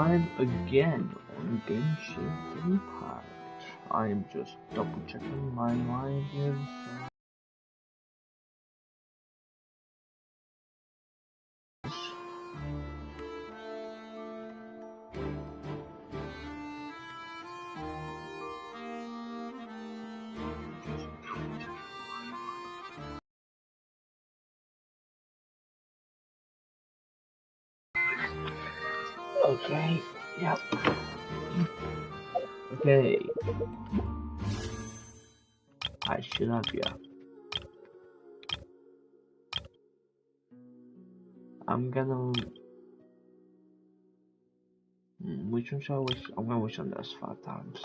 live again on Genshin Impact. I am just double checking my live here. Okay, yep. Okay. I should have, yeah. I'm gonna... which one shall I wish? I'm gonna wish on this 5 times.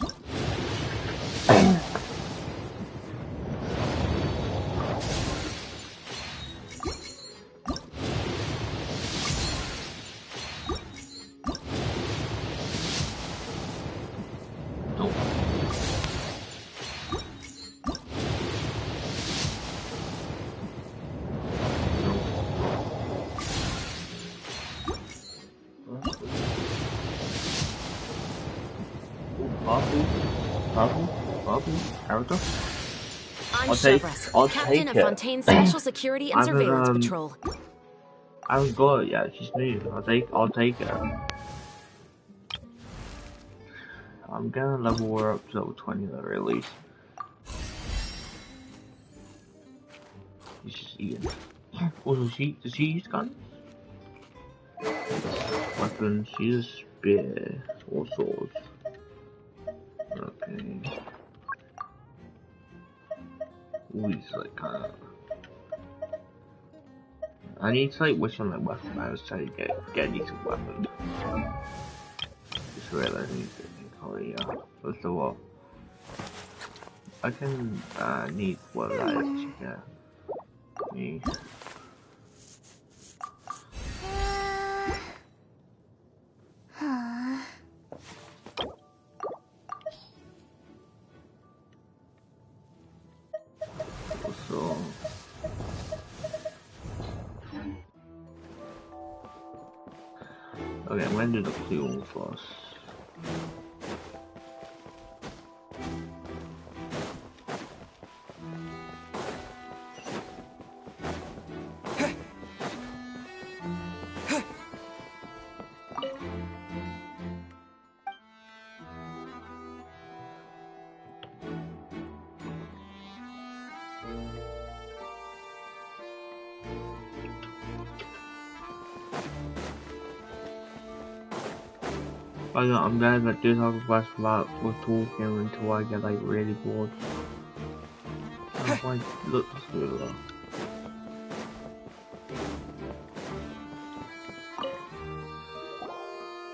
I'll take it. Fontaine's Special Security and Surveillance Patrol. I haven't got it yet. She's new. I'll take it. I'm gonna level her up to level 20 at the very least. She's just eating. Also, does she use guns? Weapons. She uses spear or swords. Okay. Ooh, he's like kinda... I need to like wish on like weapon. I was trying to get a decent weapon. Just realized I need to call it, yeah. First of all, I can need what I actually get. Me. Also, okay, I'm gonna do the clue first. I'm glad that do talk about we're talking until I get like really bored. Why look this way.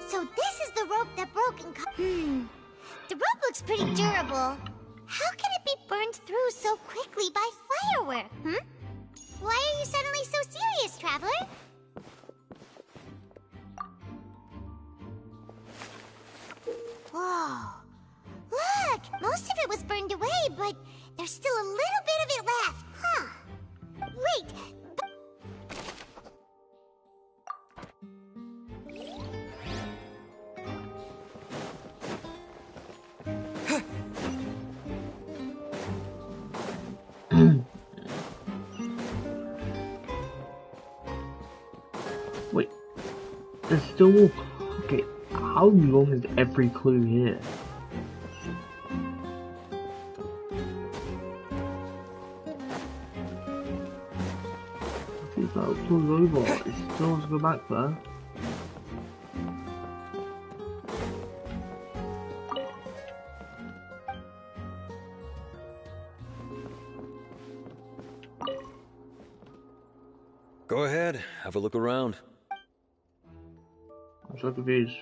So this is the rope that broke and the rope looks pretty durable. How can it be burned through so quickly by firework? Why are you suddenly so serious, traveler? Whoa. Look! Most of it was burned away, but there's still a little bit of it left. Huh. Wait! Wait. There's still... Okay, how long is every clue here? It's like clue's over. It still wants to go back there. Go ahead, have a look around. I'm so confused.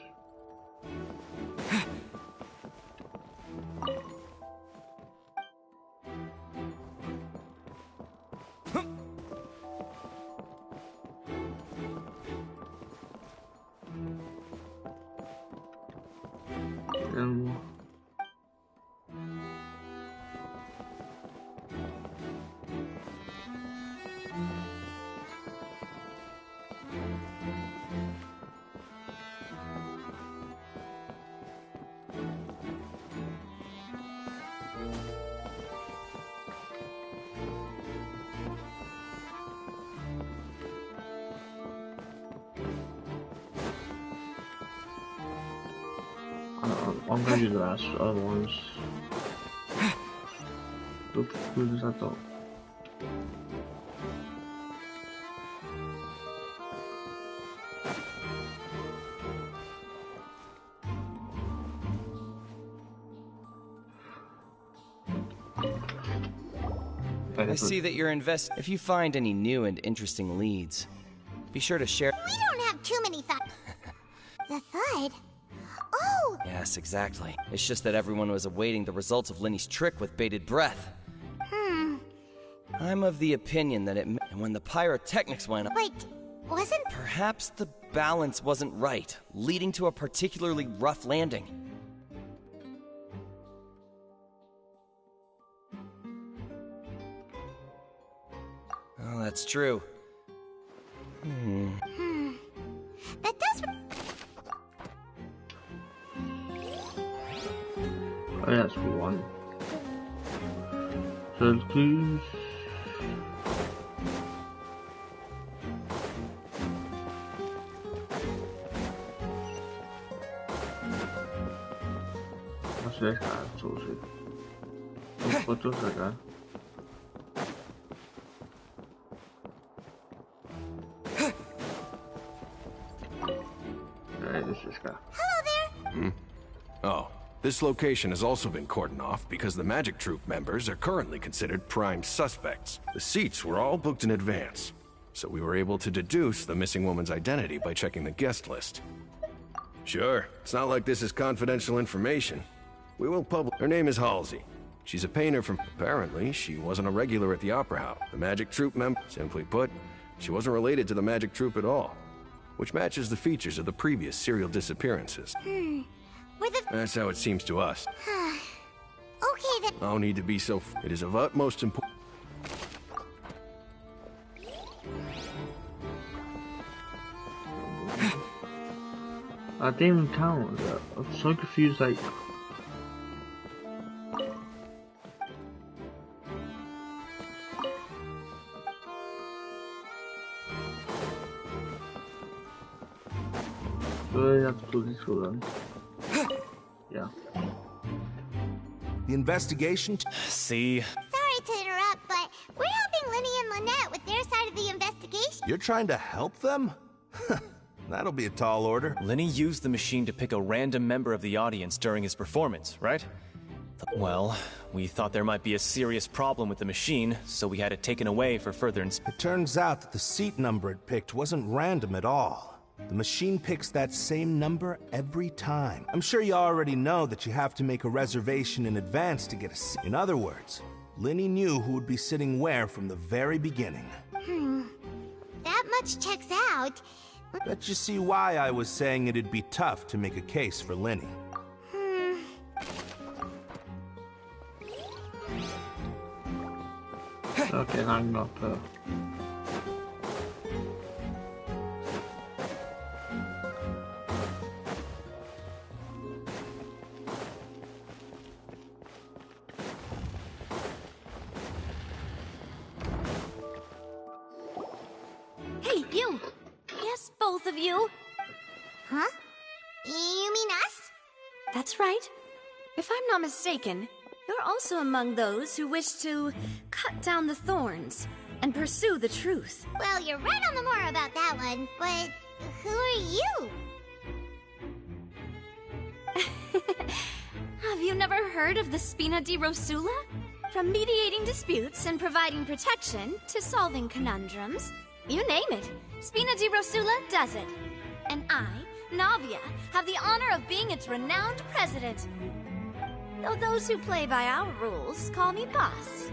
I'm gonna do the last other ones. Who does that though? I see that you're If you find any new and interesting leads, be sure to share. We don't have too many The thud? Oh! Yes, exactly. It's just that everyone was awaiting the results of Lenny's trick with bated breath. I'm of the opinion that and when the pyrotechnics went up... Wait, wasn't... Perhaps the balance wasn't right, leading to a particularly rough landing. Oh, that's true. That does... Oh, yeah, that's one. So the clues. What's this guy? What's this guy? This guy. Hello there! Oh, this location has also been cordoned off because the Magic Troop members are currently considered prime suspects. The seats were all booked in advance, so we were able to deduce the missing woman's identity by checking the guest list. Sure, it's not like this is confidential information. We will publish. Her name is Halsey. She's a painter from... Apparently, she wasn't a regular at the Opera House. The Magic Troop member... Simply put, she wasn't related to the Magic Troop at all, which matches the features of the previous serial disappearances. That's how it seems to us. Okay then. No need to be so... It is of utmost importance. I didn't even count that. I'm so confused, like... I have to pull this through them. Yeah. The investigation... Sorry See? to interrupt, but we're helping Lenny and Lynette with their side of the investigation. You're trying to help them? That'll be a tall order. Lenny used the machine to pick a random member of the audience during his performance, right? Well, we thought there might be a serious problem with the machine, so we had it taken away for further inspection. It turns out that the seat number it picked wasn't random at all. The machine picks that same number every time. I'm sure you already know that you have to make a reservation in advance to get a seat. In other words, Lenny knew who would be sitting where from the very beginning. That much checks out. Bet you see why I was saying it'd be tough to make a case for Lenny. Okay, I'm not Hey, you! Yes, both of you. Huh? You mean us? That's right. If I'm not mistaken, you're also among those who wish to cut down the thorns and pursue the truth. Well, you're right on the more about that one, but who are you? Have you never heard of the Spina di Rosula? From mediating disputes and providing protection to solving conundrums, you name it, Spina di Rosula does it. And I, Navia, have the honor of being its renowned president. Though those who play by our rules call me boss.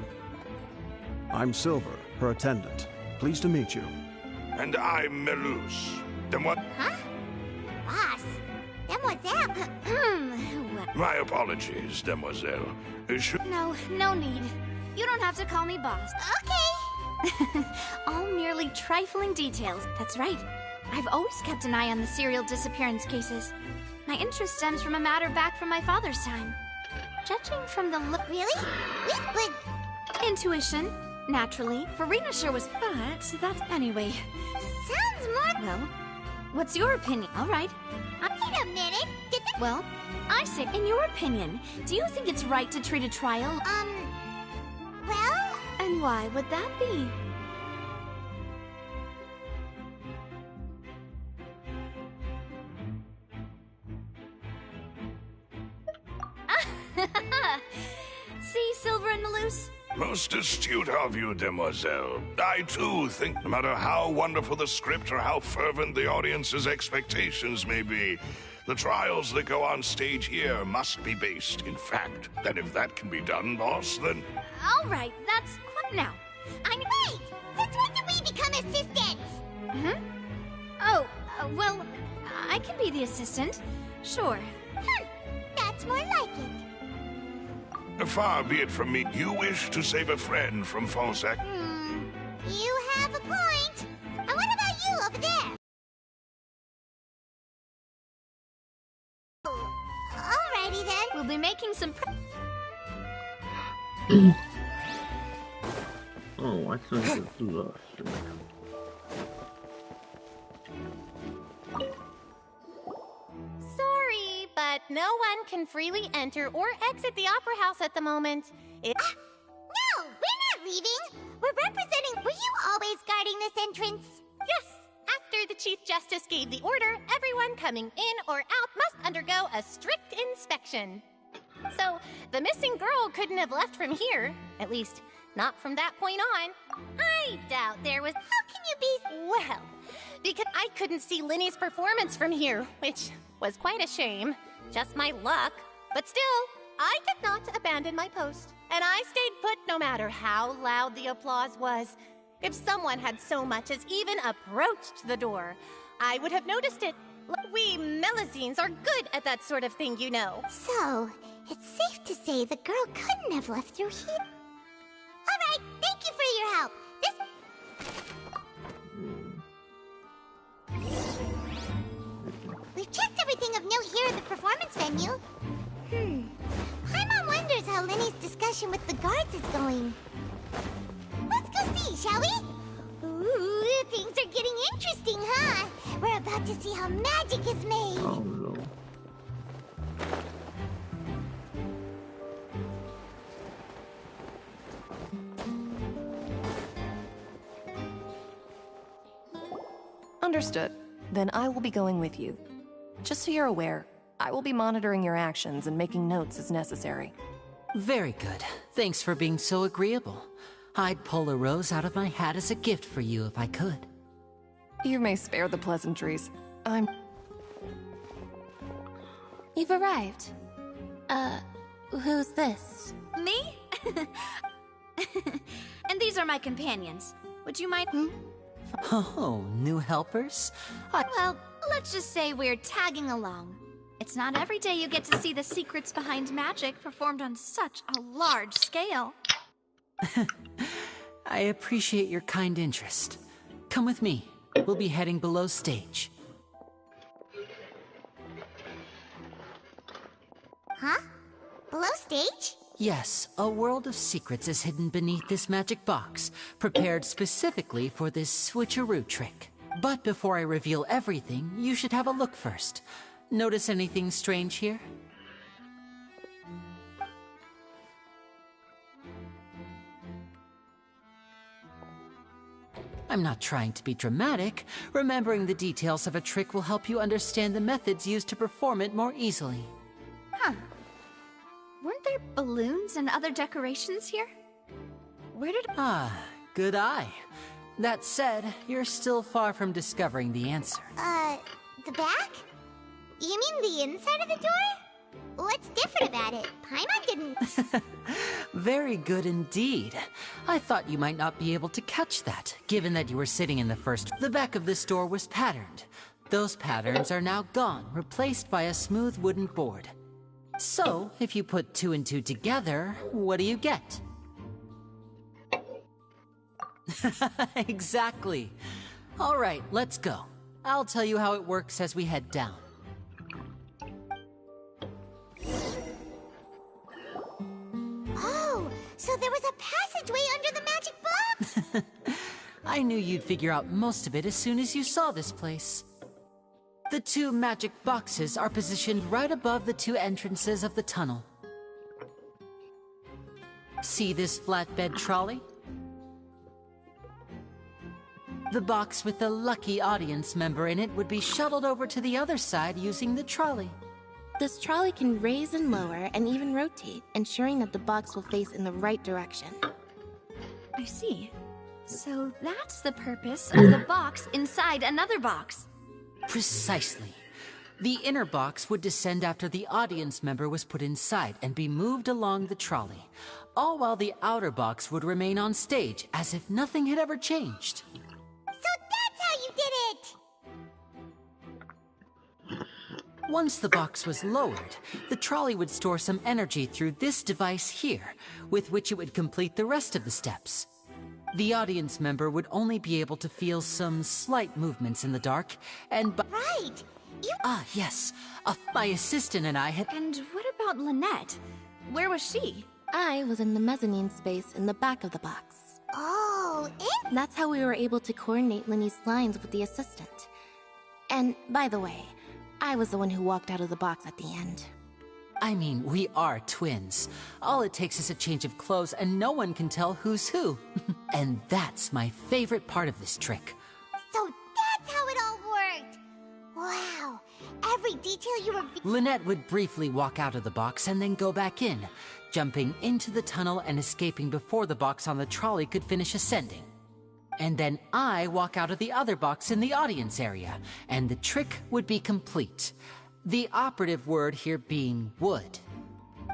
I'm Silver, her attendant. Pleased to meet you. And I'm Melus. Then what? Huh? Boss? Demoiselle? My apologies, demoiselle. No need. You don't have to call me boss. Okay. All merely trifling details. That's right. I've always kept an eye on the serial disappearance cases. My interest stems from a matter back from my father's time. Judging from the look... Really? But... Intuition. Naturally. Farina sure was... But that's... Anyway. Sounds more... Well, what's your opinion? All right. Wait a minute. Did the Well, I say, in your opinion, do you think it's right to treat a trial? Well? And why would that be? See, Silver and Malus? Most astute of you, demoiselle. I, too, think no matter how wonderful the script or how fervent the audience's expectations may be, the trials that go on stage here must be based in fact. And if that can be done, boss, then... All right, that's quite now. Wait! Since when did we become assistants? Oh, well, I can be the assistant. Sure. That's more like it. Far be it from me. You wish to save a friend from false act. You have a point. And what about you over there? Alrighty then. We'll be making some Oh, I still have to do that. Sorry, but no one can freely enter or exit the Opera House at the moment. No, we're not leaving. We're representing. Were you always guarding this entrance? Yes, after the Chief Justice gave the order, everyone coming in or out must undergo a strict inspection. So, the missing girl couldn't have left from here. At least, not from that point on. I doubt there was... How can you be... Well, because I couldn't see Linny's performance from here, which was quite a shame. Just my luck. But still, I did not abandon my post. And I stayed put no matter how loud the applause was. If someone had so much as even approached the door, I would have noticed it. We Melusines are good at that sort of thing, you know. So, it's safe to say the girl couldn't have left through here. Alright, thank you for your help. We've checked everything of note here at the performance venue. Paimon wonders how Linny's discussion with the guards is going. Let's go see, shall we? Ooh, things are getting interesting, huh? We're about to see how magic is made. Oh no. Understood. Then I will be going with you. Just so you're aware, I will be monitoring your actions and making notes as necessary. Very good. Thanks for being so agreeable. I'd pull a rose out of my hat as a gift for you if I could. You may spare the pleasantries. You've arrived. Who's this? Me? And these are my companions. Would you mind? Oh, new helpers? Well, let's just say we're tagging along. It's not every day you get to see the secrets behind magic performed on such a large scale. I appreciate your kind interest. Come with me. We'll be heading below stage. Huh? Below stage? Yes, a world of secrets is hidden beneath this magic box, prepared specifically for this switcheroo trick. But before I reveal everything, you should have a look first. Notice anything strange here? I'm not trying to be dramatic. Remembering the details of a trick will help you understand the methods used to perform it more easily. Huh. Weren't there balloons and other decorations here? Where did... Ah, good eye. That said, you're still far from discovering the answer. The back? You mean the inside of the door? What's different about it? Paimon didn't... Very good indeed. I thought you might not be able to catch that, given that you were sitting in the first... The back of this door was patterned. Those patterns are now gone, replaced by a smooth wooden board. So, if you put 2 and 2 together, what do you get? Exactly. All right, let's go. I'll tell you how it works as we head down. Oh, so there was a passageway under the magic box? I knew you'd figure out most of it as soon as you saw this place. The 2 magic boxes are positioned right above the 2 entrances of the tunnel. See this flatbed trolley? The box with the lucky audience member in it would be shuttled over to the other side using the trolley. This trolley can raise and lower and even rotate, ensuring that the box will face in the right direction. I see. So that's the purpose of the box inside another box. Precisely. The inner box would descend after the audience member was put inside and be moved along the trolley, all while the outer box would remain on stage as if nothing had ever changed. So that's how you did it! Once the box was lowered, the trolley would store some energy through this device here, with which it would complete the rest of the steps. The audience member would only be able to feel some slight movements in the dark, and Right! Yes. My assistant and I had... And what about Lynette? Where was she? I was in the mezzanine space in the back of the box. Oh, That's how we were able to coordinate Linny's lines with the assistant. And, by the way, I was the one who walked out of the box at the end. I mean, we are twins. All it takes is a change of clothes and no one can tell who's who. And that's my favorite part of this trick. So that's how it all worked! Wow, every detail you revealed. Lynette would briefly walk out of the box and then go back in, jumping into the tunnel and escaping before the box on the trolley could finish ascending. And then I walk out of the other box in the audience area, and the trick would be complete. The operative word here being would.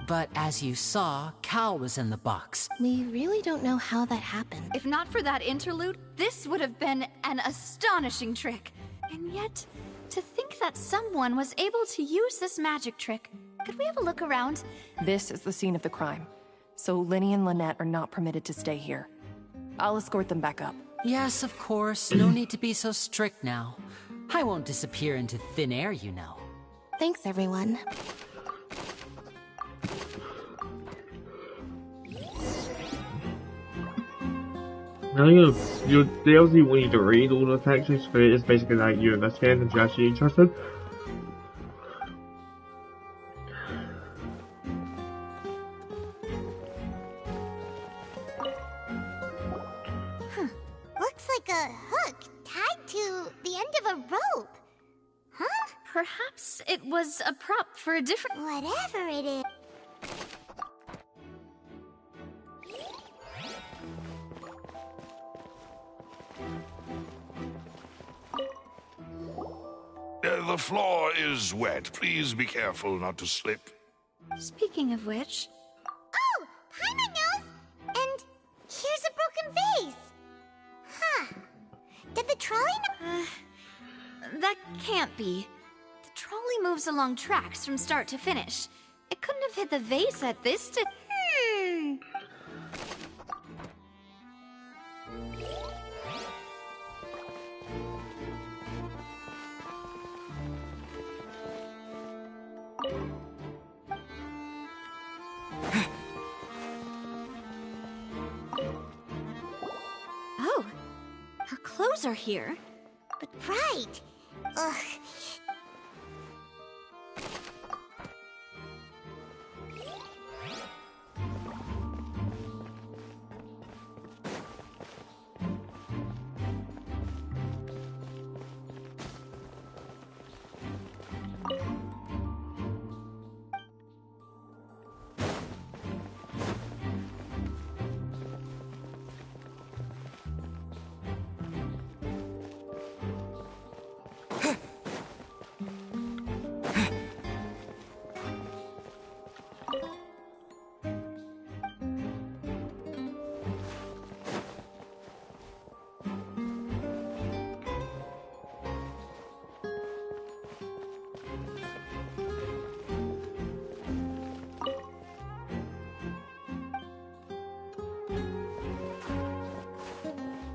But as you saw, Cal was in the box. We really don't know how that happened. If not for that interlude, this would have been an astonishing trick. And yet, to think that someone was able to use this magic trick. Could we have a look around? This is the scene of the crime, so Linny and Lynette are not permitted to stay here. I'll escort them back up. Yes, of course. No need to be so strict now. I won't disappear into thin air, you know. Thanks, everyone. Now your DLC want you to read all the texts, but it's basically like you investigate and you're actually interested. Looks like a hook tied to the end of a rope. Huh? Perhaps it was a prop for a different... Whatever it is. The floor is wet. Please be careful not to slip. Speaking of which... Oh! Paimon knows! And here's a broken vase! Huh. Did the trolley that can't be. The trolley moves along tracks from start to finish. It couldn't have hit the vase at this Oh, her clothes are here. But right. Ugh.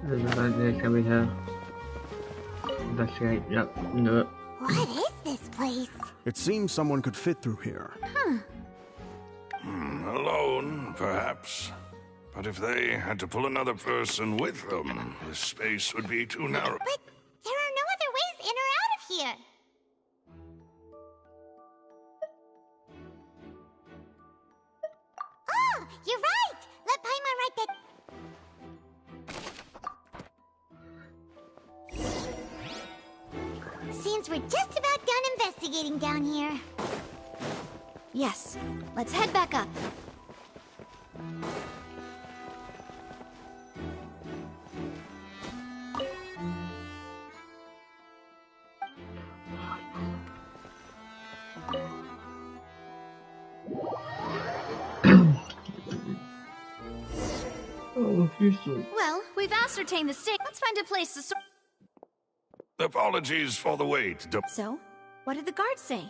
There's an idea coming here. Investigate, yep, knew it. What is this place? It seems someone could fit through here. Alone, perhaps. But if they had to pull another person with them, the space would be too narrow. But there are no other ways in or out of here. Seems we're just about done investigating down here. Yes, let's head back up. Well, we've ascertained the state. Let's find a place to sort. Apologies for the wait. So, what did the guards say?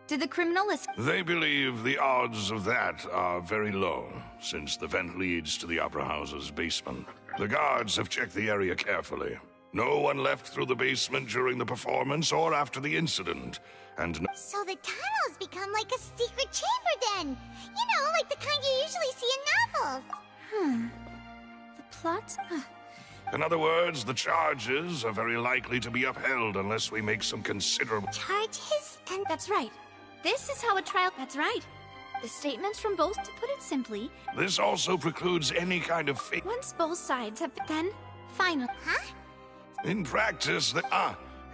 Did the criminal list? They believe the odds of that are very low, since the vent leads to the Opera House's basement. The guards have checked the area carefully. No one left through the basement during the performance or after the incident, and no— So the tunnels become like a secret chamber then! You know, like the kind you usually see in novels! The plot? In other words, the charges are very likely to be upheld unless we make some considerable— Charges? And that's right. This is how a trial— That's right. The statements from both, to put it simply— This also precludes any kind of fake— Once both sides have— Then, final— Huh? In practice,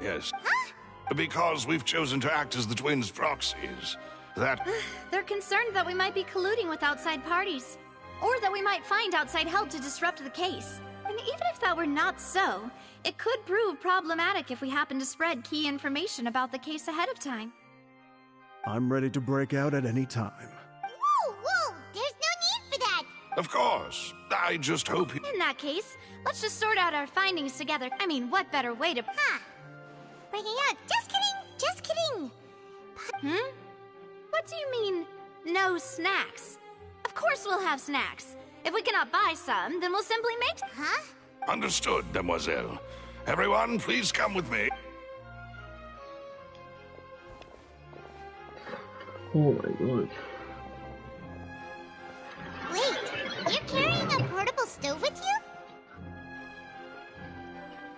yes. Huh? Because we've chosen to act as the twins' proxies, that— They're concerned that we might be colluding with outside parties. Or that we might find outside help to disrupt the case. And even if that were not so, it could prove problematic if we happen to spread key information about the case ahead of time. I'm ready to break out at any time. Whoa, whoa! There's no need for that! Of course. I just hope you— In that case, let's just sort out our findings together. I mean, what better way to— Huh. Breaking out. Just kidding! Just kidding! What do you mean, no snacks? Of course we'll have snacks. If we cannot buy some, then we'll simply make— Huh? Understood, Demoiselle. Everyone, please come with me. Oh my god. Wait, you're carrying a portable stove with you?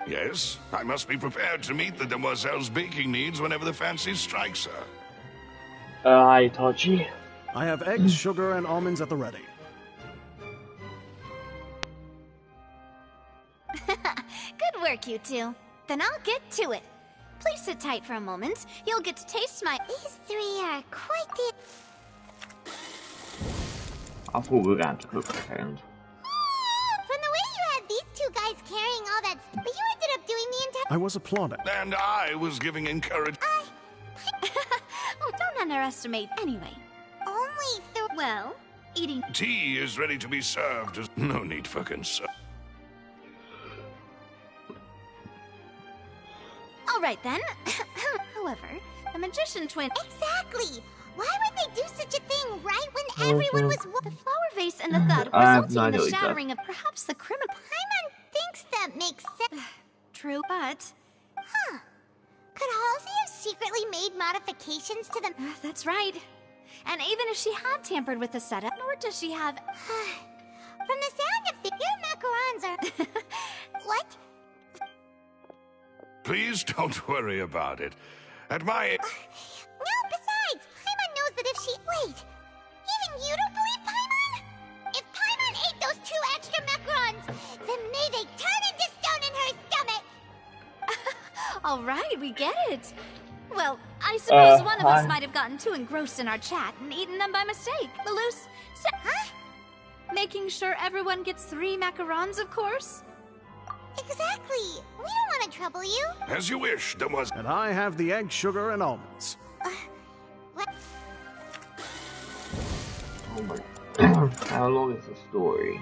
Yes, I must be prepared to meet the Demoiselle's baking needs whenever the fancy strikes her. Hi, Tachi. I have eggs, sugar, and almonds at the ready. Good work, you two. Then I'll get to it. Please sit tight for a moment. You'll get to taste my— These three are quite the— I thought we were going to cook a second. From the way you had these two guys carrying all that but you ended up doing the entire— I was applauding. And I was giving encouragement. Oh, don't underestimate. Anyway. Only Well, eating— Tea is ready to be served. No need for concern. All right, then. However, the magician twin— Exactly! Why would they do such a thing right when everyone was— The flower vase and the thud I have resulting no in the idea. shattering of perhaps the criminal— Paimon thinks that makes sense. True, but— Huh. Could Halsey have secretly made modifications to them? That's right. And even if she had tampered with the setup, nor does she have— From the sound of your macarons are— What? Please don't worry about it. At my— No, besides, Paimon knows that if she— Wait, even you don't believe Paimon? If Paimon ate those 2 extra macarons, then may they turn into stone in her stomach! All right, we get it. Well, I suppose one of us hi. might have gotten too engrossed in our chat and eaten them by mistake. Malus, Huh? making sure everyone gets 3 macarons, of course. Exactly. We don't want to trouble you. As you wish, Demoiselle. And I have the egg, sugar, and almonds. What? Oh my. How long is the story?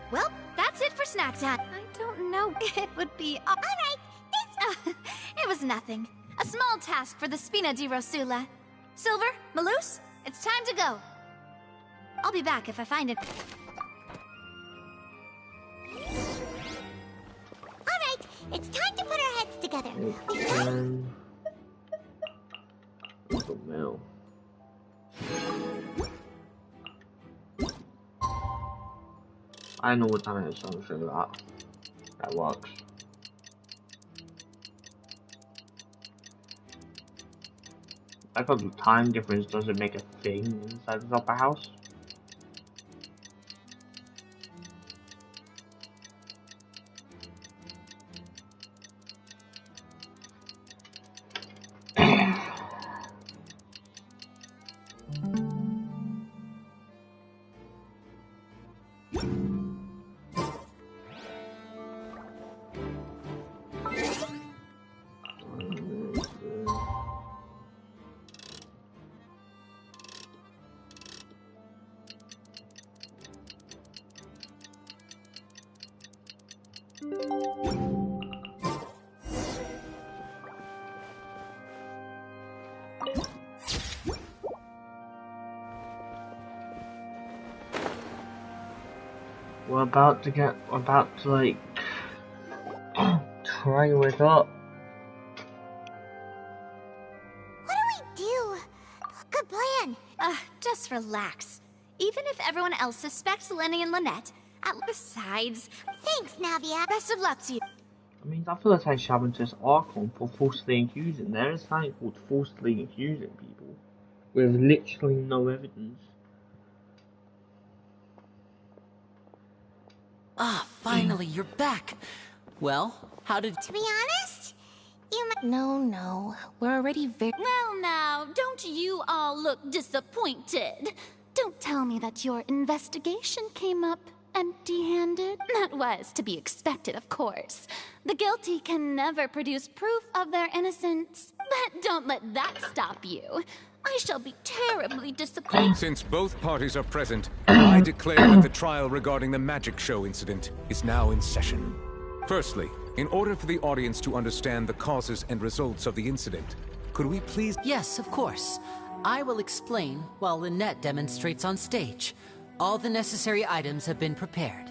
Well, that's it for snack time. I don't know. It would be— All right, this— It was nothing. A small task for the Spina di Rosula. Silver, Malus, it's time to go. I'll be back if I find it. All right, it's time to put our heads together. What's the mail? I know what time it is, so I'm sure that works. I thought the time difference doesn't make a thing inside the opera house. We're about to like try with up. What do we do? Good plan. Just relax. Even if everyone else suspects Lenny and Lynette, besides... Thanks, Navia. Best of luck to you. I mean, I feel like I should just Archon for falsely accusing. There is something called falsely accusing people with literally no evidence. Ah, finally, you're back. Well, how did... To be honest, you might... No, we're already very... Well now, don't you all look disappointed. Don't tell me that your investigation came up empty-handed. That was to be expected, of course. The guilty can never produce proof of their innocence. But don't let that stop you. I shall be terribly disappointed. Since both parties are present, I declare that the trial regarding the magic show incident is now in session. Firstly, in order for the audience to understand the causes and results of the incident, could we please... Yes, of course. I will explain while Lynette demonstrates on stage. All the necessary items have been prepared.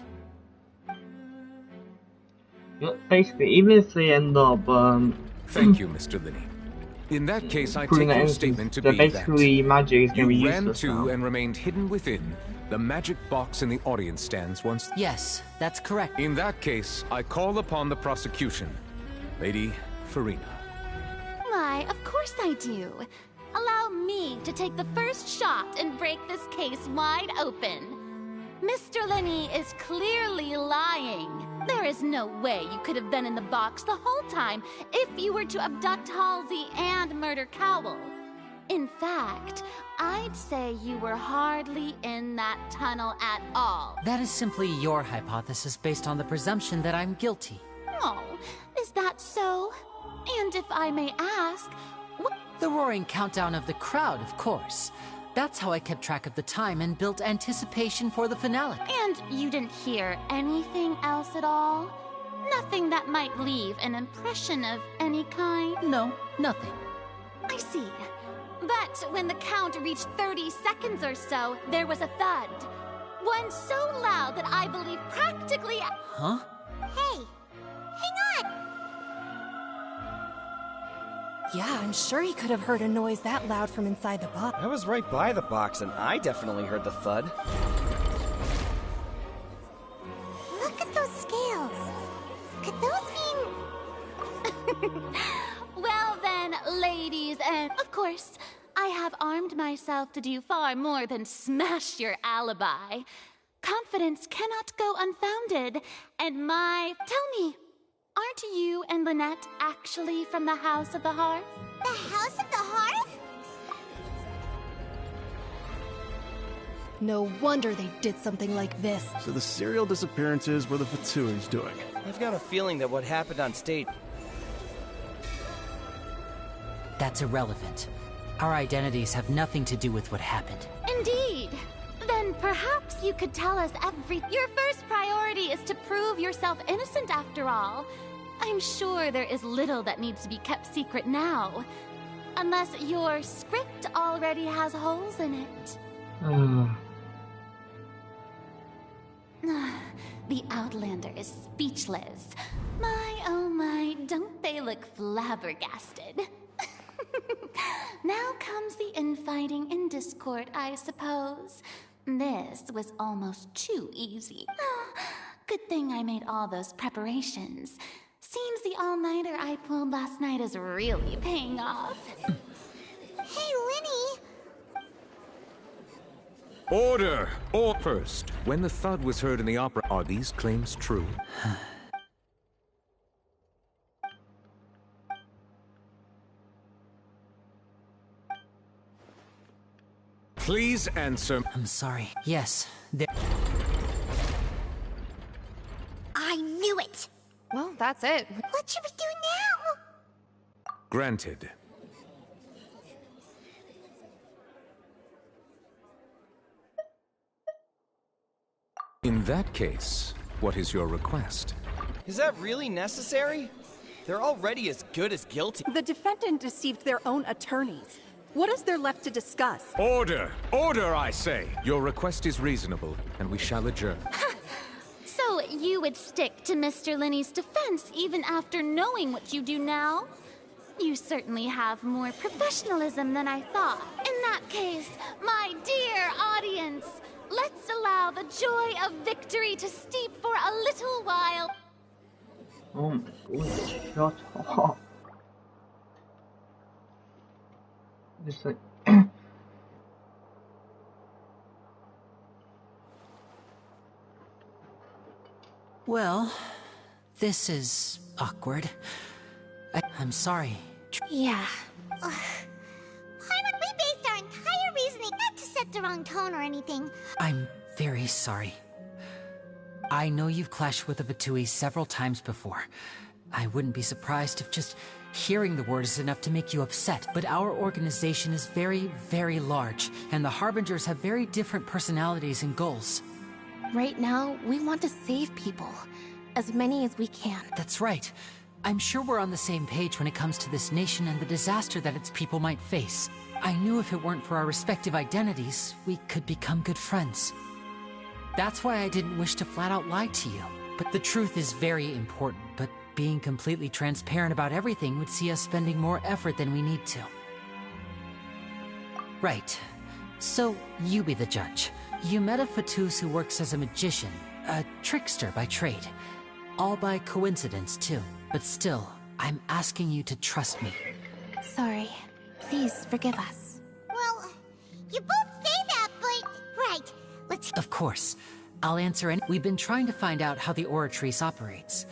Basically, even if they end up... Thank you, Mr. Linney. In that case, I take your statement to be basically that magic is going to be you ran useless to now. and remained hidden within the magic box in the audience stands once... Yes, that's correct. In that case, I call upon the prosecution. Lady Farina. Why, of course I do. Allow me to take the first shot and break this case wide open. Mr. Linney is clearly lying. There is no way you could have been in the box the whole time if you were to abduct Halsey and murder Cowell. In fact, I'd say you were hardly in that tunnel at all. That is simply your hypothesis based on the presumption that I'm guilty. Oh, is that so? And if I may ask, what... The roaring countdown of the crowd, of course. That's how I kept track of the time and built anticipation for the finale. And you didn't hear anything else at all? Nothing that might leave an impression of any kind? No, nothing. I see. But when the count reached 30 seconds or so, there was a thud. One so loud that I believe practically... Huh? Hey, hang on! Yeah, I'm sure he could have heard a noise that loud from inside the box. I was right by the box, and I definitely heard the thud. Look at those scales. Could those mean... Well then, ladies, and of course, I have armed myself to do far more than smash your alibi. Confidence cannot go unfounded, and Tell me, aren't you and Lynette actually from the House of the Hearth? The House of the Hearth? No wonder they did something like this. So the serial disappearances were the Fatsui's doing. I've got a feeling that what happened on stage... That's irrelevant. Our identities have nothing to do with what happened. Indeed. Then perhaps you could tell us Your first priority is to prove yourself innocent after all. I'm sure there is little that needs to be kept secret now. Unless your script already has holes in it. The Outlander is speechless. My, oh my, don't they look flabbergasted? Now comes the infighting and discord, I suppose. This was almost too easy. Good thing I made all those preparations. Seems the all-nighter I pulled last night is really paying off. Hey, Linny! Order! Or first, when the thud was heard in the opera, are these claims true? Please answer. I'm sorry. Yes, I knew it! Well, that's it. What should we do now? Granted. In that case, what is your request? Is that really necessary? They're already as good as guilty. The defendant deceived their own attorneys. What is there left to discuss? Order! Order, I say! Your request is reasonable, and we shall adjourn. you would stick to Mr. Linney's defense even after knowing what you do now. You certainly have more professionalism than I thought. In that case, my dear audience, let's allow the joy of victory to steep for a little while. Oh my goodness, shut up. Just like... Well, this is awkward. I'm sorry. Yeah. Paimon, we based our entire reasoning not to set the wrong tone or anything. I'm very sorry. I know you've clashed with the Vatui several times before. I wouldn't be surprised if just hearing the word is enough to make you upset, but our organization is very, very large, and the Harbingers have very different personalities and goals. Right now, we want to save people. As many as we can. That's right. I'm sure we're on the same page when it comes to this nation and the disaster that its people might face. I knew if it weren't for our respective identities, we could become good friends. That's why I didn't wish to flat out lie to you. But the truth is very important, but being completely transparent about everything would see us spending more effort than we need to. Right. So, you be the judge. You met a Fatus who works as a magician, a trickster by trade. All by coincidence, too. But still, I'm asking you to trust me. Sorry. Please forgive us. Well, you both say that, but... Right, let's... Of course. I'll answer any... We've been trying to find out how the Oratrice operates.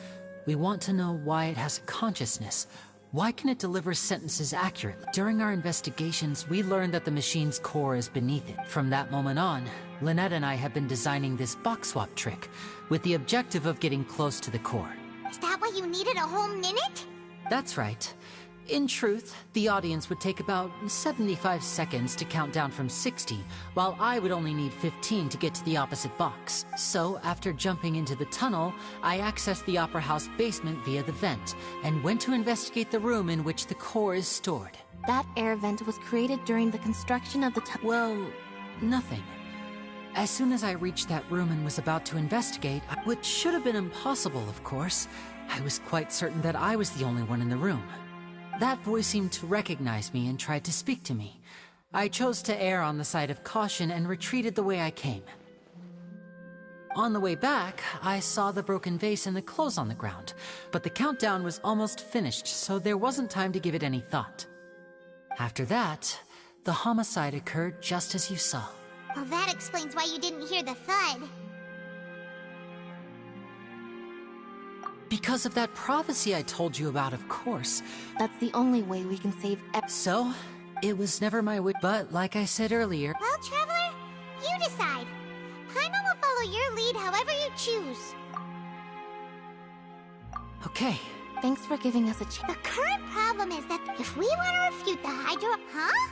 We want to know why it has a consciousness. Why can it deliver sentences accurately? During our investigations, we learned that the machine's core is beneath it. From that moment on, Lynette and I have been designing this box swap trick, with the objective of getting close to the core. Is that why you needed a whole minute? That's right. In truth, the audience would take about 75 seconds to count down from 60, while I would only need 15 to get to the opposite box. So, after jumping into the tunnel, I accessed the Opera House basement via the vent, and went to investigate the room in which the core is stored. That air vent was created during the construction of the tunnel. Well, nothing. As soon as I reached that room and was about to investigate, which should have been impossible, of course, I was quite certain that I was the only one in the room. That voice seemed to recognize me and tried to speak to me. I chose to err on the side of caution and retreated the way I came. On the way back, I saw the broken vase and the clothes on the ground, but the countdown was almost finished, so there wasn't time to give it any thought. After that, the homicide occurred just as you saw. Well, that explains why you didn't hear the thud. Because of that prophecy I told you about, of course. That's the only way we can save So, it was never my wish, but like I said earlier... Well, Traveler, you decide. Paimon will follow your lead however you choose. Okay. Thanks for giving us a chance. The current problem is that if we want to refute the Hydra... Huh?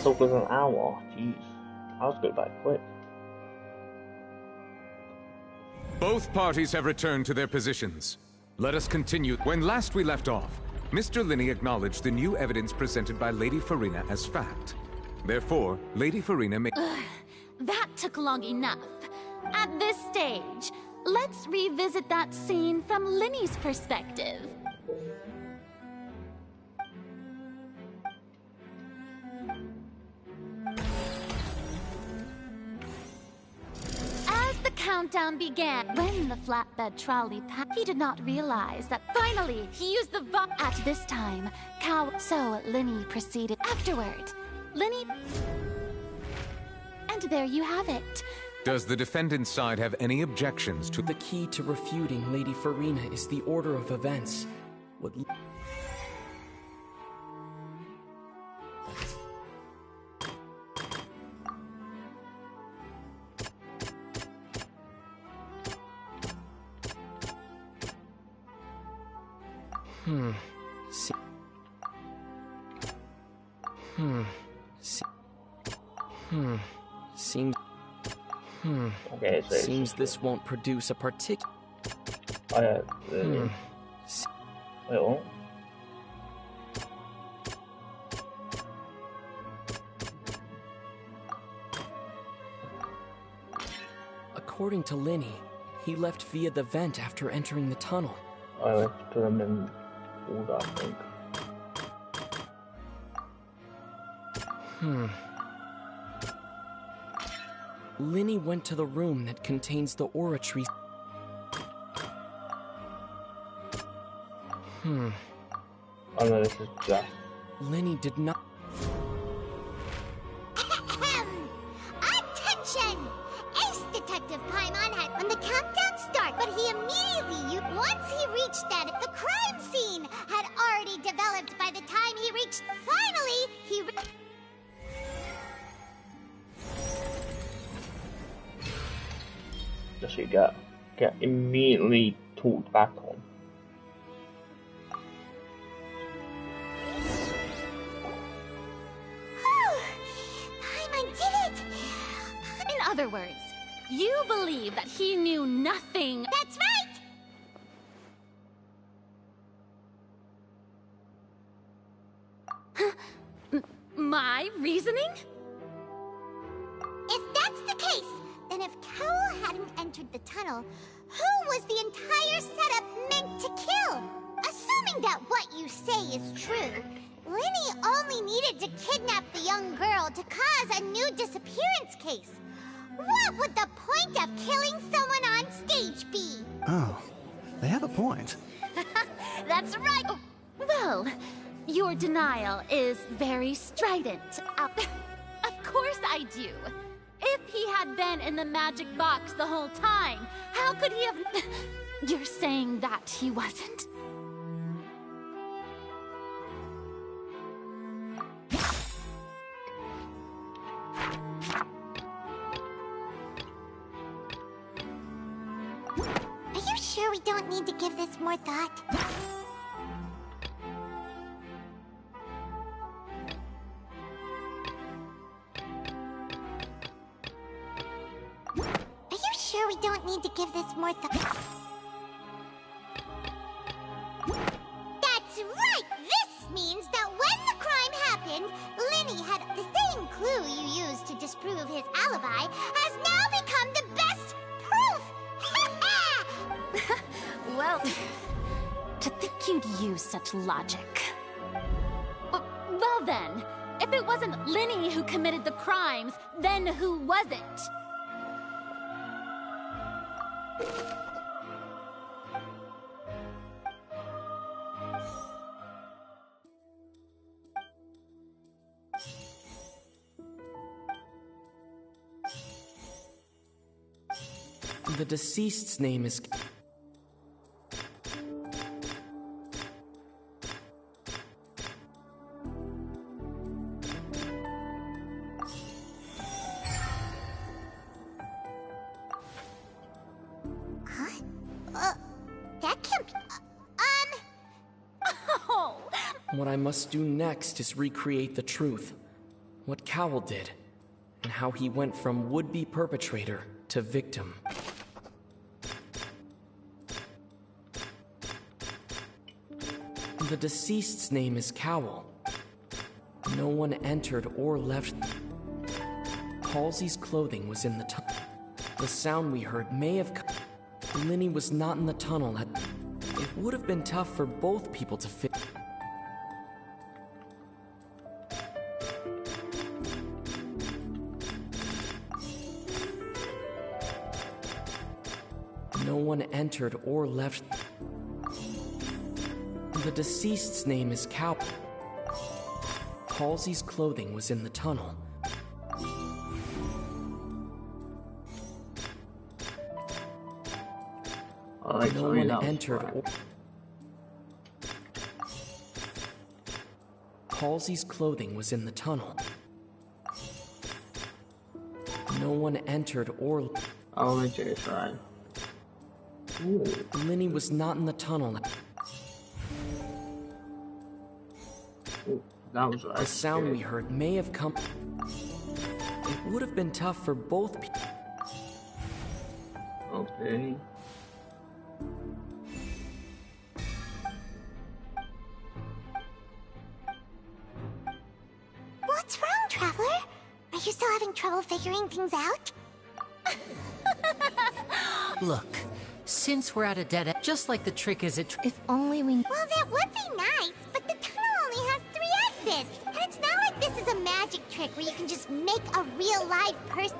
Took us an hour. Jeez, I was good that quick. Both parties have returned to their positions. Let us continue. When last we left off, Mr. Linney acknowledged the new evidence presented by Lady Farina as fact. Therefore, Lady Farina may... That took long enough. At this stage, let's revisit that scene from Linney's perspective. As the countdown began, when the flatbed trolley passed, he did not realize that finally he used the at this time. So Linney proceeded afterward. Linney... And there you have it. Does the defendant's side have any objections to... The key to refuting Lady Farina is the order of events. What... Seems... Okay, so Seems this won't produce a particular... Wait, what? According to Linny, he left via the vent after entering the tunnel. I left to them in order, I think. Linny went to the room that contains the aura tree. Oh no, this is just... Linny did not... Attention! Ace Detective Paimon had when the countdown started, but he immediately once he reached that, the crime scene had already developed by the time he reached. Finally, he. Just so you get immediately talked back on. Paimon did it! In other words, you believe that he knew nothing. That's right! My reasoning? If that's the case, then if Cowell hadn't entered the tunnel, who was the entire setup meant to kill? Assuming that what you say is true, Linny only needed to kidnap the young girl to cause a new disappearance case. What would the point of killing someone on stage be? Oh, they have a point. That's right. Oh, well, your denial is very strident. Of course I do. If he had been in the magic box the whole time, how could he have... You're saying that he wasn't? Are you sure we don't need to give this more thought? Are you sure we don't need to give this more thought? That's right! This means that when the crime happened, Linny had the same clue you used to disprove his alibi has now become the best proof! Well, to think you'd use such logic. Well then, if it wasn't Linny who committed the crimes, then who was it? The deceased's name is... That can't be... Oh! What I must do next is recreate the truth. What Cowell did, and how he went from would-be perpetrator to victim. The deceased's name is Cowell. No one entered or left. Halsey's clothing was in the tunnel. The sound we heard may have come. Linny was not in the tunnel at... It would have been tough for both people to fit. No one entered or left. The deceased's name is Cowell. Halsey's clothing was in the tunnel. No one entered or... Halsey's clothing was in the tunnel. No one entered or... I'll let you try. Linny was not in the tunnel. Ooh, that was right. The sound we heard may have come... It would have been tough for both people. Okay. What's wrong, Traveler? Are you still having trouble figuring things out? Look, since we're at a dead end, just like the trick is if only we... Well, that would be nice, but the tunnel only has 3 exits. And it's not like this is a magic trick where you can just make a real live person...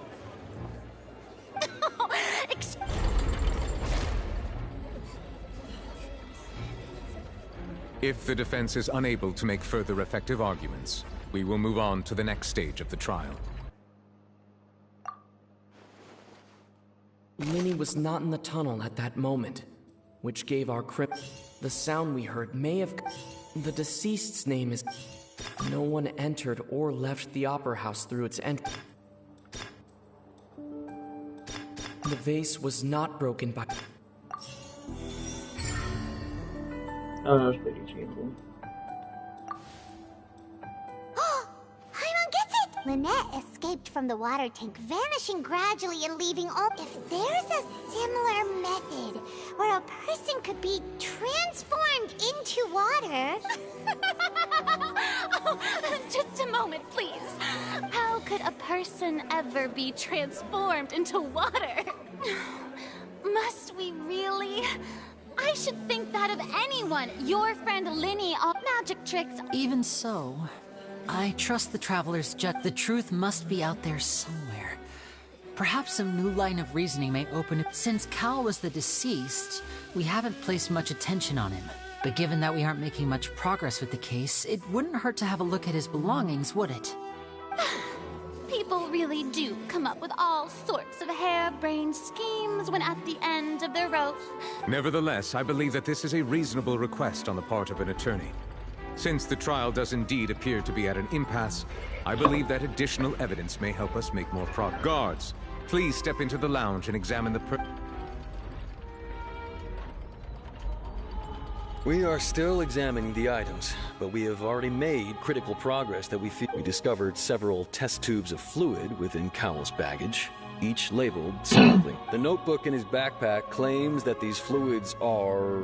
If the defense is unable to make further effective arguments, we will move on to the next stage of the trial. Linny was not in the tunnel at that moment, which gave our crypt. The sound we heard may have... The deceased's name is... No one entered or left the Opera House through its end. The vase was not broken by... Oh, that was pretty cheerful. Paimon gets it! Lynette escaped from the water tank, vanishing gradually and leaving all... If there's a similar method where a person could be transformed into water... Oh, just a moment, please. How could a person ever be transformed into water? Must we really? I should think that of anyone. Your friend Linny, all magic tricks. Even so, I trust the Traveler's judgment. The truth must be out there somewhere. Perhaps some new line of reasoning may open it. Since Cal was the deceased, we haven't placed much attention on him. But given that we aren't making much progress with the case, it wouldn't hurt to have a look at his belongings, would it? People really do come up with all sorts of harebrained schemes when at the end of their rope. Nevertheless, I believe that this is a reasonable request on the part of an attorney. Since the trial does indeed appear to be at an impasse, I believe that additional evidence may help us make more progress. Guards, please step into the lounge and examine the We are still examining the items, but we have already made critical progress that we feel. We discovered several test tubes of fluid within Cowell's baggage, each labeled separately. The notebook in his backpack claims that these fluids are...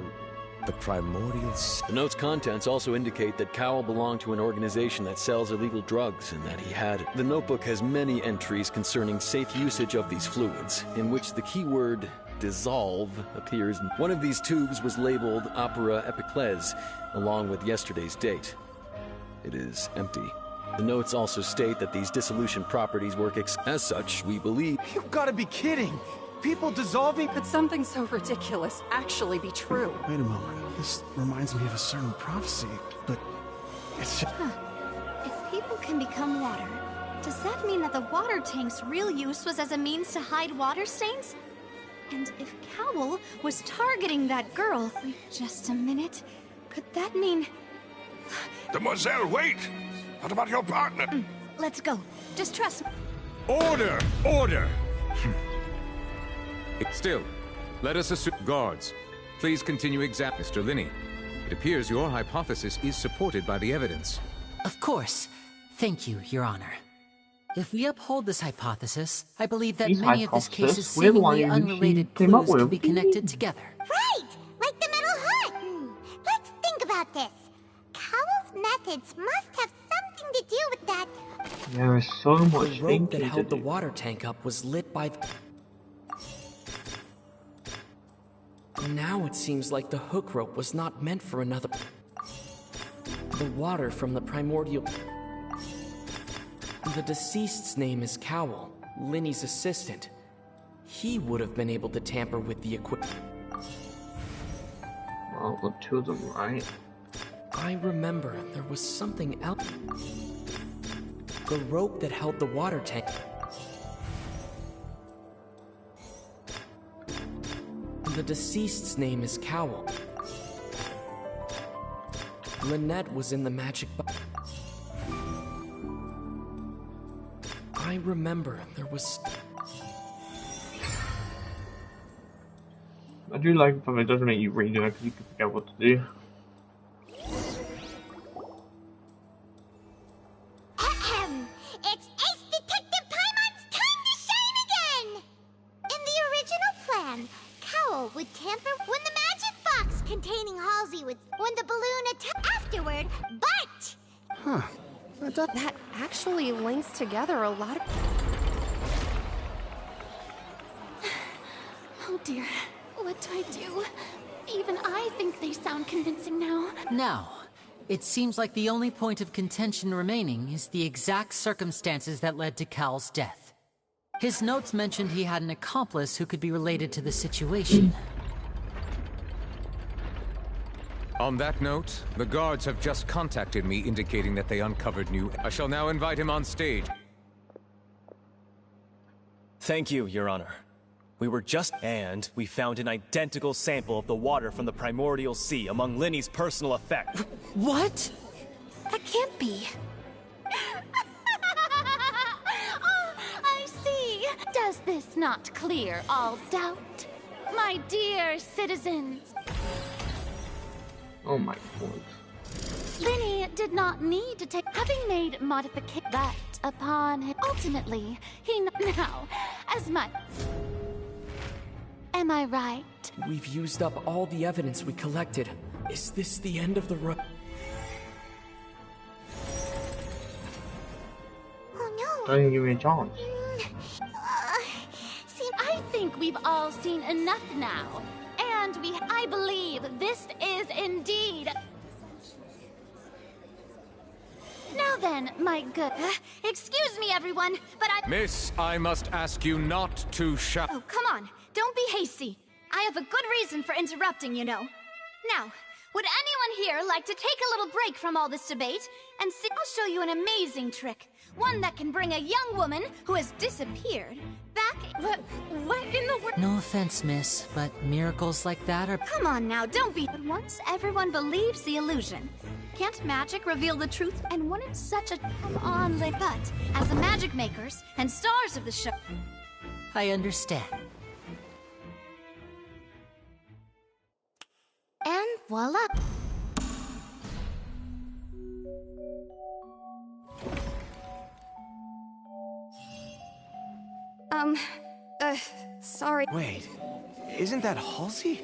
the primordials. The note's contents also indicate that Cowell belonged to an organization that sells illegal drugs and that he had... The notebook has many entries concerning safe usage of these fluids, in which the keyword dissolve appears. One of these tubes was labeled Opera Epiclese, along with yesterday's date. It is empty. The notes also state that these dissolution properties work as such, we believe... You've got to be kidding! People dissolving... Could something so ridiculous actually be true? Wait a moment. This reminds me of a certain prophecy, but it's just... If people can become water, does that mean that the water tank's real use was as a means to hide water stains? And if Cowell was targeting that girl... Wait just a minute. Could that mean... Demoiselle, wait! What about your partner? Let's go. Just trust me. Order! Order! Still, let us assume... Guards, please continue Mr. Linny. It appears your hypothesis is supported by the evidence. Of course. Thank you, Your Honor. If we uphold this hypothesis, I believe that many of this case's seemingly unrelated clues can be connected together. Right! Like the metal hut! Let's think about this. Cowell's methods must have something to do with that. There is so much The rope that held the water tank up was lit by... Now it seems like the hook rope was not meant for another... The water from the primordial... The deceased's name is Cowell, Linny's assistant. He would have been able to tamper with the equipment. Well, look to the right. I remember there was something else. The rope that held the water tank. The deceased's name is Cowell. Lynette was in the magic box. I remember there was... I do like it, but it doesn't make you redo it because you can forget what to do. It's Ace Detective Paimon's time to shine again! In the original plan, containing Halsey when the balloon attacked afterward, but... Huh. That actually links together a lot of... Oh dear, what do I do? Even I think they sound convincing now. Now, it seems like the only point of contention remaining is the exact circumstances that led to Cal's death. His notes mentioned he had an accomplice who could be related to the situation. On that note, the guards have just contacted me indicating that they uncovered new... I shall now invite him on stage. Thank you, Your Honor. We were just... And we found an identical sample of the water from the primordial sea among Linny's personal effects. What? That can't be. Oh, I see. Does this not clear all doubt? My dear citizens. Oh my god. Linny did not need to take... Having made modification that upon him... Ultimately, he now, as much... Am I right? We've used up all the evidence we collected. Is this the end of the road? Oh no. Don't even give me a chance. I think we've all seen enough now. And I believe this is indeed... Now then, my good... excuse me, everyone, but I... Miss, I must ask you not to shout. Oh, come on. Don't be hasty. I have a good reason for interrupting, you know. Now, would anyone here like to take a little break from all this debate and see? I'll show you an amazing trick. One that can bring a young woman who has disappeared back... What in the world? No offense, miss, but miracles like that are... Come on now, don't be... But once everyone believes the illusion, can't magic reveal the truth? And wouldn't such a... Come on, but as the magic makers and stars of the show... I understand. And voila! Sorry. Wait, isn't that Halsey?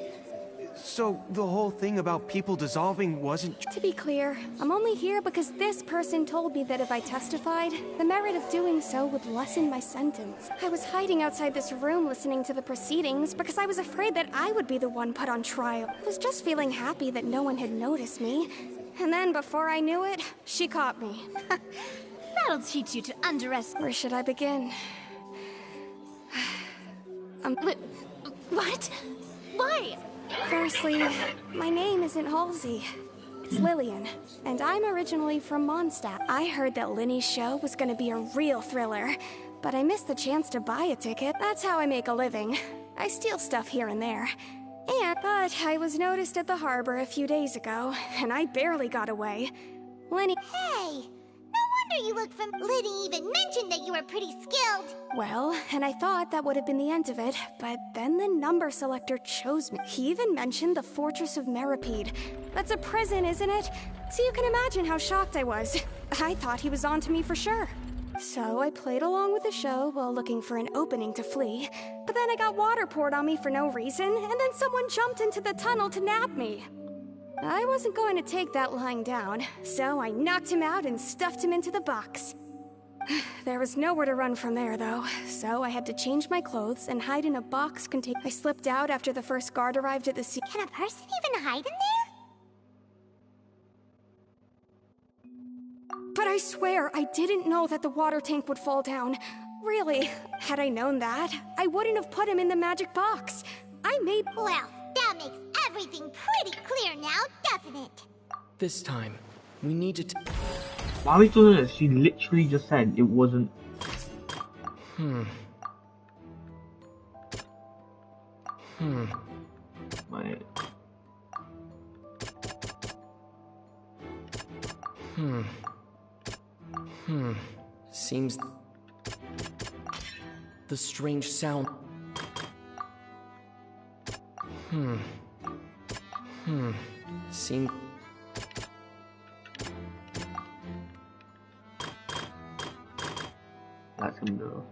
So the whole thing about people dissolving wasn't... To be clear, I'm only here because this person told me that if I testified, the merit of doing so would lessen my sentence. I was hiding outside this room listening to the proceedings because I was afraid that I would be the one put on trial. I was just feeling happy that no one had noticed me. And then before I knew it, she caught me. That'll teach you to underestimate... Where should I begin? What? Why? Firstly, my name isn't Halsey. It's Lillian, and I'm originally from Mondstadt. I heard that Linny's show was gonna be a real thriller, but I missed the chance to buy a ticket. That's how I make a living. I steal stuff here and there. But I was noticed at the harbor a few days ago, and I barely got away. Linny... Hey! No wonder you look from... Liddy even mentioned that you were pretty skilled. Well, and I thought that would have been the end of it, but then the number selector chose me. He even mentioned the Fortress of Meripede. That's a prison, isn't it? So you can imagine how shocked I was. I thought he was onto me for sure. So I played along with the show while looking for an opening to flee. But then I got water poured on me for no reason, and then someone jumped into the tunnel to nab me. I wasn't going to take that lying down, so I knocked him out and stuffed him into the box. There was nowhere to run from there, though, so I had to change my clothes and hide in a box containing... I slipped out after the first guard arrived at the scene. Can a person even hide in there? But I swear, I didn't know that the water tank would fall down. Really, had I known that, I wouldn't have put him in the magic box. I made... Well, that makes everything pretty clear now, doesn't it? This time, we need to... Why are we doing this? She literally just said it wasn't... Wait. Seems... The strange sound... Seem... That's him though.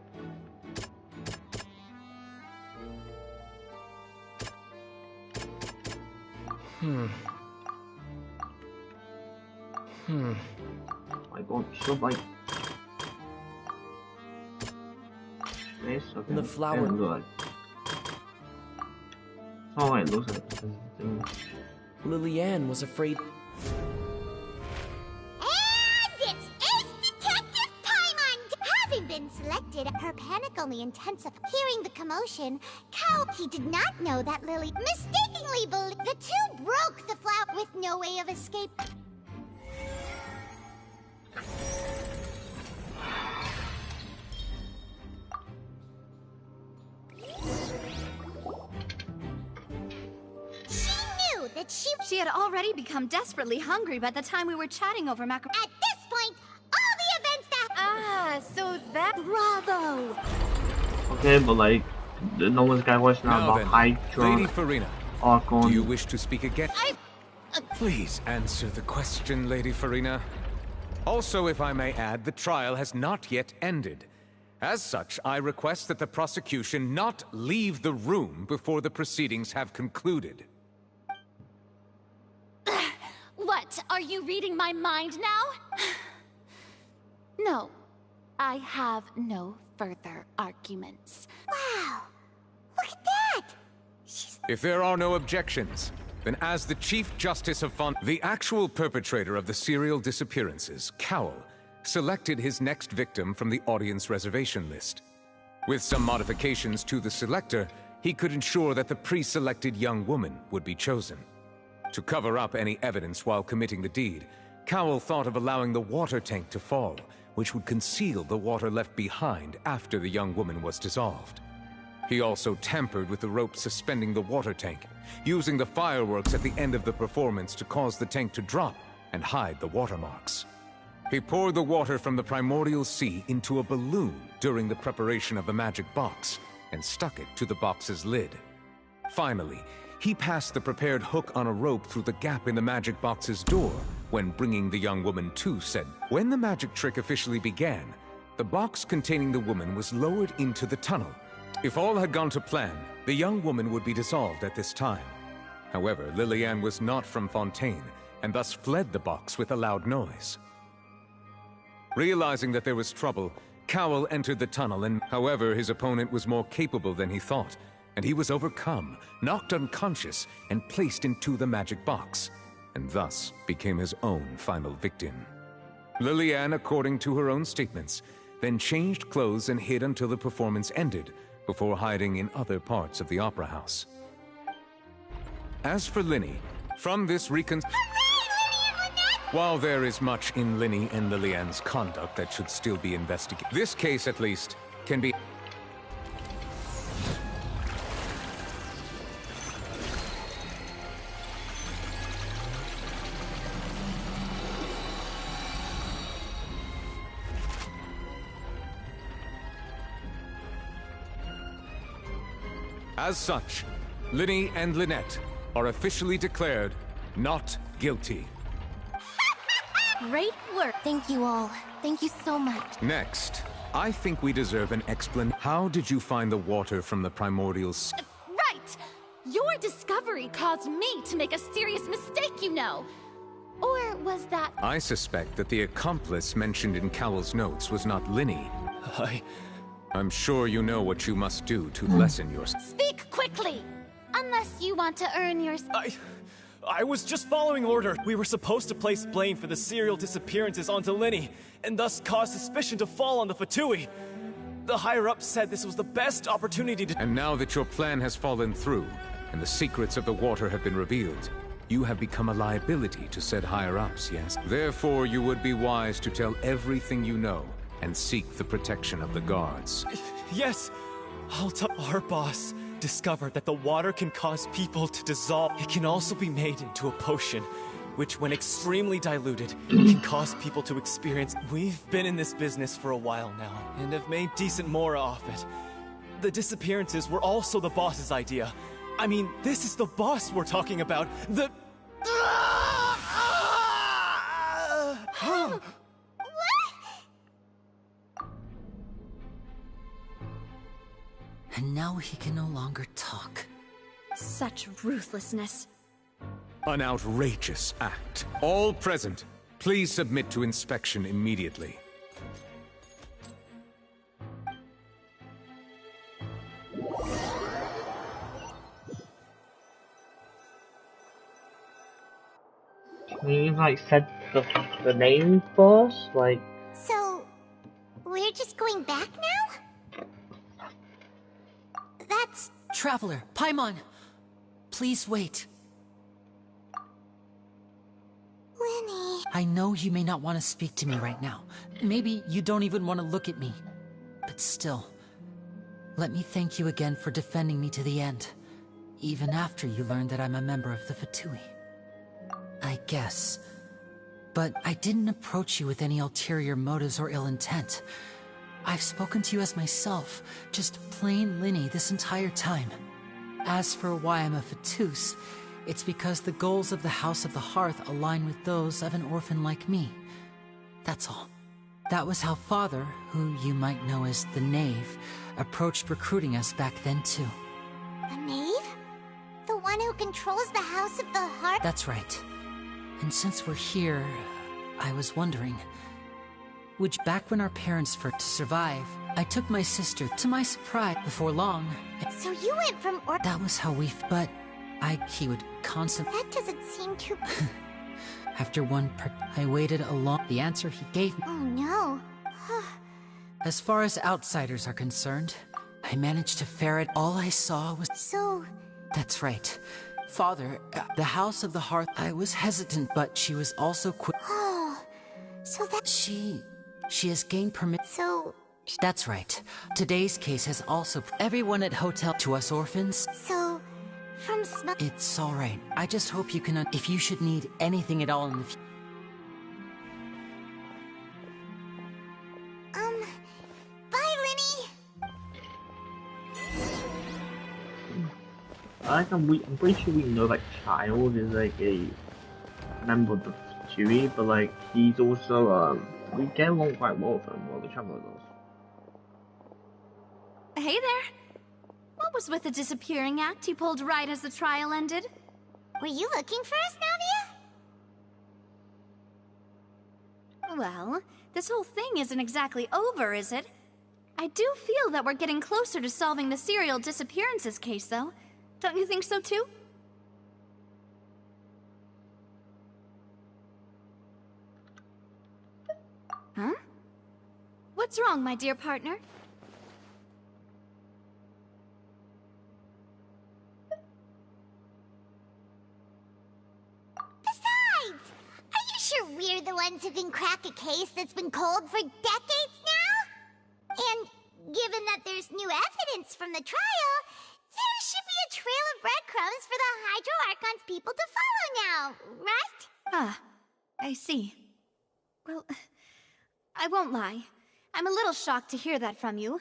I got so like this. Okay. The flower. Good. Oh, it looks like Lillian was afraid. And it's Ace Detective Paimon! Having been selected, her panic only intensified. Hearing the commotion, he did not know that Lily mistakenly believed the two broke the flower with no way of escape. She had already become desperately hungry by the time we were chatting over macaroni. At this point, all the events that... so that... Bravo! Okay, but like, No Man's Sky was not Now about then, Hydra. Lady Farina, do you wish to speak again? Please answer the question, Lady Farina. Also, if I may add, the trial has not yet ended. As such, I request that the prosecution not leave the room before the proceedings have concluded. What? Are you reading my mind now? No. I have no further arguments. Wow! Look at that! If there are no objections, then as the Chief Justice of the actual perpetrator of the serial disappearances, Cowell, selected his next victim from the audience reservation list. With some modifications to the selector, he could ensure that the pre-selected young woman would be chosen. To cover up any evidence while committing the deed, Cowell thought of allowing the water tank to fall, which would conceal the water left behind after the young woman was dissolved. He also tampered with the rope suspending the water tank, using the fireworks at the end of the performance to cause the tank to drop and hide the watermarks. He poured the water from the primordial sea into a balloon during the preparation of the magic box and stuck it to the box's lid. Finally, he passed the prepared hook on a rope through the gap in the magic box's door when bringing the young woman to said. When the magic trick officially began, the box containing the woman was lowered into the tunnel. If all had gone to plan, the young woman would be dissolved at this time. However, Lillian was not from Fontaine, and thus fled the box with a loud noise. Realizing that there was trouble, Cowell entered the tunnel, and however, his opponent was more capable than he thought, and he was overcome, knocked unconscious, and placed into the magic box, and thus became his own final victim. Lillian, according to her own statements, then changed clothes and hid until the performance ended, before hiding in other parts of the opera house. As for Linny, from this while there is much in Linny and Lillian's conduct that should still be investigated, this case at least can be... As such, Linny and Lynette are officially declared not guilty. Great work. Thank you all. Thank you so much. Next, I think we deserve an explanation. How did you find the water from the primordial sea? Right! Your discovery caused me to make a serious mistake, you know. Or was that... I suspect that the accomplice mentioned in Cowell's notes was not Linny. I'm sure you know what you must do to lessen your... Speak quickly! Unless you want to earn your... I was just following order. We were supposed to place blame for the serial disappearances onto Linny, and thus cause suspicion to fall on the Fatui. The higher-ups said this was the best opportunity to... And now that your plan has fallen through, and the secrets of the water have been revealed, you have become a liability to said higher-ups, yes? Therefore, you would be wise to tell everything you know, and seek the protection of the guards. Yes, I'll tell our boss. Discovered that the water can cause people to dissolve. It can also be made into a potion, which when extremely diluted, can cause people to experience... We've been in this business for a while now, and have made decent more off it. The disappearances were also the boss's idea. I mean, this is the boss we're talking about. The... And now he can no longer talk. Such ruthlessness. An outrageous act. All present, please submit to inspection immediately. Can you like said the name first? Like. So, we're just going back now? That's... Traveler, Paimon! Please wait. Lenny... I know you may not want to speak to me right now. Maybe you don't even want to look at me. But still, let me thank you again for defending me to the end. Even after you learned that I'm a member of the Fatui. I guess. But I didn't approach you with any ulterior motives or ill intent. I've spoken to you as myself, just plain Linny this entire time. As for why I'm a Fatus, it's because the goals of the House of the Hearth align with those of an orphan like me. That's all. That was how Father, who you might know as the Knave, approached recruiting us back then too. The Knave? The one who controls the House of the Hearth? That's right. And since we're here, I was wondering... back when our parents to survive, I took my sister, to my surprise, before long... So you went from That was how but he would constantly... That doesn't seem too... After I waited a long... The answer he gave me... Oh no. As far as outsiders are concerned, I managed to ferret. All I saw was... So... That's right. Father, the House of the Hearth... I was hesitant, but she was also quick... Oh... So that... She has gained permit... So... That's right. Today's case has also... Everyone at hotel... To us orphans... So... From It's alright. I just hope you can... If you should need anything at all in the future... Bye, Linny! I'm pretty sure we know that Child is like a member of the Chewy, but like he's also we get along quite well with him, well the Traveler does. Hey there! What was with the disappearing act you pulled right as the trial ended? Were you looking for us, Navia? Well, this whole thing isn't exactly over, is it? I do feel that we're getting closer to solving the serial disappearances case, though. Don't you think so, too? Huh? What's wrong, my dear partner? Besides, are you sure we're the ones who can crack a case that's been cold for decades now? And given that there's new evidence from the trial, there should be a trail of breadcrumbs for the Hydro Archon's people to follow now, right? Ah, I see. Well, I won't lie. I'm a little shocked to hear that from you.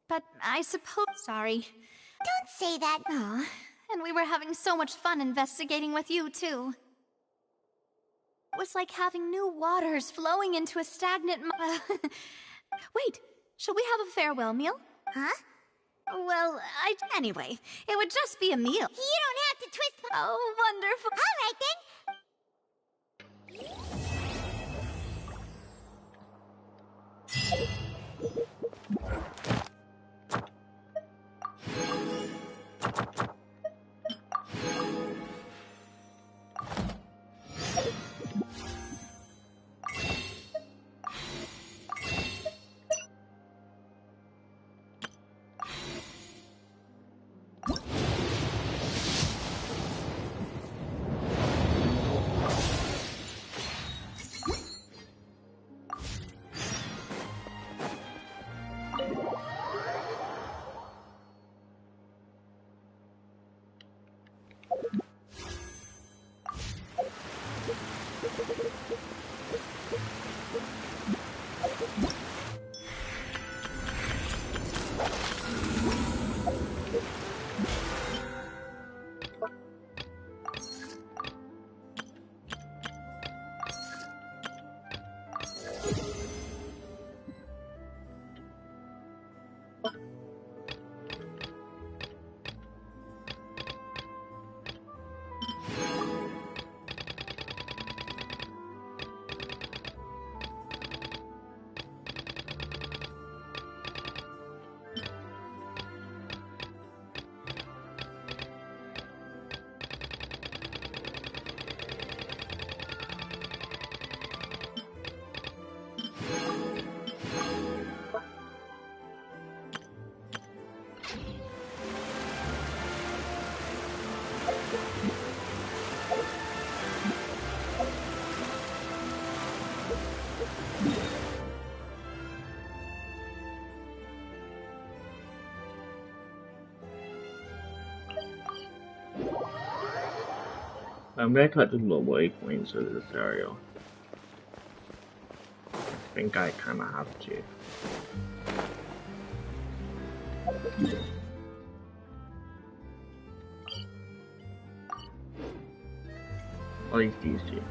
But I suppose... Sorry. Don't say that. Aw, and we were having so much fun investigating with you, too. It was like having new waters flowing into a stagnant... Wait, shall we have a farewell meal? Huh? Well, Anyway, it would just be a meal. You don't have to twist... Oh, wonderful. All right, then. I'm gonna collect more waypoints of this area. I think I kinda have to. At least these two.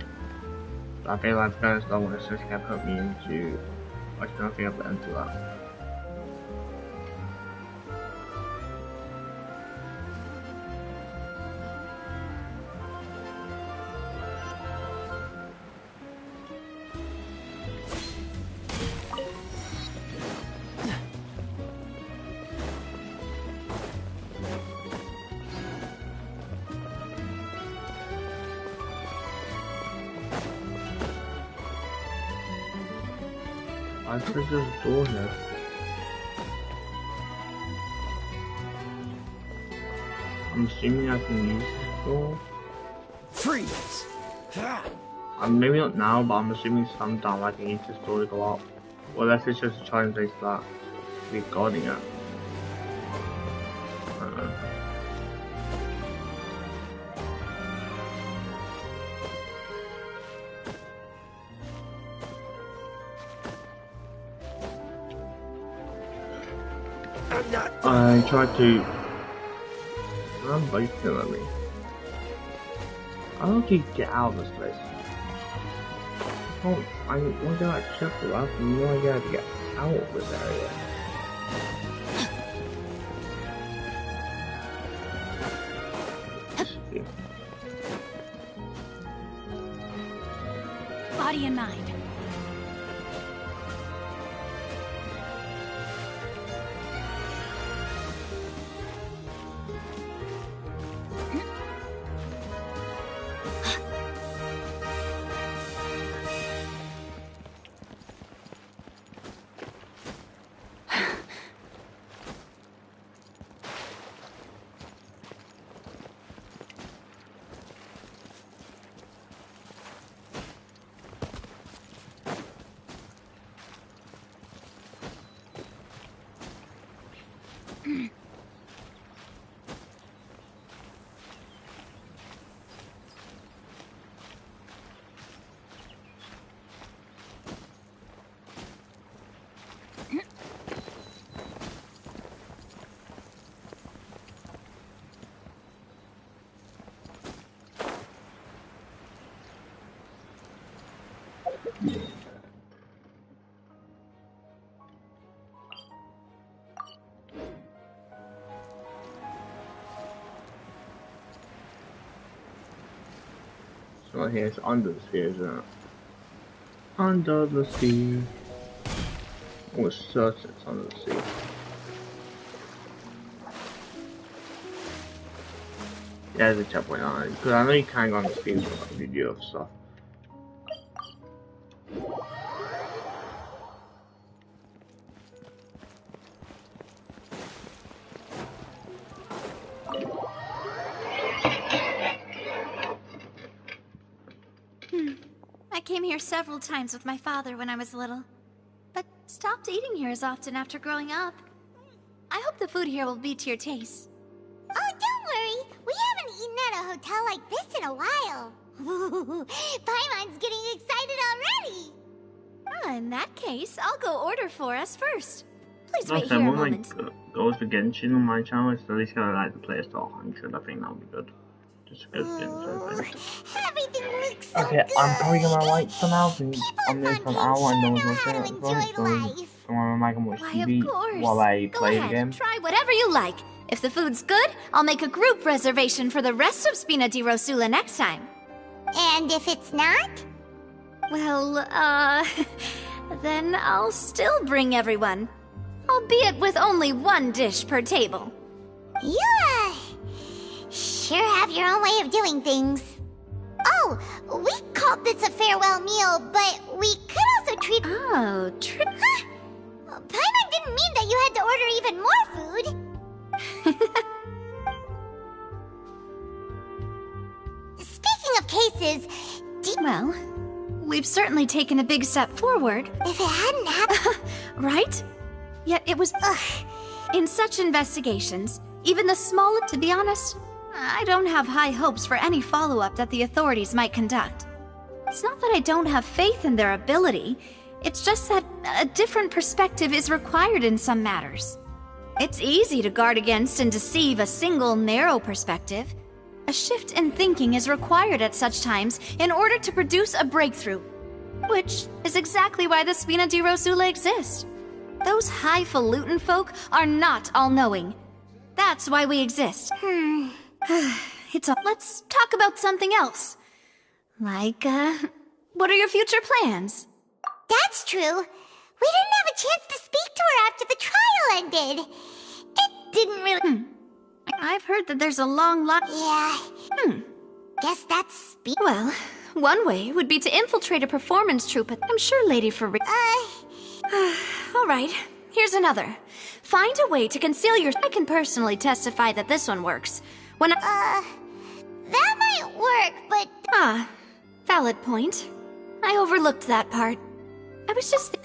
I feel like first I want to just put me into. I don't think I've enter that. I think there's a door here. I'm assuming I can use this door. Freeze! Maybe not now, but I'm assuming sometime I can use this door to go up. Well, unless it's just a trying place that we're guarding it. I don't know. I tried to. I'm biting at me. I don't need to get out of this place. I want to like shuffle. I have no idea how to get out of this area. Body and mind. So here it's under the sea, isn't it? Under the sea. We're certain it's under the sea. Yeah, there's a checkpoint on it. Because I know you can't go on the sea with video of stuff. I came here several times with my father when I was little, but stopped eating here as often after growing up. I hope the food here will be to your taste. Oh, don't worry. We haven't eaten at a hotel like this in a while. Paimon's getting excited already. In that case, I'll go order for us first. Please wait If here a anyone moment. goes to Genshin on my channel, it's at least gotta like the player to 100. I think that'll be good. Just go to Genshin. Everything looks so Okay, good. I'm probably gonna like for now since I'm there for an hour and no one's watching it as well, so I can watch Why, TV of course. while I Go play the ahead, game. try whatever you like. If the food's good, I'll make a group reservation for the rest of Spina di Rosula next time. And if it's not? Well, then I'll still bring everyone. Albeit with only one dish per table. You, sure have your own way of doing things. Oh, we called this a farewell meal, but we could also treat... Oh, Huh? Paimon didn't mean that you had to order even more food. Speaking of cases, Well, we've certainly taken a big step forward. If it hadn't happened... Right? Yet it was... In such investigations, even the smallest... To be honest, I don't have high hopes for any follow-up that the authorities might conduct. It's not that I don't have faith in their ability, it's just that a different perspective is required in some matters. It's easy to guard against and deceive a single narrow perspective. A shift in thinking is required at such times in order to produce a breakthrough, which is exactly why the Spina di Rosula exists. Those highfalutin folk are not all-knowing. That's why we exist. Let's talk about something else. Like, what are your future plans? That's true. We didn't have a chance to speak to her after the trial ended. It didn't really... I've heard that there's a long line... Yeah. Guess that's... Well, one way would be to infiltrate a performance troupe. I'm sure Lady Farid... Alright, here's another. Find a way to conceal your... I can personally testify that this one works. When that might work, but... Valid point. I overlooked that part. I was just...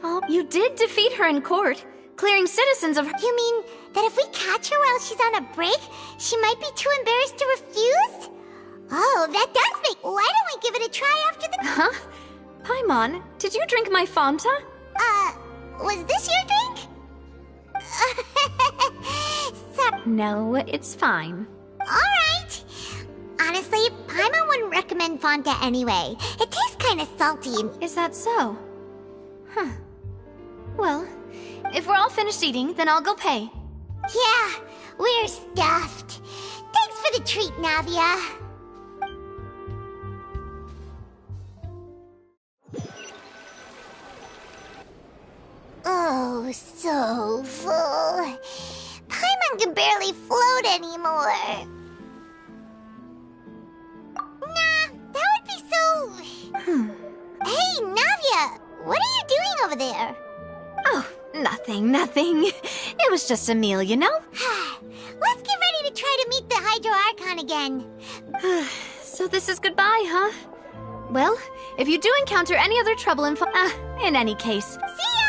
Oh, you did defeat her in court, clearing citizens of her... You mean that if we catch her while she's on a break, she might be too embarrassed to refuse? Oh, that does make... Why don't we give it a try after the... Huh? Paimon, did you drink my Fanta? Was this your drink? No, it's fine. Alright. Honestly, Paimon wouldn't recommend Fanta anyway. It tastes kind of salty. Is that so? Huh. Well, if we're all finished eating, then I'll go pay. Yeah, we're stuffed. Thanks for the treat, Navia. Oh, so full. Paimon can barely float anymore. Nah, that would be so... Hey, Navia! What are you doing over there? Oh, nothing. It was just a meal, you know? Let's get ready to try to meet the Hydro Archon again. So this is goodbye, huh? Well, if you do encounter any other trouble in any case... See ya!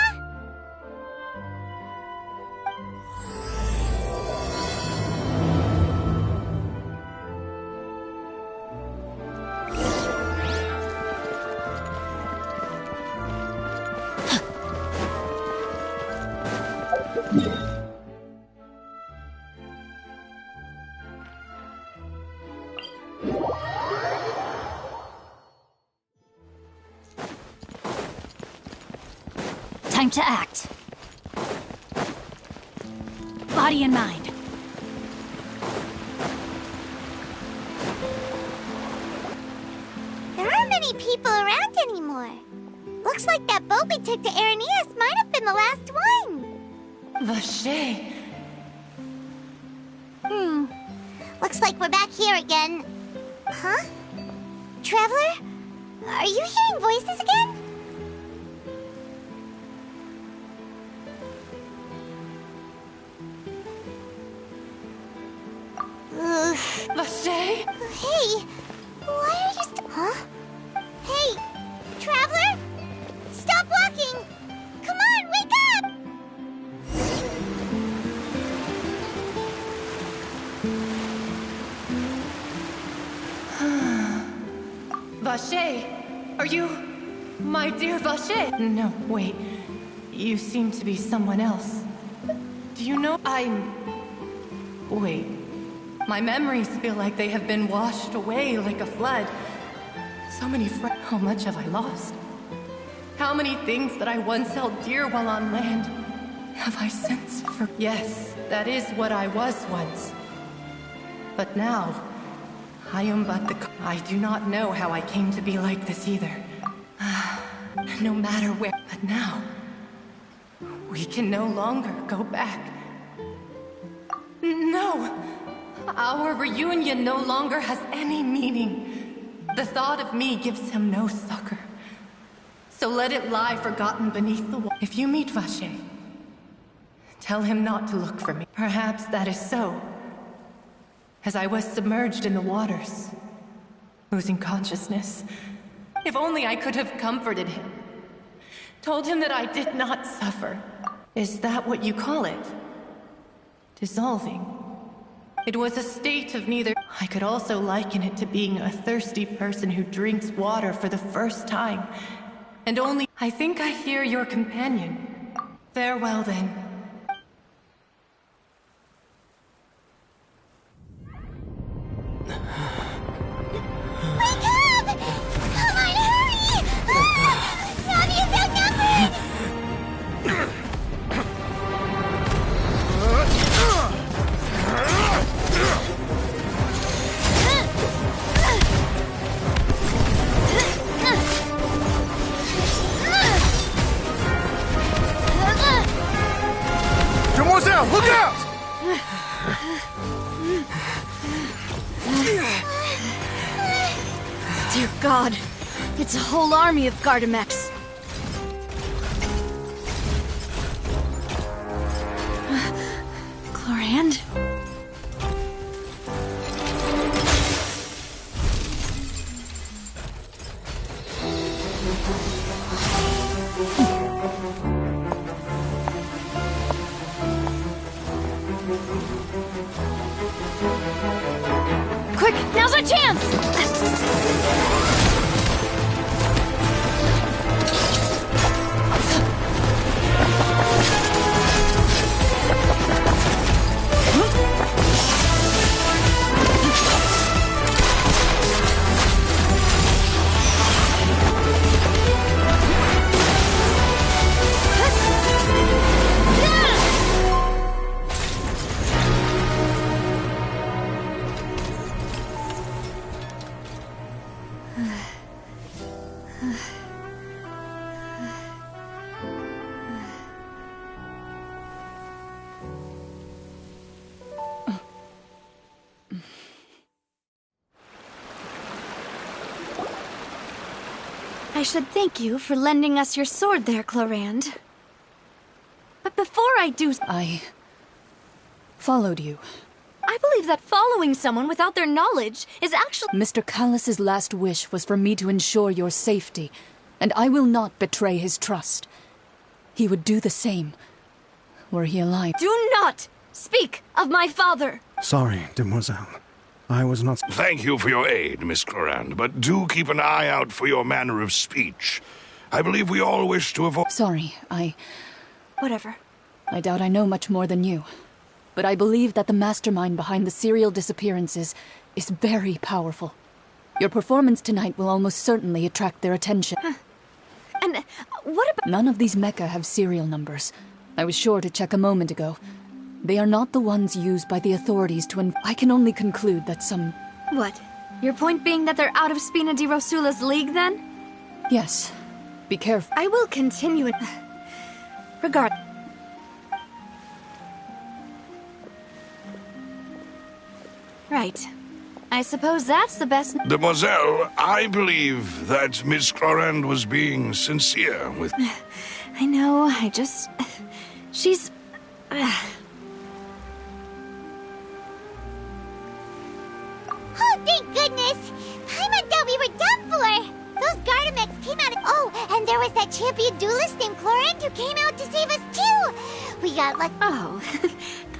Time to act. Body and mind. There aren't many people around anymore. Looks like that boat we took to Araneas might have been the last one. Vache. Looks like we're back here again. Huh? Traveler? Are you hearing voices again? Vache? Hey, why are you Huh? Hey, Traveler? Stop walking! Come on, wake up! Vache, are you... my dear Vache? No, wait. You seem to be someone else. Do you know Wait. My memories feel like they have been washed away like a flood. So many How much have I lost? How many things that I once held dear while on land have I since Yes, that is what I was once. But now, I am but the... I do not know how I came to be like this either. No matter where... But now, we can no longer go back. No! Our reunion no longer has any meaning. The thought of me gives him no succor. So let it lie forgotten beneath the wall. If you meet Vache, tell him not to look for me. Perhaps that is so. As I was submerged in the waters, losing consciousness. If only I could have comforted him. Told him that I did not suffer. Is that what you call it? Dissolving? It was a state of neither. I could also liken it to being a thirsty person who drinks water for the first time. And only... I think I hear your companion. Farewell, then. Wake up! Come on, hurry! Navia's outnumbered! Demoiselle, look out! Dear God, it's a whole army of Gardamex. Chlorand? Quick, now's our chance! I should thank you for lending us your sword there, Chlorand. But before I do... I followed you. I believe that following someone without their knowledge is actually... Mr. Callus's last wish was for me to ensure your safety, and I will not betray his trust. He would do the same, were he alive. Do not speak of my father! Sorry, Demoiselle. I was not... Thank you for your aid, Miss Clorand, but do keep an eye out for your manner of speech. I believe we all wish to avoid... Sorry, Whatever. I doubt I know much more than you. But I believe that the mastermind behind the serial disappearances is very powerful. Your performance tonight will almost certainly attract their attention. And what about... None of these mecha have serial numbers. I was sure to check a moment ago. They are not the ones used by the authorities to I can only conclude that some... What? Your point being that they're out of Spina di Rosula's league, then? Yes. Be careful. I will continue it... Regard... Right. I suppose that's the best... Demoiselle, I believe that Miss Clorand was being sincere with... I know, I just... She's... Oh, thank goodness! Paimon thought we were done for! Those Gardamex came out of... Oh, and there was that champion duelist named Clorand who came out to save us too! We got like... Oh,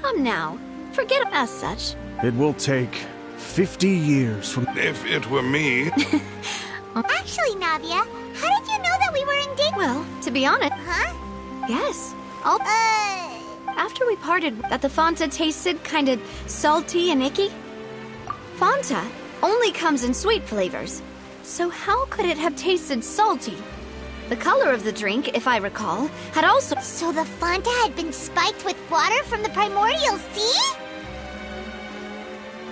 come now. Forget as such. It will take 50 years from... If it were me... Actually, Navia, how did you know that we were in danger? Well, to be honest... Huh? Yes. After we parted, that the Fanta tasted kind of salty and icky. Fanta only comes in sweet flavors. So how could it have tasted salty? The color of the drink, if I recall, had also... So the Fanta had been spiked with water from the primordial sea?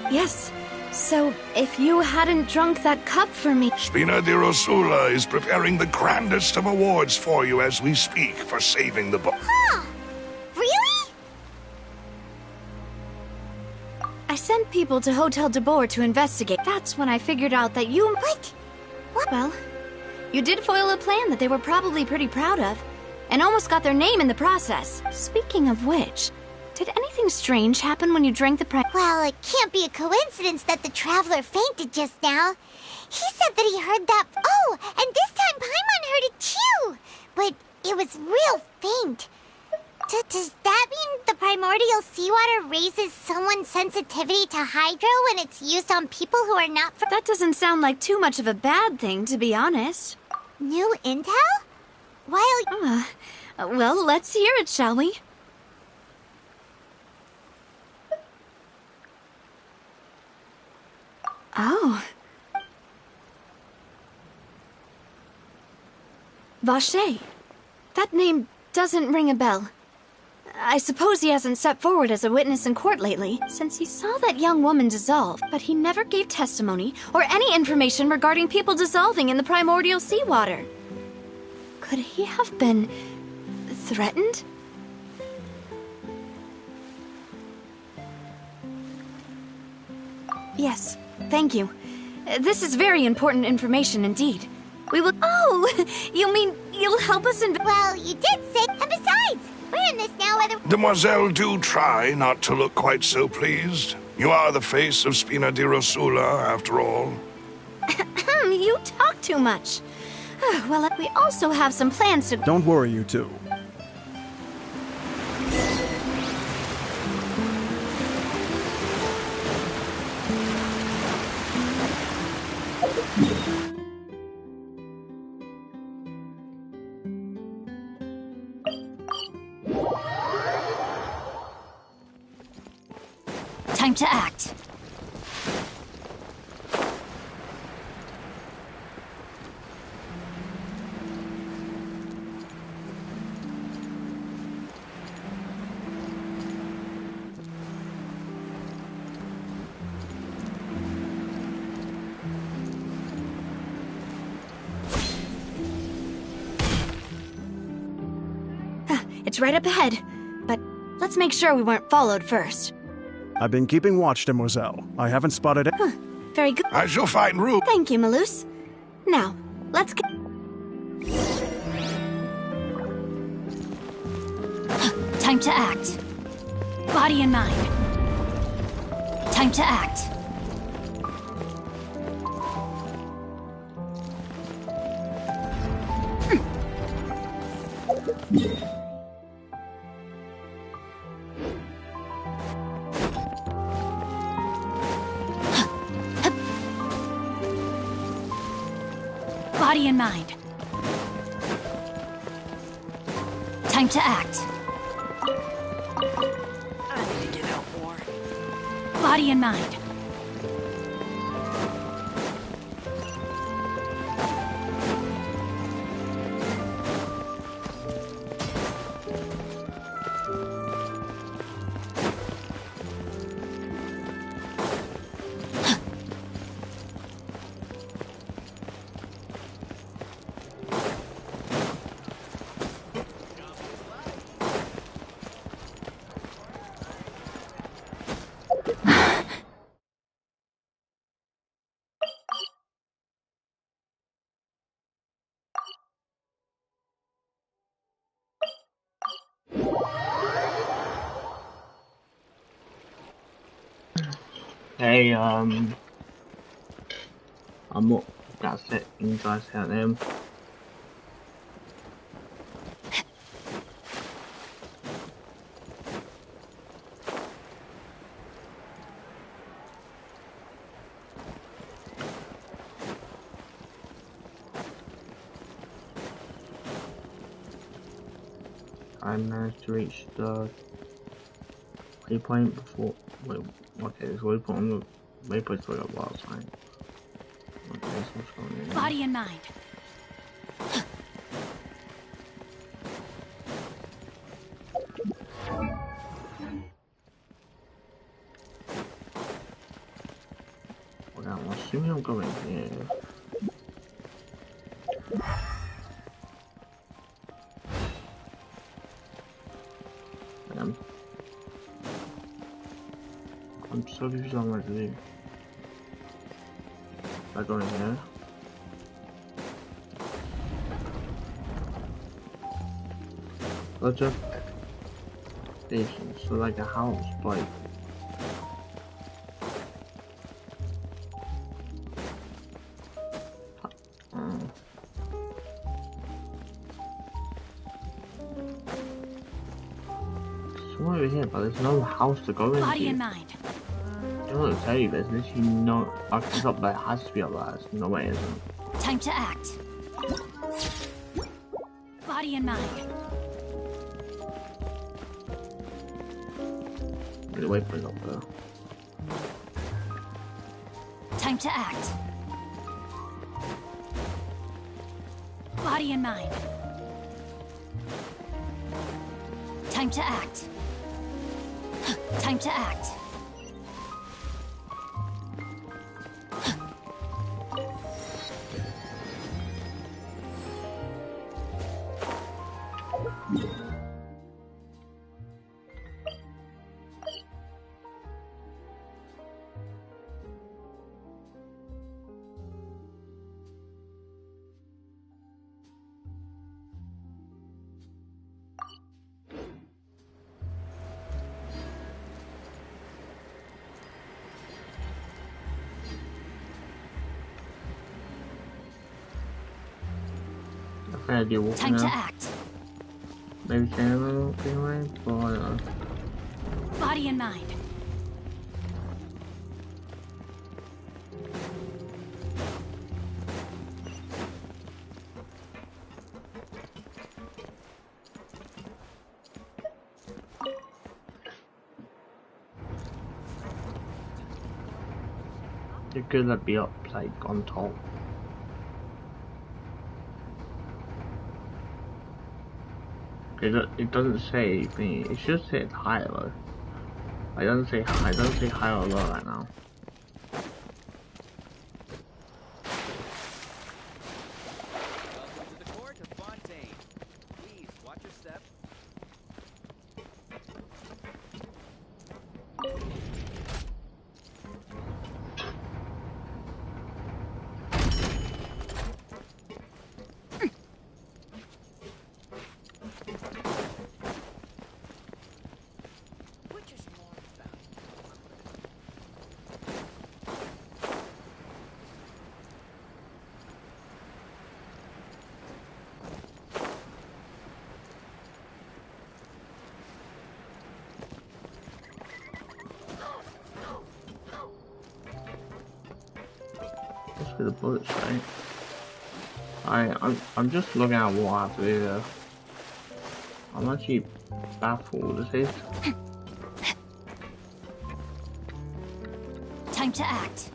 Yes. So, if you hadn't drunk that cup for me... Spina di Rosula is preparing the grandest of awards for you as we speak for saving the book. Huh. Really? I sent people to Hotel de Boer to investigate. That's when I figured out that you... What? Well, you did foil a plan that they were probably pretty proud of, and almost got their name in the process. Speaking of which... Did anything strange happen when you drank the Well, it can't be a coincidence that the Traveler fainted just now. He said that he heard that... Oh, and this time Paimon heard it too! But it was real faint. Does that mean the primordial sea water seawater raises someone's sensitivity to hydro when it's used on people who are not from... That doesn't sound like too much of a bad thing, to be honest. New intel? While... well, let's hear it, shall we? Oh. Vache. That name doesn't ring a bell. I suppose he hasn't stepped forward as a witness in court lately, since he saw that young woman dissolve, but he never gave testimony or any information regarding people dissolving in the primordial seawater. Could he have been threatened? Yes, thank you. This is very important information indeed. We will— Oh! You mean you'll help us in— Well, you did say— And besides, we're in this now whether— Demoiselle, do try not to look quite so pleased. You are the face of Spina di Rosula, after all. You talk too much. Well, we also have some plans to— Don't worry, you two. Time to act. It's right up ahead, but let's make sure we weren't followed first. I've been keeping watch, Demoiselle. I haven't spotted it. Very good. I shall find room. Thank you, Malus. Now, let's go. Time to act. Body and mind. Time to act. Body and mind. Time to act. I need to get out more. Body and mind. Hey, I'm up. That's it. You guys out there. I managed to reach the waypoint before. Wait, okay, this waypoint on the waypoint's for a wild sign. Okay, so what's going on? Body and mind. Well, I'm assuming I'm going here. I'm so confused on what to do. I go in here. Look up station, so like a house, but I'm over here, but there's no house to go into. Body and mind. I'm not gonna tell you, there's literally no. Like, it's up there, it has to be up there. There's no way it isn't. Time to act. Body and mind. Really wait for it up there. Time to act. Body and mind. Time to act. Time to act. Time to act. Maybe stand a little bit away, but Body and mind. You're gonna be up like on top. It doesn't say anything. It should say it's higher though. It doesn't say high. It doesn't say high or low right now. The bullets, right? I'm just looking at what I have to do there. I'm actually baffled. This is time to act.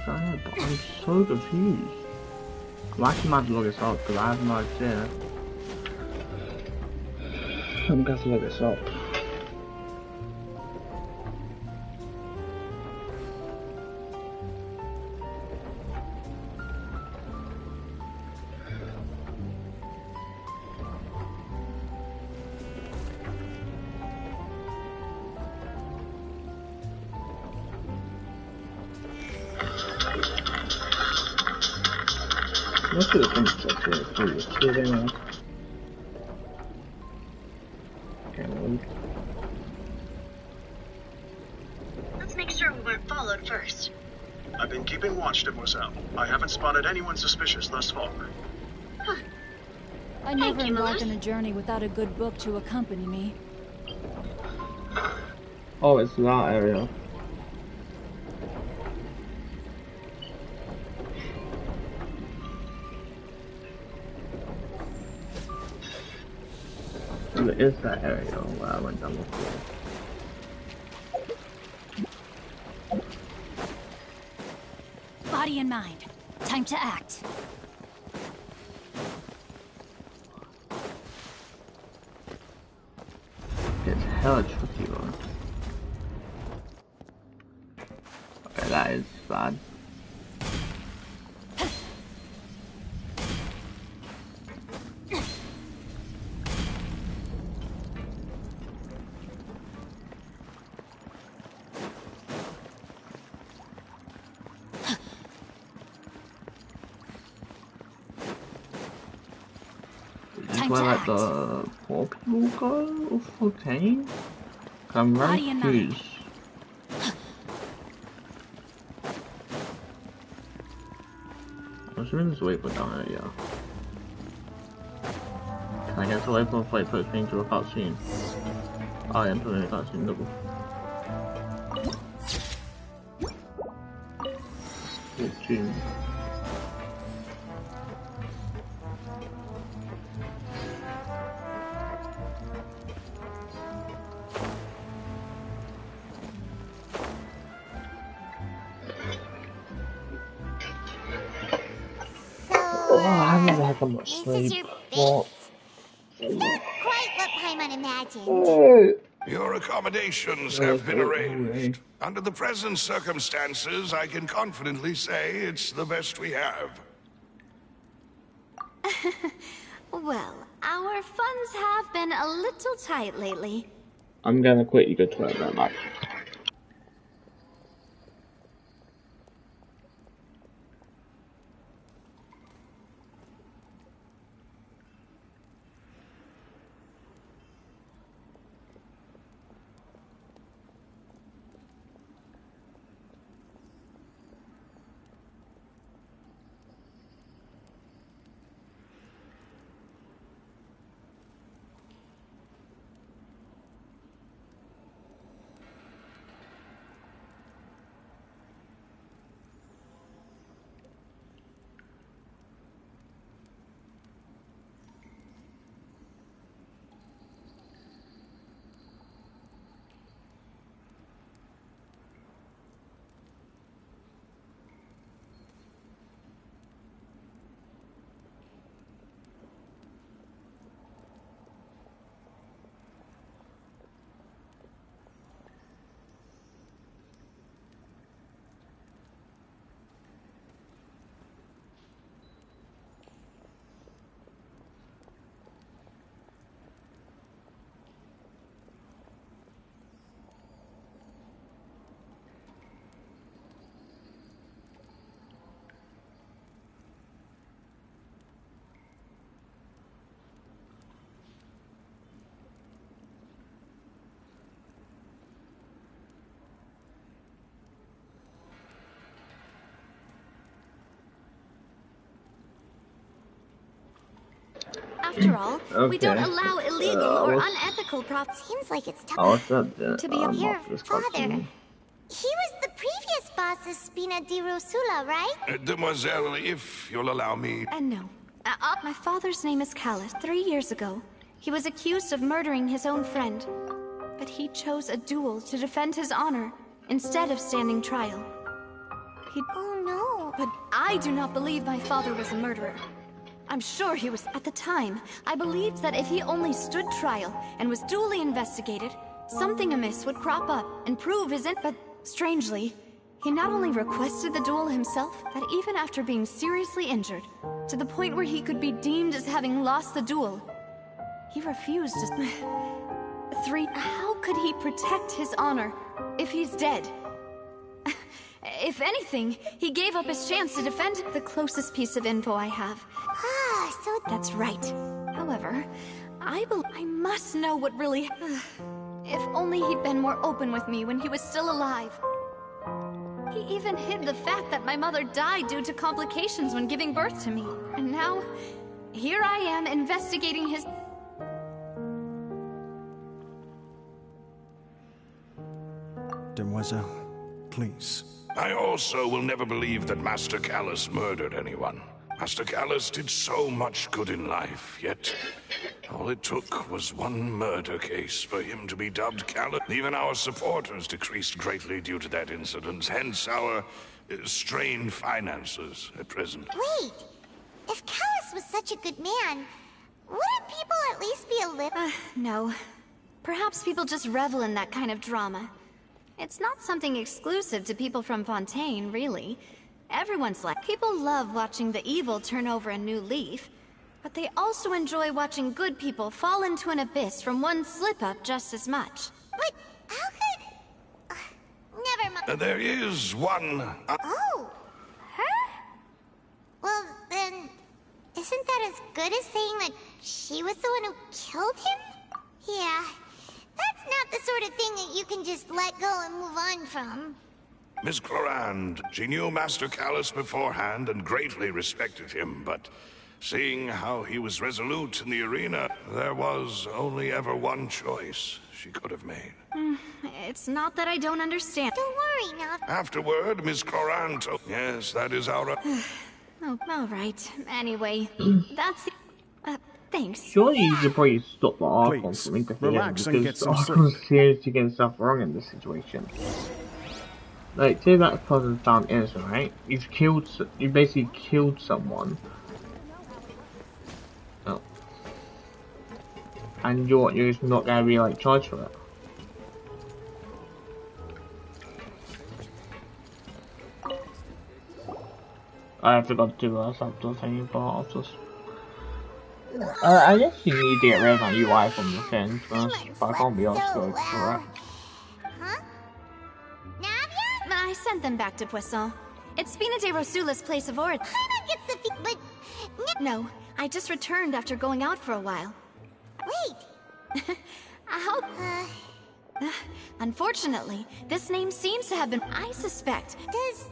I'm so confused. I'm actually about to look this up because I have no idea. I'm going to look this up. Most of the things up here for you kid anyway. Let's make sure we weren't followed first. I've been keeping watch, Demoiselle. I haven't spotted anyone suspicious thus far. Huh. I never embark on a journey without a good book to accompany me. Oh, it's that area. It is that area where I went down before. Body and mind. Time to act. It's hella tricky, bro. Okay, that is bad. where like act. the poor people go for pain? I'm How very do you know? confused. I'm assuming there's a way to put down it, yeah. Can I get to open fight puts me into a cutscene? Oh, I am putting a cutscene double. June. Oh, I haven't had that much sleep. What? It's not quite what Paimon imagined. Your accommodations have been arranged. Under the present circumstances, I can confidently say it's the best we have. Well, our funds have been a little tight lately. I'm gonna quit. You go to that back. After all, we don't allow illegal or unethical Seems like it's I was up there. to be a Your father. He was the previous boss of Spina di Rosula, right? Demoiselle, if you'll allow me... No. My father's name is Callus. 3 years ago, he was accused of murdering his own friend. But he chose a duel to defend his honor, instead of standing trial. Oh no. But I do not believe my father was a murderer. I'm sure he was. At the time, I believed that if he only stood trial and was duly investigated, something amiss would crop up and prove his But strangely, he not only requested the duel himself, but even after being seriously injured, to the point where he could be deemed as having lost the duel, he refused to... How could he protect his honor if he's dead? If anything, he gave up his chance to defend the closest piece of info I have. So that's right. However, I must know what really... If only he'd been more open with me when he was still alive. He even hid the fact that my mother died due to complications when giving birth to me. And now, here I am investigating his... Demoiselle, please. I also will never believe that Master Callus murdered anyone. Master Callus did so much good in life, yet all it took was one murder case for him to be dubbed Callus. Even our supporters decreased greatly due to that incident, hence our strained finances at present. Wait! If Callus was such a good man, wouldn't people at least be a little... No. Perhaps people just revel in that kind of drama. It's not something exclusive to people from Fontaine, really. Everyone's like... People love watching the evil turn over a new leaf, but they also enjoy watching good people fall into an abyss from one slip-up just as much. But how could... never mind. There is one... Oh! Her? Well, then... isn't that as good as saying that She was the one who killed him? Yeah, that's not the sort of thing that you can just let go and move on from. Miss Clorand, she knew Master Callus beforehand and greatly respected him, but seeing how he was resolute in the arena, there was only ever one choice she could have made. It's not that I don't understand. Don't worry, Nav. Afterward, Miss Clorand told... Yes, that is our... Oh, all right. Anyway, that's... thanks. Surely you should probably stop the Archon Please, from interfering relax and because get the some Archon's sleep. seriously getting stuff wrong in this situation. Like, say that person's found innocent, right? You basically killed someone. Oh. And you're just not gonna be like charged for it. I forgot to do a subtle thing, but I'll just... I guess you need to get rid of my UI from the thing, to be honest, but I can't be asked to go for it. Huh? Navia? I sent them back to Poisson. It's Spina de Rosula's place of origin. Paimon gets the but... No, I just returned after going out for a while. Wait! How? Unfortunately, this name seems to have been... I suspect... Does...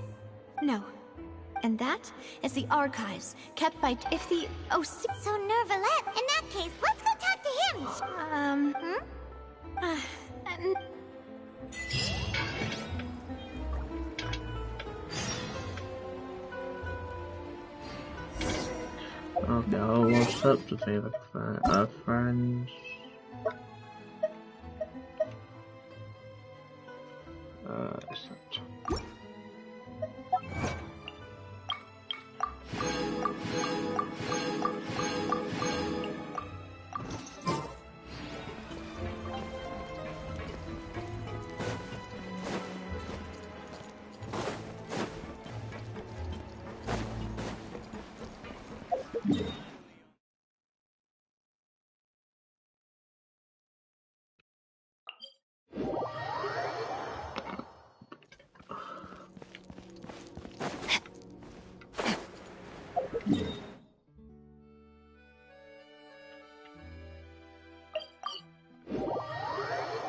No. And that is the archives kept by... If the... Oh, so Nervalette. In that case, let's go talk to him. Okay, I'll accept to save a friends. Accept.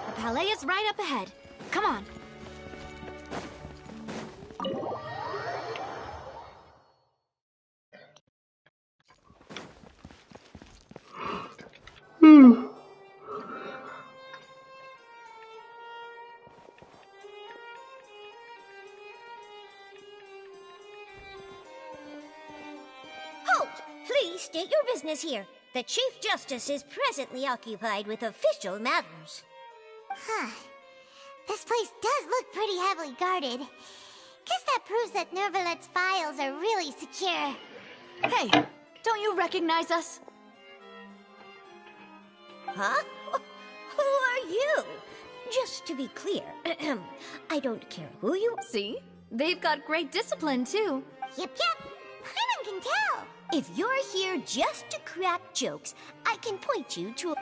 The palais is right up ahead. Come on. Halt! Please state your business here. The Chief Justice is presently occupied with official matters. Huh. This place does look pretty heavily guarded. Guess that proves that Nervalette's files are really secure. Hey, don't you recognize us? Huh? Who are you? Just to be clear, I don't care who you... See? They've got great discipline, too. Yep. Paimon can tell. If you're here just to crack jokes, I can point you to...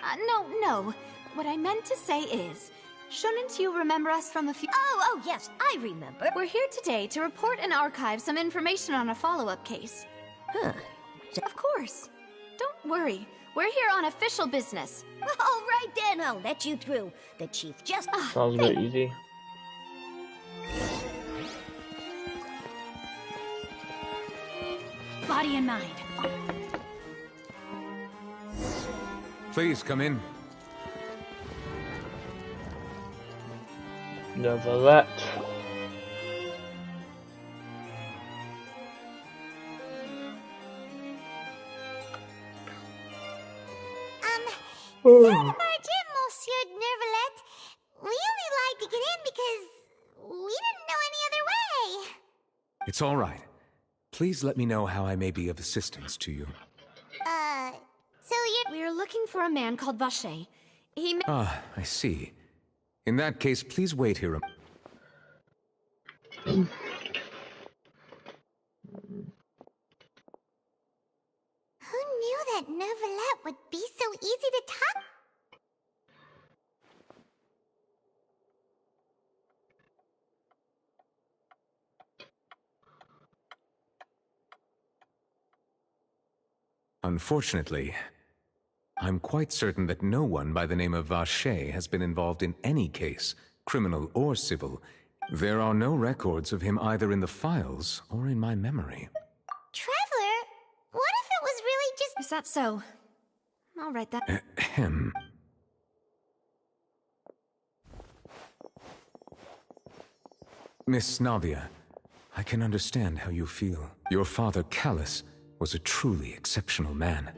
No. What I meant to say is, shouldn't you remember us from a few... Oh, yes, I remember. We're here today to report and archive some information on a follow-up case. Huh. Of course. Don't worry. We're here on official business. All right, then. I'll let you through. The Chief just... Sounds a bit easy. Body and mind. Please come in. Nervalette. Sorry about Jim, Monsieur Nervalette. We only lied to get in because we didn't know any other way. It's all right. Please let me know how I may be of assistance to you. So We're looking for a man called Vacher. He... Ah, I see. In that case, please wait here a... Who knew that Nervalette would be so easy to talk? Unfortunately, I'm quite certain that no one by the name of Vache has been involved in any case, criminal or civil. There are no records of him either in the files or in my memory. Traveler, what if it was really just... Is that so? I'll write that. Ahem. Miss Navia, I can understand how you feel. Your father, Callus, was a truly exceptional man.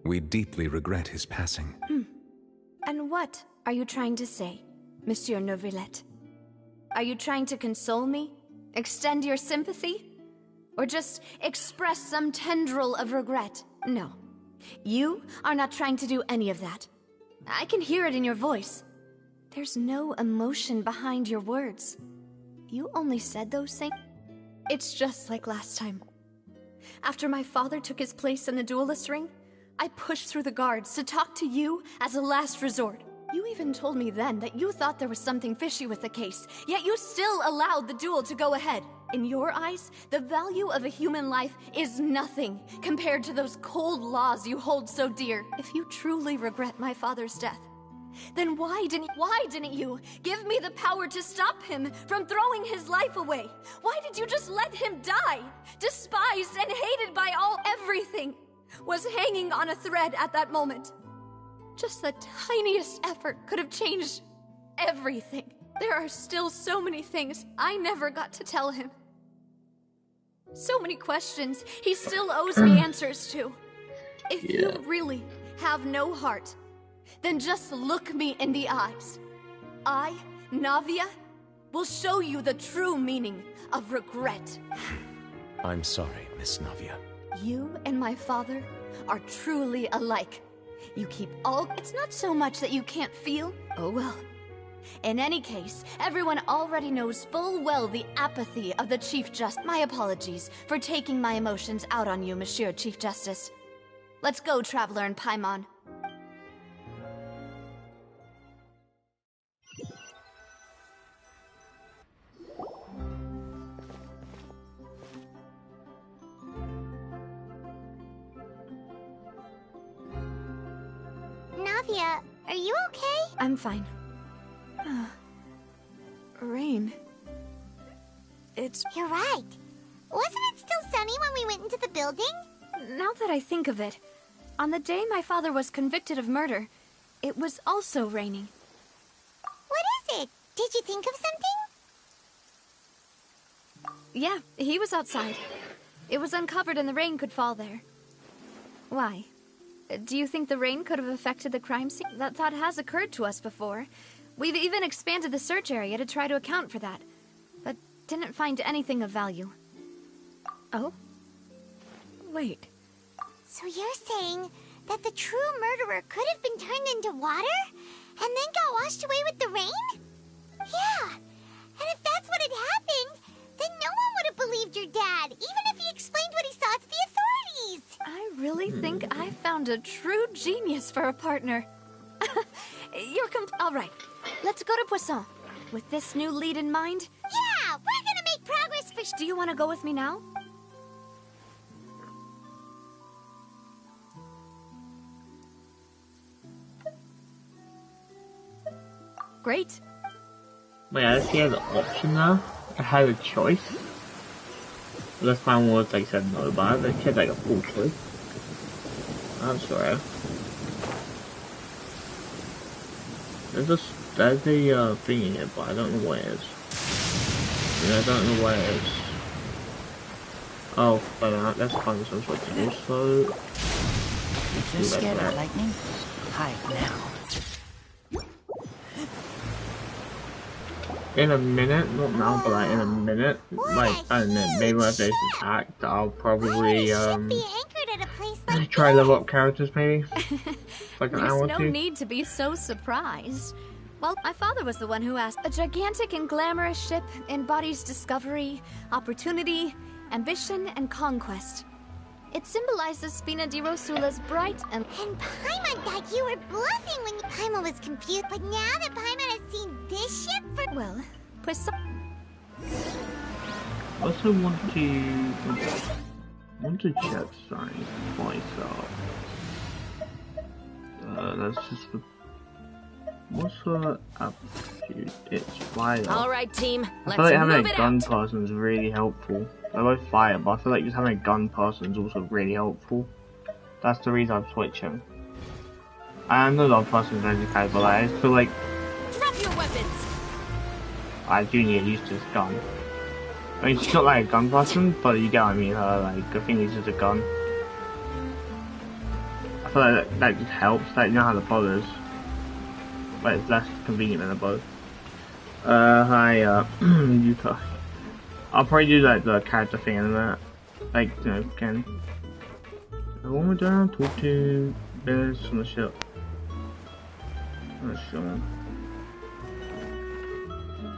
We deeply regret his passing. And what are you trying to say, Monsieur Neuvillette? Are you trying to console me? Extend your sympathy? Or just express some tendril of regret? No. You are not trying to do any of that. I can hear it in your voice. There's no emotion behind your words. You only said those things. It's just like last time. After my father took his place in the duelist ring, I pushed through the guards to talk to you as a last resort. You even told me then that you thought there was something fishy with the case, yet you still allowed the duel to go ahead. In your eyes, the value of a human life is nothing compared to those cold laws you hold so dear. If you truly regret my father's death, then why didn't you give me the power to stop him from throwing his life away? Why did you just let him die? Despised and hated by all, everything was hanging on a thread at that moment. Just the tiniest effort could have changed everything. There are still so many things I never got to tell him. So many questions he still owes me answers to. If you really have no heart, then just look me in the eyes. I, Navia, will show you the true meaning of regret. I'm sorry, Miss Navia. You and my father are truly alike. You keep all... It's not so much that you can't feel. Oh well. In any case, everyone already knows full well the apathy of the Chief Justice. My apologies for taking my emotions out on you, Monsieur Chief Justice. Let's go, Traveler and Paimon. Navia, are you okay? I'm fine. Rain. You're right. Wasn't it still sunny when we went into the building? Now that I think of it, on the day my father was convicted of murder, it was also raining. What is it? Did you think of something? Yeah, he was outside. It was uncovered and the rain could fall there. Why? Do you think the rain could have affected the crime scene? That thought has occurred to us before. We've even expanded the search area to try to account for that, but didn't find anything of value. Oh? Wait. So you're saying that the true murderer could have been turned into water and then got washed away with the rain? Yeah. And if that's what had happened, then no one would have believed your dad, even if he explained what he saw to the authorities. I really think I found a true genius for a partner. All right, let's go to Poisson. With this new lead in mind... Yeah, we're gonna make progress for... Do you want to go with me now? Great. Wait, I actually had an option now? I had a choice? Last time was, like I said, no, but I had like a full choice. I'm sorry. There's a thing in it, but I don't know what it is. Yeah, I don't know what it is. Oh, but that's kind of some sort of also. If you're scared of lightning, hide now. In a minute, not now, but like in a minute, like I don't know, maybe when there's attacked, I'll probably try to level up characters maybe. Like an hour or two. There's no need to be so surprised. Well, my father was the one who asked. A gigantic and glamorous ship embodies discovery, opportunity, ambition, and conquest. It symbolizes Spina di Rosula's bright and... And Paimon thought you were bluffing when Paimon was confused, but now that Paimon has seen this ship for... Well, Poisson... I also want to check something for myself. That's just the... What's her aptitude? It's fire. Alright, team, I let's feel like having move a it gun out. person is really helpful. They're both fire, but I feel like just having a gun person is also really helpful. That's the reason I'm switching. I know the person is really kind, but I just feel like Drop your weapons. I do need to use this gun. I mean, she's not like a gun person, but you get what I mean. Like, I think it's just a gun. I feel like that just helps. Like, you know how the bow is, but it's less convenient than a bow. Hi, Yuka. I'll probably do like the character thing in that. Like, you know, can. One more down, talk to bears from the ship. Not sure.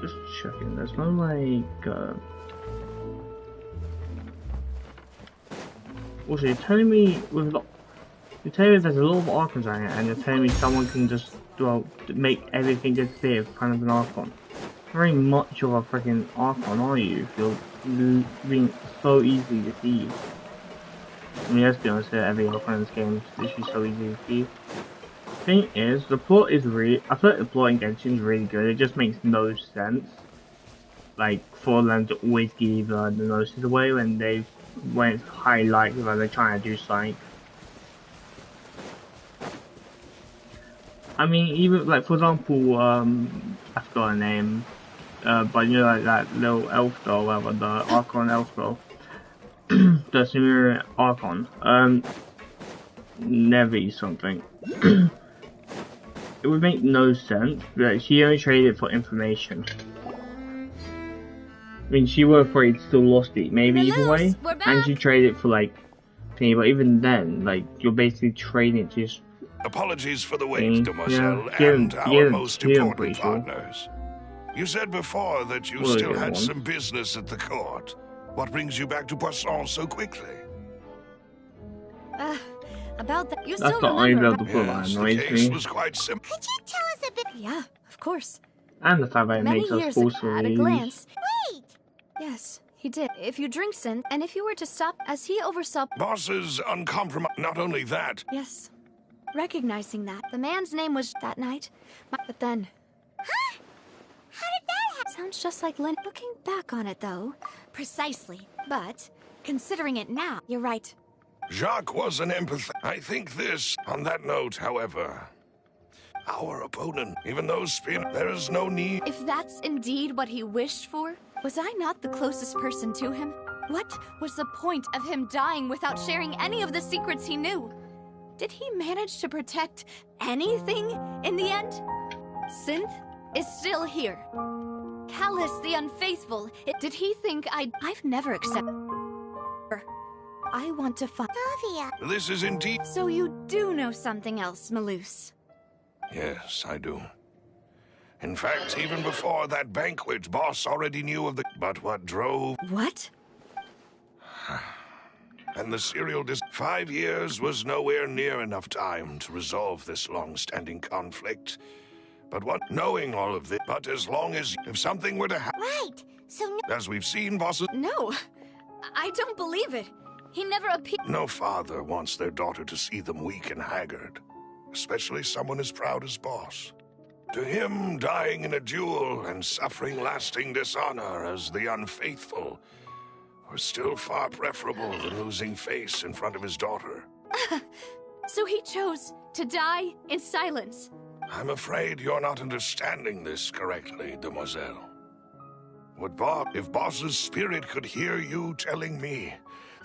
Just checking. There's no like. Also, you're telling me you're telling me there's a lot of Archons around here, and you're telling me someone can just make everything disappear with kind of an Archon. Very much of a freaking Archon, are you? If you're being so easily deceived. I mean, let's be honest here, every Archon in this game is literally so easy to deceive. Thing is, the plot is really, I feel like the plot in Genshin is really good. It just makes no sense, like, for them to always give the notices away when it's high likely that they're trying to do something. I mean, even like, for example, I forgot her name, but you know, like that little elf girl, whatever, the Archon elf girl, the Sumerian Archon, Nevi something. It would make no sense, but she only traded for information. I mean, she would have probably still lost it, maybe either way, and she traded for like, thingy, but even then, like, you're basically trading it to just... Apologies for the wait, Demoiselle, yeah, and our most important partners. You said before that you still had some business at the court. What brings you back to Poisson so quickly? About that, you That's still the only remember? bit of the plot that Yes, the annoys case me. was quite simple. Could you tell us a bit? Yeah, of course. And the fact that it Many makes us years force ago, at a release. glance. Wait! Yes, he did. If you drink sin, and if you were to stop, as he oversaw... Boss is uncompromised. Not only that. Yes. Recognizing that, the man's name was that night. But then... Huh? How did that happen? Sounds just like Lynn. Looking back on it, though. Precisely. But, considering it now, you're right. Jacques was an empath. I think this. On that note, however, our opponent, even though there is no need. If that's indeed what he wished for, was I not the closest person to him? What was the point of him dying without sharing any of the secrets he knew? Did he manage to protect anything in the end? Synth is still here. Callus the Unfaithful. Did he think I've never accepted... I want to find... Sylvia. This is indeed... So you do know something else, Malus? Yes, I do. In fact, even before that banquet, Boss already knew of the... But what drove... What? And the serial 5 years was nowhere near enough time to resolve this long-standing conflict. But what... Knowing all of this... But as long as... If something were to happen... Right. So no... As we've seen, bosses... No. I don't believe it. He never appeared... No father wants their daughter to see them weak and haggard. Especially someone as proud as Boss. To him, dying in a duel and suffering lasting dishonor as the unfaithful was still far preferable than losing face in front of his daughter. So he chose to die in silence. I'm afraid you're not understanding this correctly, Demoiselle. If Boss's spirit could hear you telling me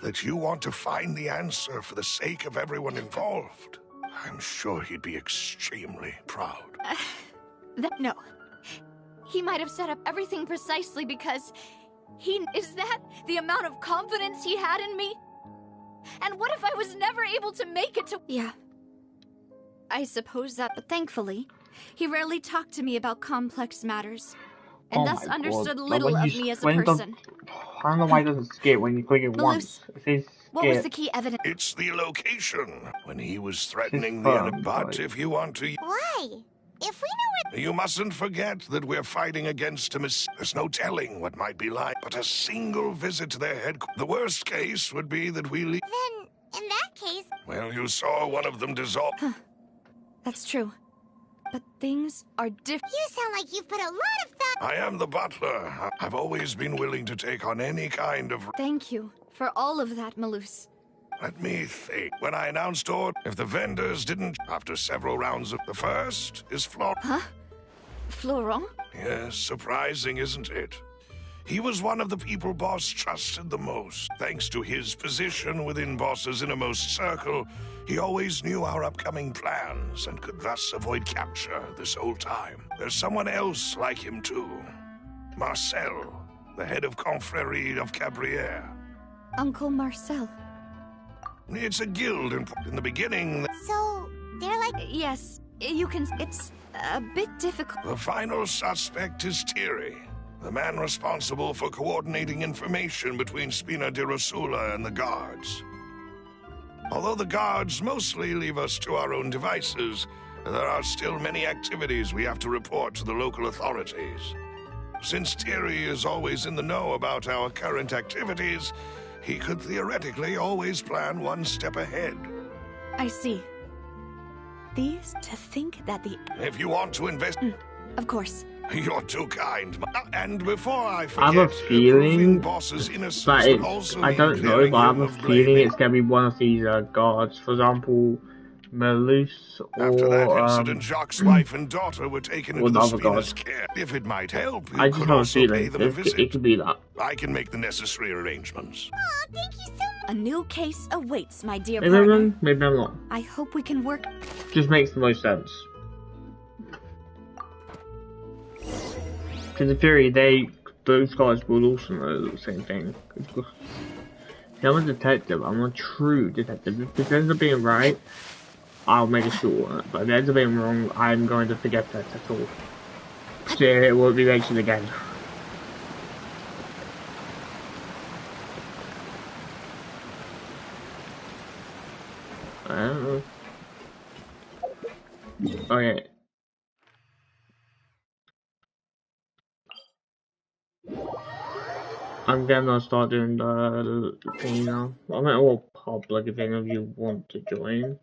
that you want to find the answer for the sake of everyone involved, I'm sure he'd be extremely proud. No. He might have set up everything precisely because is that the amount of confidence he had in me? And what if I was never able to make it to... Yeah. I suppose that, but thankfully, he rarely talked to me about complex matters. And thus understood little of me as a person. I don't know why it doesn't skip when you click it once. It says skip. What was the key evidence? It's the location. When he was threatening the... But if you want to... Why? If we know where... You mustn't forget that we're fighting against him. There's no telling what might be like. But a single visit to their headquarters... The worst case would be that we leave... Then, in that case... Well, you saw one of them dissolve... Huh. That's true. But things are different. You sound like you've put a lot of thought. I am the butler. I've always been willing to take on any kind of... Thank you for all of that, Malus. Let me think. When I announced order, if the vendors didn't... After several rounds of... The first is Florent. Huh? Florent? Yes, surprising, isn't it? He was one of the people Boss trusted the most. Thanks to his position within Boss's innermost circle, he always knew our upcoming plans and could thus avoid capture this whole time. There's someone else like him too. Marcel, the head of Confrérie of Cabrières. Uncle Marcel. It's a guild in the beginning. So, they're like... Yes, you can... It's a bit difficult. The final suspect is Thierry, the man responsible for coordinating information between Spina di Rosula and the guards. Although the guards mostly leave us to our own devices, there are still many activities we have to report to the local authorities. Since Thierry is always in the know about our current activities, he could theoretically always plan one step ahead. I see. These to think that the... If you want to invest... Of course. You're too kind. And before I forget, I have a feeling Boss's innocence that would it's, also I don't mean know, clearing but I have him a of feeling blaming. it's going to be one of these guards. For example, Malus After that or incident, Jacques' wife and daughter were taken into the another god. Spina's care. If it might help, you I just could have a also pay feeling them a visit. it could be that. I can make the necessary arrangements. Aw, thank you so much. A new case awaits, my dear Maybe partner. maybe I'm not. I hope we can work... Just makes the most sense. Because in theory, those guys will also know the same thing. I'm a detective. I'm a true detective. If it ends up being right, I'll make sure. But if it ends up being wrong, I'm going to forget that at all. So it won't be mentioned again. Okay. I'm gonna start doing the thing now. I mean, all public if any of you want to join.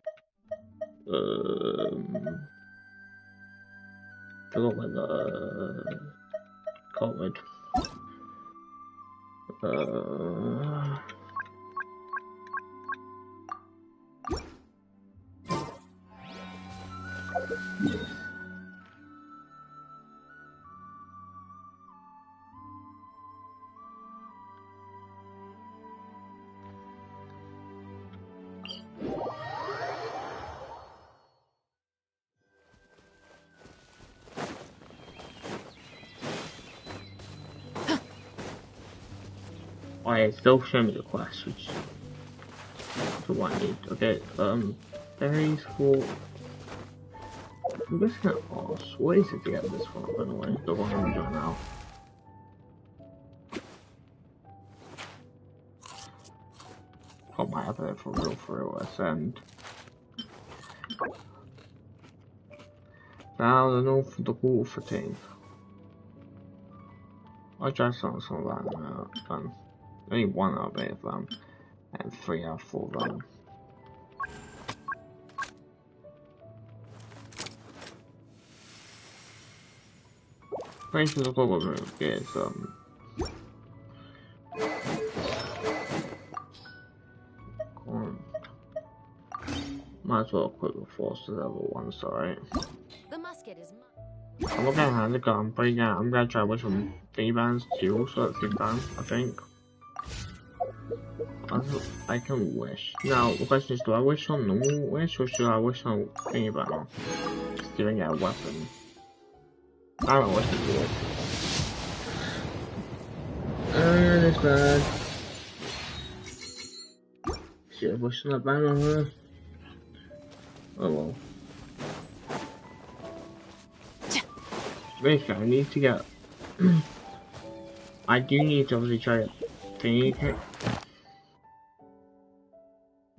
Forgot where the code. Alright, still show me the quest, which is what I need. Okay, berries for... I'm just gonna ask, what is it to get this one, by the way? The one I'm doing now. I might have it for real, I send. Now the north of the water for team. I just saw some of that done. Only 1 out of 8 of them, and 3 out of 4 of them. Places of government is might as well equip the force to level 1, sorry. The musket is I'm gonna have the gun, but yeah, I'm gonna try with some D-bands too, so that's good down, I think. I can wish. Now, the question is, do I wish on normal wish, or should I wish on thingy banner? Just giving it a weapon. I don't know what to do. That's bad. Should have wished on that banner, huh? Oh well. Basically, I need to get... I do need to obviously try to thingy.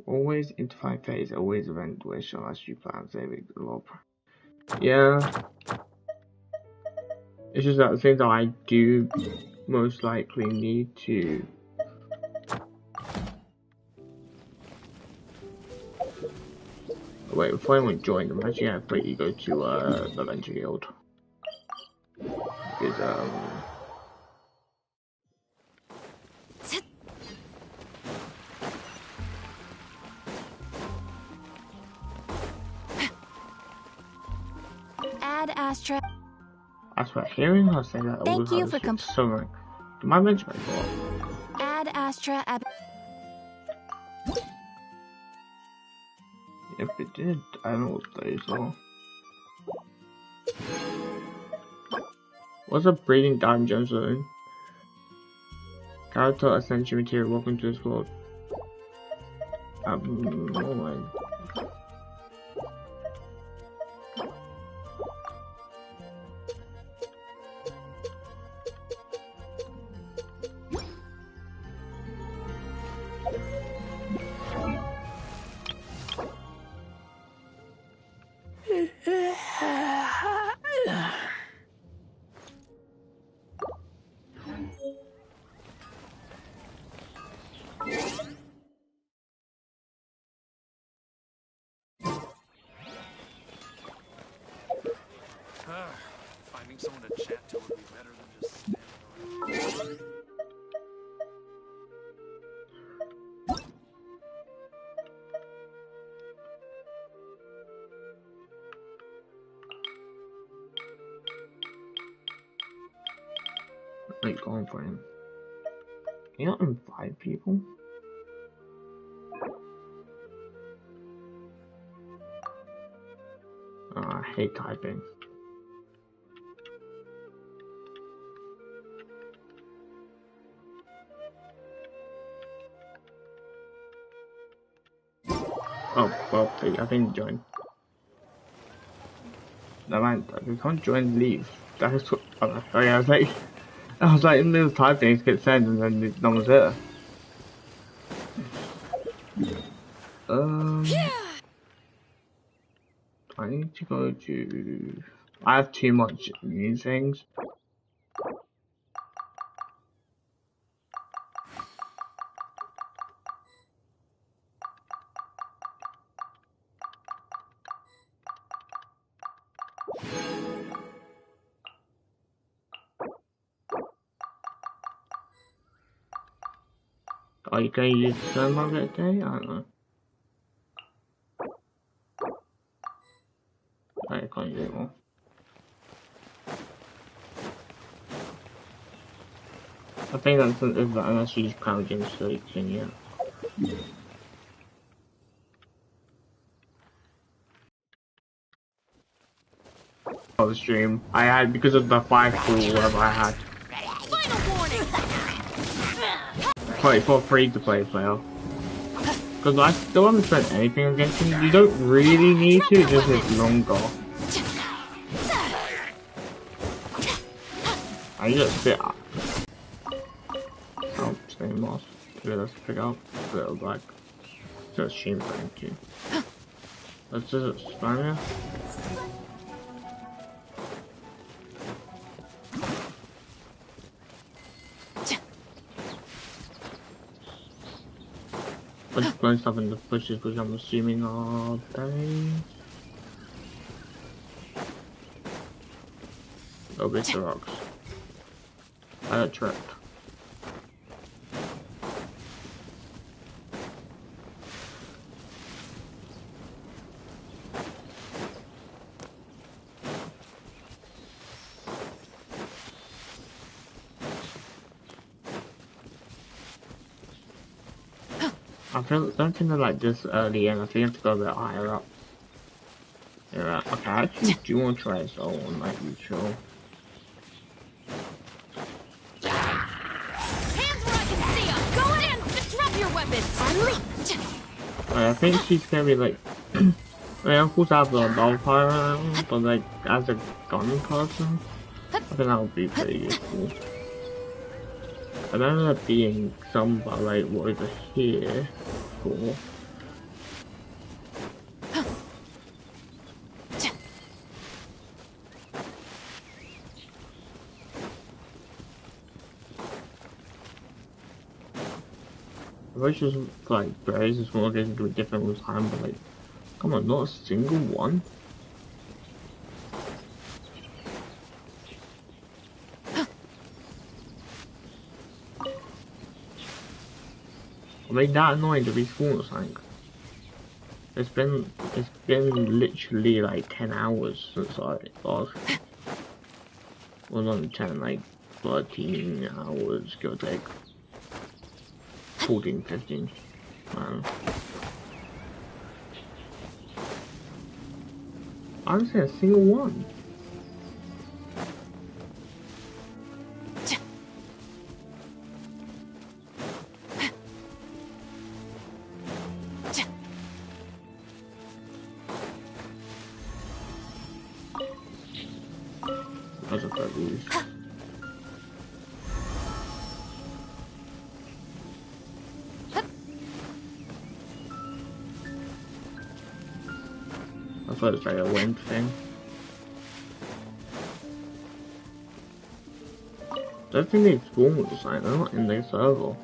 Always interfere phase, always event wish unless you plan saving the lob. Yeah. It's just that at the same time I do most likely need to Wait, before anyone joined them, actually I thought you go to the Venture Guild. Because Ad Astra. that's what hearing her say that Thank you for so right. Did I mention it before? Ad Astra Ab. If it did, I don't know what they saw. What's a breeding time zone? Character Ascension Material, welcome to this world. Abnormal. Finding someone to chat to would be better than just standing around. Wait, going for him. Can you not invite people? Oh, I hate typing. Oh, well, I think join. No man, you can't join, leave. That's what. Oh yeah, I was like in the middle of typing, it gets sent, and then no one's there. I need to go to. I have too much new things. Are you going to use the same market day? I don't know. I can't use it more. I think that's unless you use Power Gen so you can, yeah. On the stream, I had because of the 5 pool whatever I had. Play for free to play player. Because I still haven't spent anything on Genshin. You don't really need to, it just it's longer. I just bit up. Oh, same loss. Let's pick up. Little like just stream thank you. Let's just spam here. I'm just putting stuff in the bushes because I'm assuming all day. Oh, big the rocks. I got trapped. Don't think they're like this early in. I think you have to go a bit higher up. Yeah, okay, I actually do want to try this all on like you chill. Hands where I can see 'em! Go in! Drop your weapons! Unleashed! I think she's gonna be like I mean, of course I have a bonfire, but like as a gun person, I think that would be pretty useful. I don't know if being somewhere like over here for. I wish it was like berries as well, getting to a different time, but like Come on, not a single one. Are they that annoying to respawn or something? It's been literally like 10 hours since I last. Well, not 10, like 13 hours, give or take. 14, 15. I haven't seen a single one. That's a fair use. I thought it was like a wind thing. I don't think they spawn with the sign, they're not in their server.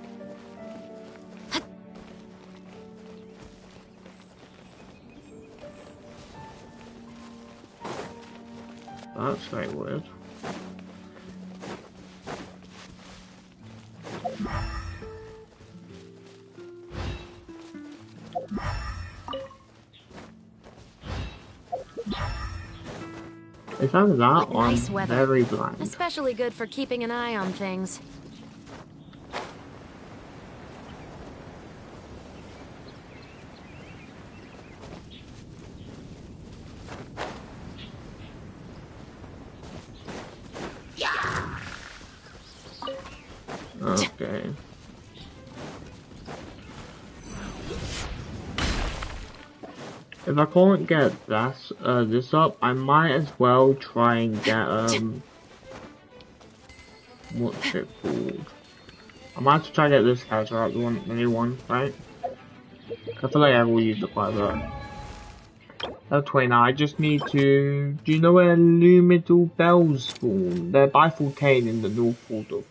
That's very weird. It's either that or Nice I'm weather. very blind. Especially good for keeping an eye on things. Okay. If I can't get this up, I might as well try and get what's it called? I might have to try and get this character up, the new one, right? I feel like I will use it quite a lot. Level 29, I just need to... Do you know where Lumital Bells spawn? They're by Fontaine in the North Port of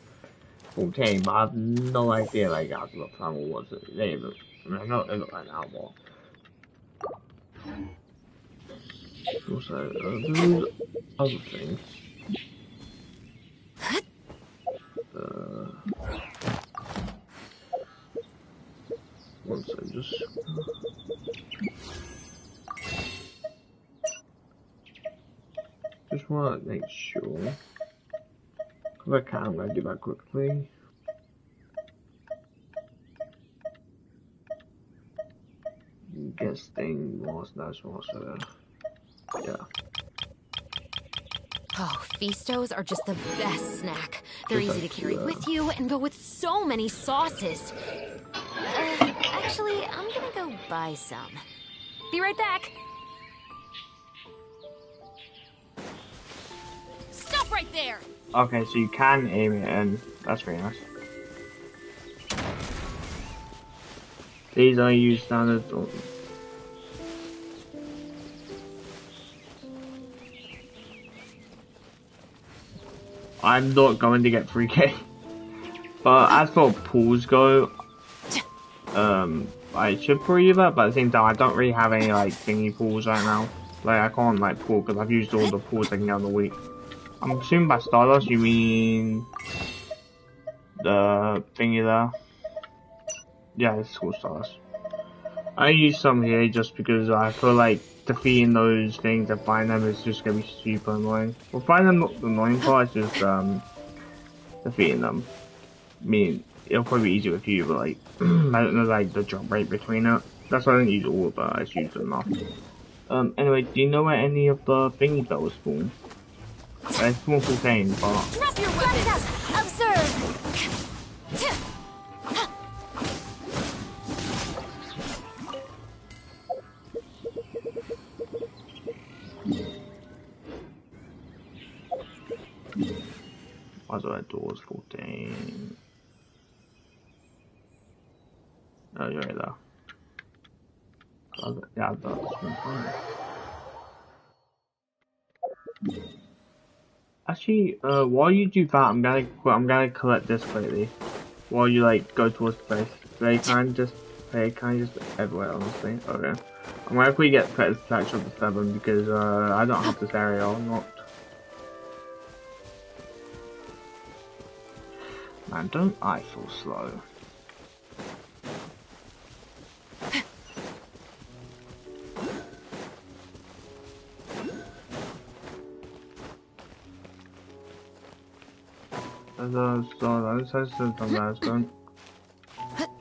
Fontaine, but I have no idea like how to look for them or what's it. They look... I mean, they look like that one. Also, there's other things. One second, just want to make sure. If I can, I'm going to do that quickly. Get stain was nice also. Yeah. Oh, Feastos are just the best snack. They're easy to carry with you and go with so many sauces. Actually, I'm gonna go buy some. Be right back. Stop right there! Okay, so you can aim it in. That's very nice. These I use standard. I'm not going to get 3k. But as for pools go, I should probably do that, but at the same time I don't really have any like thingy pools right now. Like I can't like pool because I've used all the pools I can get on the week. I'm assuming by Stardust you mean the thingy there. Yeah, it's called Stardust. I use some here just because I feel like defeating those things and find them is just gonna be super annoying. Well, find them not the annoying part, it's just defeating them. I mean, it'll probably be easier with you, but like I don't know like the drop rate between it. That's why I don't use all, but I just use them enough. Anyway, do you know where any of the thingy bells spawn? They spawn for Zane, but Drop your weapons! Observe! why do I doors 14? Oh, you're right there. Yeah, that's fine. Actually, while you do that, I'm gonna collect this quickly. While you like go towards the base, they kind of just everywhere, honestly. Okay. I'm gonna quickly get Predator Protection up to 7 because I don't have this area unlocked. Man, don't I feel slow?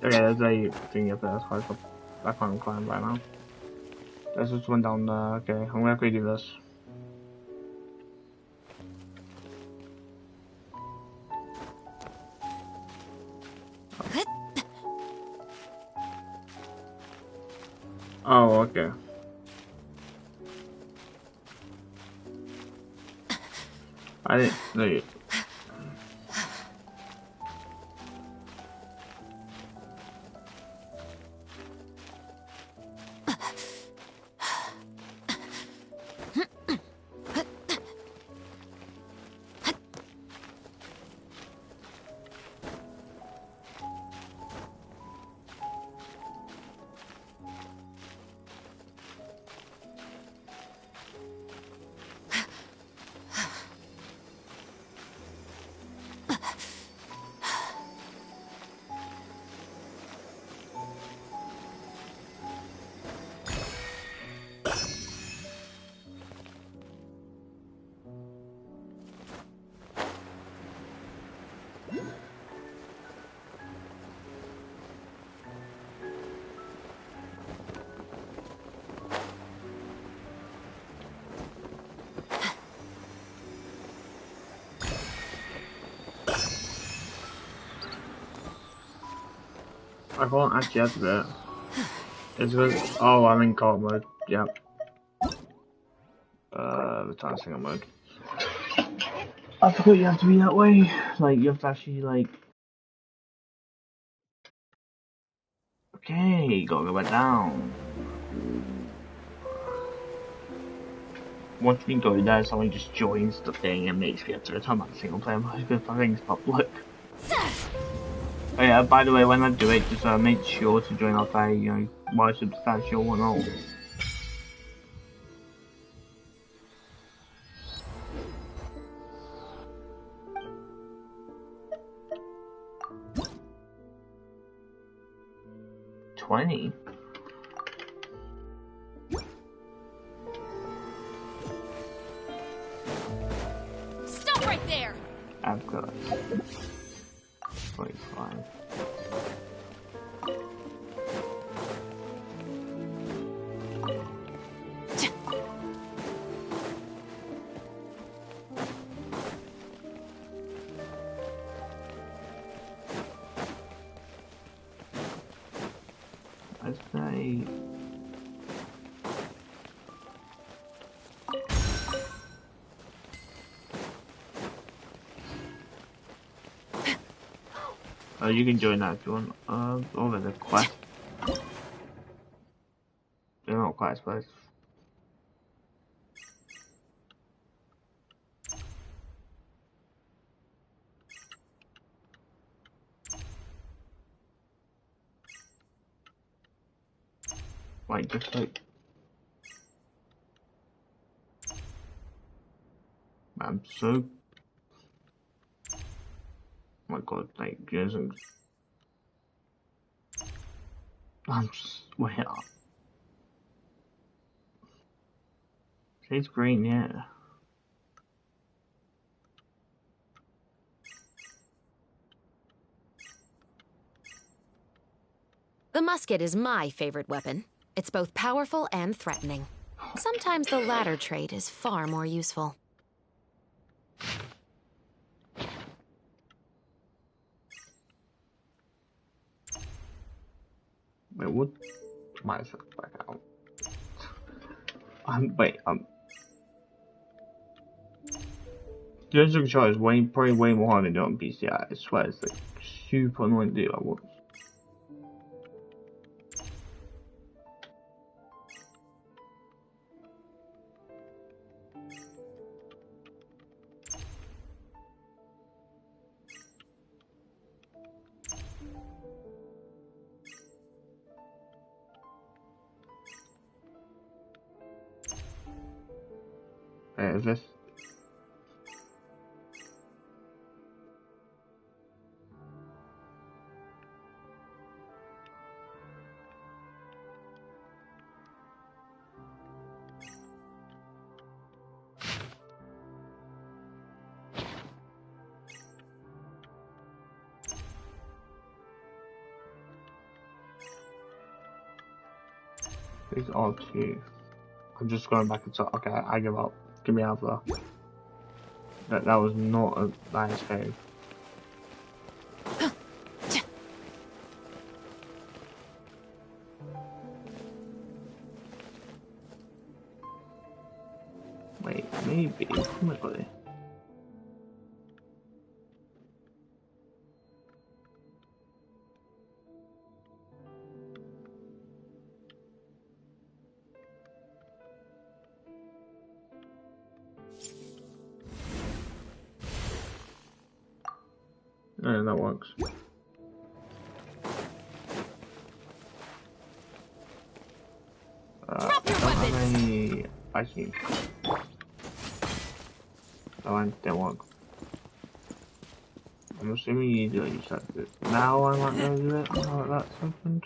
Okay, there's a thing up there, that's why I can't climb right now. Let's just run down there. Okay, I'm gonna quickly do this. Oh, okay. I didn't know you. I can't actually add to it. It's because, oh, I'm in co-op mode. Yep. Return single mode. I forgot you have to be that way. Like, you have to actually, like... Okay, gotta go back down. Once we go there, someone just joins the thing and makes me have to return back to single player mode if I think it's public. Oh yeah, by the way, when I do it, just make sure to join off a, you know, more substantial one all. $20? Stop right there! I've got 25. I say... Oh, you can join that if you want. Over the quest. They're not quest, but like just like I'm so. Oh my god, like Genshin. I'm just wait up. It's green, yeah. The musket is my favorite weapon. It's both powerful and threatening. Sometimes the latter trait is far more useful. Wait, what? Might as well back out. Genshin control is probably way more hard than doing on PC. I swear it's like super annoying to do at once. Wait, is this? These are two. I'm just going back and talk. Okay, I give up. Give me out of there. That was not a nice cave. Wait, maybe. Oh my god. Yeah, that works. How many I think? That one didn't work. I'm assuming you do use that bit. Now I might go do it. Now that's opened.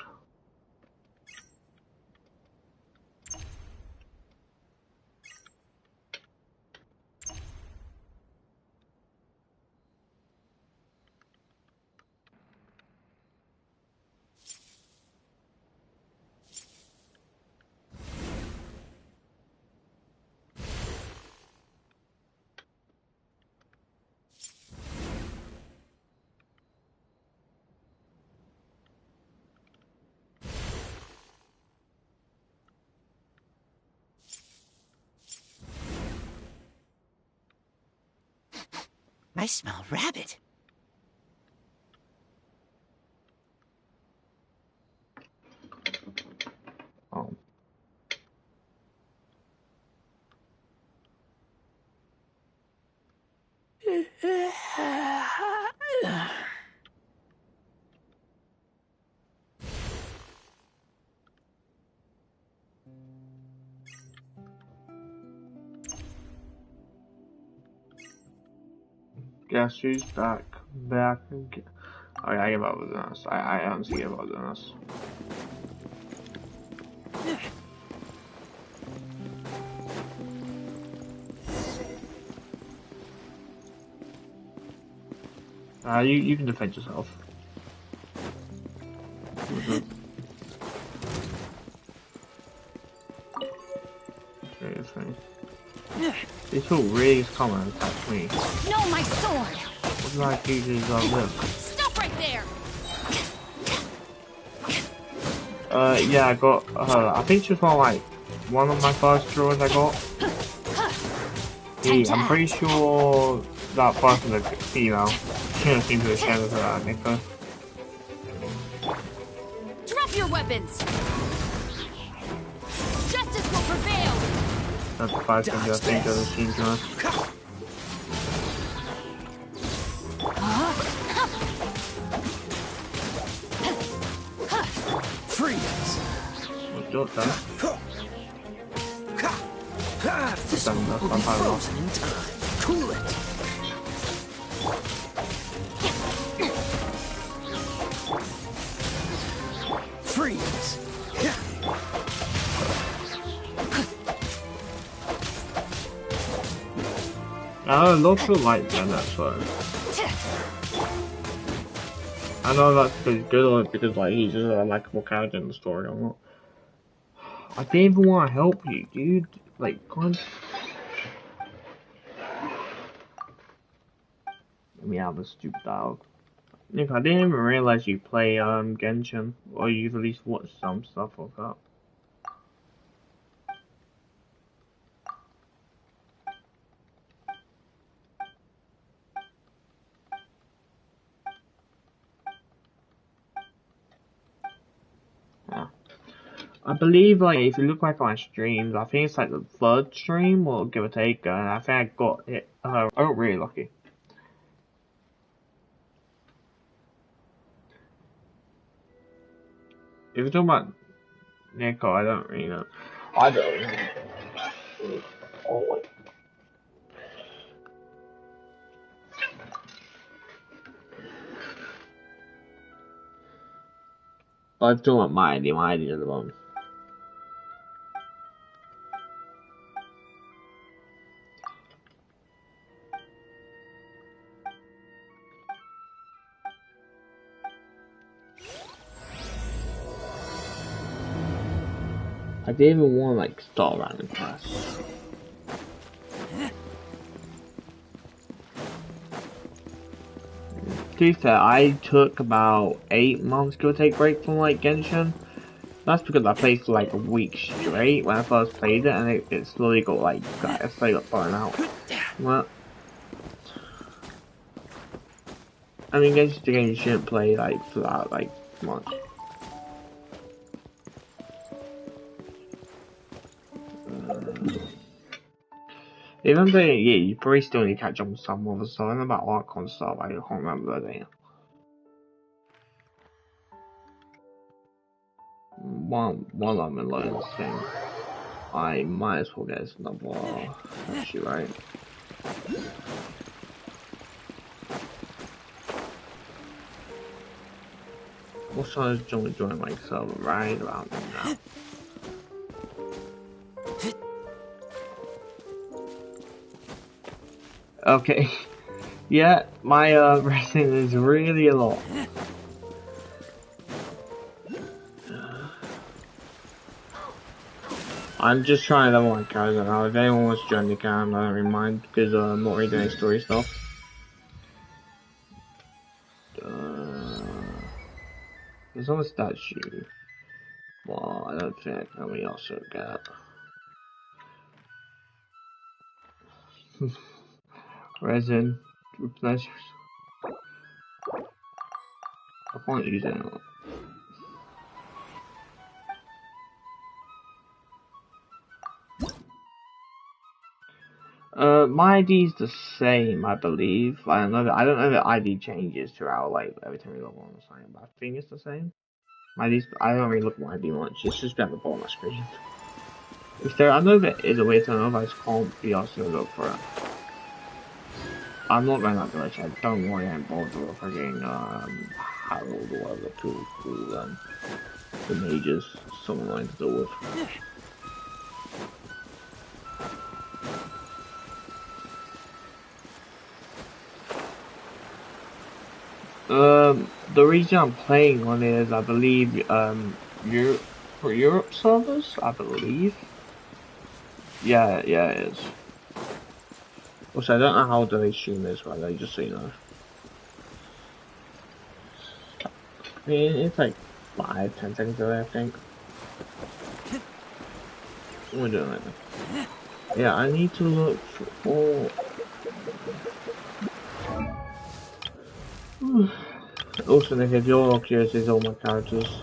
I smell rabbit. Oh. Guess who's back? Back again. Oh yeah, I give up with this. I honestly give up with this. You can defend yourself. This whole really is coming and attack me. No, my sword! What did I do to live? Stop right there! Yeah, I got her. I think she's one of my first drawers I got. Yeah, I'm pretty sure that person is a female. She doesn't seem to be ashamed of that, Nico. Drop your weapons! Justice will prevail! That's the five things I think of the machine gun. Freeze! What's your turn? This one will be frozen in time. Cool it! Freeze! I love the light gun, that's why. I know that's good because he's just a likable character in the story or not. I didn't even want to help you, dude. God. Let me have a stupid dog. Nick, I didn't even realize you play Genshin, or you've at least watched some stuff of that. Yeah. I believe, if you look back on my streams, I think it's the third stream, or give or take, and I think I got it. I got really lucky. If you're talking about Nico, I don't really know. I don't really know. Oh, wait. But I still want my ID at the moment. I didn't even want to like start random class. To be fair, I took about 8 months to take break from like Genshin. That's because I played for like a week straight when I first played it, and it slowly got like I slowly got thrown out. Well, I mean, Genshin game you shouldn't play like for that like much. Even though yeah, you probably still need to catch up with some other stuff. I know about Archon stuff. I can't remember that. While I'm alone thing, I might as well get another actually, right? What time is join my server right around now? Okay. Yeah, my resin is really a lot. I'm just trying to level my character now. If anyone wants to join the camp, I don't mind because I'm not really doing story stuff. There's no statue. Well, I don't think I can really also get. Resin replacers. I can't use it. My ID's the same, I believe. I don't know that ID changes throughout like every time you log on or something, but I think it's the same. My ID's, I don't really look at my ID much. It's just at the bottom of my screen. If there, I know there is a way to know if I just can't be asked to look for it. I'm not going that direction. I don't want to get involved with freaking Harold or whatever cool the mages. Someone wanting to deal with. The reason I'm playing on it is I believe Europe servers, I believe. Yeah, it is. Also, I don't know how the stream is, by the way, just so you know. I mean, it's like 5-10 seconds away, I think. What are we doing right now? Yeah, I need to look for all. Also, Nick, if you're curious, these are all my characters.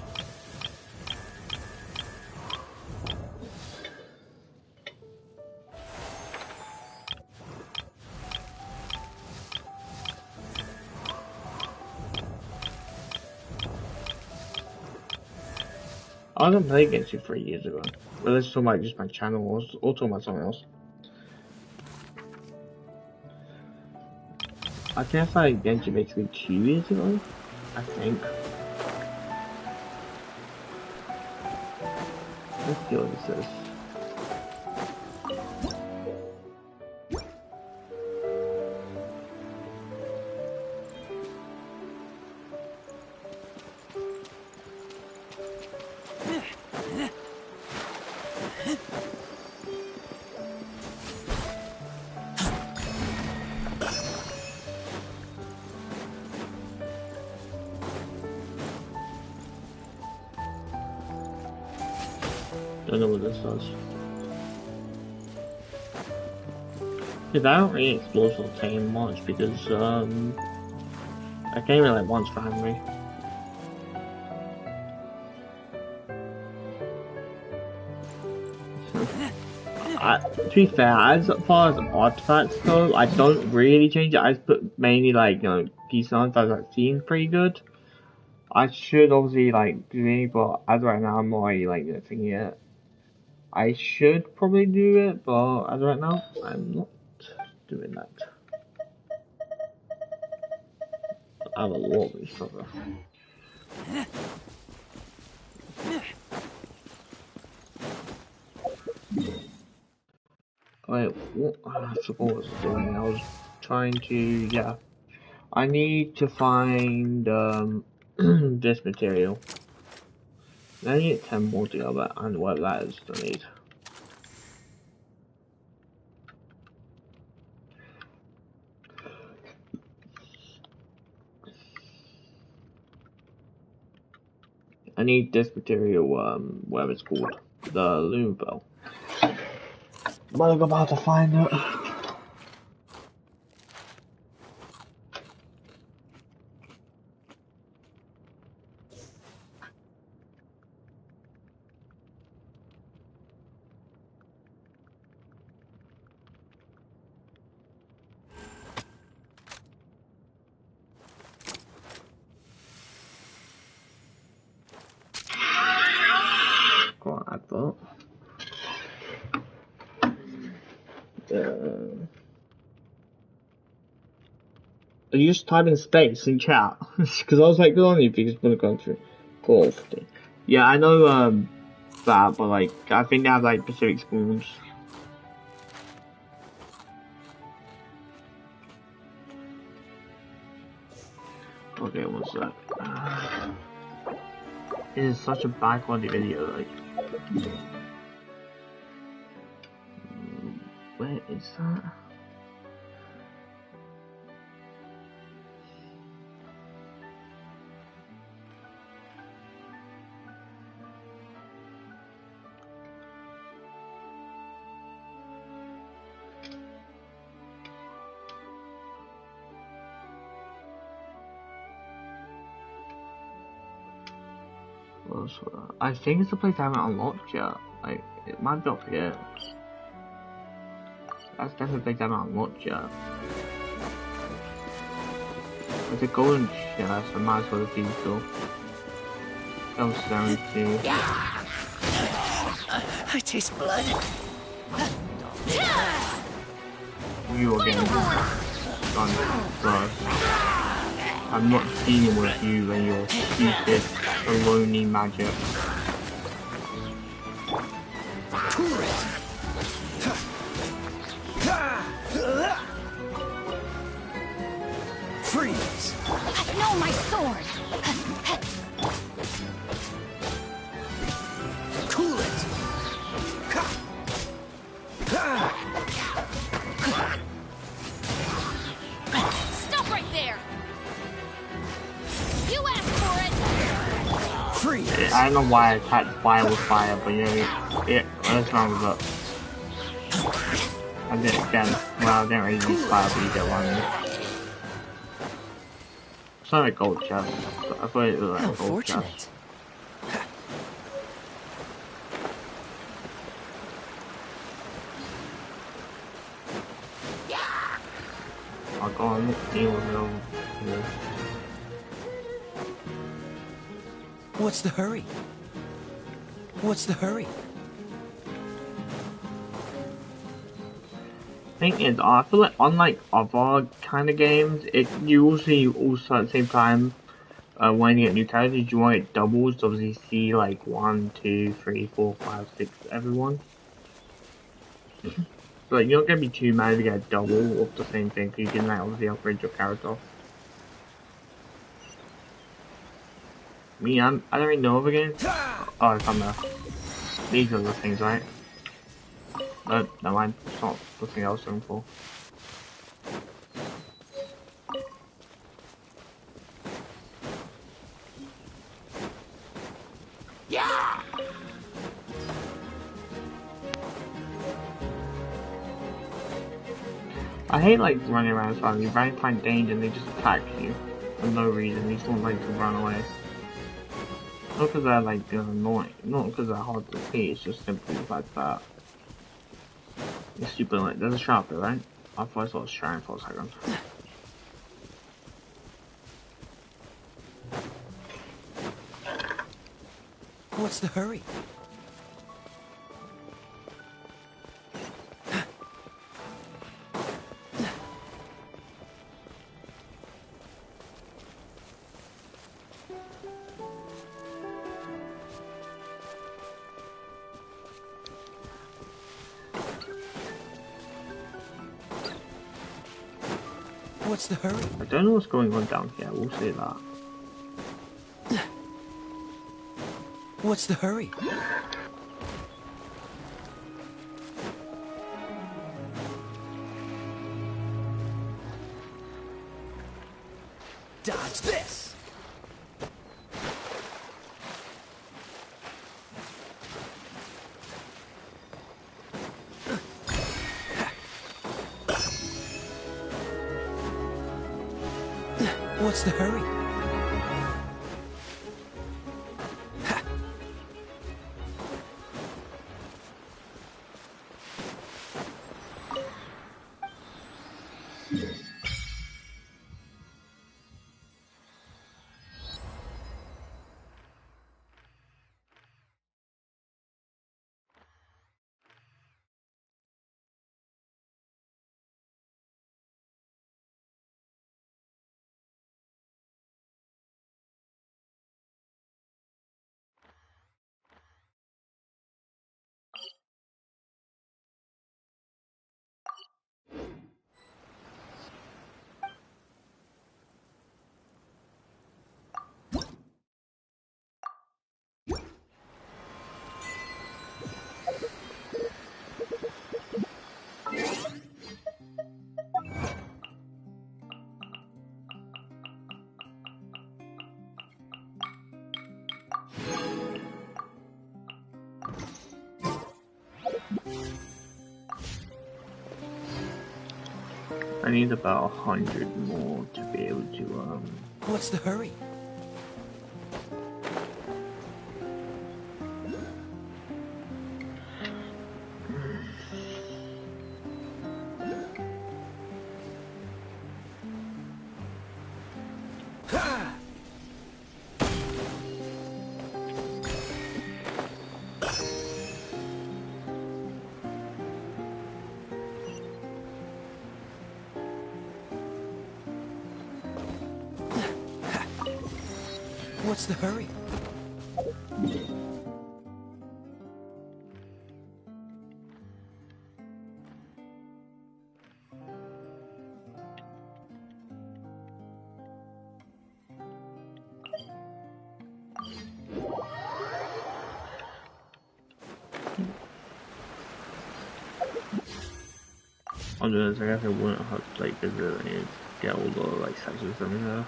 I didn't play Genshin 3 years ago. Well, let's talk about just my channel, or talk about something else. I think I started Genshin basically 2 years ago, I think. Let's see what this is. Don't know what this does. Because I don't really explore Sultane much because I came in like once for anime. To be fair, as far as artifacts go, I don't really change it. I just put mainly like, you know, decent artifacts that seem pretty good. I should obviously like do it, but as right now I'm not really like thinking yet. I should probably do it, but as right now I'm not doing that. I have a lot of stuff. Wait, what? I forgot what I was doing. I was trying to, yeah. I need to find this material. I need 10 more to go, but I don't know what that is to need. I need this material, whatever it's called. The Loom Bell. But I'm about to find it. Go on, I thought. You just type in space in chat. Because I was like, good on you because it's gonna go through. Cool. Yeah, I know that, but like, I think they have like specific spawns. Okay, one sec. It is such a bad quality video, like. Where is that? I think it's the place I haven't unlocked yet. Like, it might be up here. That's definitely the place I haven't unlocked yet. It's a golden chest, I might as well have been so. Come 70. I taste blood. You are getting done first. I'm not dealing with you and your stupid, baloney magic. Freeze! I know my sword! Cool it! Stop right there! You asked for it! Freeze! I don't know why I attacked fire with fire, but yeah, that's wrong with it. I did it again. Well, I didn't really use fire, but you get one. It's not a gold chest. I thought it was like a gold chest. I'll go on deal with it over here. What's the hurry? What's the hurry? Thing is, I feel like unlike other kind of games, you also at the same time when you get new characters, you want it doubles. So obviously, see like 1, 2, 3, 4, 5, 6, everyone. So like, you're not gonna be too mad to get a double of the same thing, because you can like obviously upgrade your character. Me, I don't really know of a game. Oh, it's on there. These are the things, right? But never mind, it's not the thing I was looking for. Yeah! I hate like running around and you find danger and they just attack you for no reason. You just want like to run away. Not because they're like they're annoying, not because they're hard to see, it's just simply the fact that it's super like there's a sharp there, right? I thought I saw a shrine for a second. What's the hurry? What's the hurry? I don't know what's going on down here, we'll say that. What's the hurry? Dodge this! What's the hurry? I need about 100 more to be able to, What's the hurry? What's the hurry? I guess I wouldn't have to like visit and get all the like sections in there.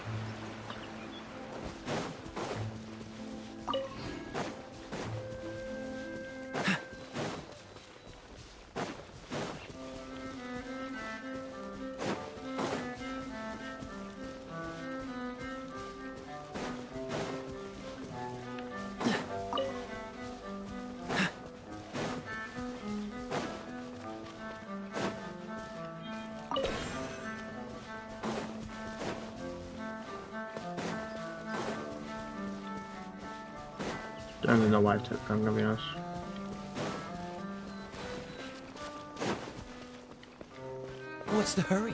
I don't even know why I took them, I'm gonna be honest. What's the hurry?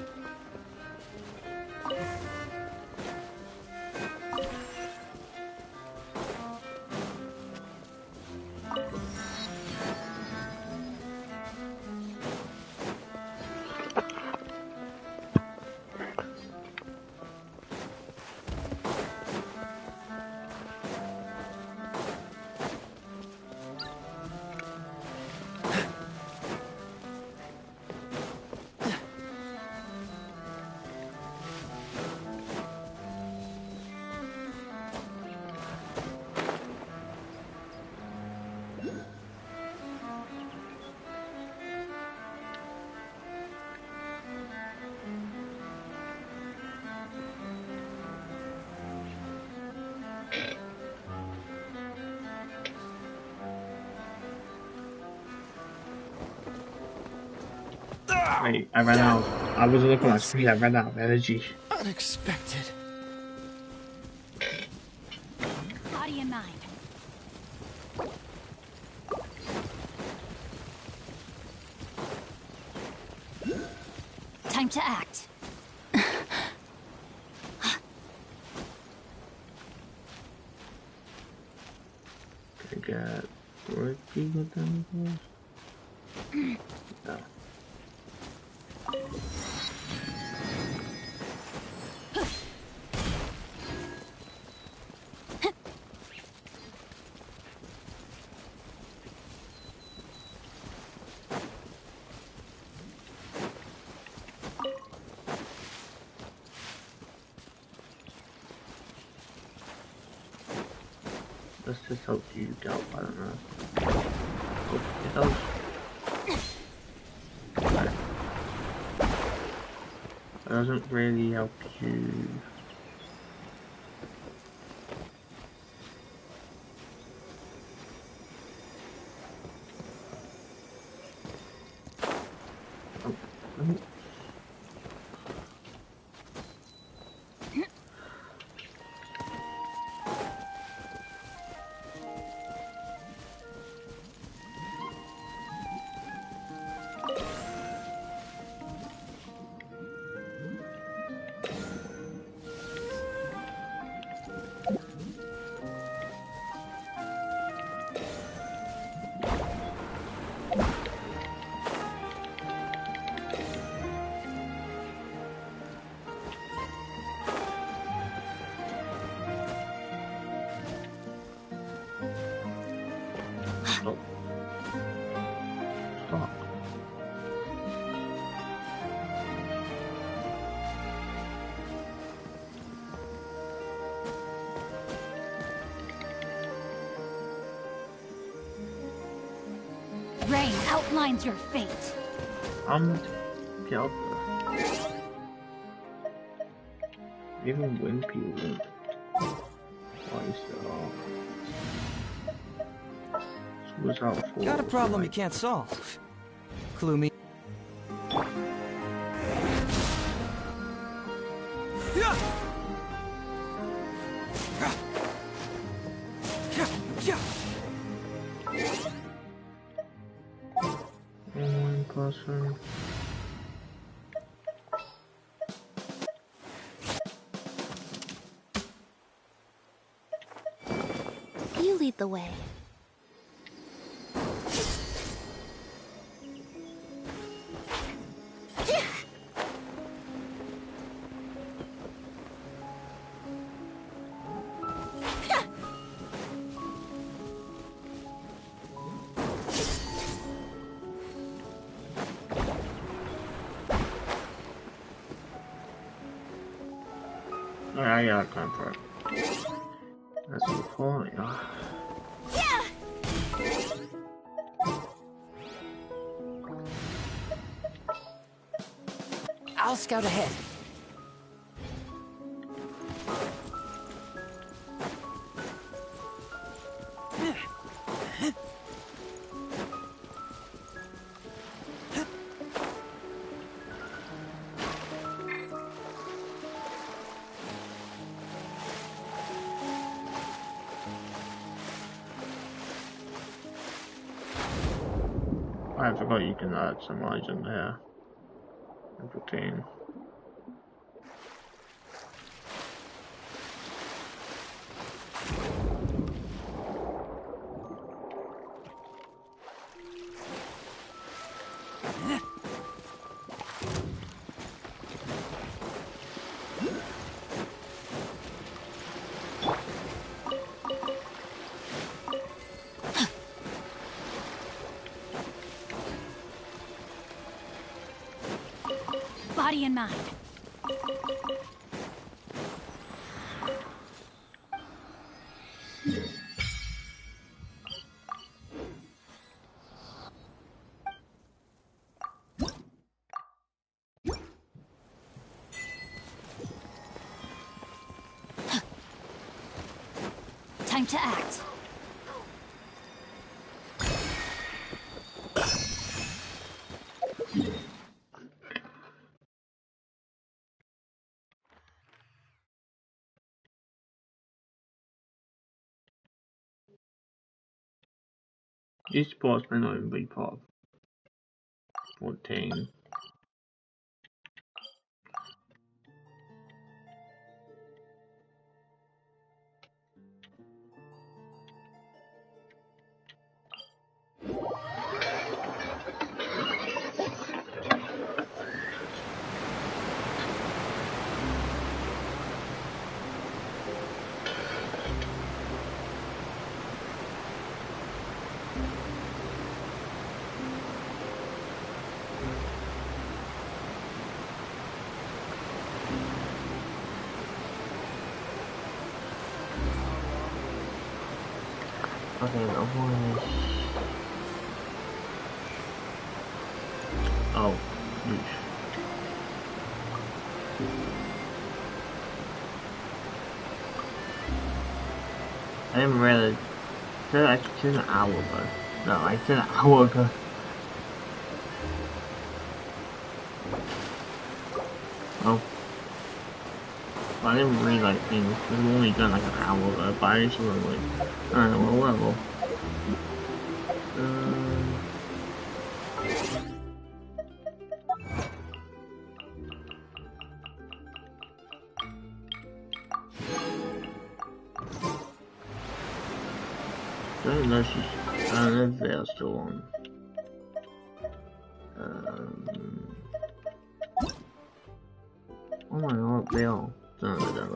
Wait, I ran out. I wasn't looking at my screen, I ran out of energy. Unexpected. Body and mind. Time to act. I got working with them. No. Let's just hope you go. I don't know. Hope it does. Okay. It doesn't really help you. Rain outlines your fate. Piotr. Even wind people. Why is that? Got a problem you can't solve. Clue me. You lead the way. I got time for it. That's the point, I'll scout ahead. I forgot you can add some lines in there. Routine. Body in mind. Time to act. These sports may not even be part of 14. Okay, the one is... Oh, yeesh. I didn't realize... It's an hour ago. No, it's an hour ago. Oh. I didn't really like things. We've only done like an hour ago, but I just was like, alright, well, whatever. I don't know if they're still on. Oh my god, they are. Don't know that,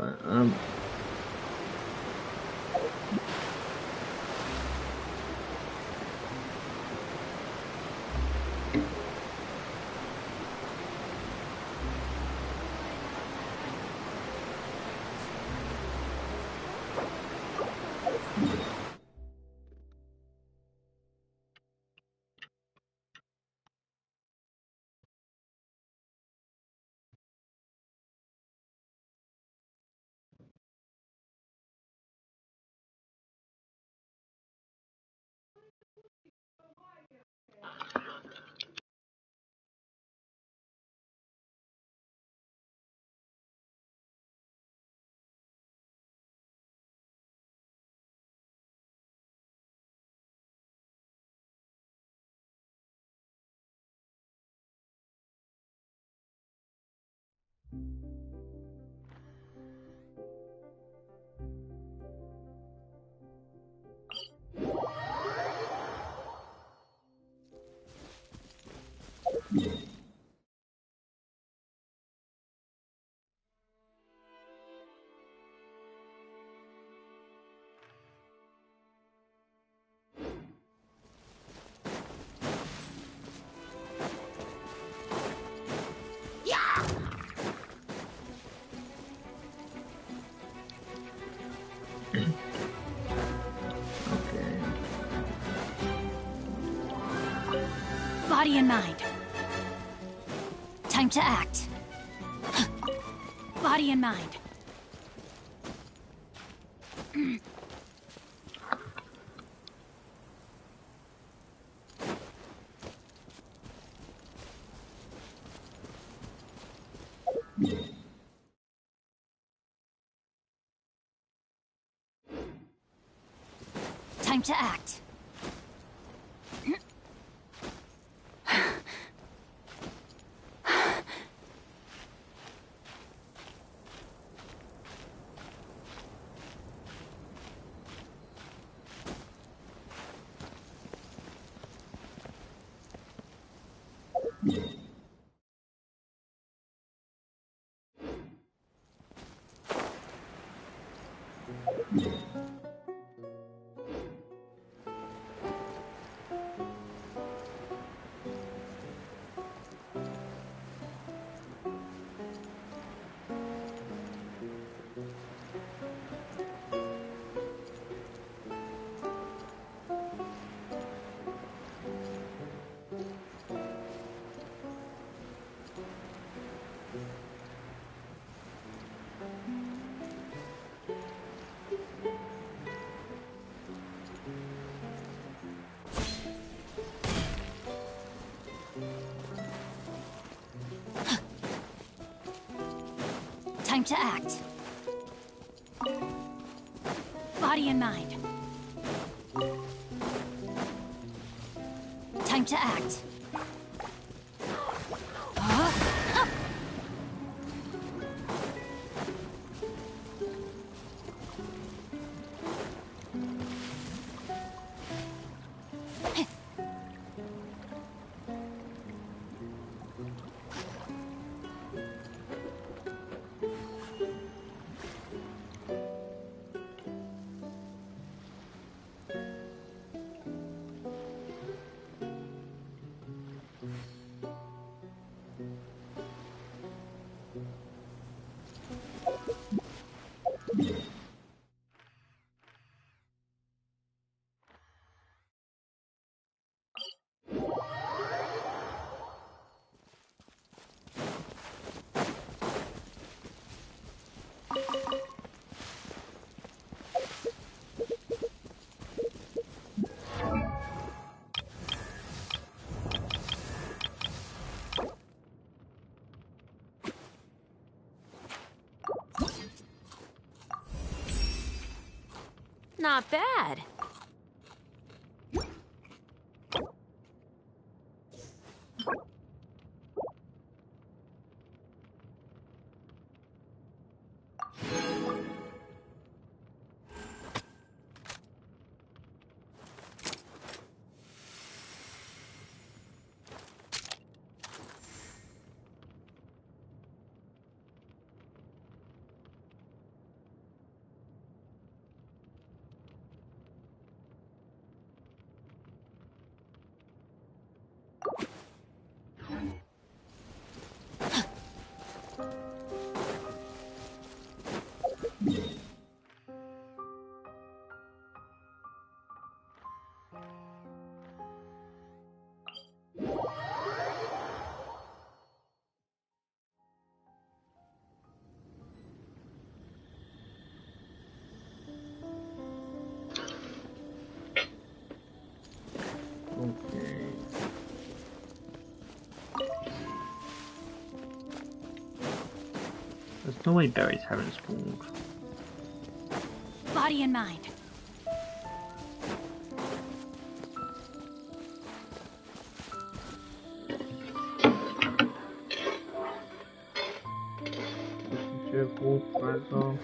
Body and mind. Time to act. Body and mind. Time to act. Time to act. Body and mind. Time to act. Not bad. Okay. There's no way berries haven't spawned. Body and mind. Careful, Prezzo.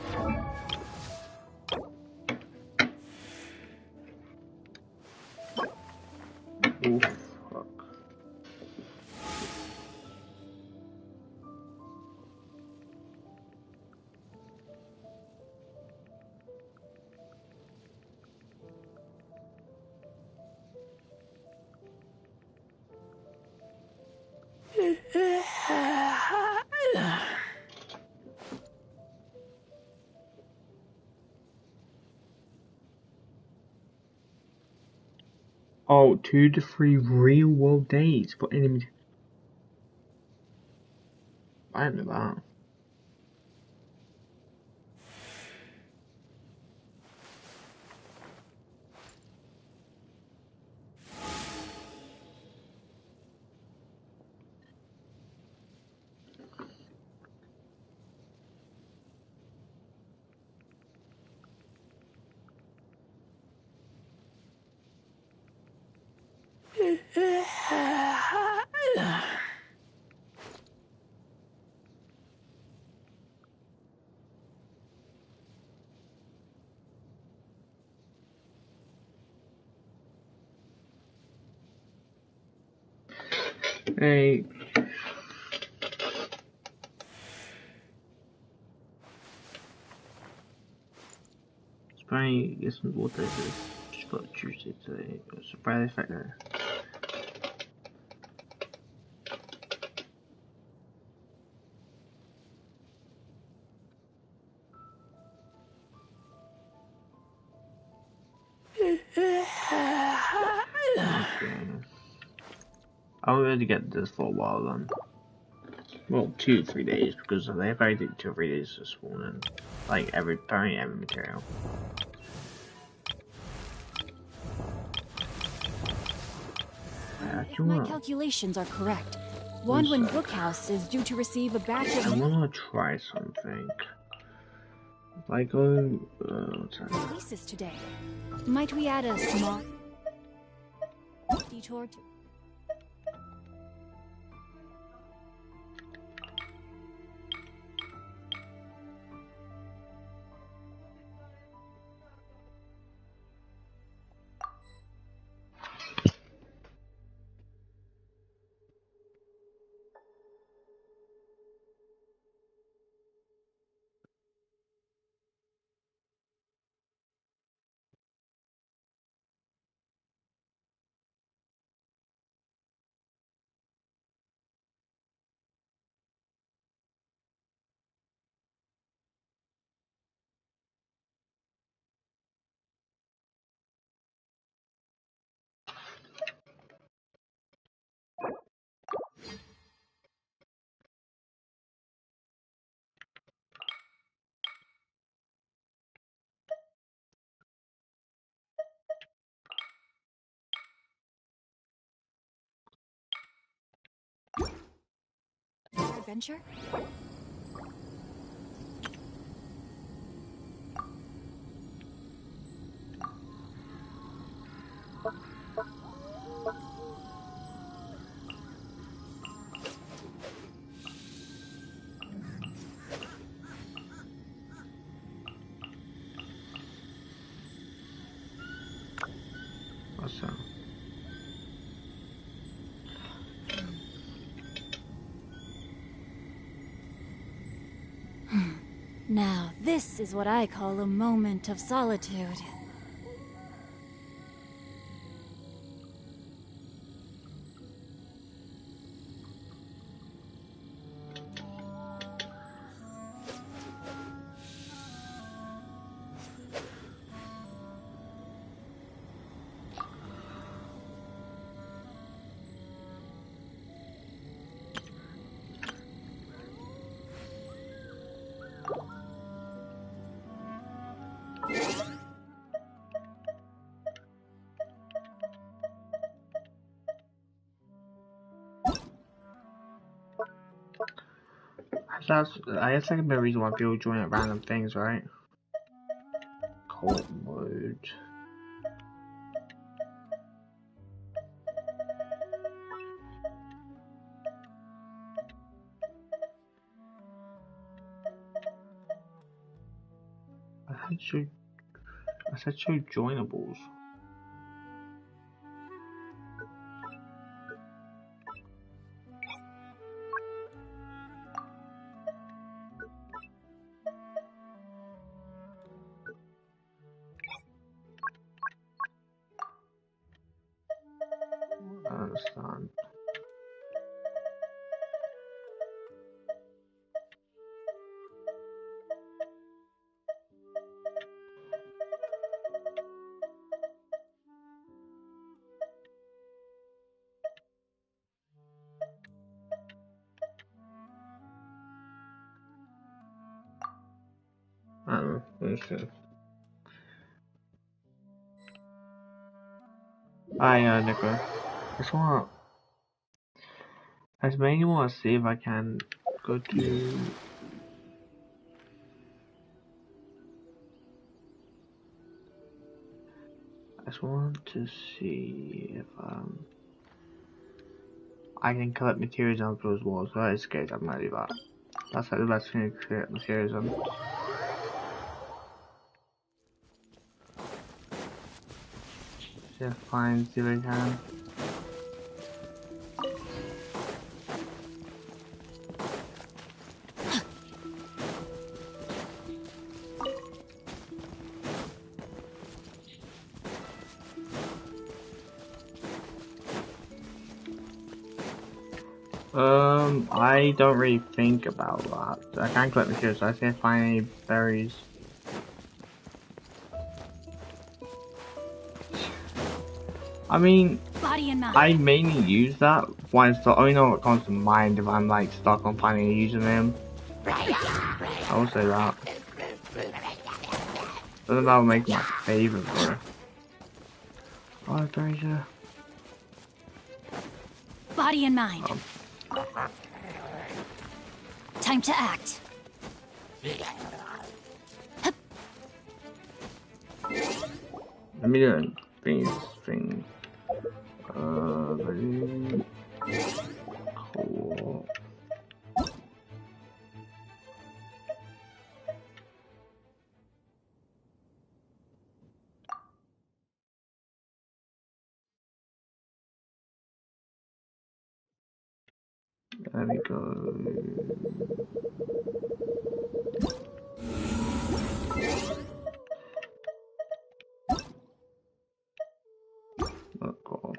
Oh, fuck. Oh, 2 to 3 real world days for enemies. I didn't know that. Hey. Spray, get some water. Just got Tuesday today. Spray the fact there. Okay. I'm going to get this for a while then. Well, 2-3 days because they've only did 2 or 3 days this morning. Like apparently every material. If my calculations are correct, Wandwin Bookhouse is due to receive a batch of... I want to try something. If I go... releases today. Might we add a small detour to... adventure? This is what I call a moment of solitude. I guess that could be a reason why people join at random things, right? Cold mode. I said show joinables. I understand. I don't know. Let's see. Hi, Nico. I just mainly want to see if I can go to. I just want to see if I can collect materials out of those walls. So that's good. I'm gonna do that. That's like the best thing to create materials on. Just find see if I can. I don't really think about that. I can't collect materials, so I can't find any berries. I mean, I mainly use that when it's only know what comes to mind if I'm like stuck on finding a username. I will say that. Doesn't that make my favorite though. Oh, berries here. Body and mind. Time to act. Let me do it. Thing. Cool. There we go. Oh, cool.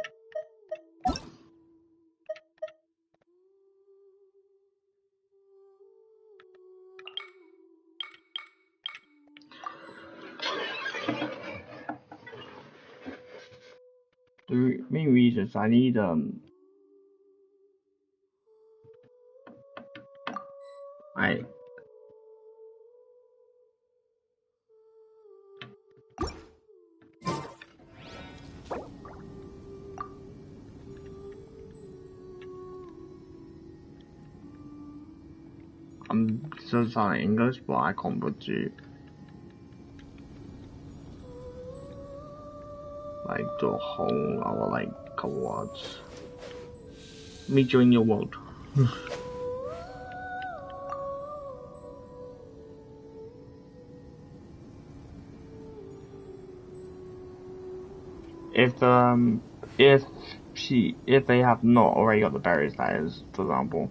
The main reasons I need I'm so sorry English, but I can't put you like the whole our like couple words. Me join your world. if they have not already got the berries, that is, for example,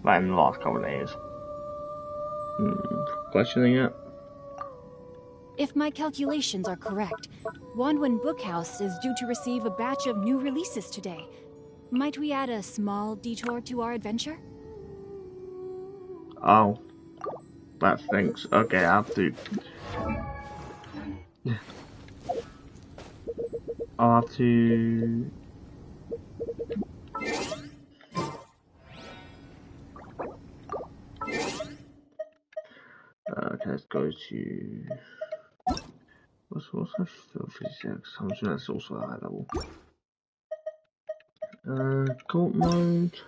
like in the last couple of days. Questioning it. If my calculations are correct, Wanwen Bookhouse is due to receive a batch of new releases today. Might we add a small detour to our adventure? Oh, that stinks. Okay, I have to. I'll have to. Okay, let's go to. What's my 56? I'm sure that's also a high level. Court mode.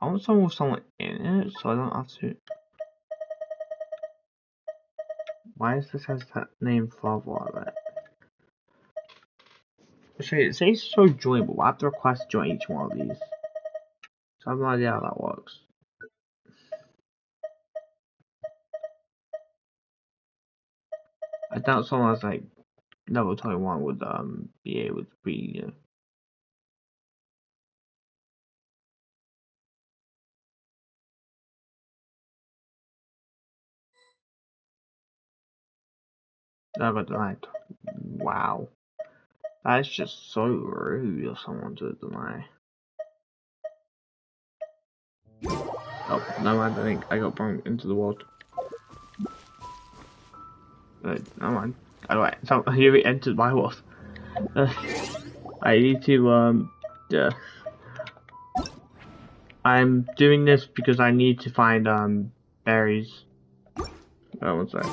I want someone with someone in it, so I don't have to. Why does this has that name Father like that? It says so joinable. I have to request to join each one of these. So I have no idea how that works. I doubt someone that's like level 21 would be able to be, you know. I got denied. Wow. That's just so rude of someone to deny. Oh, no mind, I think I got bumped into the world. No mind. Alright, so here it entered my world. I need to, yeah. I'm doing this because I need to find, berries. Oh, one sec.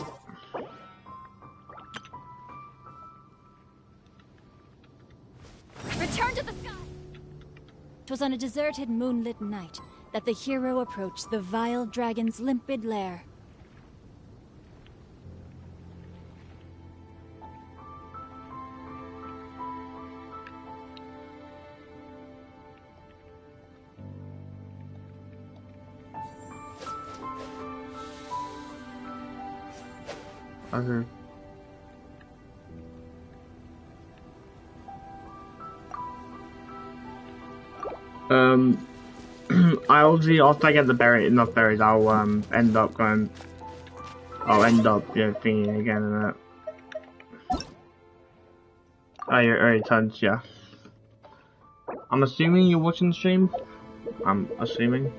Return to the sky! 'Twas on a deserted moonlit night that the hero approached the vile dragon's limpid lair. Okay. I obviously, after I get enough berries, I'll end up going. I'll end up, yeah, thinking again and that. Oh, you're already tons, yeah. I'm assuming you're watching the stream. I'm assuming.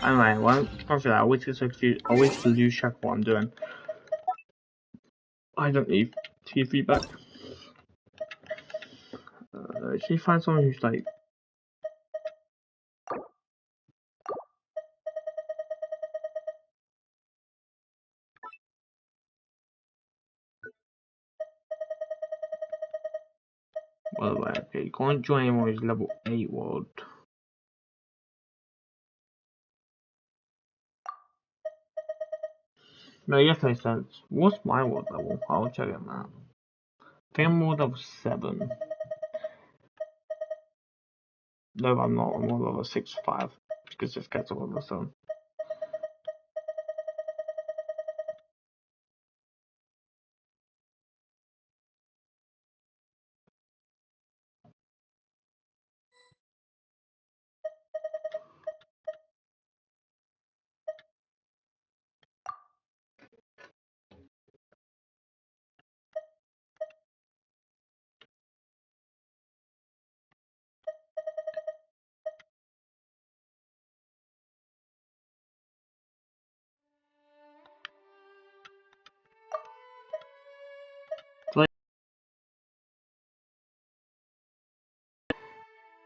Anyway, well, for that, I always get so confused. I always lose track of what I'm doing. I don't need to give feedback. Actually, find someone who's like. By the way, okay, you can't join anyone who's level 8 world. No, yes, makes sense. What's my world level? I'll check it now. I think I'm world level 7. No, I'm not. I'm world level 6-5. Because this gets all level 7.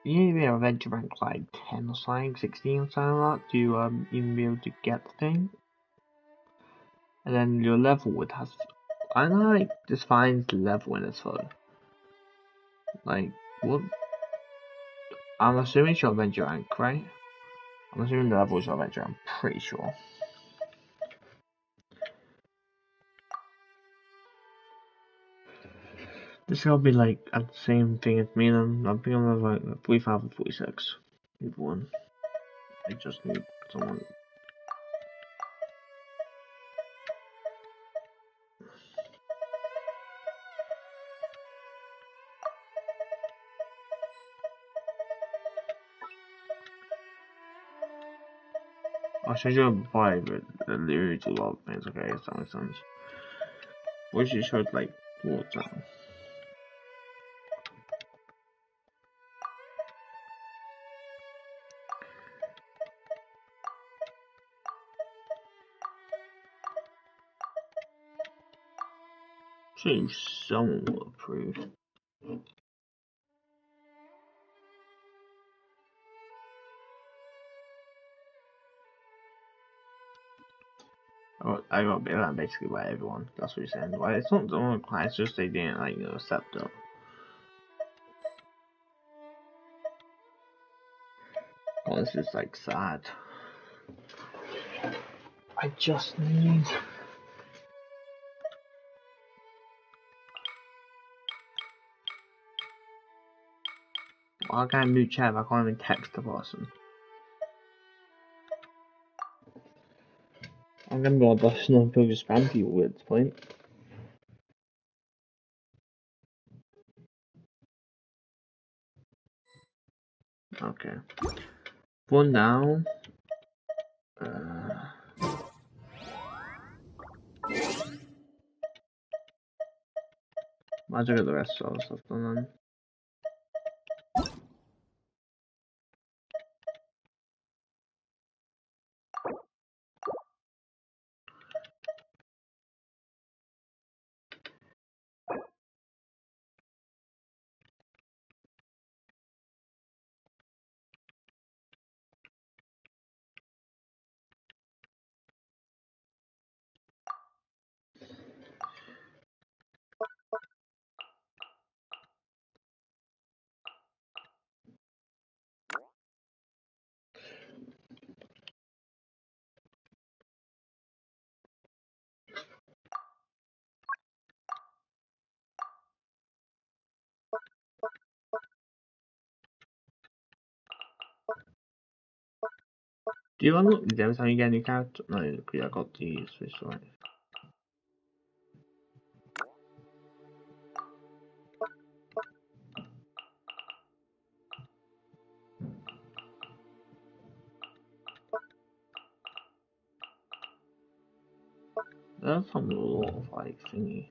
You need to be a adventure rank like 10 or something, 16 or something like that to even be able to get the thing. And then your level would have. I don't know, like, defines level in this photo. Like, what? I'm assuming it's your adventure rank, right? I'm assuming the level is your adventure, I'm pretty sure. This will be like at the same thing as me, then I think I'm like 45 and 46. Either one. I just need someone. I showed you a vibe, but it alludes to a lot of things. Okay, I guess that makes sense. Wish you showed like water. Seems somewhat approved. Oh, I got bit that basically by everyone. That's what you're saying. Well, it's not the only class, it's just they didn't like accept it. Oh, this is like sad. I just need. I can't do chat. I can't even text the person. I'm gonna be auditioning until you spam people at this point. Okay. For now, might as well get the rest of the stuff done then. Do you unlock these every time you get a new character? No, because I got the Switch right. That's a lot of like thingy.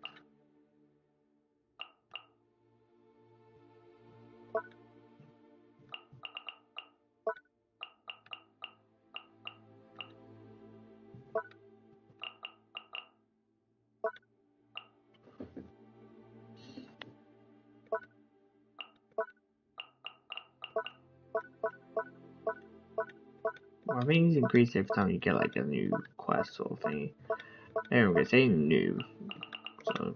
Well, I think it's increased every time you get like a new quest sort of thingy. Anyway, say new, so.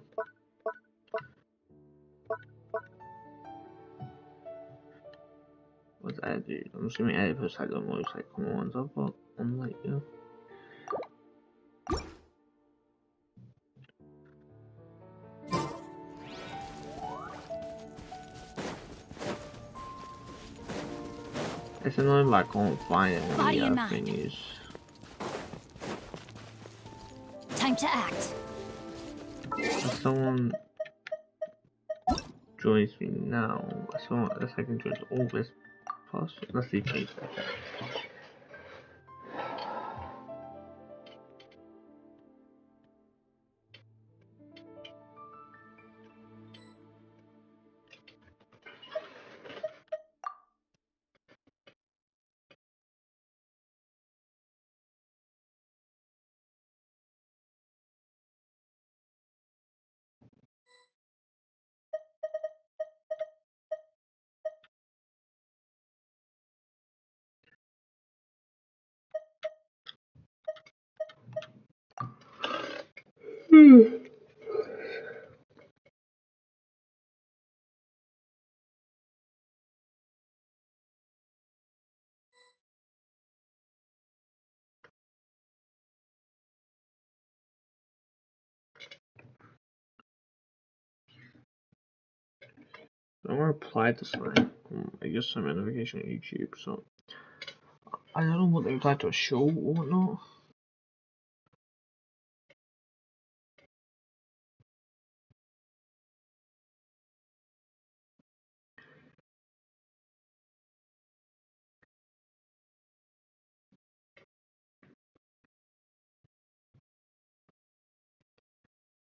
What's added? I'm assuming added puts like the most like common ones up, but I'm like, yeah. It's annoying, but I can't find any Body and mind. thingies. Time to act. If someone joins me now, someone else I can join all this plus. Let's see, please. I'm gonna reply to something. I guess some notification on YouTube, so I don't know what they reply to a show or whatnot.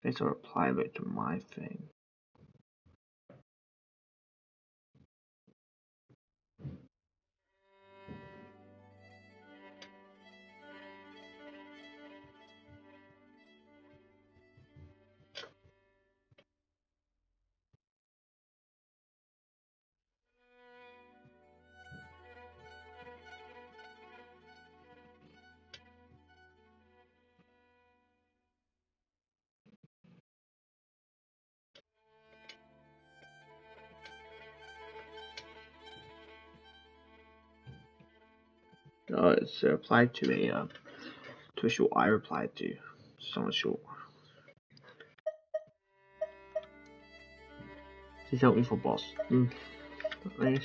It's a reply back to my thing. It's a reply to a short I replied to. Somewhat short. Please help me for boss. Nice.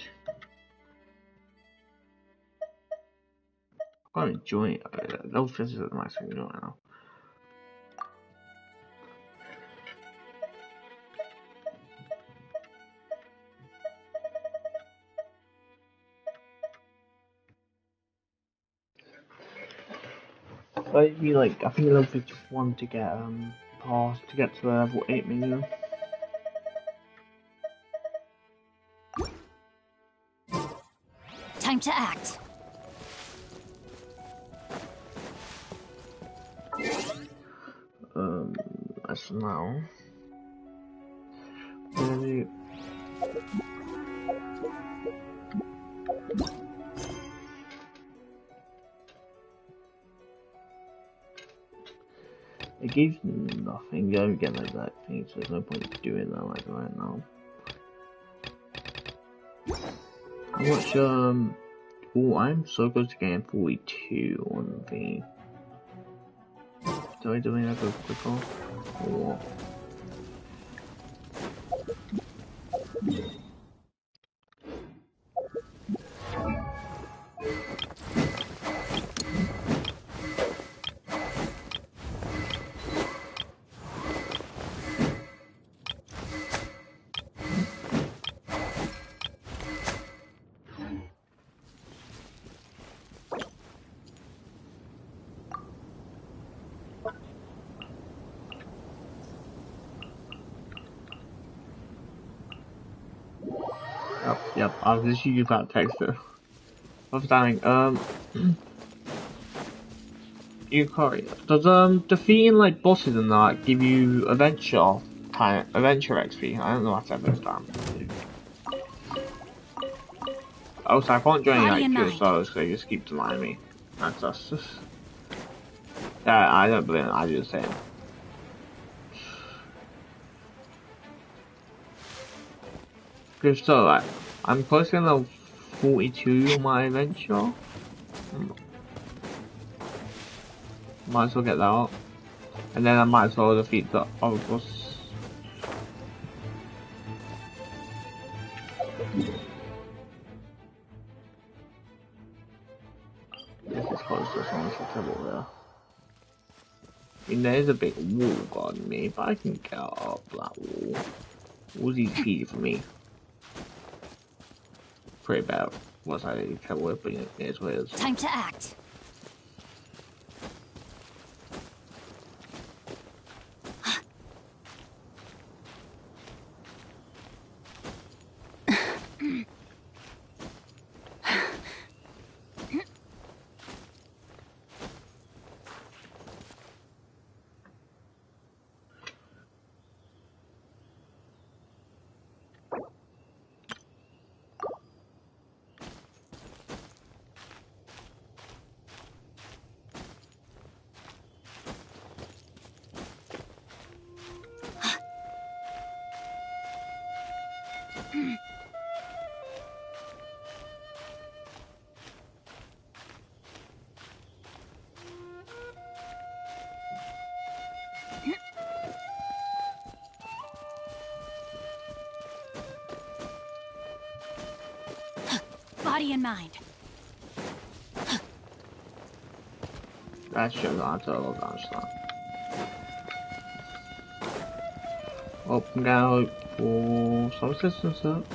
I'm enjoying it. Those fizzes are the nice thing right now. I'd be like, I think level 51 to get pass to get to the level 8 minimum. Time to act. As for now. It gives nothing. You don't get like that thing, so there's no point doing that like right now. How much oh, I'm so close to getting 42 on the. Do I do that go quicker? Or Yep, I was just using that text there. Understanding, Yukari, does defeating like bosses and that give you adventure XP? I don't know what that understand. Also, I can't join like pure solos because they just keep denying me. That's just. Yeah, I don't believe it, I just saying. Because so, like, I'm posting level 42 on my adventure. Might as well get that up. And then I might as well defeat the other boss. This is close to someone's trouble there. I mean, there is a big wall guarding me, but I can get up that wall. Wall's easy for me. Pretty bad. What's I didn't trouble with, but it is what it is. Time to act. Body and mind. That should not total damage that. Open now for some assistance up.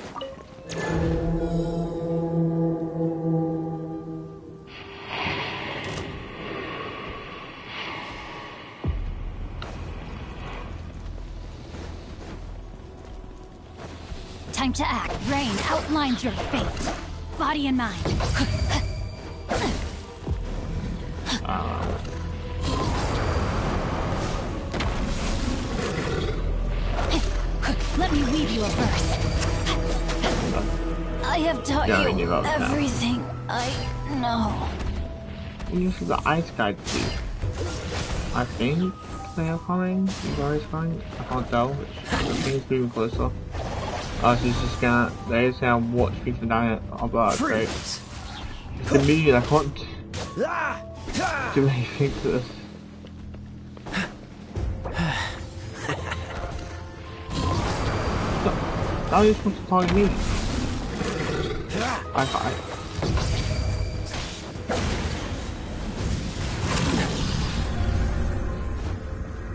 Time to act. Rain outlines your fate. Body and mind. Let me weave you a verse. I have taught you everything I know. Use the ice guide, please. I think they are coming. Very fine. I can't tell. I think it's moving closer. Oh, she's just gonna. They say I'll watch people down it. Oh, but great. It's the me. I can't do anything to this. Now you're supposed to target me.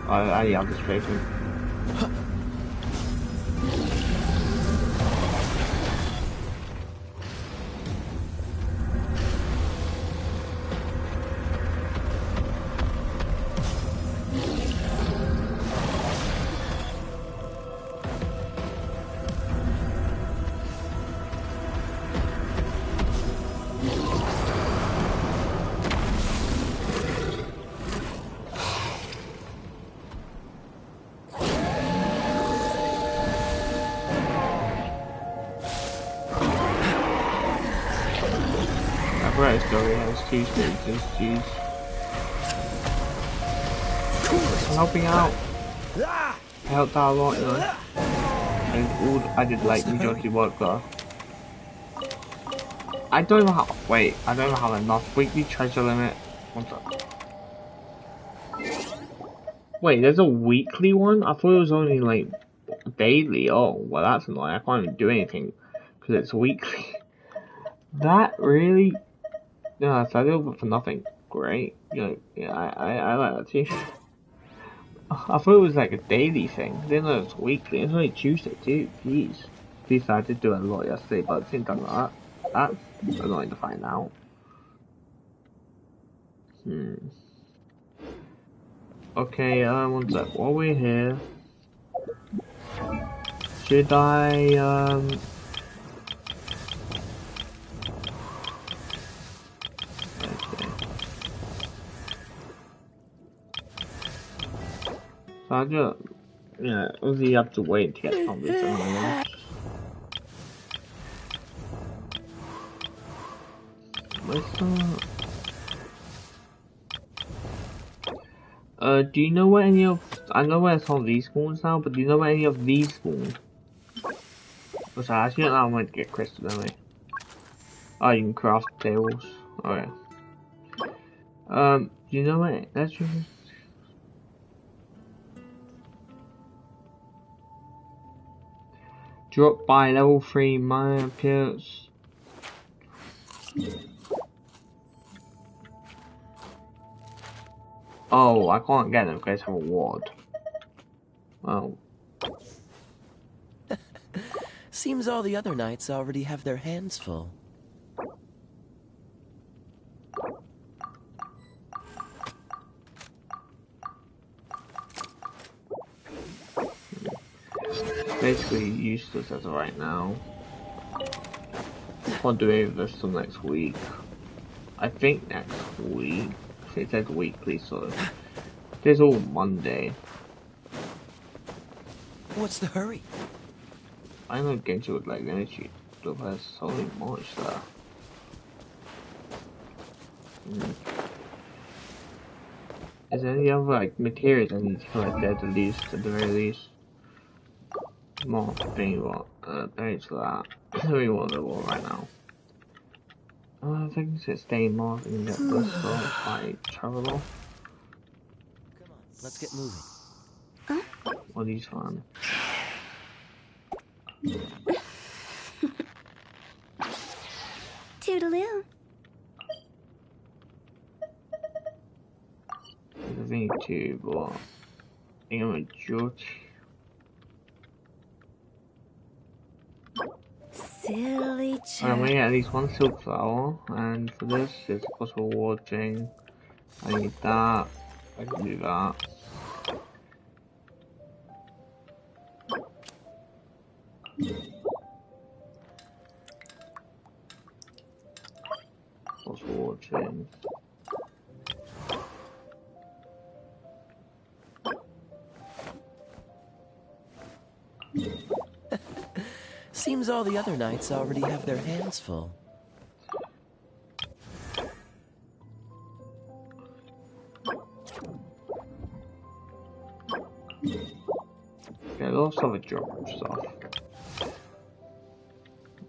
I am just facing. Two stages, jeez. I'm helping out. I helped out a lot, you know. And I did like majority work though. I don't know how. Wait, I don't know how enough weekly treasure limit. Wait, there's a weekly one? I thought it was only like daily. Oh, well, that's annoying. I can't even do anything because it's weekly. That really. Yeah, so I did it for nothing. Great. Yeah, I like that too. I thought it was like a daily thing. I didn't know it was weekly. It's only Tuesday too. Jeez. Jeez, I did do a lot yesterday, but I didn't done that. That's annoying to find out. Okay, one sec. While we're here, should I, So I just, yeah, obviously you have to wait to get convinced anyway. Do you know where any of, I know where some of these spawns now, but do you know where any of these spawn? Which I actually don't know how I'm going to get crystal anyway. Oh, you can craft tables. Okay. Do you know where, that's just... Drop by level 3 mine appearance. Oh, I can't get them because it's a reward. Oh. Seems all the other knights already have their hands full. Basically useless as of right now. Can't do any of this till next week. I think next week. It says weekly, so it's all Monday. What's the hurry? I know Genshin would like energy, but there's so much there. Is there any other like materials I need to collect there at the very least? More thing what thanks for that. We want the wall right now. I think it's stay more and get this sort by travel. Come on, let's get moving. What is fun? Toodaloo. I think too, but I think I'm a judge. Silly I'm gonna get at least one silk flower, and for this, it's a possible reward thing. I need that. I can do that. things. Seems all the other knights already have their hands full. Yeah, lots of drop stuff.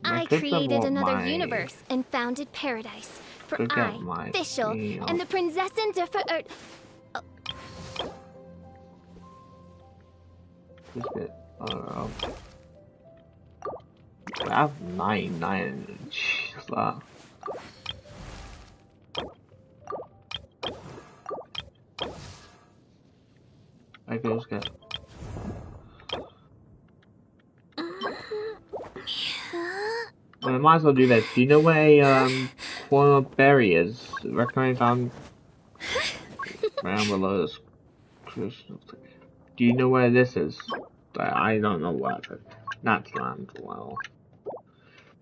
I created another universe and founded paradise. For I, Fischl, and the Prinzessin de Just bit. I have 9. Jeez, that. I can just get. Well, I might as well do this. Do you know where corner berry is? Recommend found around below this. Do you know where this is? I don't know what. Not land well.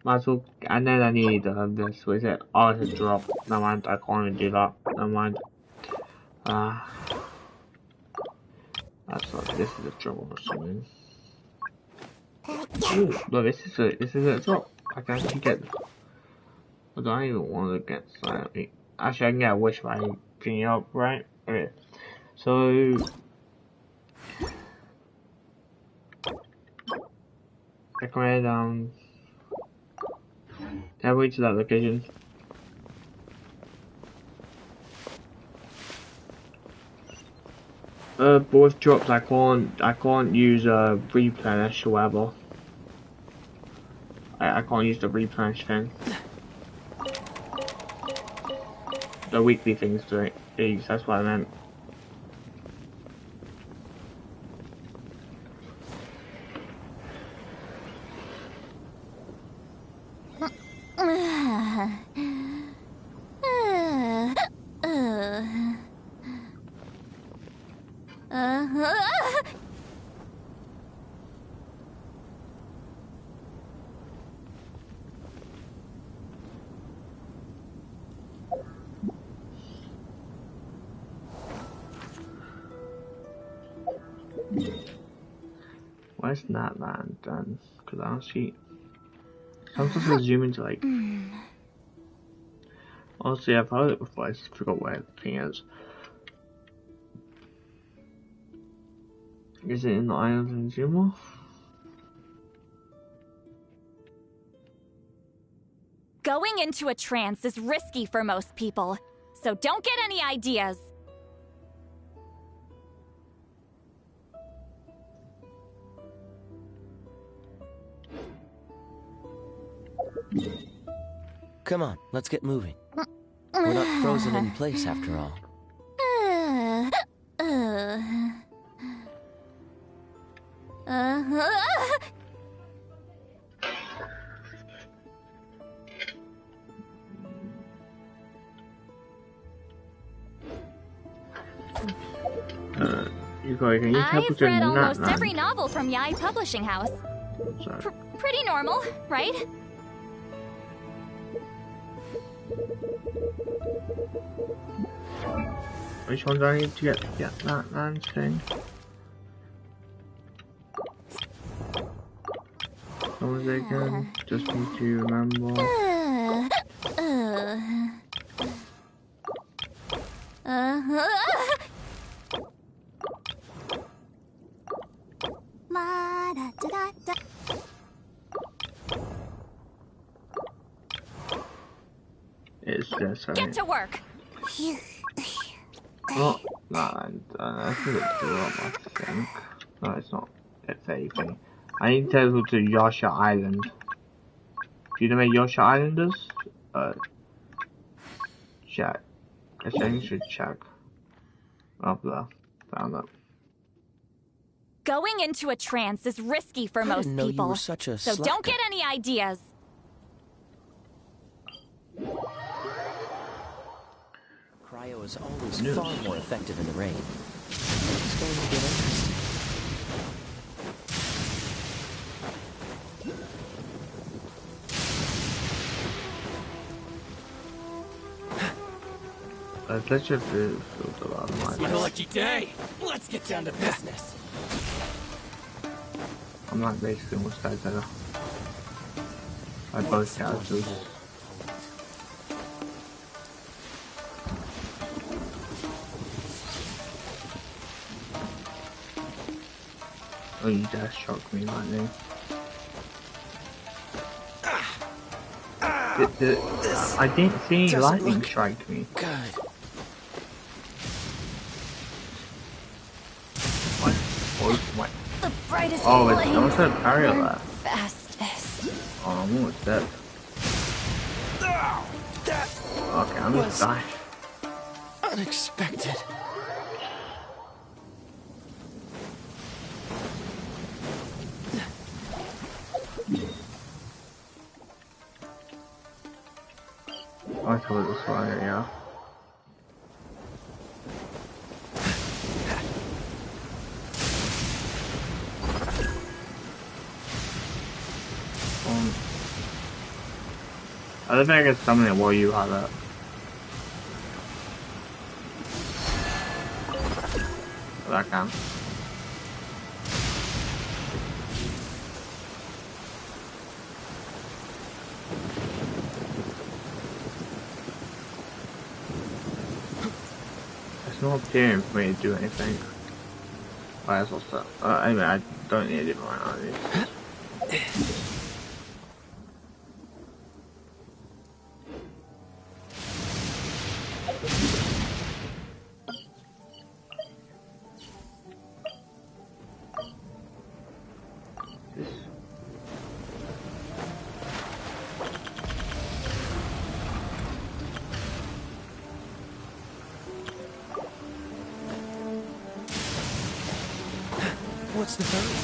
Might as well, and then I need this. What is it? Oh, it's a drop. Never mind. I can't even do that. Never mind. That's not. This is a drop or something. Ooh, no, this is a drop. I can actually get. I don't even want to get silent. Actually, I can get a wish by picking it up, right? Okay. So. Recommend have we to that location. Both drops I can't use replenish or whatever. I can't use the replenish thing. The weekly things to these, that's what I meant. Why is not that done? Because I don't see. I'm supposed to zoom into like. Honestly, I've heard it before. I just forgot where the thing is. Is it in the islands in Zuma? Going into a trance is risky for most people, so don't get any ideas. Come on, let's get moving. We're not frozen in place after all. I've read almost every novel from Yai Publishing House. Pretty normal, right? Which one do I need to get that land thing? What was it again? Just need to remember. It's just get to work. Oh, I think it's drop, I think. No, it's not. It's anything. I need to go to Yasha Island. Do you know where Yasha Island is? Check. I think you should check. Up there. Found it. Going into a trance is risky for most didn't know people, you were such a so don't get any ideas. Cryo is always far more effective in the rain. It's going to get interesting. Let's just do the last It's my lucky day. Let's get down to business. I'm not basically what's that better. I both characters. Oh, you just shocked me right now. I didn't see lightning strike me. Good. What? The brightest Oh, it's flame almost a barrier burn left. fastest. Oh, I'm almost dead. Okay, I'm just dying. Unexpected. I thought it was fire, yeah. I don't think I can summon it while you have it. But I can. It's not appearing for me to do anything. Oh, that's what's that. Anyway, I don't need it right now. What's the hurry?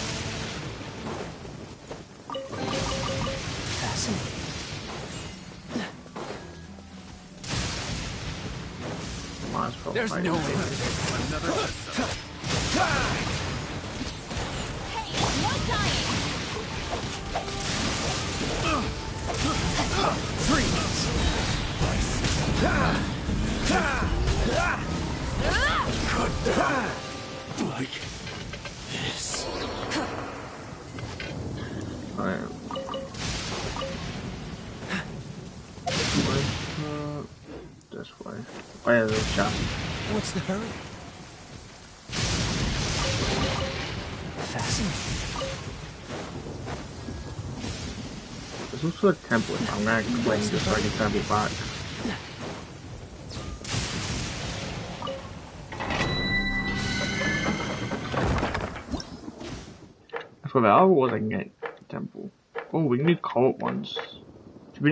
Fascinating. There's no way. Hey, no dying! Freeze! Like this. This way. Where is the shot? What's the hurry? Fascinating. There's also a template. I'm gonna claim just so I can temple back. That's what the other was I can get a temple. Oh, we can do co-op ones. Should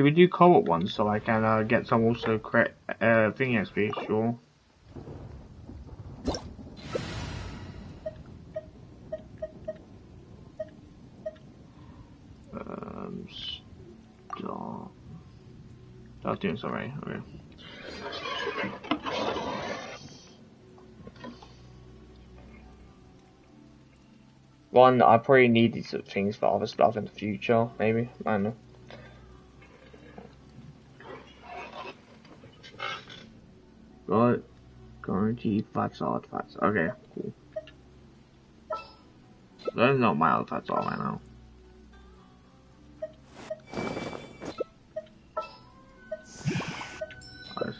we do co-op ones so I can get some also create thing XP? Sure. Stop. Start doing something. Okay. One, I probably need these things for other stuff in the future, maybe. I don't know. Got guaranteed fats artifacts. Okay, cool. Those are not my artifacts all right now. Nice.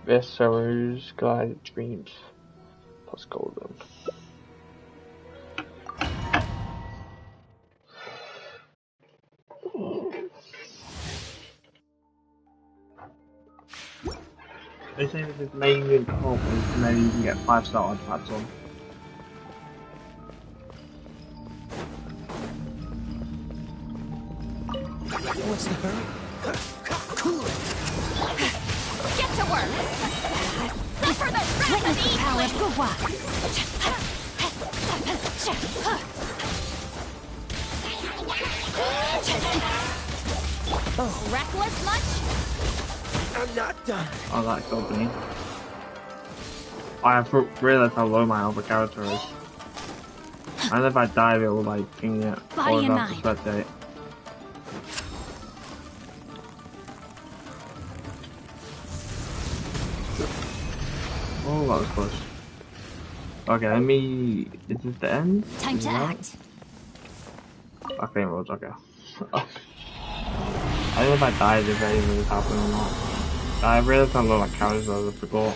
Bestsellers, Guided Dreams, plus Golden. They say this is mainly co-op, and then you can get 5-star artifacts on. What's the hurry? Cool it. Get to work! Suffer the witness the power of Guwa! Reckless much? I'm not done. Oh, that's opening. I realized how low my other character is. And if I dive, it will like ping it. Body or and have to spectate. Oh, that was close. Okay, let me. Is this the end? Time to act. Okay, roads. Okay. I don't know if I died if anything was happening or not. I realized how low my characters are. I forgot.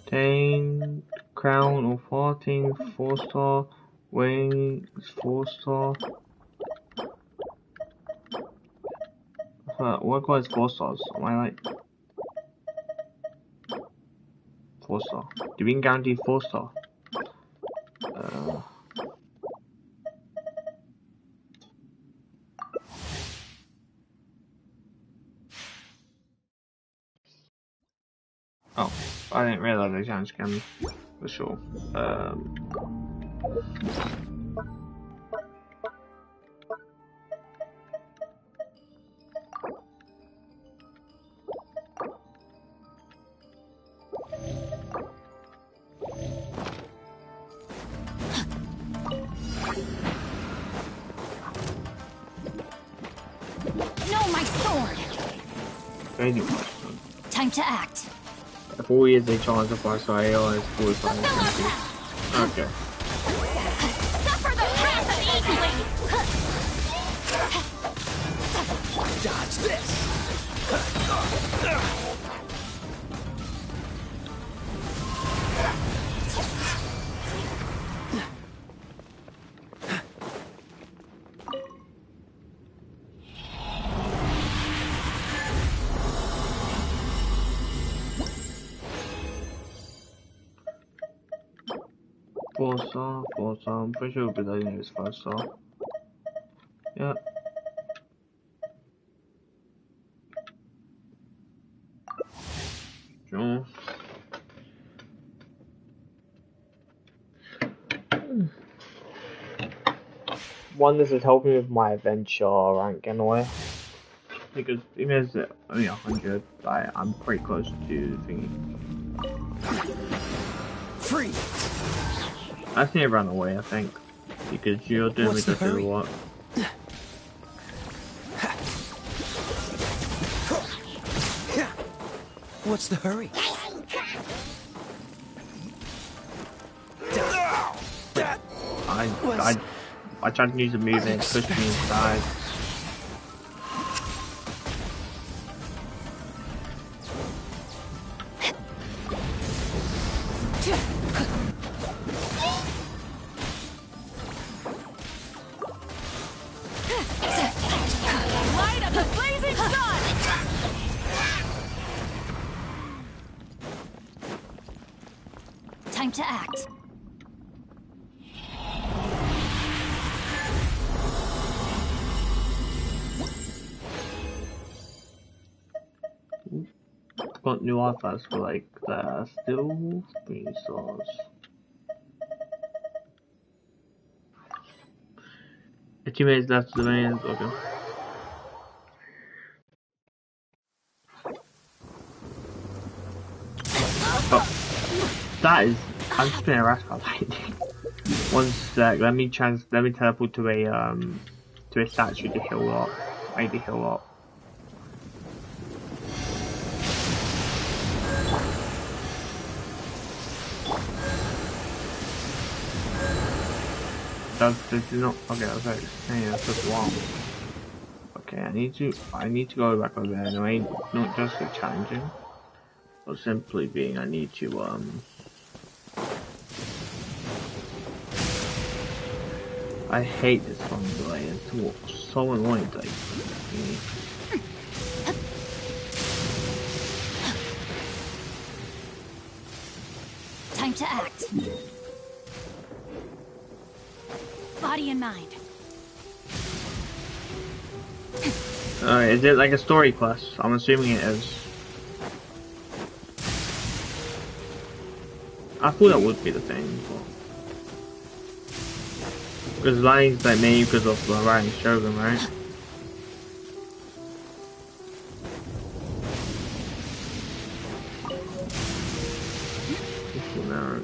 10 crown or 14, 4-star, wings 4-star. What was 4 stars? Am I like 4-star? Do we guarantee 4-star? Oh, I didn't realize they changed scan for sure. No, my sword! Crazy. Time to act. 4 years they charge the price, so I always 45. Okay. Suffer the wrath of evilly! Dodge this! Four star, I'm pretty sure it'll be letting it's 5-star. Yep. Sure. One, this is helping with my adventure rank anyway. Because even as only 100, I'm pretty close to thingy. Free! I just need to run away, I think. Because you're doing me to do what? What's the hurry? I tried to use a move and it pushed me inside. Light up the blazing sun! Time to act. Got new artifacts for like that. Still 3 stars. The teammates left the main. Okay. Oh, that is. I'm just being harassed by lightning. One sec. Let me teleport to a statue to heal up. Maybe heal up. This is not okay. I was like saying that took a while. Okay, I need to go back over there. No, ain't not just for challenging, but simply being I need to I hate this one delay. It's so annoying. Like, time to act. Body and mind. Is it like a story quest? I'm assuming it is. I thought that would be the thing, but because Lightning's like me because of the writing Shogun, right? arrow.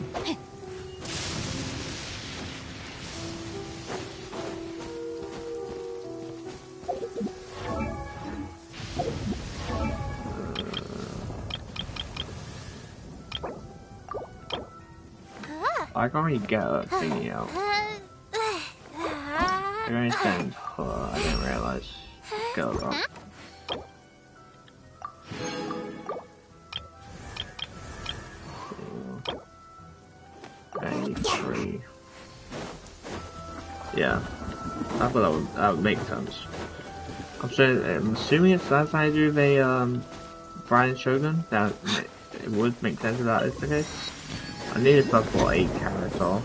I can't really get that thingy out. I'm only saying, I didn't realise. Go up. 83. Yeah, I thought that would make sense. I'm assuming it's that's how I do the Brian Shogun. That it would make sense if that is the case. I need stuff for 8 carats off.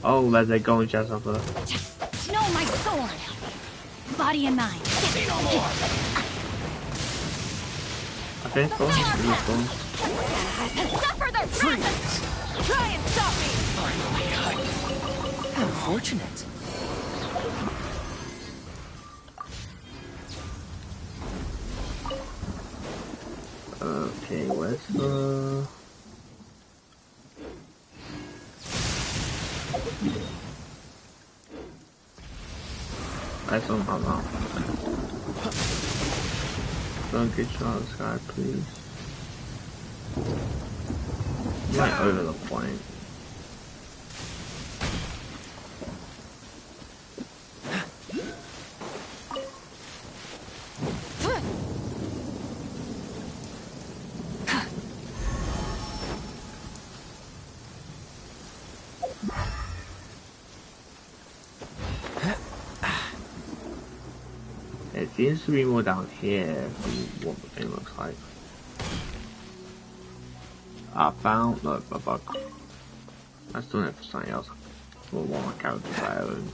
Oh, there's a golden chest up there. No, my sword! Body and mind. See no more! Okay, cool. Suffer their wrath! Try and stop me! Oh my god. How unfortunate. Okay, where's the... I don't have that. Don't get shot of the sky, please. Right over the point. It seems to be more down here from what the thing looks like. I found a bug. I still need it for something else. For one of my characters I own.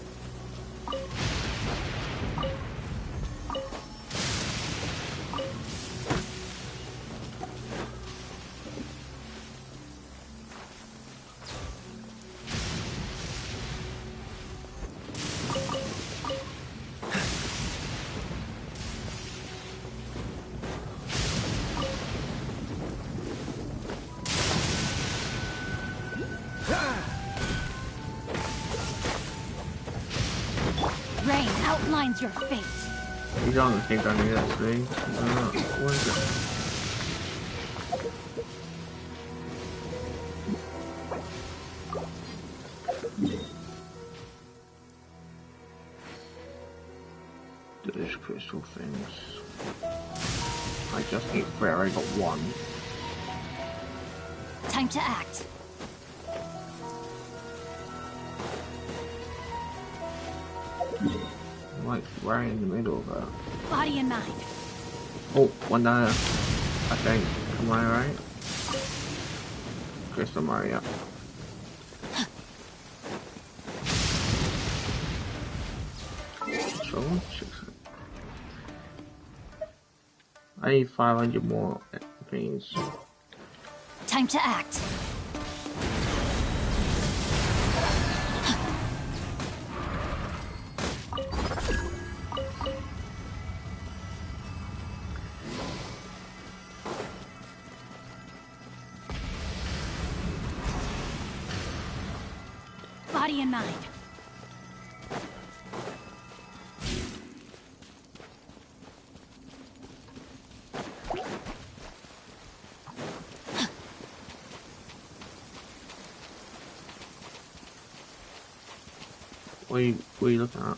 Rain outlines your fate. You don't think I need that thing? What is it? Those crystal things. I just need 3, I already got 1. Time to act. Like right in the middle of that. Body and mind. Oh, 1 down, I think. Am I right? Crystal Mario. So, I need 500 more things. Time to act. Body and mind. What are you looking at?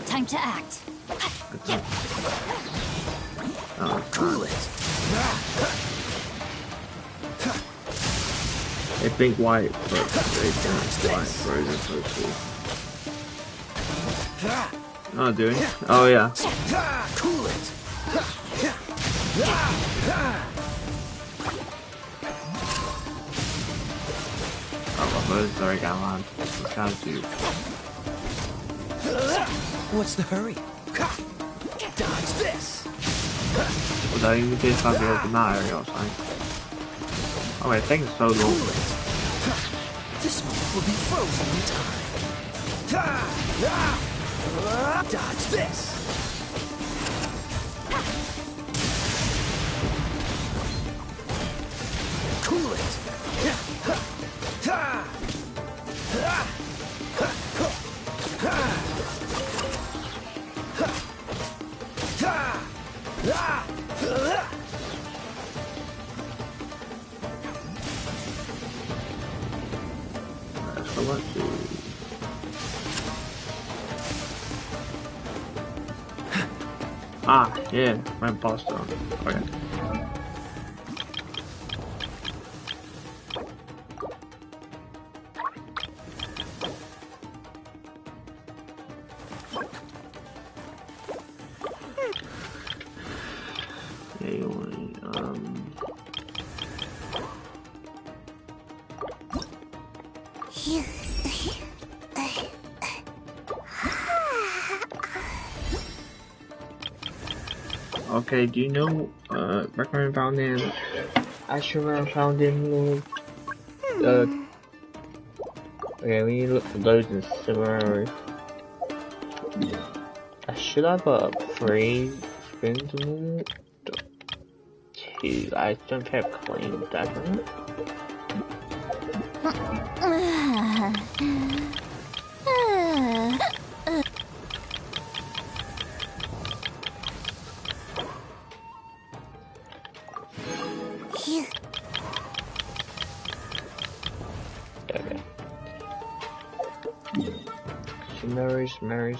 Time to act. Oh, cool it. They think white, but they don't white frozen so cool. Oh, doing? Oh, yeah. Cool it. Oh, my bird's already got on. It's got to. What's the hurry? Dodge this. Well, that even did something else in that area, I was saying. Oh, wait, it takes so long. This moment will be frozen in time. Dodge this! Cool it! So let's see. Ah, yeah, my boss down. Okay. Okay, do you know, recommend found name? Ashura found in okay, we need to look for those in similar. Should I put a free spins in it? Two, I don't have claim that one. Marries.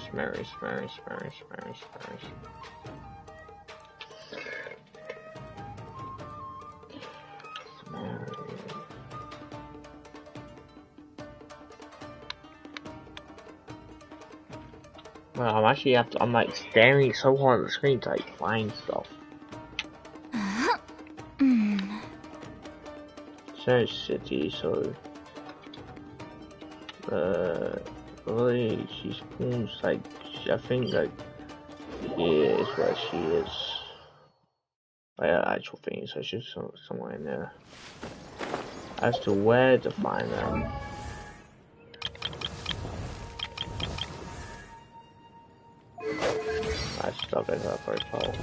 Well, I'm actually I'm like staring so hard at the screen to like find stuff. Search city, so really she spawns like I think like here is where she is. Like actual thing, so she's somewhere in there. As to where to find them. I stuck at that first hole.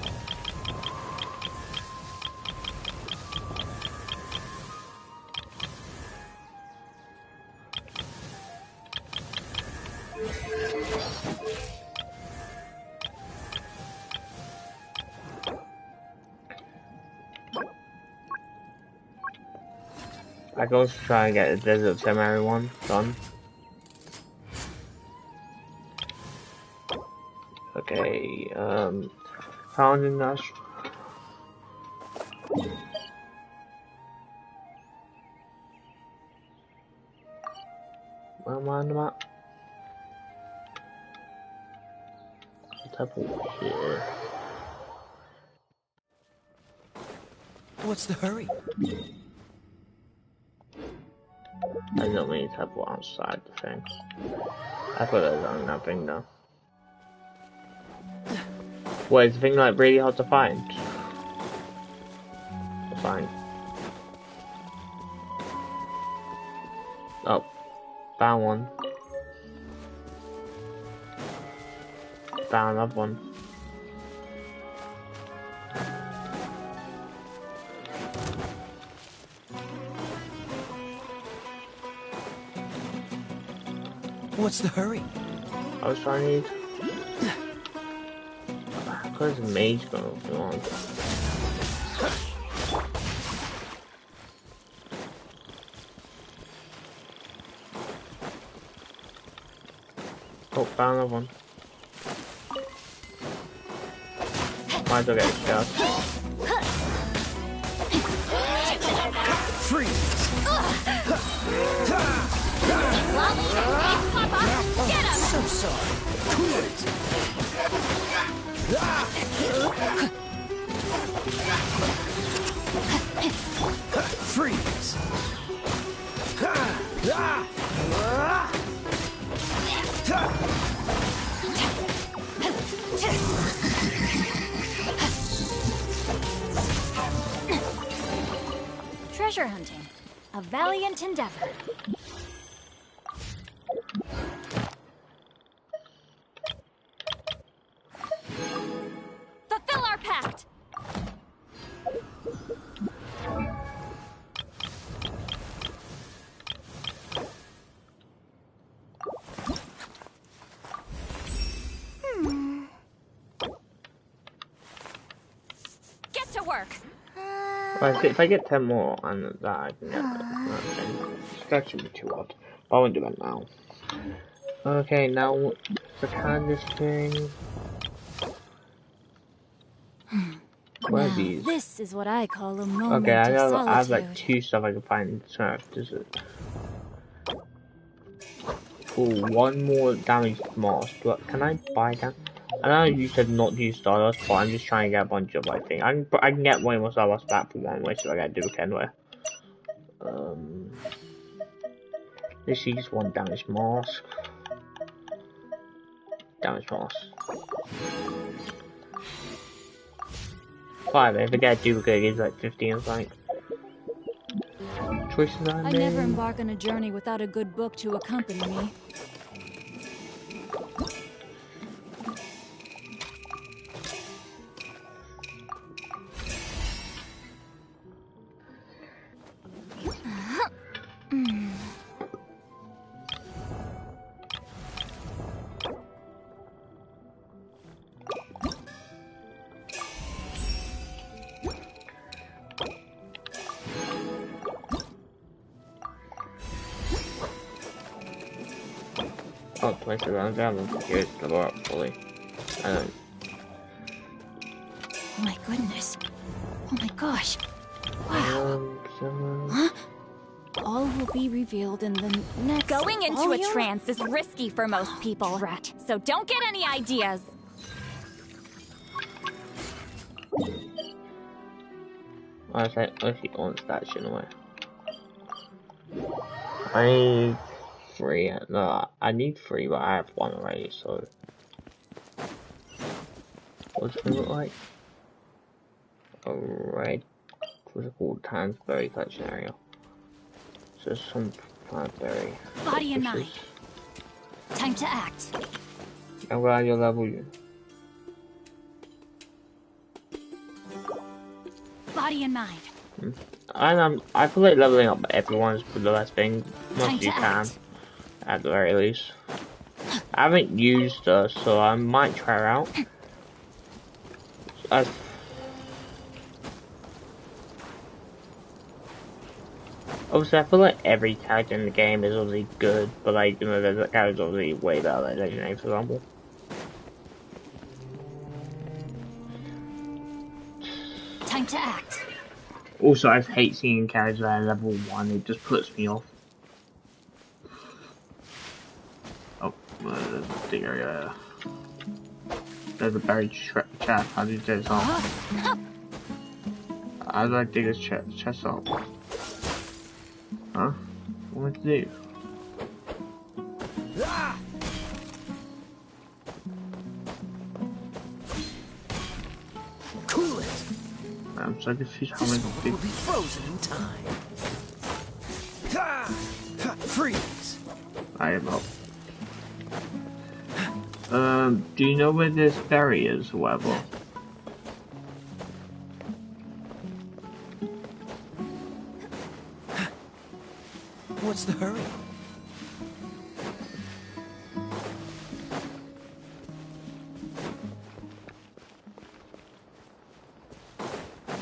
I go to try and get the Desert Cemetery one done. Okay, found in that. Where am I on the map? Temple here. What's the hurry? I don't mean to temple outside the thing. I put it on that thing though. Wait, is the thing like really hard to find? Fine. Oh, found one. Found another one. What's the hurry? I was trying to. Because mage gonna be on. Oh, found another one. Might as well get a shot. Freeze! Get him! So sorry. Cool it! Freeze! Treasure hunting. A valiant endeavor. work. Right, so if I get 10 more and that I can get that should be too odd. But I won't do that now. Okay, now the Candace thing. What are Now, these? this is what I call a moment Okay, I of have like solitude. 2 stuff I can find. So this is cool. 1 more damage moss. Can I buy that? I know you said not to use Stardust, but I'm just trying to get a bunch of, I think. I can get way more Stardust back for 1 way, so I gotta do it anyway. This is 1 damage mask. Damage mask. 5, if I get a duplicate, it's like 15 or something. Choices I I made. never embark on a journey without a good book to accompany me. Oh, place around down and secure the door up fully. Oh my goodness. Oh my gosh. Wow. Huh? All will be revealed in the next... Going into a volume? trance is risky for most people, Rat. So don't get any ideas. I say, if he wants that shit away. I need 3. No, I need 3, but I have 1 already, so. What's it look like? A red critical Tansberry collection area. So some Tansberry. Body and mind. Time to act. I'm glad you're level you. Body and mind. I feel like leveling up everyone's the best thing. Most Time you to can, act. at the very least. I haven't used her, so I might try her out. Obviously, I feel like every character in the game is obviously good, but like, you know, there's a character obviously way better, like Legendary, for example. Time to act. Also, I hate seeing characters at level 1, it just puts me off. Oh, there's a big area. There's a buried chest. How do you do this off? How do I dig this chest up? Huh? What do I do? Cool it. I'm so confused how many This will be frozen in time. Freeze. I am up. Do you know where this berry is, or whatever? What's the hurry?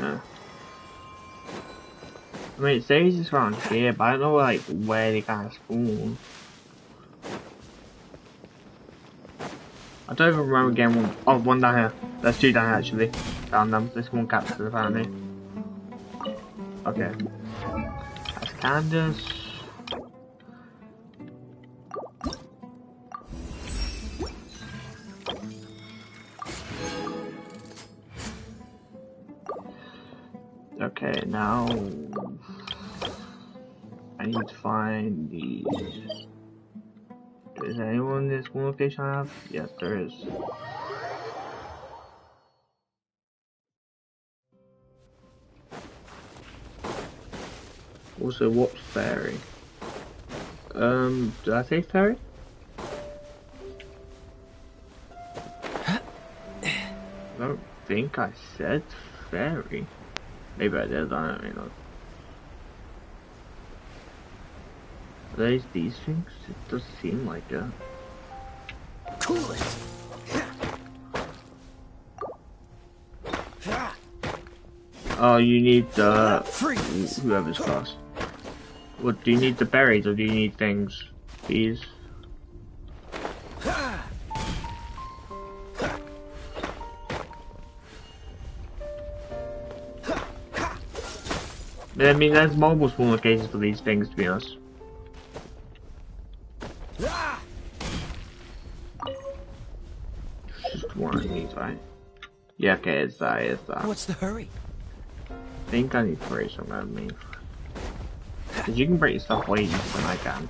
No. I mean, it says it's around here, but I don't know like where they kind of spawn. I don't even remember getting one. Oh, 1 down here. There's 2 down here actually. Found them. This 1 captured apparently. Okay. That's Candace. Okay, now I need to find these. Is there anyone in this one location I have? Yes, there is. Also, what's fairy? Did I say fairy? I don't think I said fairy. Maybe I did, I don't really know. Are these things? It does seem like it. Cool it. Oh, you need the Freeze. whoever's first. What do you need, the berries or do you need things? These. I mean, there's multiple spawn locations for these things, to be honest. Just one of these, right? Yeah, okay, it's that. What's the hurry? I think I need to break some of me. Because you can break stuff way easier than I can.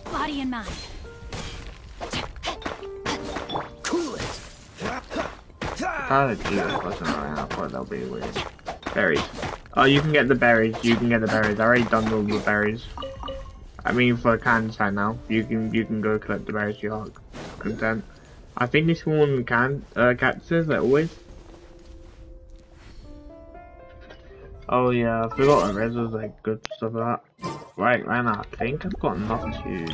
Body and mind. Cool it. How did you do this wasn't right? I thought that would be weird. Berries. Oh, you can get the berries. You can get the berries. I already done all the berries. I mean, for canned side now, you can go collect the berries. You are content. I think they spawn cactuses like always. Oh yeah, I forgot the res was like good stuff like that. Right now, I think I've got enough to.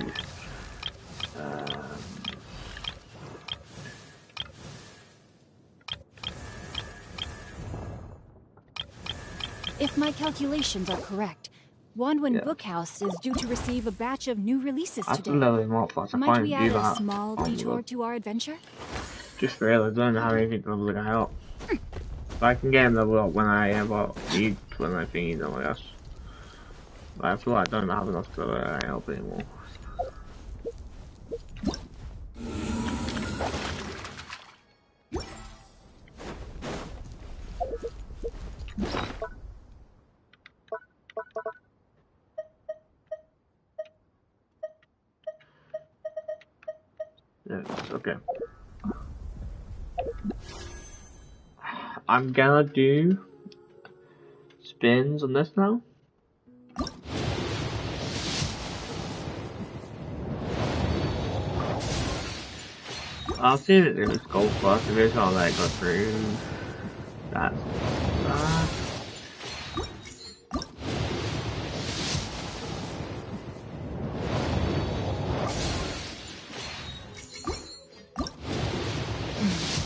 If my calculations are correct, Wanwen Bookhouse is due to receive a batch of new releases today. Might we add a small detour to our adventure? Just realized I don't have anything to level the guy up. But I can get him level up when I need when I think he's on my ass. But I feel like I don't have enough to level the guy up anymore. Yes, okay. I'm gonna do spins on this now. I'll see if it's gold plus, if it's all like go through that.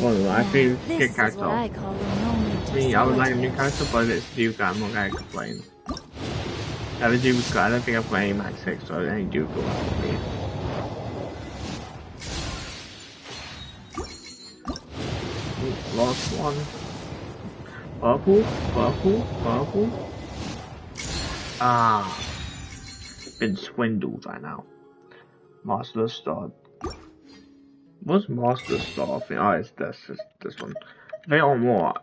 Well, I think get character. I would like a new character, but it's Duke, I'm not gonna complain. I have a Duke, I don't think I'm playing Max 6, so I think Duke will help me. Lost one. Purple. Ah. Been swindled right now. Master Star. What's Master Star thing? Oh, it's this one. They are more.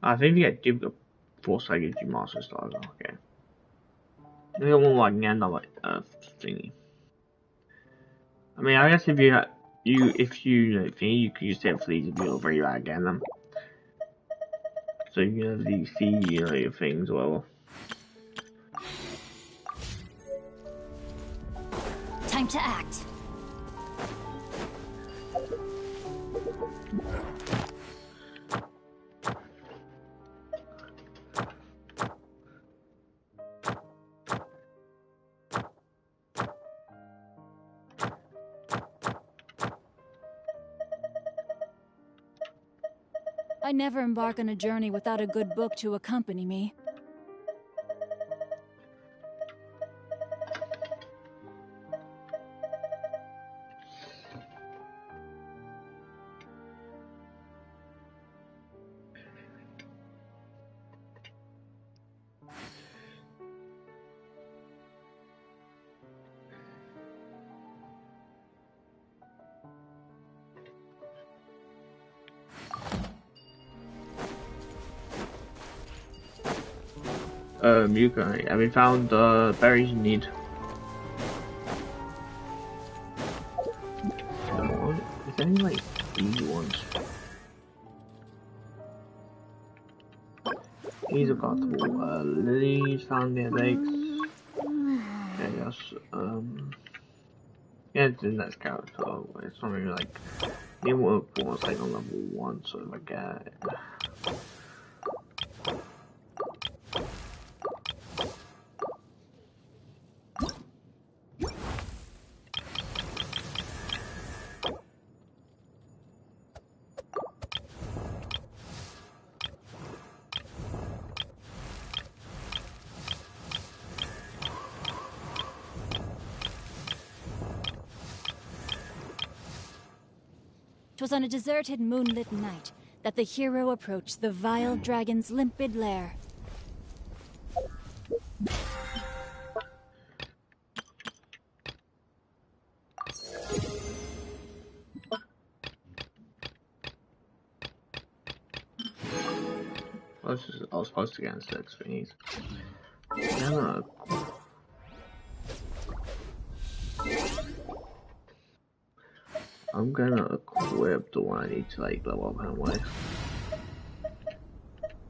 I think you get Duke of Force, I give you Master Stars. Okay. They got more like another thingy. I mean, I guess if you thingy, you could use it for these if you're very bad again them. So you can have these see your things well. Time to act. I never embark on a journey without a good book to accompany me. Muka, have we found the berries you need? Is there any like easy ones? These are possible. Lilies found near lakes. Okay, yes. Yeah, it's in that scout, so it's not really like the was like on level 1, so if I get it. 'Twas on a deserted moonlit night that the hero approached the vile dragon's limpid lair. I was supposed to get in 6 thingies. Yeah, I'm gonna equip the one I need to like level up anyway.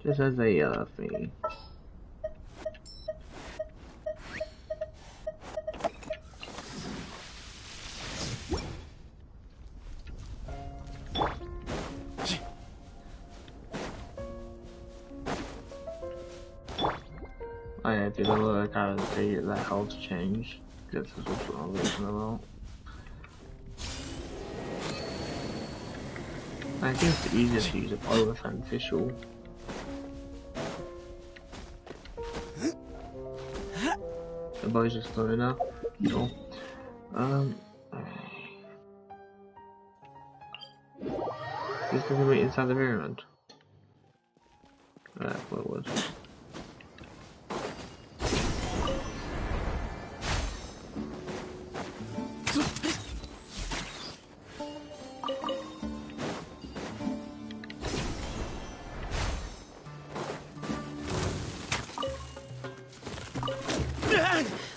Just as a thingy. I have to look at the health change. This is what I'm reading about. I think it's the easiest to use it probably with an official. The boy's just going now. Cool. This doesn't meet inside the pyramid. What would?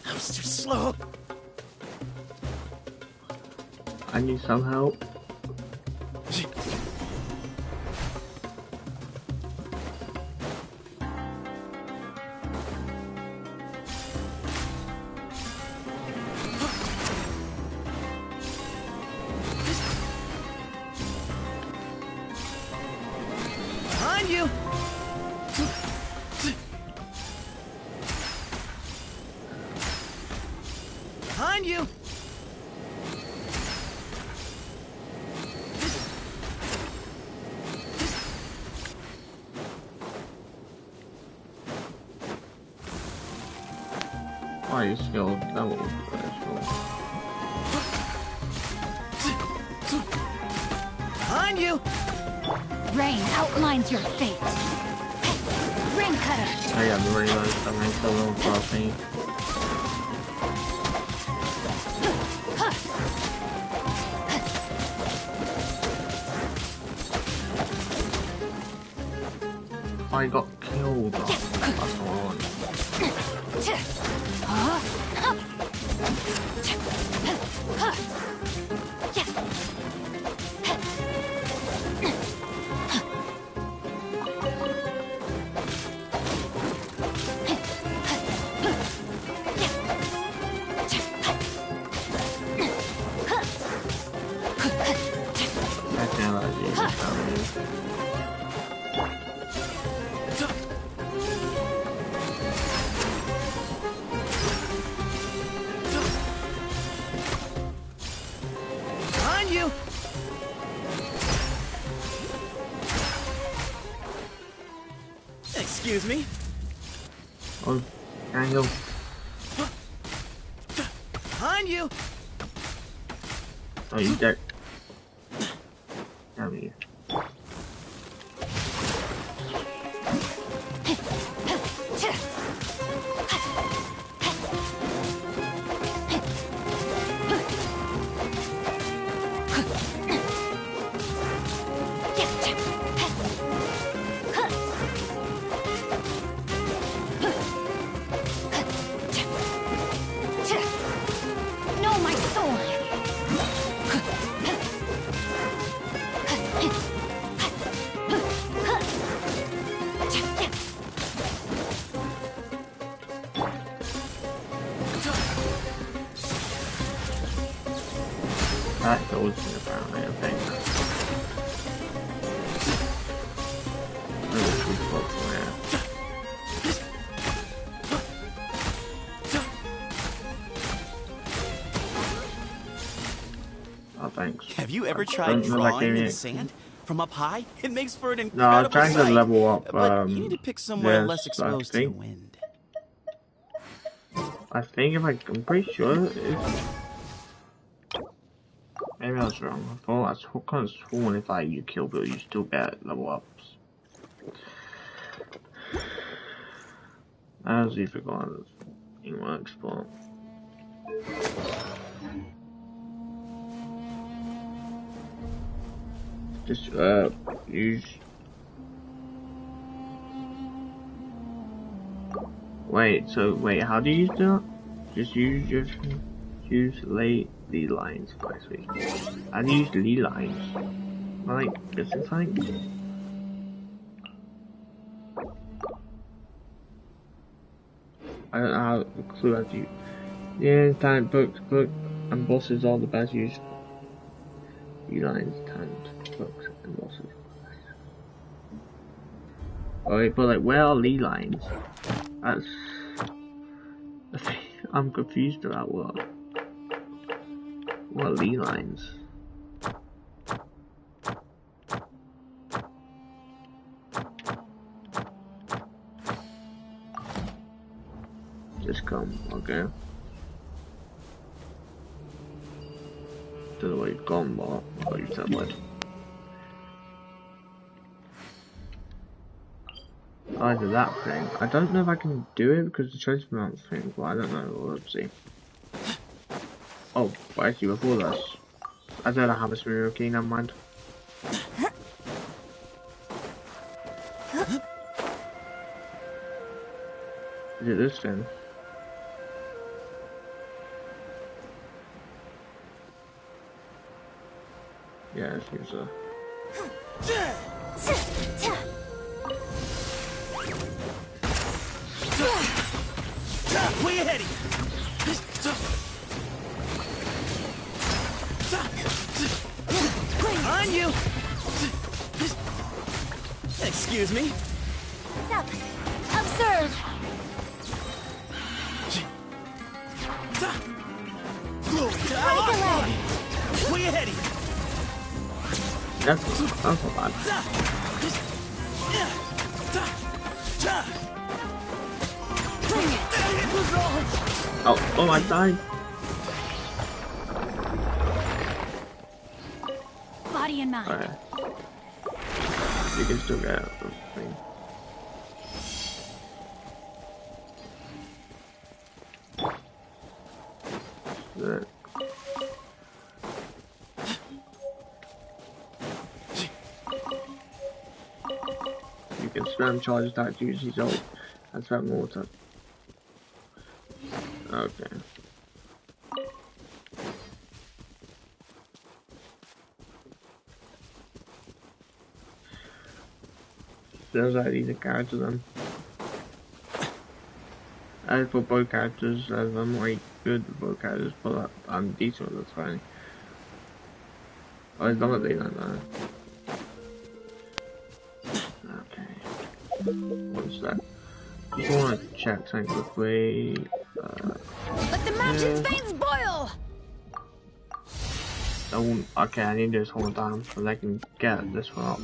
I was too slow. I need some help. Behind you. Behind you. Why you still double? Behind you. Rain outlines your fate. Rain cutter. I got the reload something so long for me. I got killed. That's all. Excuse me. Oh, Daniel. Behind you. Oh, you dead. Damn you. That goes in apparently, I think. Maybe it's too close to there. Oh, thanks. Have you ever tried drawing in the sand? From up high? It makes for an incredible No, I'm trying to level up, but you need to pick somewhere less exposed to the wind. I think I'm pretty sure it's... Maybe I was wrong. I kind of sworn if you kill Bill, you still get level ups. I actually forgot it works, but just use. Wait, how do you use that? Just use ley lines, basically. How do you use ley lines? Like, this is like. I don't have a clue how to use. Yeah, talent books, and bosses are the best used. Ley lines, talent books, and bosses. Alright, but like, where are ley lines? That's. I'm confused about what are ley lines? Just come, okay. Don't know where you've gone, but I'll use that word. Either that thing. I don't know if I can do it because the choice amount thing, but I don't know. Let's see. Oh, well, actually, before this, I don't have a spirit key, never mind. Is it this thing? Yeah, it seems so. Way ahead of you! On you! Excuse me? What's up? Observe! Way ahead of you! That's not bad. Oh, I died. Body and mind. Okay. You can still get out of the thing. There. You can spam charge that to use his ult and spam water. Okay. There's actually the character then. As for both characters, as I'm not good with both characters, but I'm decent with the fine. Oh, as long as they don't know. Okay. What's that? Just want to check something quickly. Let the mountain's veins boil! Okay, I need this whole down so they can get this one up.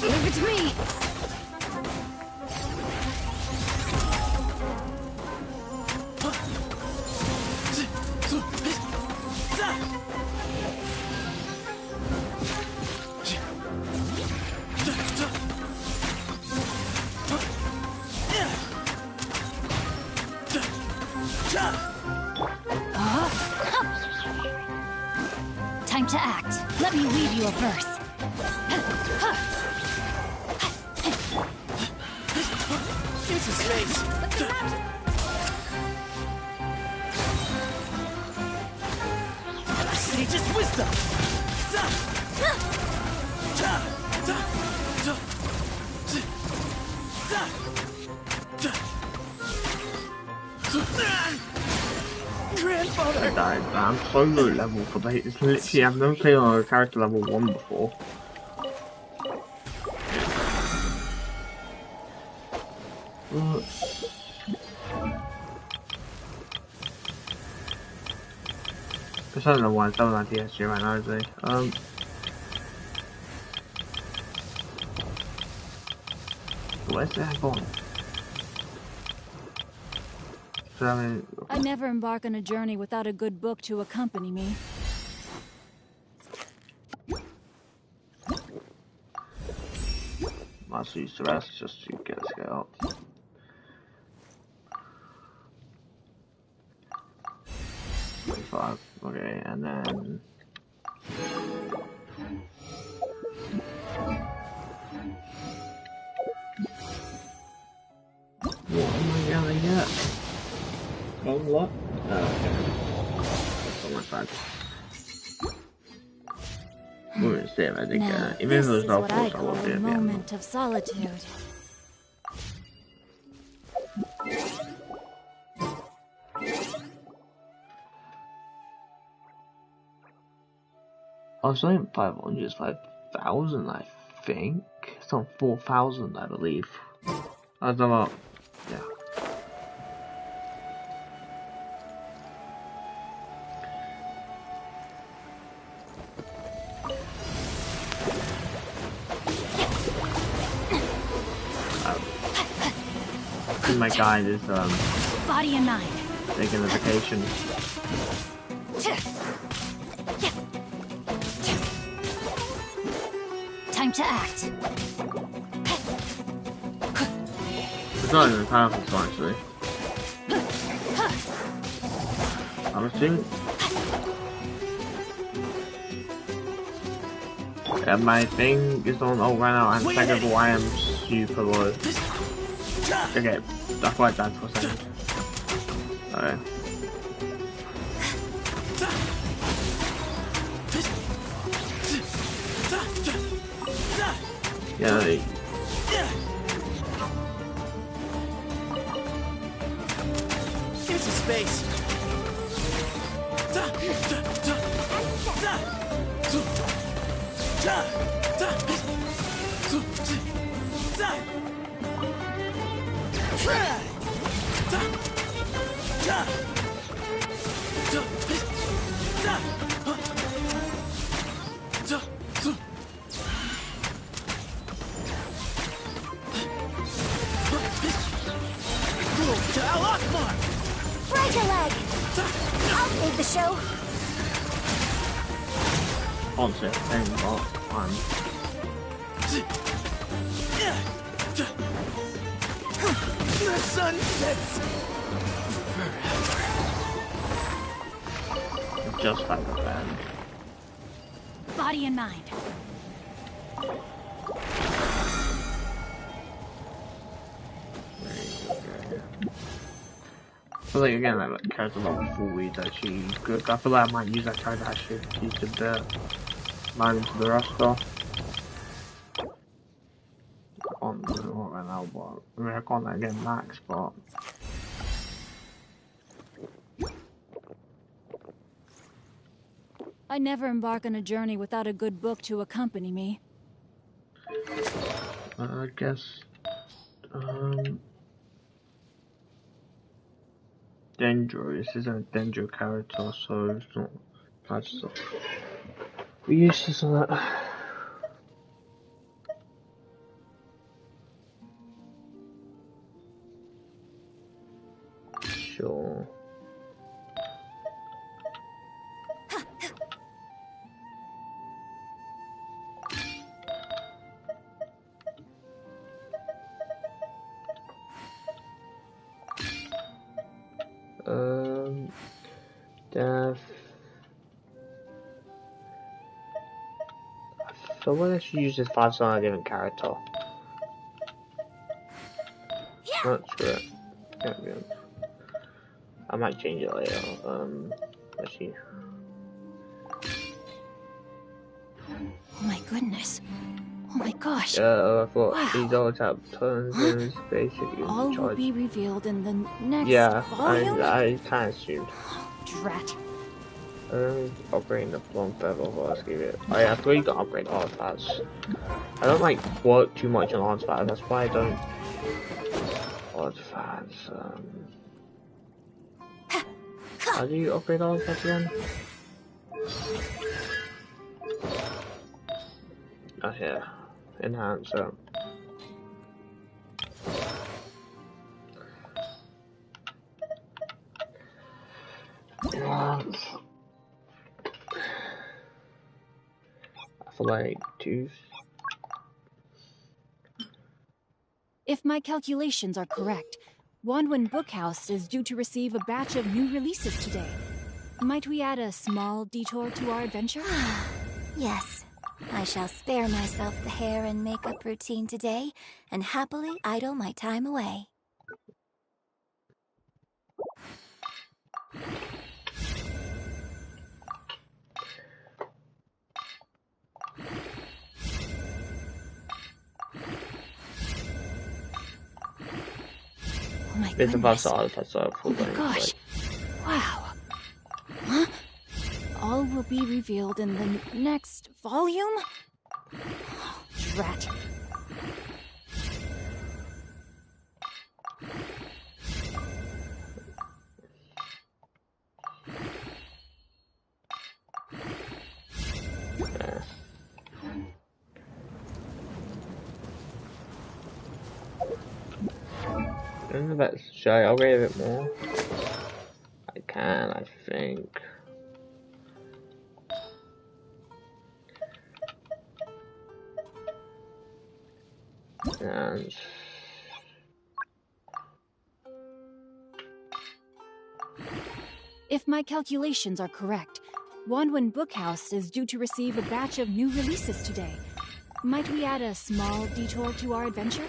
Leave it to me! Time to act. Let me weave you a verse. Give some space. Sage's wisdom. Grandfather. I died. I'm so low level for that. It's literally, I've never played on a character level 1 before. Because I don't know why it's done on DSG right now, is it? Where's that going? So, I never embark on a journey without a good book to accompany me. Must use the rest just to get us out. Okay, and then what am I gonna get? Unlock? Oh, okay. That's on my side. We'll see if I did get it. Even if it was no force, I won't do it. A moment of solitude. Oh, it's only 500, it's 5,000, I think. It's on 4,000, I believe. I don't know. Yeah. My guide is body and mind. Taking a vacation. Time to act. It's not even powerful, actually. I'm assuming. Yeah, my thing is on right now, and second of all, I am super low. Okay, that's why I died for a second. Okay. Yeah, they... Give it some space. Break a leg. I'll save the show. Honestly, I ain't got time. The sun sets forever. Just like a band. Body and mind. I feel like again that character level 4 is actually good. I feel like I might use that character actually to use the mine into the roster. On the right now, but I mean I can't again max, but I never embark on a journey without a good book to accompany me. I guess Dendro, this isn't a Dendro character, so it's not bad stuff. We use this on that. Sure. Death. So what if you use this 5-star on a different character? Not sure. Can't be honest. I might change it later. Let's see. Oh my goodness. Oh my gosh. I thought wow. these all have turns and basically all will be revealed in the next volume? I kind of assumed. Drat. Upgrading the plum feather let's give it. Oh yeah, I thought you got upgrade artifacts. I don't like work too much on artifacts, that's why I don't artifacts, how do you upgrade artifacts again? Oh here, enhancer. For like 2. If my calculations are correct, Wanwen Bookhouse is due to receive a batch of new releases today. Might we add a small detour to our adventure? Yes. I shall spare myself the hair and makeup routine today, and happily idle my time away. Oh my It's goodness. Oh my gosh. Wow. Huh? All will be revealed in the next volume? Oh, drat. Should I upgrade a bit more? I can, I think. And If my calculations are correct, Wanwen Bookhouse is due to receive a batch of new releases today. Might we add a small detour to our adventure?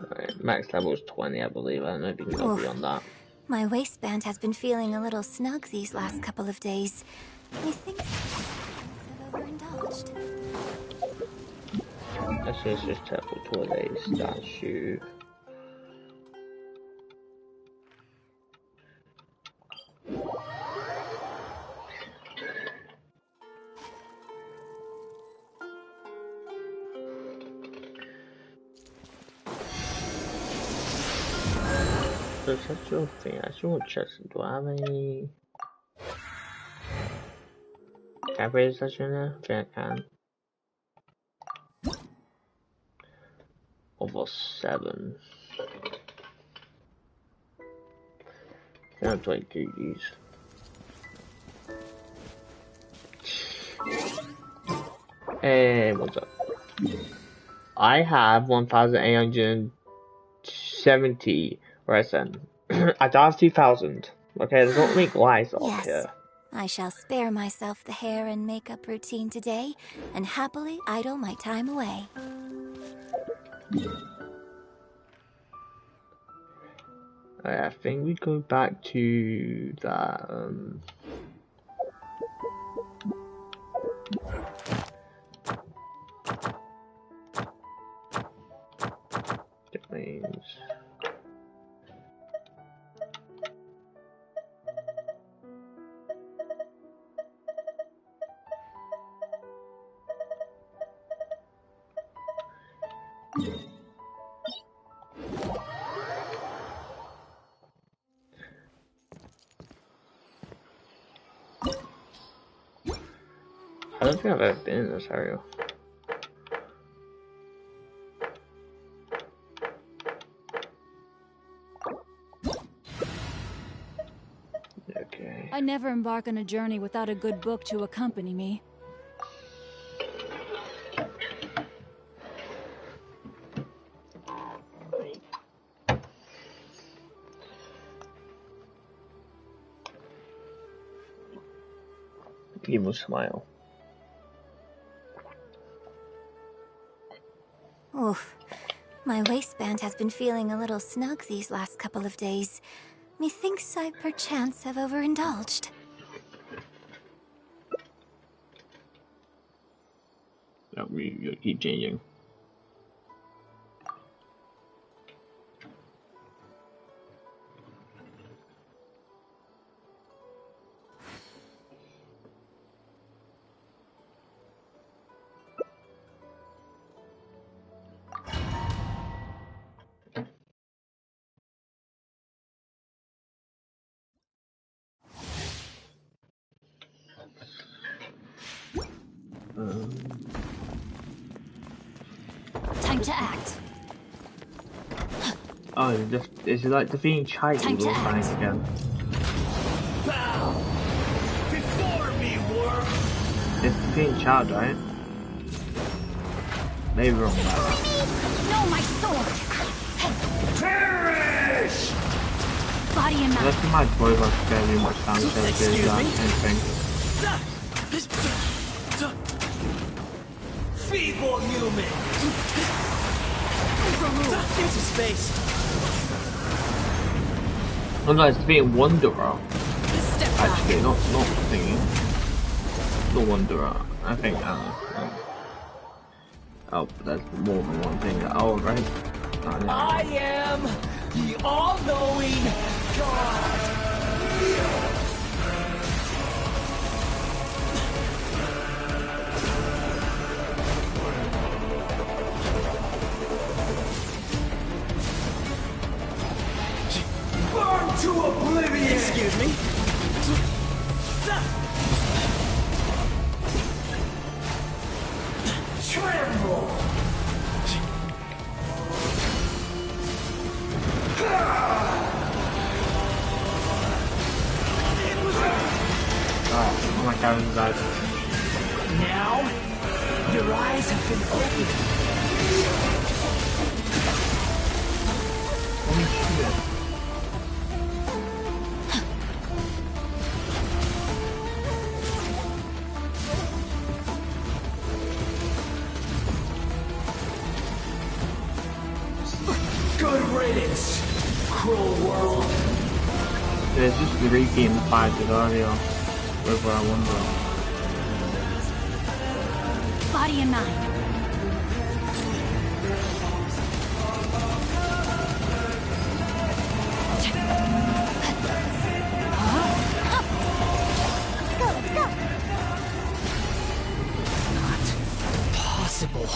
Alright, max level is 20, I believe. I don't know if you can go beyond that. My waistband has been feeling a little snug these last couple of days. I think I've overindulged. Actually, it's just terrible toilet statue. So such a thing. I should check. Do I have any? Can I raise such in there? I think I can. Over 7. I have 22 these. Hey, what's up? I have 1,870 resin. I don't have 2,000. Okay, there's not make lies up here. I shall spare myself the hair and makeup routine today, and happily idle my time away. I think we go back to that, domains. I don't think I've ever been in this area. Okay. I never embark on a journey without a good book to accompany me. Evil smile. Oof. My waistband has been feeling a little snug these last couple of days. Methinks I perchance have overindulged. That we keep changing. Time to act. Oh, is it like defeating child or something again? Bow before me, worm. It's defeating child, right? Maybe wrong about that. No, my sword! Perish! Body and mind. Unless my voice was very much sound so good anything. Feeble human! Into space! Oh no, it's defeating Wanderer. Actually, not thingy. Not Wanderer. I think, oh, that's more than one thing. Oh, right. I am the all-knowing God! Burn to oblivion! Excuse me? Tremble! Oh my god, I'm dead. Now, your eyes have been opened. Holy shit. Good riddance, cruel world. There's just 3 games fighted earlier. Whether I wonder. Body and mind. Let's go. Not possible.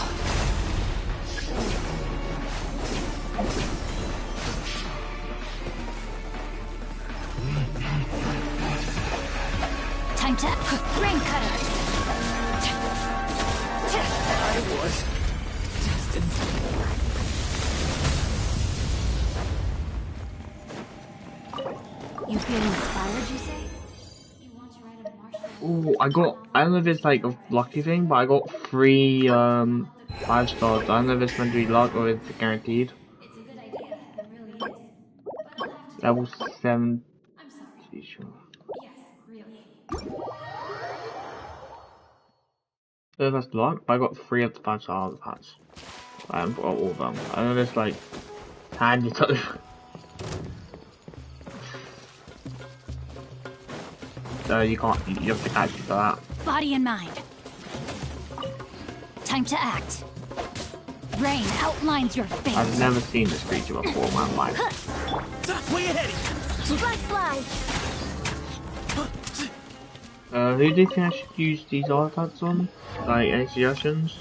Time to brain cutter. I was destined. You feel inspired, you say? Ooh, I don't know if it's like a lucky thing, but I got 3 5 stars. I don't know if it's meant to be luck or it's guaranteed. Level 7. Sure. So that's luck, but I got 3 of the 5 star hats. I haven't got all of them. I know there's like handy to. So you can't. You have to catch you for that. Body and mind. Time to act. Rain outlines your face. I've never seen this creature before in my life. Way ahead! Fly. Who do you think I should use these artifacts on? Like, any suggestions?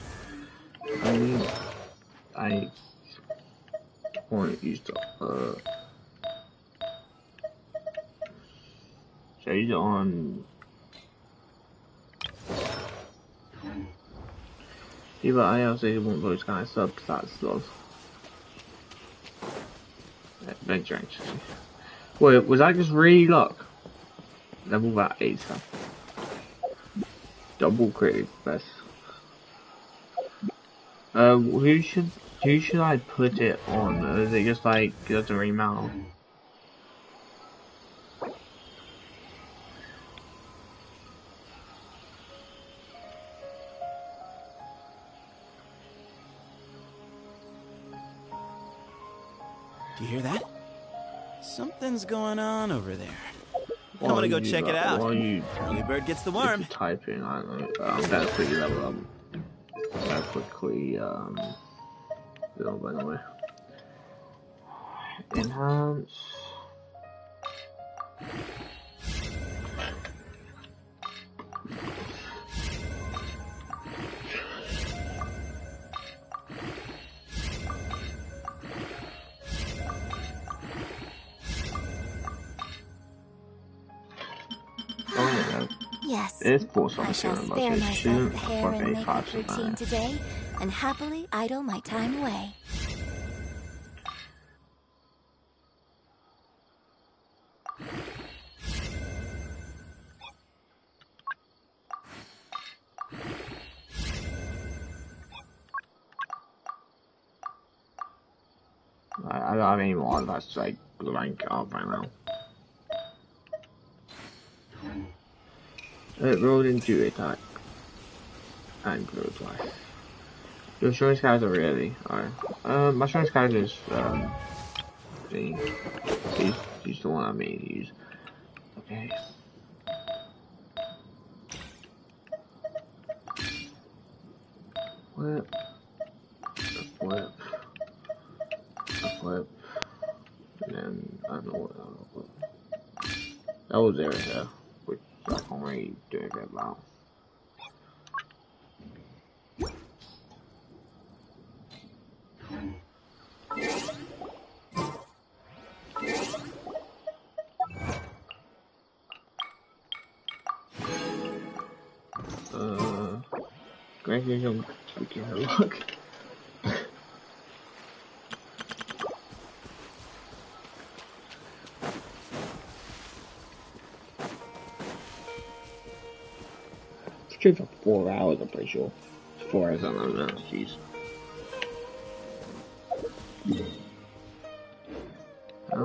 I want to use the, should I use it on... Yeah, but I also want those kind of substat stuff. Adventure anxious. Wait, was that just really luck? Level that 8 stuff. Double crit best. Who should I put it on? Or is it just like it doesn't really matter? Do you hear that? Something's going on over there. I'm gonna go check it out. Early bird gets the worm. Type in, I don't know. I'm gonna quickly level up. By the way. Enhance. Yes, It is full I shall spare myself the hair and makeup routine today, and happily idle my time away. I don't have any more. That's like blank up right now. Rolled into attack and grew twice. Your insurance cards are really alright. My insurance card is he's the one I mainly use. Okay. Flip. Flip. Flip. And then I don't know what that was there, which I can't really do anything about. Congratulations, we can have a look. Straight for 4 hours, I'm pretty sure. 4 hours, I don't know, jeez. I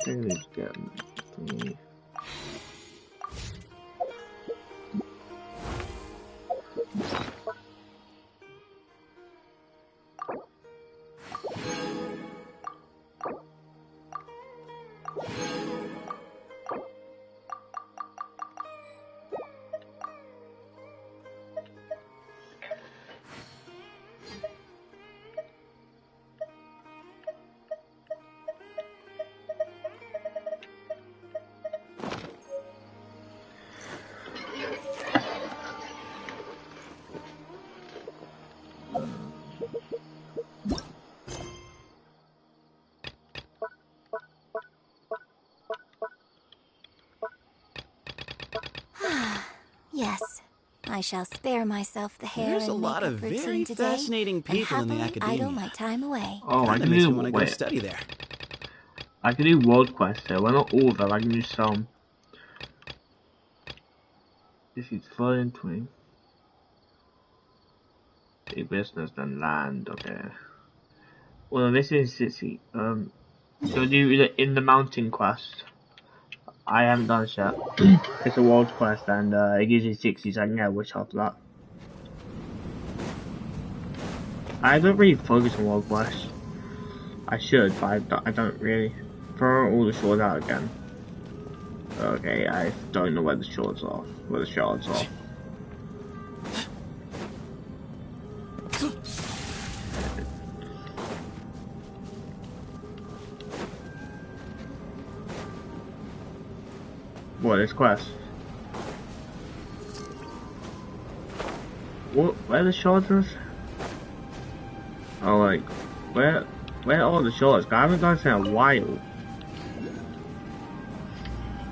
think it's good for me. Yes, I shall spare myself the hair There's a and lot of makeup very routine today, fascinating people in the and happily idle academia. my time away. Oh, I can makes do me want to go study there. I can do world quests there. Well, not all of them. I can do some. This is 20. Big business then land. Okay. Well, this is city. So do the in the mountain quest. I haven't done it yet. It's a world quest and it gives you 60 so I can get a wish after that. I don't really focus on world quests. I should, but I don't really. Throw all the swords out again. Okay, I don't know where the shards are. What is quest? What? Where are the shards? Oh, like where are the shards? I haven't done this in a while.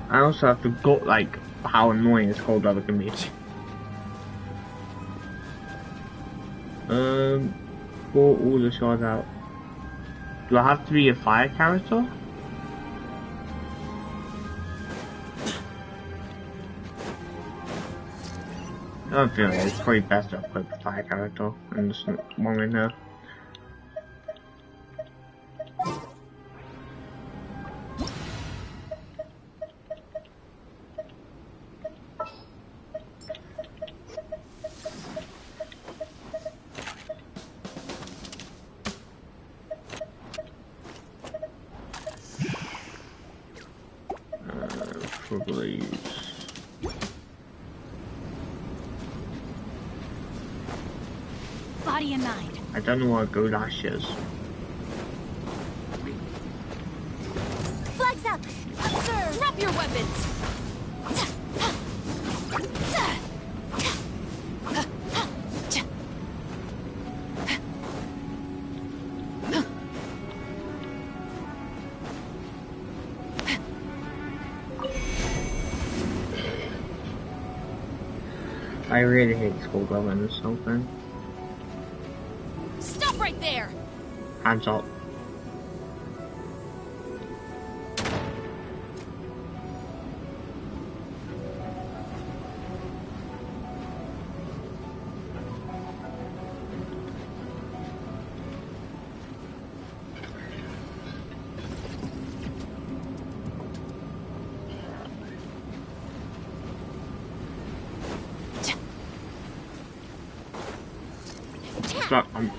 I also forgot like how annoying this cold weather can be. Pull all the shards out. Do I have to be a fire character? I don't feel like it's probably best to equip a fire character and just one in there. Probably use. Body and mind. I don't know what Go Dash is. Flags up! Sir, drop your weapons! I really hate school governance something. Stop right there! Hands up.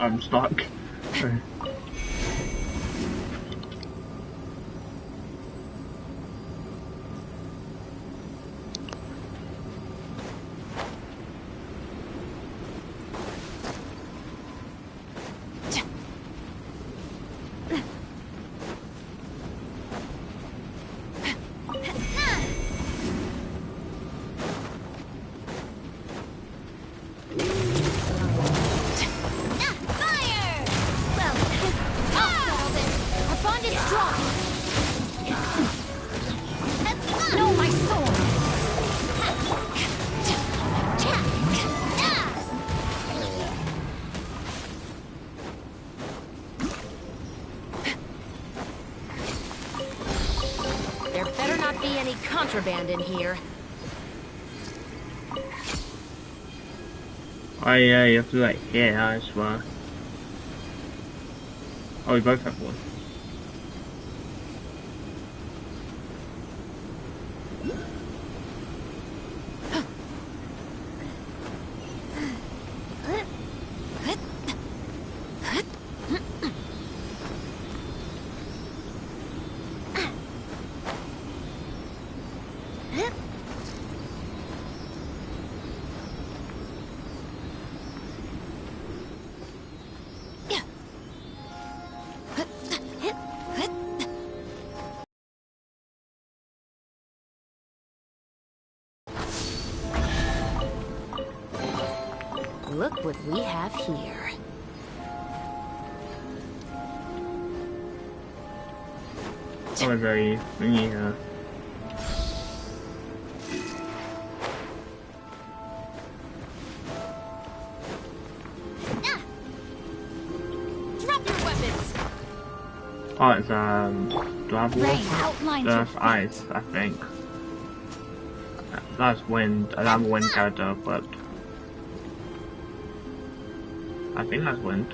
I'm stuck. Contraband in here. Oh yeah, you have to like hit I swear. Oh, we both have one. Look what we have here. Oh, very yeah. Drop your weapons. Oh, it's do I have water? That's ice, I think. That's wind. I have a wind character, but I think that's wind.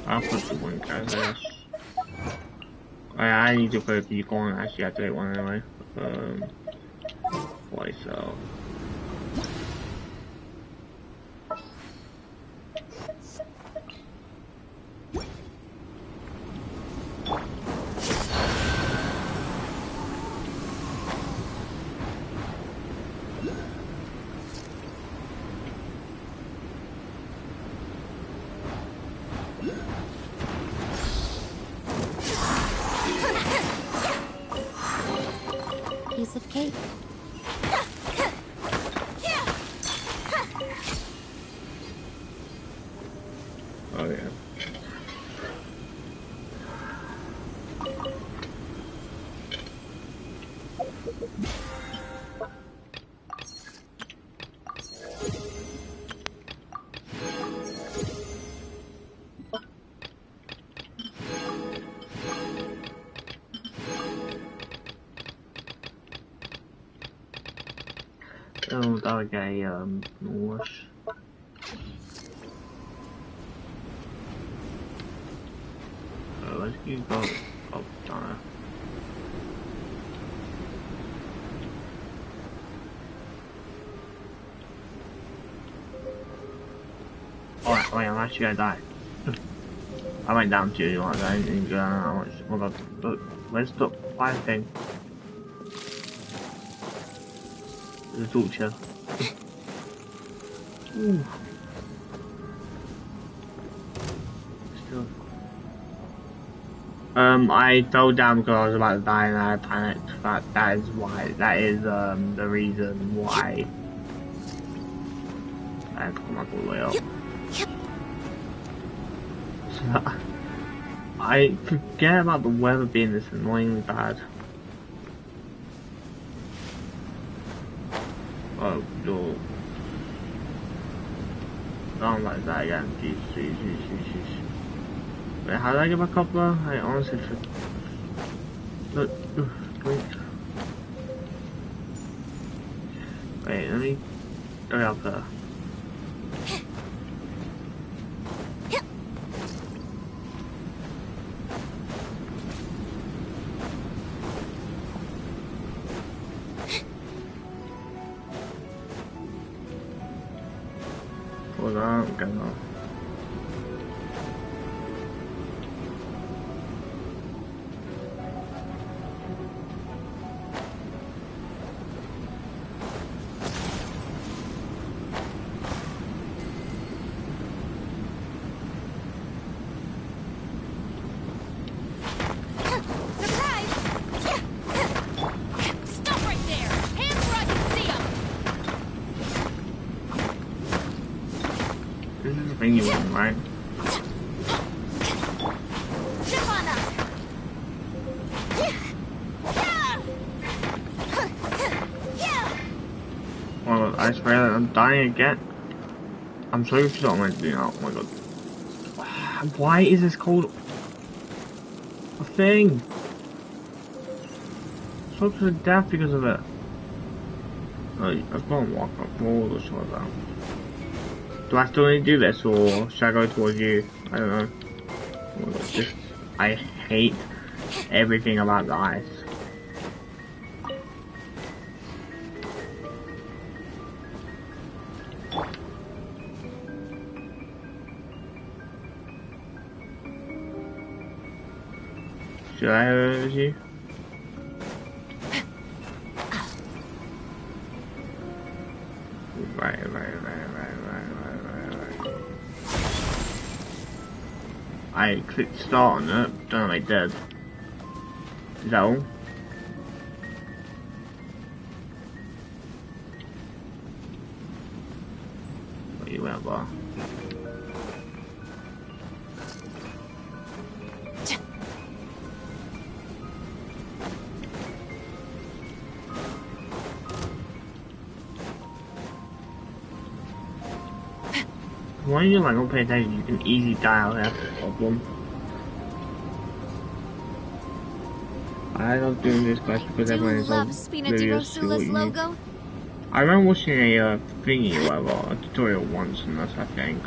I'll put the wind character. I need to put a beacon. Actually, I take one anyway. Why so? Piece of cake. Oh yeah. Oh, that guy, wash. Let's use both. Oh, darn it. Oh, wait, I'm actually gonna die. I went down to like that, and where's the fire thing? There's a torture. Ooh. Still. I fell down because I was about to die and I panicked. That is why. That is the reason why I climb up all the way up. So, I forget about the weather being this annoyingly bad. Oh, no. Don't like that again. Jeez. Wait, how did I get back up there? I honestly forget. Look, wait. Wait, let me go up there. Hold on, get off. Right? Well, I swear that I'm dying again. I'm so sure I'm going to do that. Oh my god. Why is this called a thing? So to death because of it. Oh, I've got to walk up all the short down. Do I still need to do this, or should I go towards you? I don't know. Just, I hate everything about the ice. Should I go over you? Right. I clicked start on it, don't know if I did. Is that all? What you went by? Why are you like not paying attention? You can easily die out there, problem. I'm not doing this quest because everyone is on videos to what you need. I remember watching a thingy or whatever, a tutorial once, and that's I think.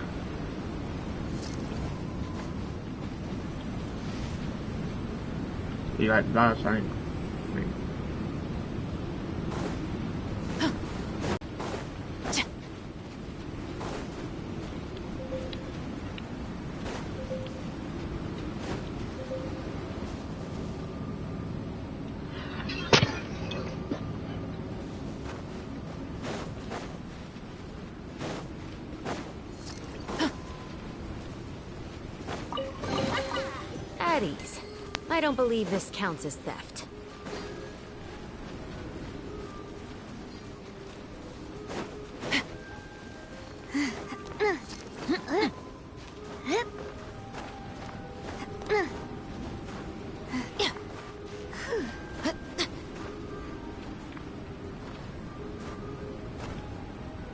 You like that, I think. I don't believe this counts as theft.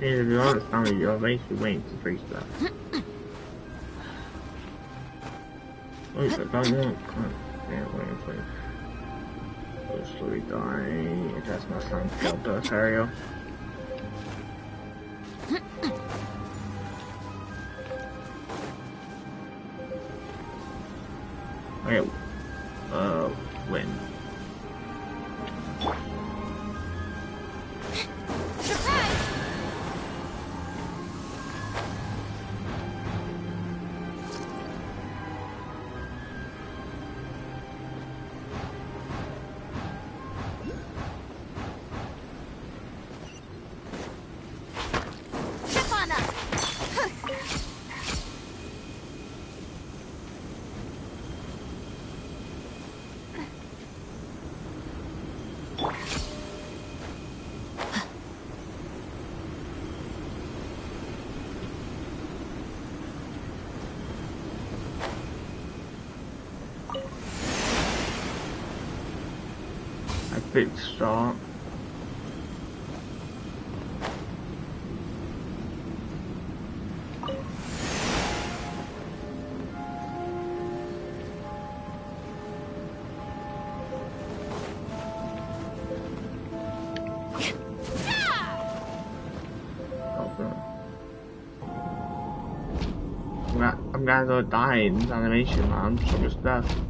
Yeah, to be honest, Tommy, you're basically waiting to free stuff. Wait, I don't want. Yeah, wait. Go slowly die. That's not some Delta area. Okay, when? Quick start. I'm gonna die in this animation, man. So much death.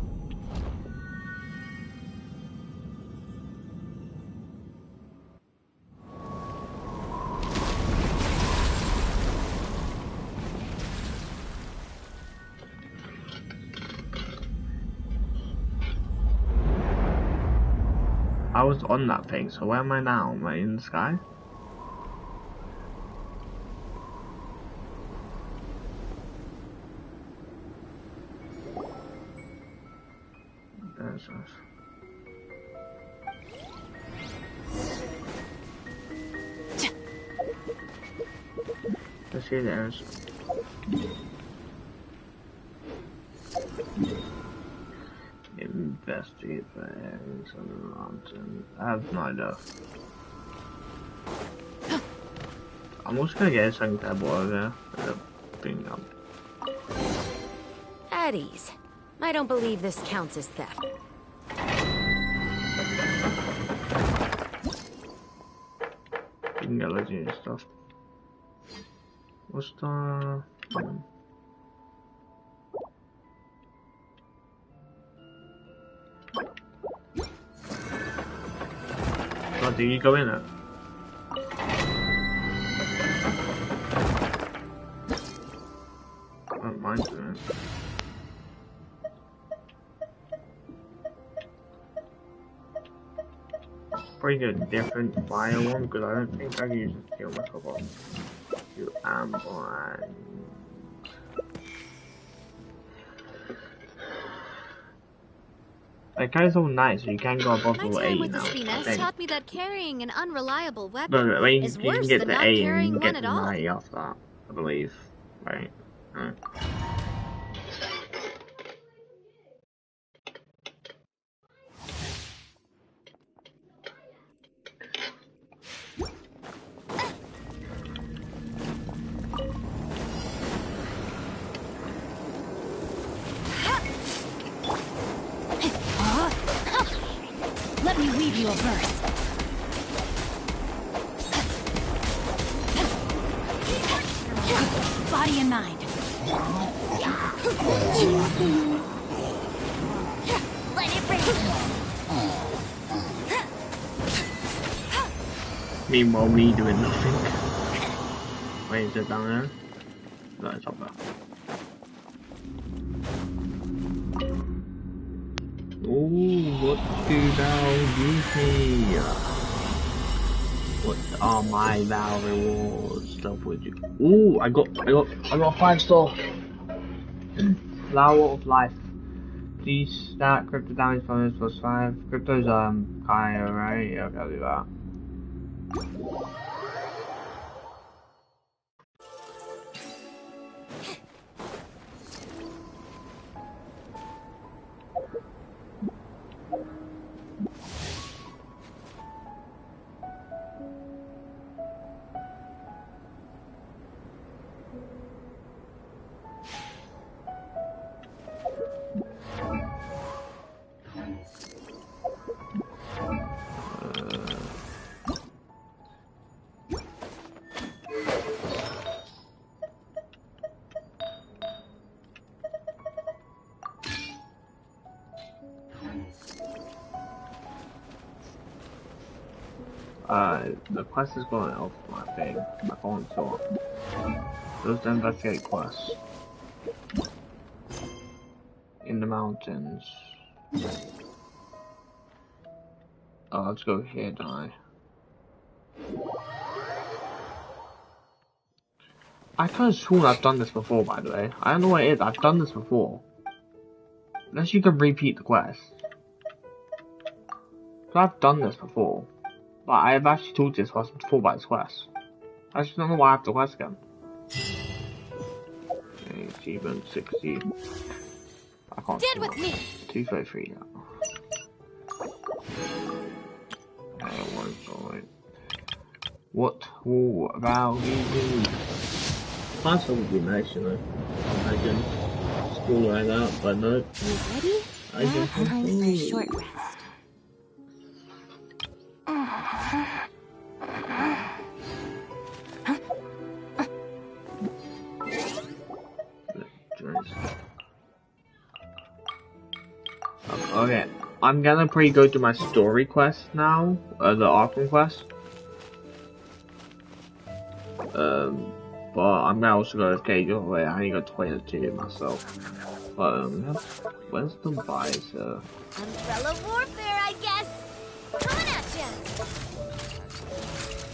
I was on that thing, so where am I now? Am I in the sky? There's us. Let's see, there's. Investigate the areas on the mountain. I have no idea. I'm just gonna get a second tab over there. Bring up. At ease. I don't believe this counts as theft. You can get legendary stuff. What's the... Oh, did you go in it? I don't mind doing it. Probably get a different fire one because I don't think I can use it to kill myself off. You am blind. That guy's all nice, so you can go above level 8 now. My time with the Spina taught me that carrying an unreliable weapon but when is you worse can get than the not 8 carrying and you one get at the all. 90 off that, I believe. Right? Let me weave you a verse. Body and mind. Let it rain. Meanwhile, me doing nothing. Wait, is it down there? No, it's up there. Ooh, what do thou give me? What are my thou rewards? Stuff would you? Ooh, I got 5-star. Flower of life. These stat crypto damage bonus +5. Crypto's higher, right? Yeah, okay, I'll do that. The quest is going off my thing, my phone, so those to investigate quests in the mountains. Oh, let's go here, don't I could have sworn I've done this before, by the way. I don't know what it is, I've done this before. Unless you can repeat the quest. So I've done this before. But I've actually told this person before by this quest. I just don't know why I have the quest again. Okay, achievement 60. I can't Stand with me. 233 now. alright. What will Valve do? Class would be nice, you know. Imagine school right out, but no. You ready? Now it's time for a short rest. Okay, I'm gonna pretty go to my story quest now, the Arkham quest. But I'm gonna also go to Cage Away. I need to go to toilet too myself. But where's the visor? Umbrella warfare, I guess. Coming at ya.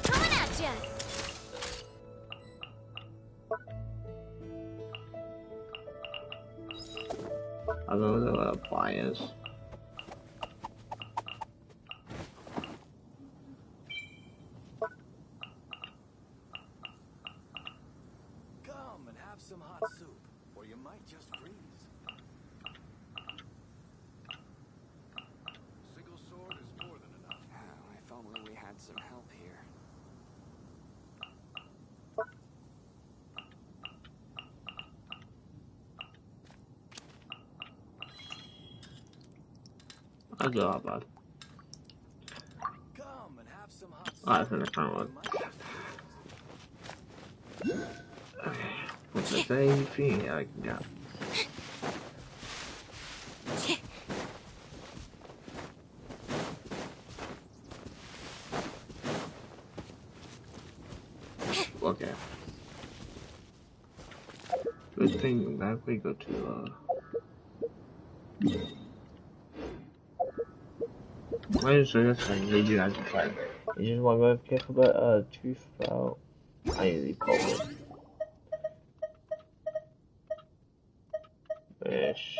Coming at ya. I don't know what a buy is. Come and have some hot soup, or you might just freeze. Single sword is more than enough. Oh, if only we had some help here. I do not bad. Come and have some hot soup. I think I found one. Okay, what's the same thing I can get? Okay. Good thing that we go to why is this thing lead you guys to try? You just want to go careful about tooth out. I usually pop it. Ish.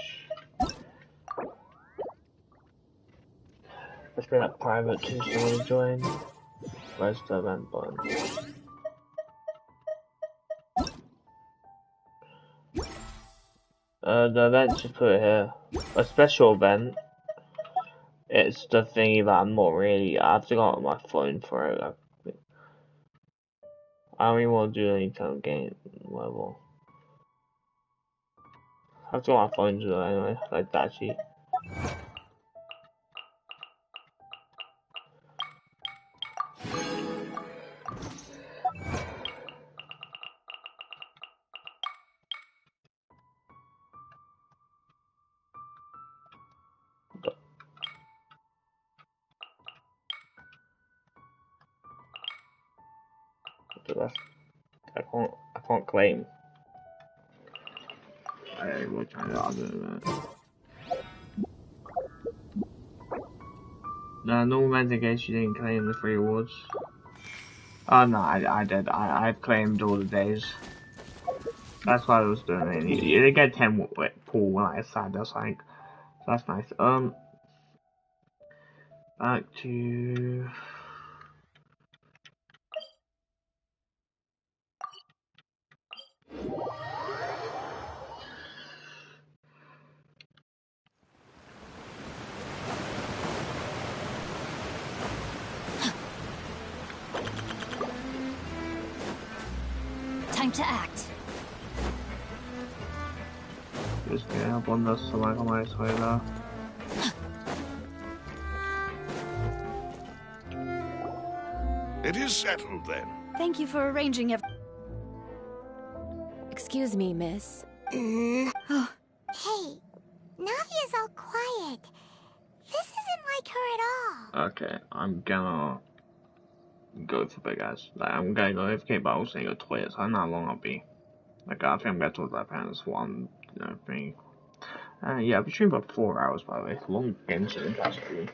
Let's bring that private to someone to join. Where's the event button? The event, just put it here. A special event. It's the thingy that I'm not really. I have to go on my phone for it. I don't even want to do any kind of game level. I have to go on my phone to do it anyway, like that sheet. I can't claim. I will try to other than that. No, normal investigation, you didn't claim the 3 awards. Oh no, I did. I've claimed all the days. That's what I was doing. You did get 10 pool when I decided. That's like, so that's nice. Back to. Time to act. Just get up on this so I can my way there. It is settled then. Thank you for arranging everything. Excuse me, miss. Hey, Navia's all quiet. This isn't like her at all. Okay, I'm gonna go for big ass. Like, I'm gonna go AFK, but I was saying go toilet, so I don't know how long I'll be. Like, I think I'm gonna talk to that parents one thing. Yeah, I've been streaming about 4 hours, by the way. Long Genshin, possibly.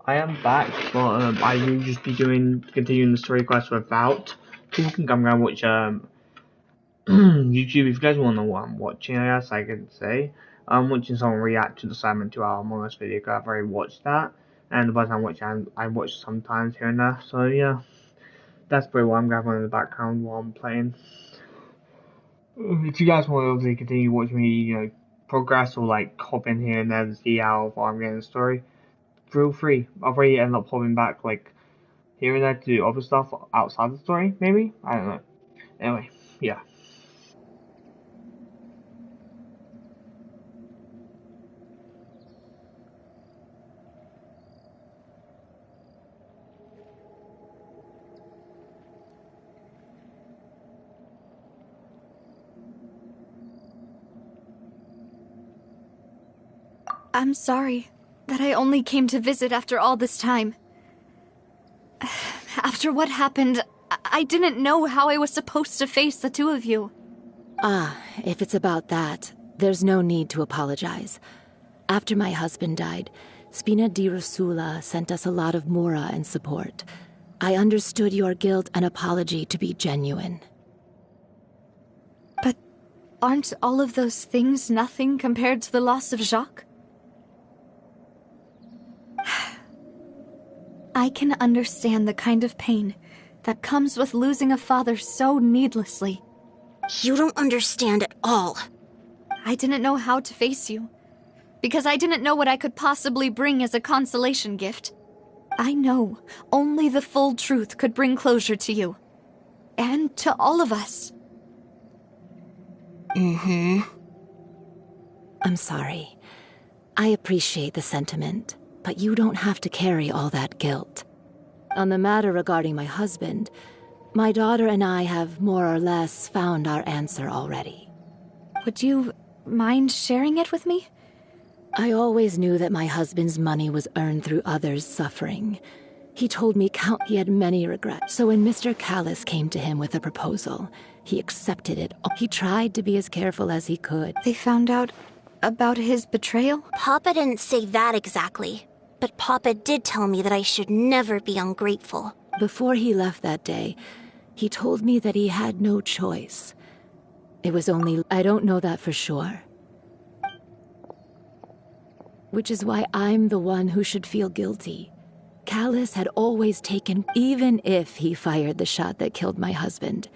I am back, but I will just be continuing the story quest without talking. I'm gonna watch YouTube. If you guys want to know what I'm watching, I guess I can say I'm watching someone react to the Simon 2-hour Among Us video. I've already watched that, and the person I'm watching, I watch sometimes here and there. So yeah, that's pretty what I'm going in the background while I'm playing. If you guys want to obviously continue watching me, progress or like hop in here and there to see how far I'm getting the story, feel free. I'll probably end up hopping back like here and there to do other stuff outside the story, maybe? I don't know. Anyway, yeah. I'm sorry that I only came to visit after all this time. After what happened, I didn't know how I was supposed to face the two of you. If it's about that, there's no need to apologize. After my husband died, Spina di Rosula sent us a lot of mora and support. I understood your guilt and apology to be genuine. But aren't all of those things nothing compared to the loss of Jacques? I can understand the kind of pain that comes with losing a father so needlessly. You don't understand at all. I didn't know how to face you, because I didn't know what I could possibly bring as a consolation gift. I know only the full truth could bring closure to you, and to all of us. I'm sorry. I appreciate the sentiment. But you don't have to carry all that guilt. On the matter regarding my husband, my daughter and I have more or less found our answer already. Would you mind sharing it with me? I always knew that my husband's money was earned through others' suffering. He told me he had many regrets. So when Mr. Callis came to him with a proposal, he accepted it. He tried to be as careful as he could. They found out about his betrayal? Papa didn't say that exactly. But Papa did tell me that I should never be ungrateful. Before he left that day, he told me that he had no choice. It was only... I don't know that for sure. Which is why I'm the one who should feel guilty. Callis had always taken... Even if he fired the shot that killed my husband,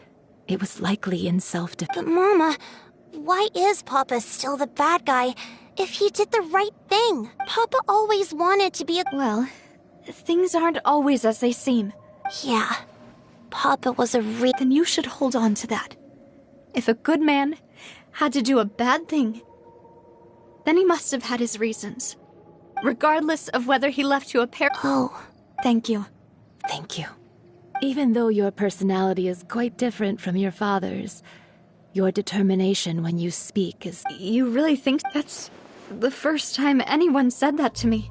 it was likely in self-defense. But Mama, why is Papa still the bad guy if he did the right thing? Papa always wanted to be a... Well, things aren't always as they seem. Yeah. Papa was a Then you should hold on to that. If a good man had to do a bad thing, then he must have had his reasons. Regardless of whether he left you a pair... Oh. Thank you. Thank you. Even though your personality is quite different from your father's, your determination when you speak is... You really think that's the first time anyone said that to me?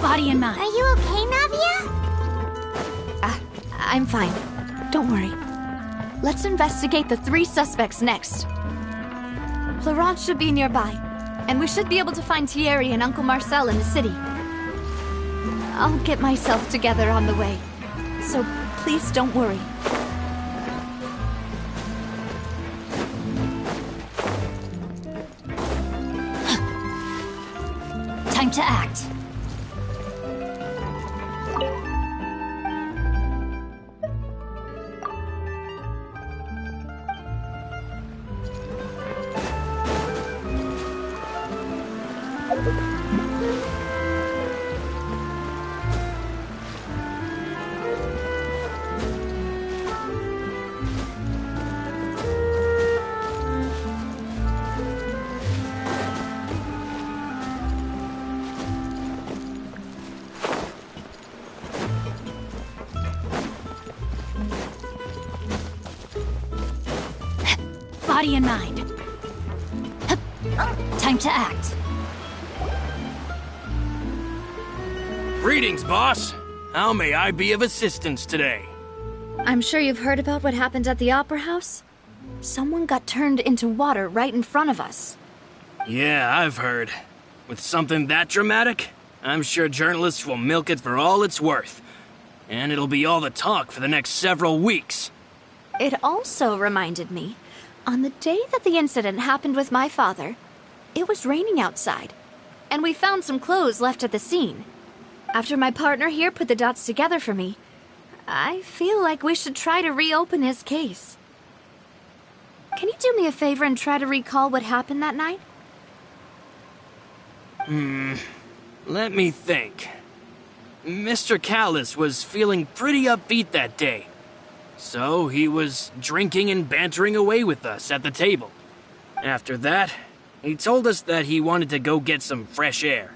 Body and mind. Are you okay, Navia? I'm fine. Don't worry. Let's investigate the 3 suspects next. Florence should be nearby, and we should be able to find Thierry and Uncle Marcel in the city. I'll get myself together on the way, so please don't worry. Time to act. Body and mind. Time to act. Greetings, boss. How may I be of assistance today? I'm sure you've heard about what happened at the Opera House. Someone got turned into water right in front of us. Yeah, I've heard. With something that dramatic, I'm sure journalists will milk it for all it's worth. And it'll be all the talk for the next several weeks. It also reminded me, on the day that the incident happened with my father, it was raining outside, and we found some clothes left at the scene. After my partner here put the dots together for me, I feel like we should try to reopen his case. Can you do me a favor and try to recall what happened that night? Let me think. Mr. Callis was feeling pretty upbeat that day. So he was drinking and bantering away with us at the table. After that, he told us that he wanted to go get some fresh air.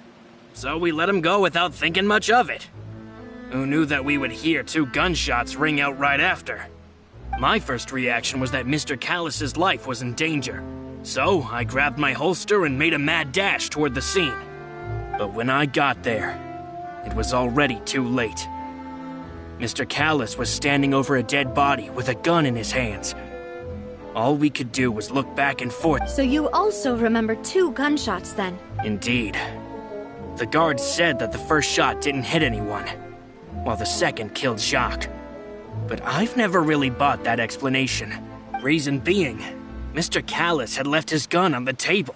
So we let him go without thinking much of it. Who knew that we would hear 2 gunshots ring out right after? My first reaction was that Mr. Callis's life was in danger. So I grabbed my holster and made a mad dash toward the scene. But when I got there, it was already too late. Mr. Callis was standing over a dead body with a gun in his hands. All we could do was look back and forth. So you also remember 2 gunshots then? Indeed. The guards said that the first shot didn't hit anyone, while the second killed Jacques. But I've never really bought that explanation. Reason being, Mr. Callis had left his gun on the table.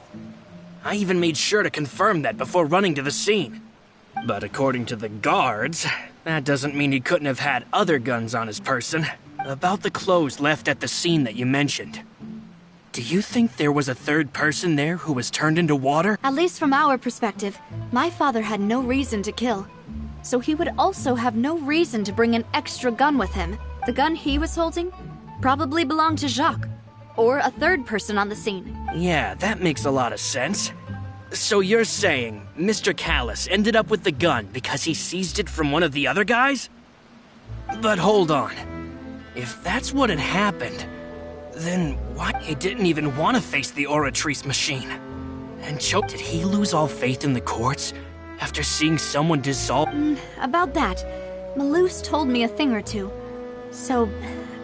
I even made sure to confirm that before running to the scene. But according to the guards, that doesn't mean he couldn't have had other guns on his person. About the clothes left at the scene that you mentioned. Do you think there was a third person there who was turned into water? At least from our perspective, my father had no reason to kill. So he would also have no reason to bring an extra gun with him. The gun he was holding probably belonged to Jacques, or a third person on the scene. Yeah, that makes a lot of sense. So you're saying Mr. Callis ended up with the gun because he seized it from one of the other guys? But hold on. If that's what had happened, then why he didn't even want to face the Oratrice machine? And did he lose all faith in the courts after seeing someone dissolve? About that, Malus told me a thing or two. So,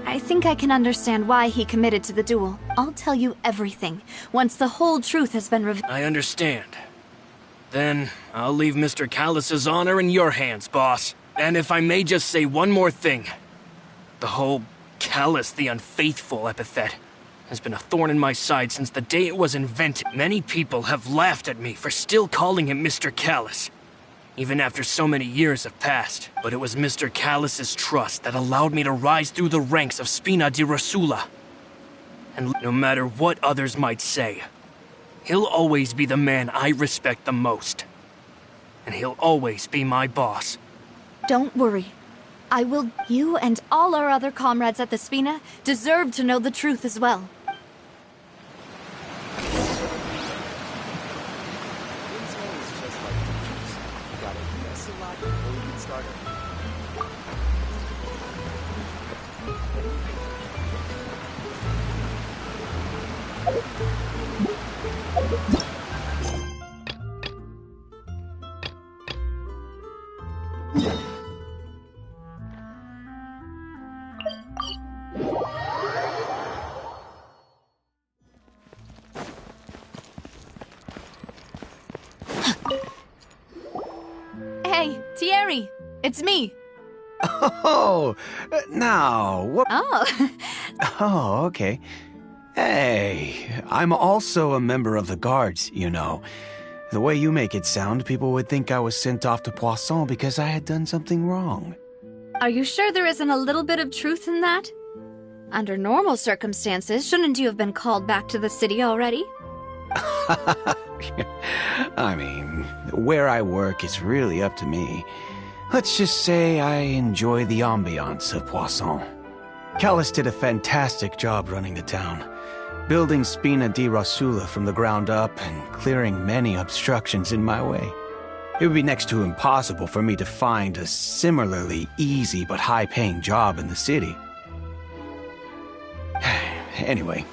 I think I can understand why he committed to the duel. I'll tell you everything, once the whole truth has been revealed. I understand. Then, I'll leave Mr. Callis's honor in your hands, boss. And if I may just say one more thing. The whole Callis the Unfaithful epithet has been a thorn in my side since the day it was invented. Many people have laughed at me for still calling him Mr. Callis, even after so many years have passed. But it was Mr. Callis's trust that allowed me to rise through the ranks of Spina di Rosula. And no matter what others might say, he'll always be the man I respect the most. And he'll always be my boss. Don't worry. I will. You and all our other comrades at the Spina deserve to know the truth as well. Hey, Thierry, it's me. Oh, now, what? Oh. Oh, okay. Hey, I'm also a member of the guards, you know. The way you make it sound, people would think I was sent off to Poisson because I had done something wrong. Are you sure there isn't a little bit of truth in that? Under normal circumstances, shouldn't you have been called back to the city already? I mean, where I work is really up to me. Let's just say I enjoy the ambiance of Poisson. Callis did a fantastic job running the town, building Spina di Rosula from the ground up and clearing many obstructions in my way. It would be next to impossible for me to find a similarly easy but high-paying job in the city. Anyway,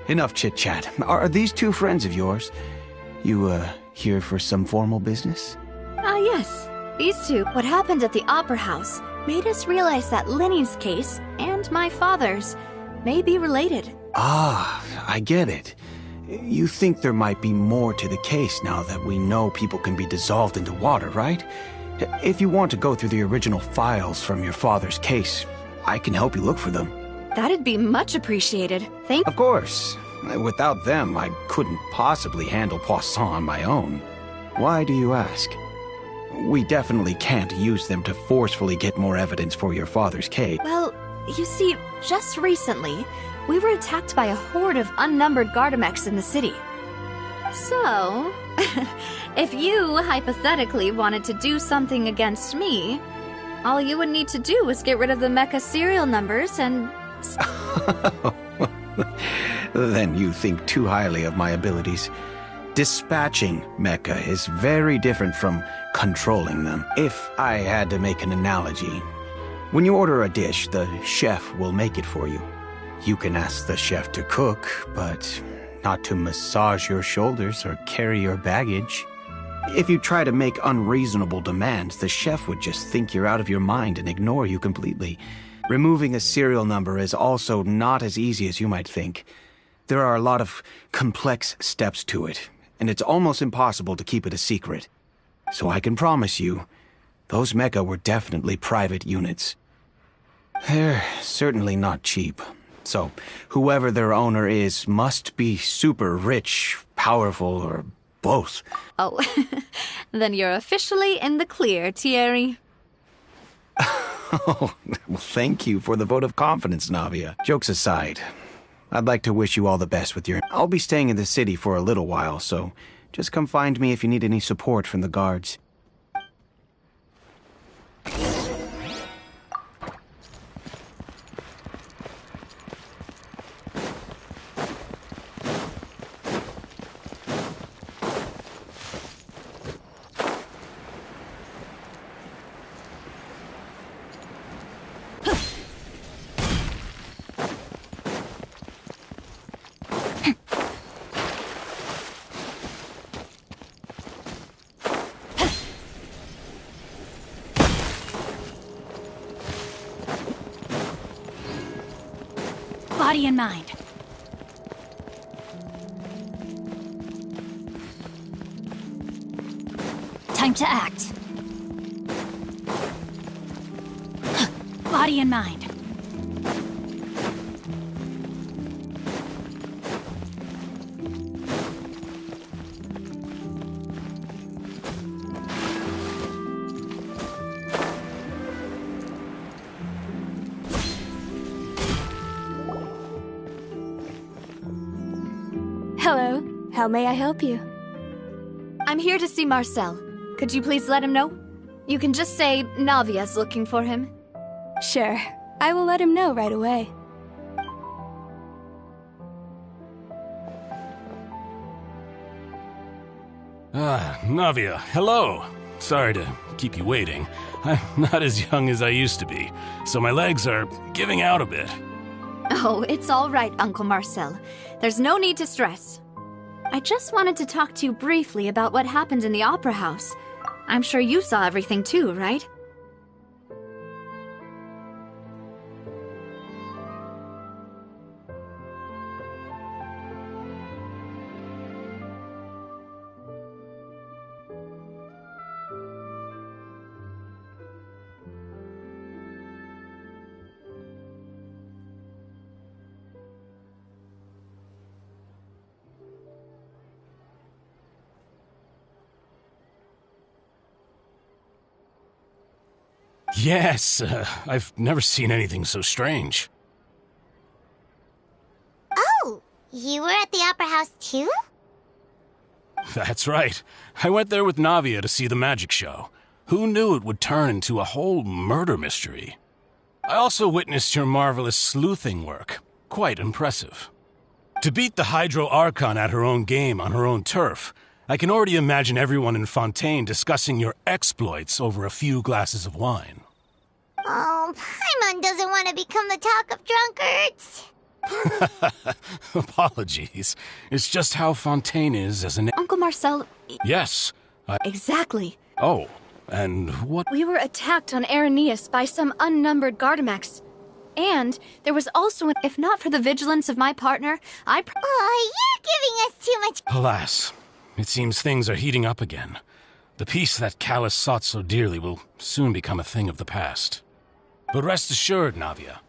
enough chit-chat. Are these 2 friends of yours? You, here for some formal business? Yes. These two, what happened at the Opera House, made us realize that Linny's case and my father's may be related. Ah, I get it. You think there might be more to the case now that we know people can be dissolved into water, right? If you want to go through the original files from your father's case, I can help you look for them. That'd be much appreciated. Thank you. Of course. Without them, I couldn't possibly handle Poisson on my own. Why do you ask? We definitely can't use them to forcefully get more evidence for your father's case. Well, you see, just recently, we were attacked by a horde of unnumbered Gardamex in the city. So, if you hypothetically wanted to do something against me, all you would need to do was get rid of the mecha serial numbers and... Then you think too highly of my abilities. Dispatching mecha is very different from controlling them. If I had to make an analogy, when you order a dish, the chef will make it for you. You can ask the chef to cook, but not to massage your shoulders or carry your baggage. If you try to make unreasonable demands, the chef would just think you're out of your mind and ignore you completely. Removing a serial number is also not as easy as you might think. There are a lot of complex steps to it, and it's almost impossible to keep it a secret. So I can promise you, those mecha were definitely private units. They're certainly not cheap. So, whoever their owner is must be super rich, powerful, or both. Oh, then you're officially in the clear, Thierry. Oh, well, thank you for the vote of confidence, Navia. Jokes aside, I'd like to wish you all the best with your... I'll be staying in the city for a little while, so just come find me if you need any support from the guards. Body and mind. Time to act. Body and mind. Hello. How may I help you? I'm here to see Marcel. Could you please let him know? You can just say Navia's looking for him. Sure. I will let him know right away. Navia, hello. Sorry to keep you waiting. I'm not as young as I used to be, so my legs are giving out a bit. Oh, it's all right, Uncle Marcel. There's no need to stress. I just wanted to talk to you briefly about what happened in the Opera House. I'm sure you saw everything too, right? Yes, I've never seen anything so strange. Oh, you were at the Opera House too? That's right. I went there with Navia to see the magic show. Who knew it would turn into a whole murder mystery? I also witnessed your marvelous sleuthing work. Quite impressive. To beat the Hydro Archon at her own game on her own turf, I can already imagine everyone in Fontaine discussing your exploits over a few glasses of wine. Oh, Paimon doesn't want to become the talk of drunkards. Apologies. It's just how Fontaine is as an... Uncle Marcel... Yes. Exactly. Oh, And what? We were attacked on Araneus by some unnumbered Gardamex. And there was also if not for the vigilance of my partner, Oh, you're giving us too much. Alas, it seems things are heating up again. The peace that Callus sought so dearly will soon become a thing of the past. But rest assured, Navia,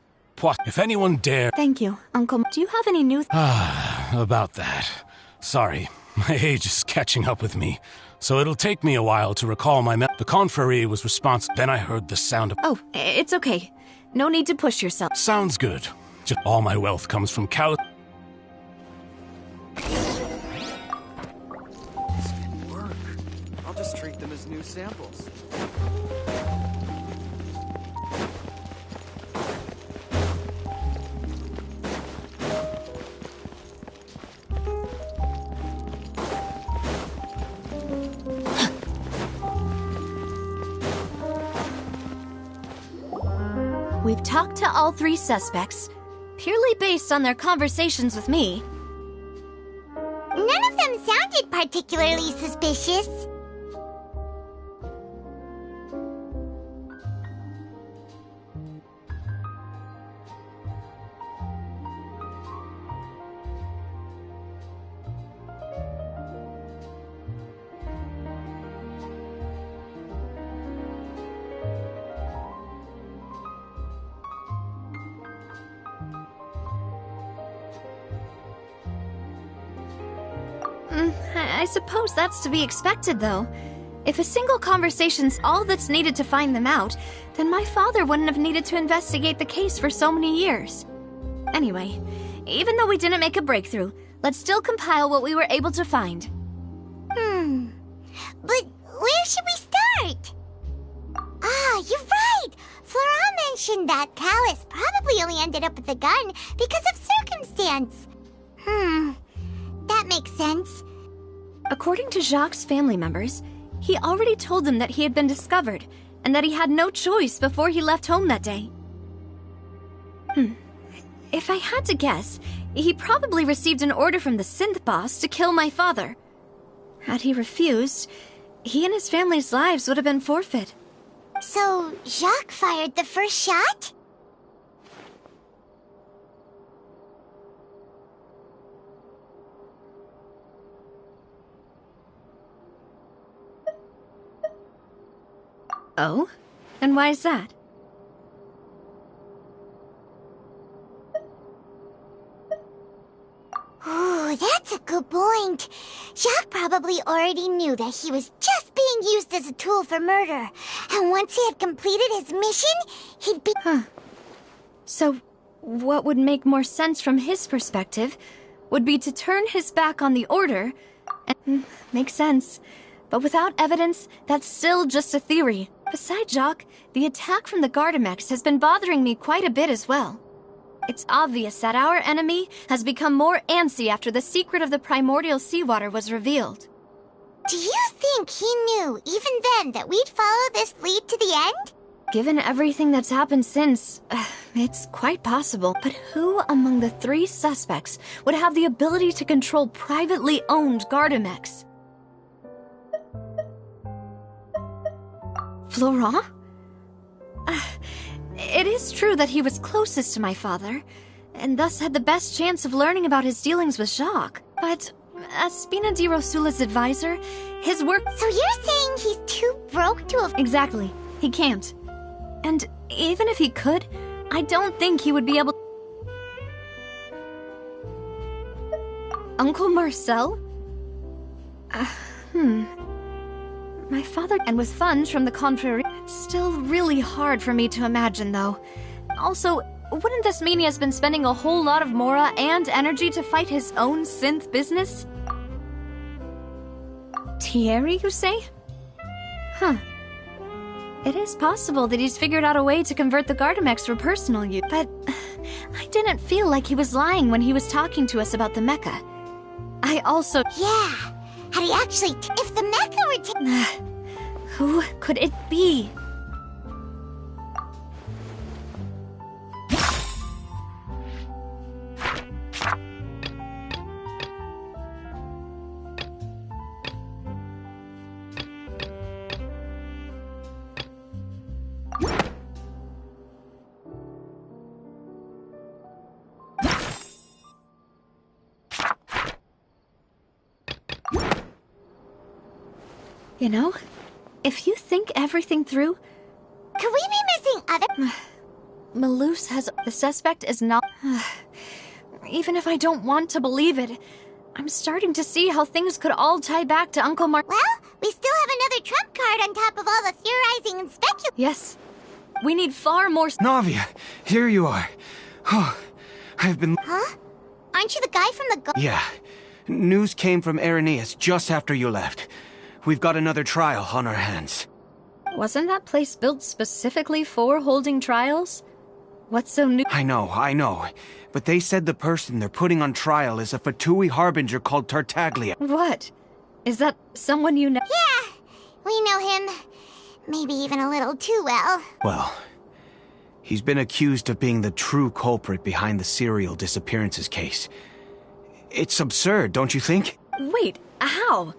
if anyone dare— Thank you, Uncle. Do you have any news? About that. Sorry, my age is catching up with me, so it'll take me a while to recall the confrérie was responsible. Then I heard the sound of— Oh, it's okay. No need to push yourself. Sounds good. Just all my wealth comes from Callus. This didn't work. I'll just treat them as new samples. We've talked to all 3 suspects, purely based on their conversations with me. None of them sounded particularly suspicious. I suppose that's to be expected, though. If a single conversation's all that's needed to find them out, then my father wouldn't have needed to investigate the case for so many years. Anyway, even though we didn't make a breakthrough, let's still compile what we were able to find. But where should we start? Ah, you're right! Flora mentioned that Callus probably only ended up with the gun because of circumstance. That makes sense. According to Jacques' family members, he already told them that he had been discovered, and that he had no choice before he left home that day. If I had to guess, he probably received an order from the synth boss to kill my father. Had he refused, he and his family's lives would have been forfeit. So, Jacques fired the first shot? Oh? And why is that? Ooh, that's a good point. Jacques probably already knew that he was just being used as a tool for murder. And once he had completed his mission, he'd be— So, what would make more sense from his perspective would be to turn his back on the order and— makes sense. But without evidence, that's still just a theory. Besides Jacques, the attack from the Gardamex has been bothering me quite a bit as well. It's obvious that our enemy has become more antsy after the secret of the primordial seawater was revealed. Do you think he knew, even then, that we'd follow this lead to the end? Given everything that's happened since, it's quite possible. But who among the 3 suspects would have the ability to control privately owned Gardamex? Florent? It is true that he was closest to my father, and thus had the best chance of learning about his dealings with Jacques. But as Spina di Rosula's advisor, his work— So you're saying he's too broke to have— Exactly. He can't. And even if he could, I don't think he would be able— Uncle Marcel? My father, and with funds from the confrérie, still really hard for me to imagine, though. Also, wouldn't this mean he has been spending a whole lot of mora and energy to fight his own synth business? Thierry, you say? It is possible that he's figured out a way to convert the Gardamex for personal use, but I didn't feel like he was lying when he was talking to us about the mecha. I also— Yeah, had he actually— if the mecha were who could it be? You know, if you think everything through... Could we be missing other... Malus has... The suspect is not... Even if I don't want to believe it, I'm starting to see how things could all tie back to Uncle Mar... Well, we still have another trump card on top of all the theorizing and speculating. Yes. We need far more... Navia, here you are. Oh, I've been... Huh? Aren't you the guy from the... Yeah. News came from Irenaeus just after you left. We've got another trial on our hands. Wasn't that place built specifically for holding trials? What's so new? I know. But they said the person they're putting on trial is a Fatui harbinger called Tartaglia. What? Is that someone you know? Yeah, we know him. Maybe even a little too well. Well, he's been accused of being the true culprit behind the serial disappearances case. It's absurd, don't you think? Wait, how?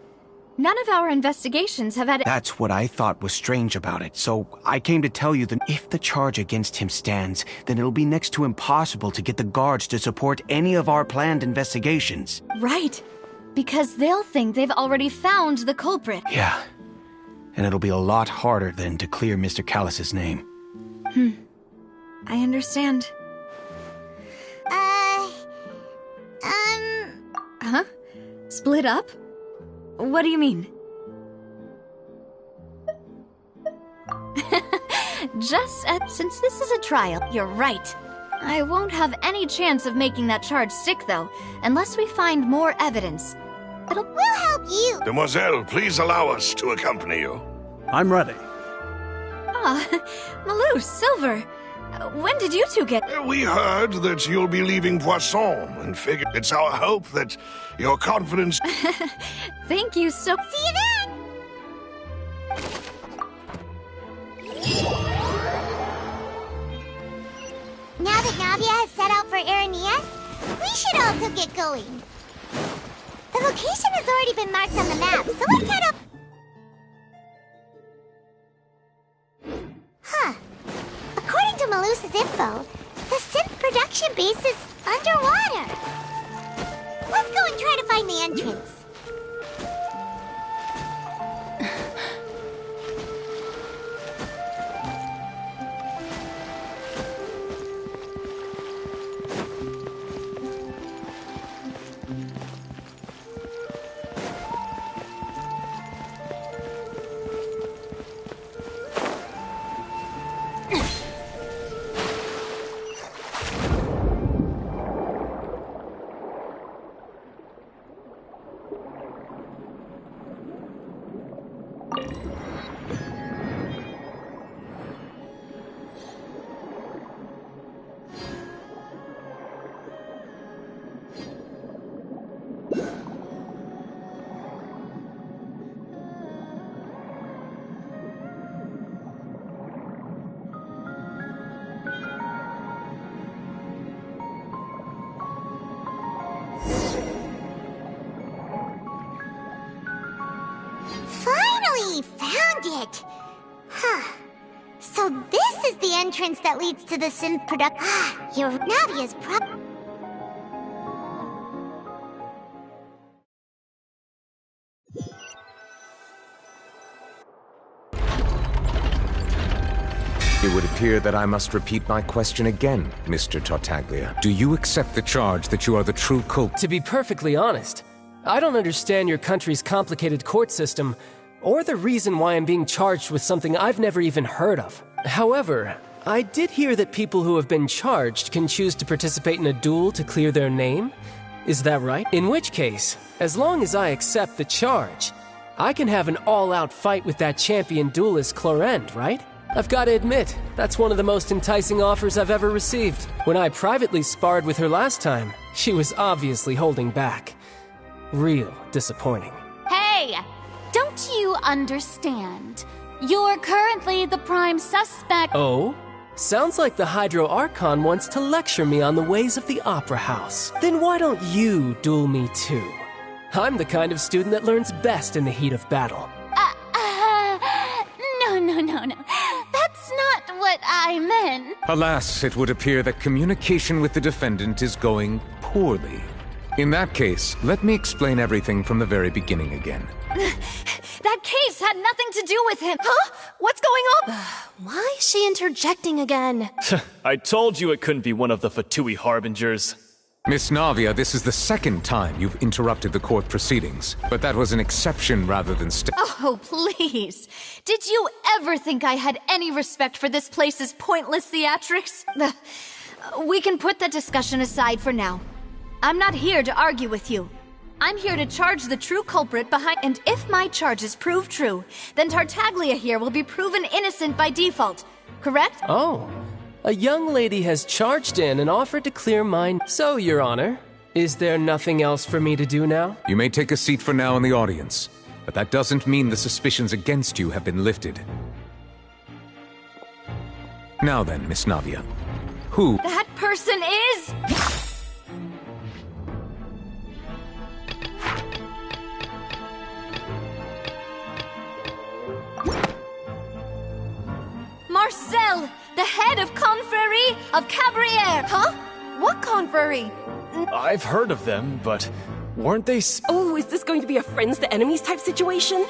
None of our investigations have had... That's what I thought was strange about it, so I came to tell you that if the charge against him stands, then it'll be next to impossible to get the guards to support any of our planned investigations. Right, because they'll think they've already found the culprit. Yeah, and it'll be a lot harder then to clear Mr. Callus's name. I understand. Huh? Split up? What do you mean? Since this is a trial, you're right. I won't have any chance of making that charge stick, though, unless we find more evidence. We'll help you. Demoiselle, please allow us to accompany you. I'm ready. Malus, Silver, when did you two get... We heard that you'll be leaving Poisson, and figured it's our hope that your confidence... Thank you so... See you then! Now that Navia has set out for Irenaeus, we should also get going. The location has already been marked on the map, so let's head up... Huh. According to Malus's info, the synth production base is underwater. Let's go and try to find the entrance. So this is the entrance that leads to the synth product. Your Navia's It would appear that I must repeat my question again, Mr. Tartaglia. Do you accept the charge that you are the true culprit? To be perfectly honest, I don't understand your country's complicated court system, or the reason why I'm being charged with something I've never even heard of. However, I did hear that people who have been charged can choose to participate in a duel to clear their name. Is that right? In which case, as long as I accept the charge, I can have an all-out fight with that champion duelist Clorend, right? I've got to admit, that's one of the most enticing offers I've ever received. When I privately sparred with her last time, she was obviously holding back. Real disappointing. Hey! Don't you understand? You're currently the prime suspect. Oh? Sounds like the Hydro Archon wants to lecture me on the ways of the Opera House. Then why don't you duel me too? I'm the kind of student that learns best in the heat of battle. No. That's not what I meant. Alas, it would appear that communication with the defendant is going poorly. In that case, let me explain everything from the very beginning again. That case had nothing to do with him! Huh? What's going on? Why is she interjecting again? I told you it couldn't be one of the Fatui Harbingers. Miss Navia, this is the second time you've interrupted the court proceedings, but that was an exception rather than Oh, please. Did you ever think I had any respect for this place's pointless theatrics? We can put that discussion aside for now. I'm not here to argue with you. I'm here to charge the true culprit behind— and if my charges prove true, then Tartaglia here will be proven innocent by default, correct? Oh. A young lady has charged in and offered to clear mine. So, Your Honor, is there nothing else for me to do now? You may take a seat for now in the audience, but that doesn't mean the suspicions against you have been lifted. Now then, Miss Navia, who— That person is— Marcel, the head of Confrérie of Cabrières! Huh? What confrérie? I've heard of them, but weren't they Oh, is this going to be a friends to enemies type situation?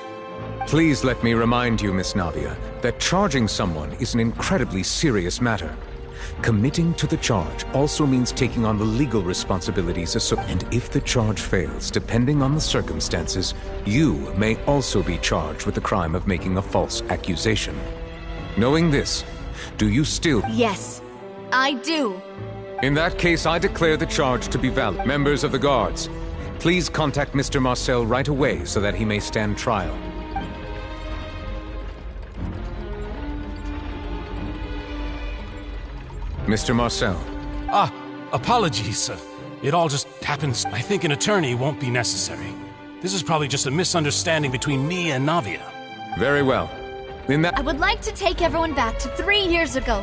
Please let me remind you, Miss Navia, that charging someone is an incredibly serious matter. Committing to the charge also means taking on the legal responsibilities and if the charge fails, depending on the circumstances, you may also be charged with the crime of making a false accusation. Knowing this, do you still— Yes, I do. In that case, I declare the charge to be valid. Members of the guards, please contact Mr. Marcel right away so that he may stand trial. Mr. Marcel. Apologies, sir. It all just happens. I think an attorney won't be necessary. This is probably just a misunderstanding between me and Navia. Very well. I would like to take everyone back to 3 years ago,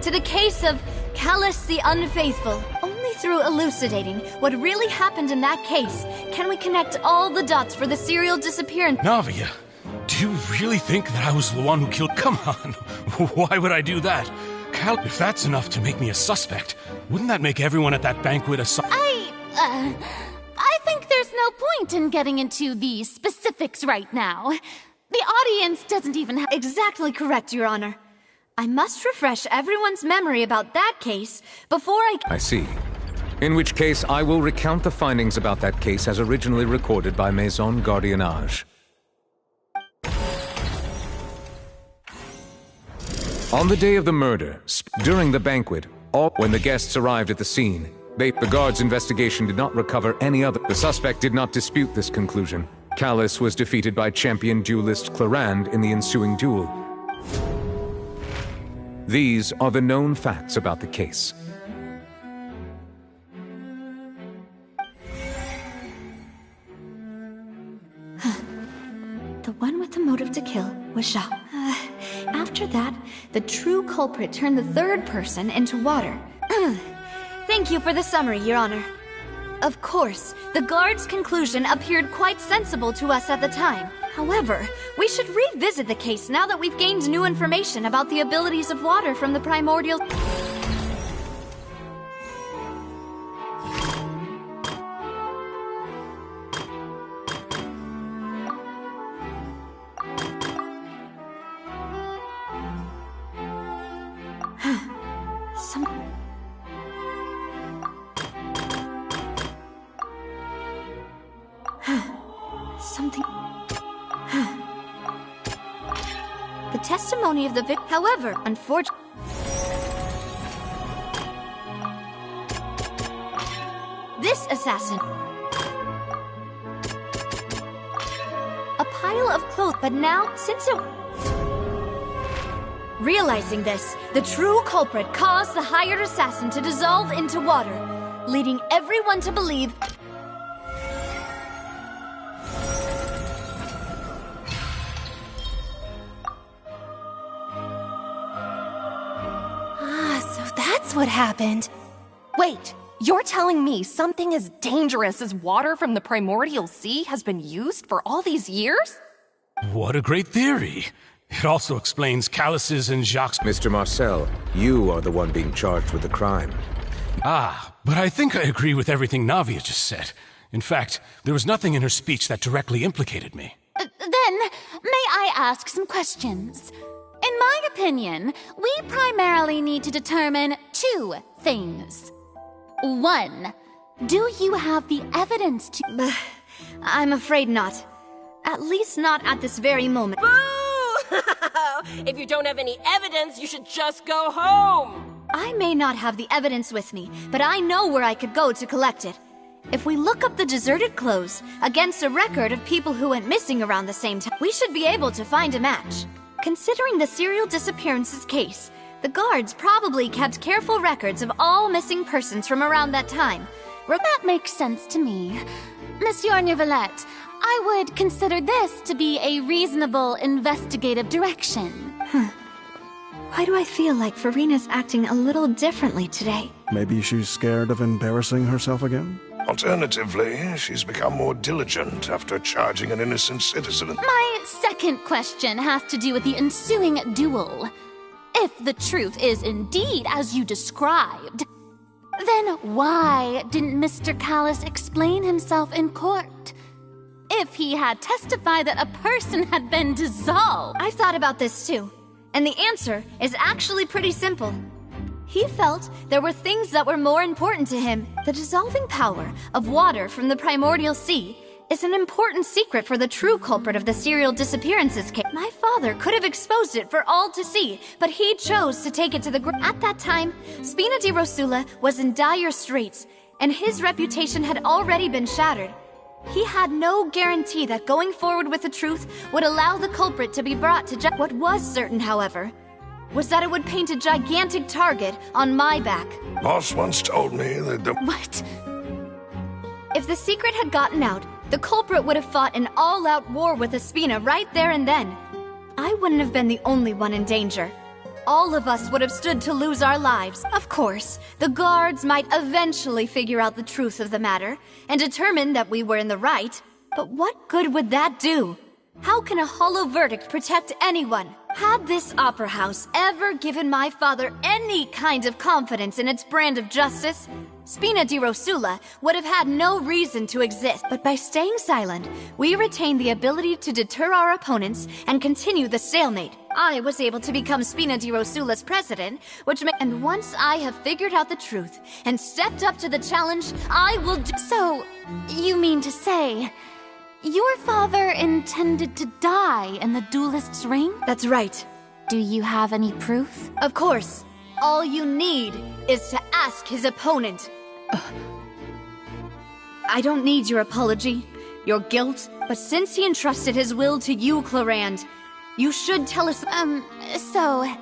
to the case of Callus the Unfaithful. Only through elucidating what really happened in that case can we connect all the dots for the serial disappearance. Navia, do you really think that I was the one who killed— Come on, why would I do that? If that's enough to make me a suspect, wouldn't that make everyone at that banquet a I think there's no point in getting into the specifics right now. The audience doesn't even have— Exactly correct, Your Honor. I must refresh everyone's memory about that case before I see. In which case, I will recount the findings about that case as originally recorded by Maison Gardiennage. On the day of the murder, during the banquet, when the guests arrived at the scene, the guards' investigation did not recover any other— The suspect did not dispute this conclusion. Callus was defeated by champion duelist Clarand in the ensuing duel. These are the known facts about the case. The one with the motive to kill was Jacques. After that, the true culprit turned the third person into water. Thank you for the summary, Your Honor. Of course, the guard's conclusion appeared quite sensible to us at the time. However, we should revisit the case now that we've gained new information about the abilities of water from the primordial— Something— The testimony of the victim— However, unfortunately— This assassin— A pile of clothes, but now, since it— Realizing this, the true culprit caused the hired assassin to dissolve into water, leading everyone to believe— That's what happened. Wait, you're telling me something as dangerous as water from the primordial sea has been used for all these years? What a great theory. It also explains Callus's and Jacques— Mr. Marcel, you are the one being charged with the crime. But I think I agree with everything Navia just said. In fact, there was nothing in her speech that directly implicated me. Then, may I ask some questions? In my opinion, we primarily need to determine two things. One, do you have the evidence to... I'm afraid not. At least not at this very moment. Boo! If you don't have any evidence, you should just go home! I may not have the evidence with me, but I know where I could go to collect it. If we look up the deserted clothes against a record of people who went missing around the same time, we should be able to find a match. Considering the serial disappearances case, the guards probably kept careful records of all missing persons from around that time. That makes sense to me. Monsieur Neuvillette, I would consider this to be a reasonable investigative direction. Why do I feel like Farina's acting a little differently today? Maybe she's scared of embarrassing herself again? Alternatively, she's become more diligent after charging an innocent citizen. My second question has to do with the ensuing duel. If the truth is indeed as you described, then why didn't Mr. Callis explain himself in court? If he had testified that a person had been dissolved... I've thought about this too, and the answer is actually pretty simple. He felt there were things that were more important to him. The dissolving power of water from the primordial sea is an important secret for the true culprit of the serial disappearances case. My father could have exposed it for all to see, but he chose to take it to the ground. At that time, Spina di Rosula was in dire straits, and his reputation had already been shattered. He had no guarantee that going forward with the truth would allow the culprit to be brought to justice. What was certain, however, was that it would paint a gigantic target on my back. Boss once told me that the... What? If the secret had gotten out, the culprit would have fought an all-out war with Espina right there and then. I wouldn't have been the only one in danger. All of us would have stood to lose our lives. Of course, the guards might eventually figure out the truth of the matter and determine that we were in the right. But what good would that do? How can a hollow verdict protect anyone? Had this opera house ever given my father any kind of confidence in its brand of justice, Spina di Rosula would have had no reason to exist. But by staying silent, we retained the ability to deter our opponents and continue the stalemate. I was able to become Spina di Rosula's president, and once I have figured out the truth and stepped up to the challenge, I will do— So, you mean to say, your father intended to die in the duelist's ring? That's right. Do you have any proof? Of course. All you need is to ask his opponent. I don't need your apology, your guilt, but since he entrusted his will to you, Clarand, you should tell us— So,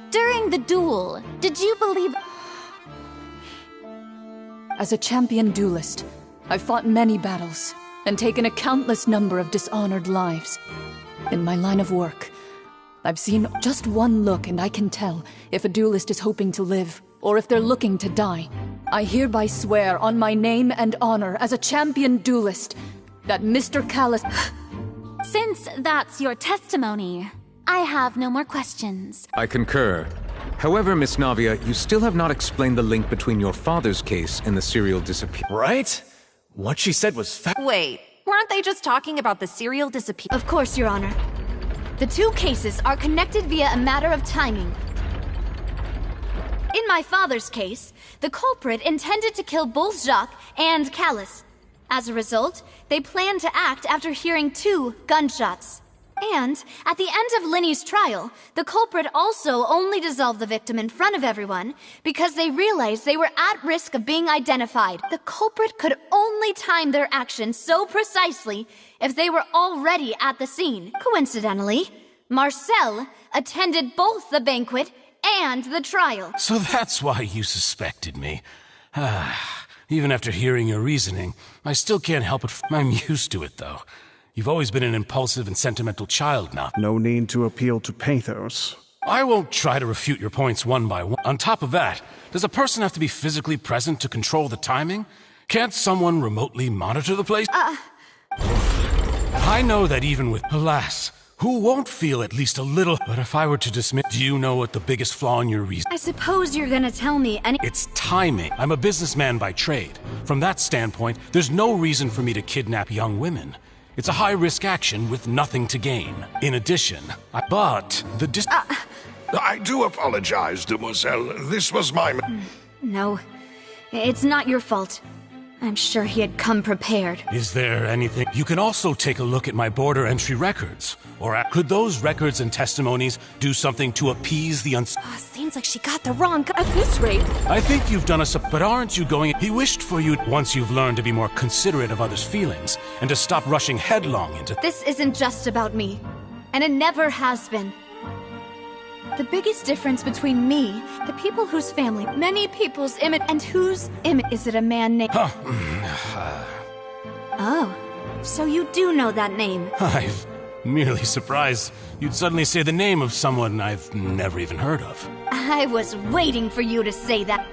during the duel, did you believe— As a champion duelist, I've fought many battles and taken a countless number of dishonored lives. In my line of work, I've seen just one look and I can tell if a duelist is hoping to live or if they're looking to die. I hereby swear on my name and honor as a champion duelist that Mr. Callis— Since that's your testimony, I have no more questions. I concur. However, Miss Navia, you still have not explained the link between your father's case and the serial disappearance. Right? What she said was Wait, weren't they just talking about the serial disappearance? Of course, Your Honor. The two cases are connected via a matter of timing. In my father's case, the culprit intended to kill both Jacques and Callis. As a result, they planned to act after hearing 2 gunshots. And, at the end of Linny's trial, the culprit also only dissolved the victim in front of everyone because they realized they were at risk of being identified. The culprit could only time their actions so precisely if they were already at the scene. Coincidentally, Marcel attended both the banquet and the trial. So that's why you suspected me. Even after hearing your reasoning, I still can't help it. I'm used to it, though. You've always been an impulsive and sentimental child now. No need to appeal to pathos. I won't try to refute your points one by one. On top of that, does a person have to be physically present to control the timing? Can't someone remotely monitor the place? I know that even with— Alas, who won't feel at least a little— But if I were to dismiss— Do you know what the biggest flaw in your reason— I suppose you're gonna tell me any— It's timing. I'm a businessman by trade. From that standpoint, there's no reason for me to kidnap young women. It's a high-risk action with nothing to gain. In addition, I do apologize, demoiselle. This was my... No, it's not your fault. I'm sure he had come prepared. Is there anything? You can also take a look at my border entry records. Or could those records and testimonies do something to appease the Seems like she got the wrong guy. At this rate... I think you've done us a... But aren't you going... He wished for you, once you've learned to be more considerate of others' feelings, and to stop rushing headlong into... This isn't just about me. And it never has been. The biggest difference between me, the people whose family, many people's image, and whose image... Is it a man named... Oh, so you do know that name. I'm merely surprised you'd suddenly say the name of someone I've never even heard of. I was waiting for you to say that.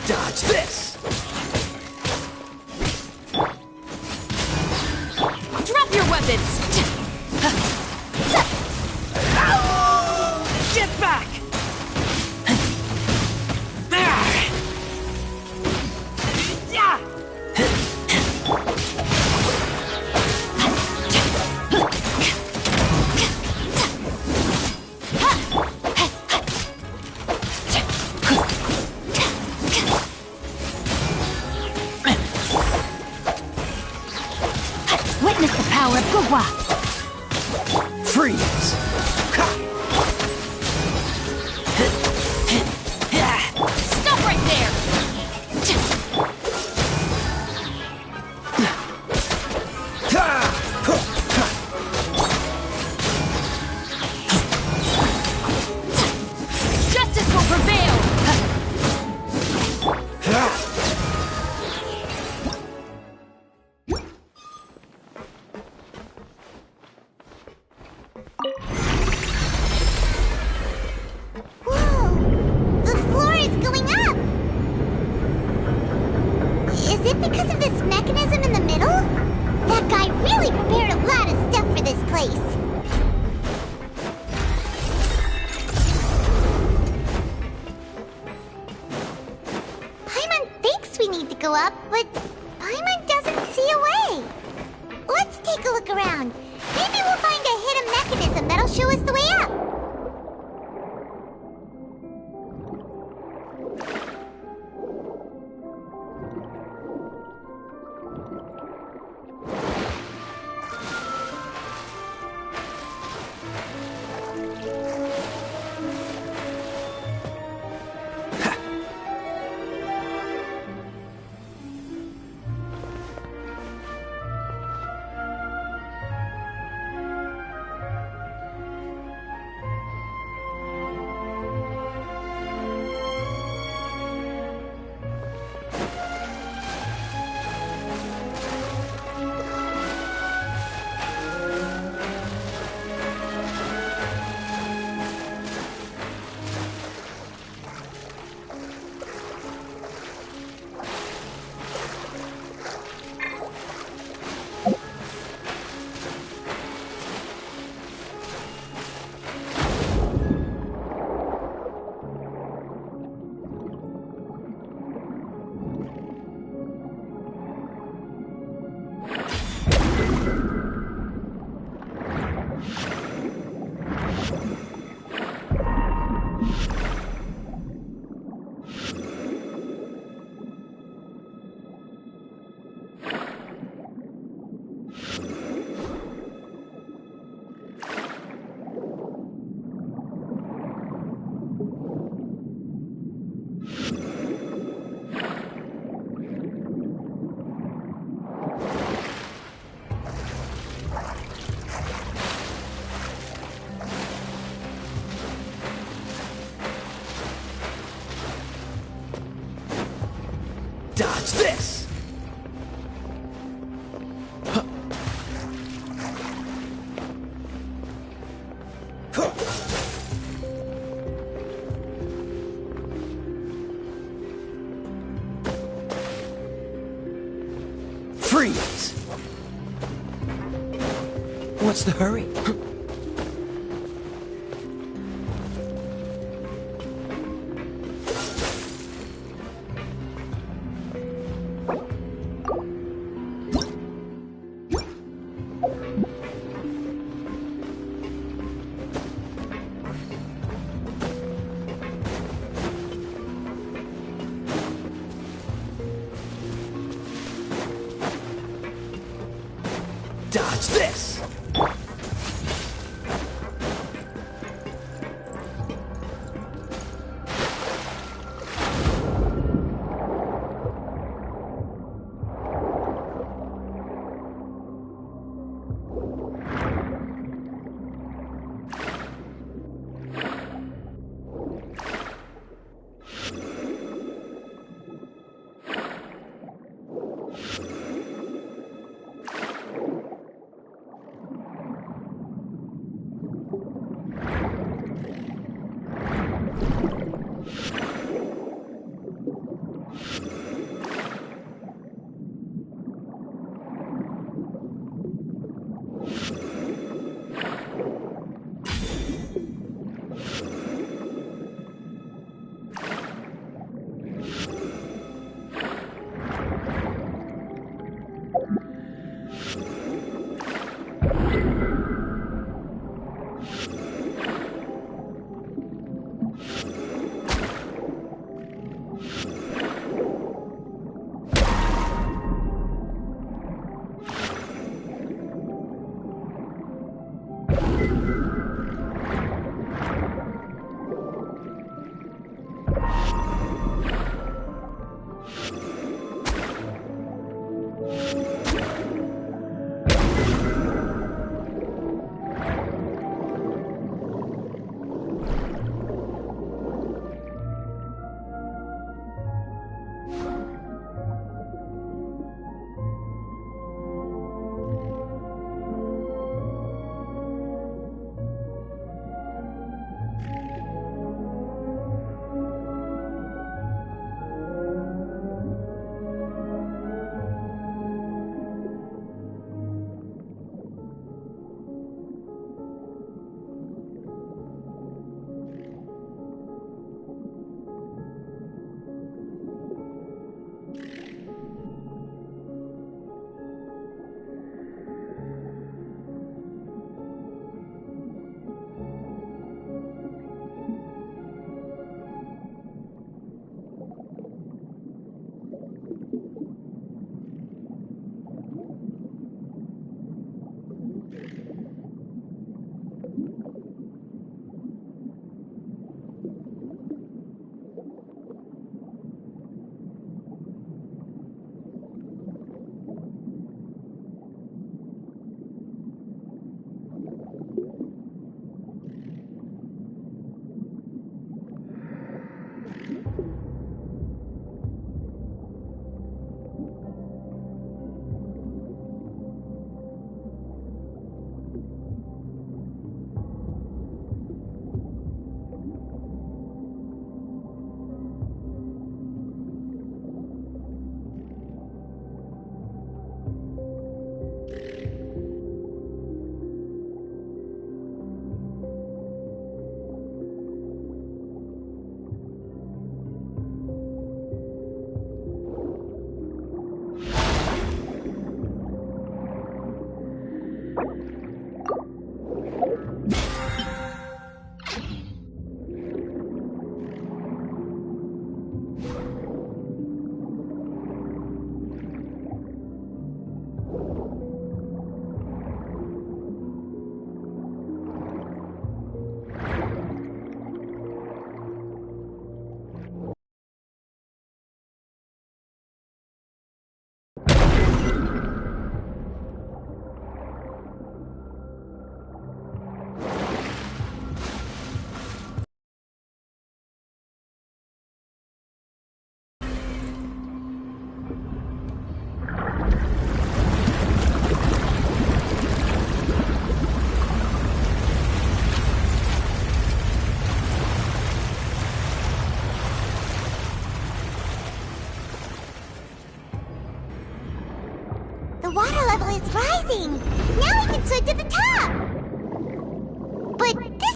Dodge this! Drop your weapons! Get back! Witness the power of Gugwa! Freeze! Stop right there! Justice will prevail! Freeze! What's the hurry? Dodge this!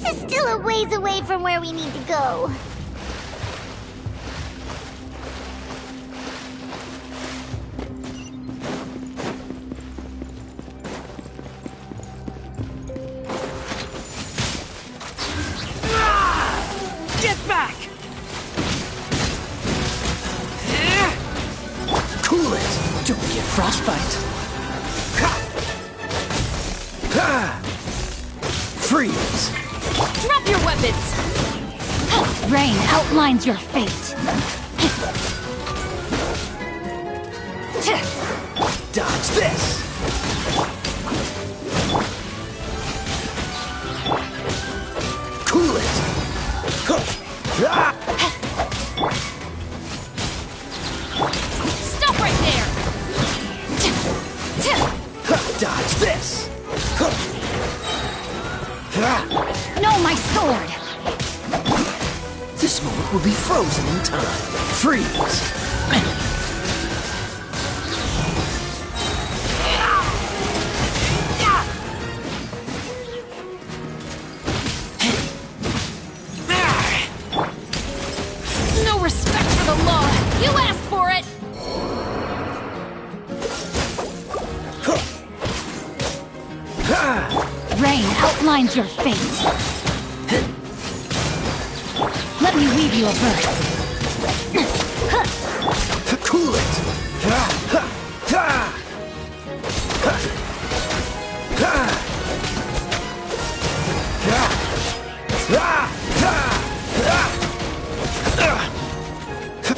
This is still a ways away from where we need to go. Get back! Cool it! Don't get frostbite. Freeze! Drop your weapons! Rain outlines your fate. Dodge this! Cool it! Stop right there! Dodge this! No, my sword! This moment will be frozen in time. Freeze! No respect for the law! You asked for it! Rain outlines your fate. Let me weave you a verse. Cool it!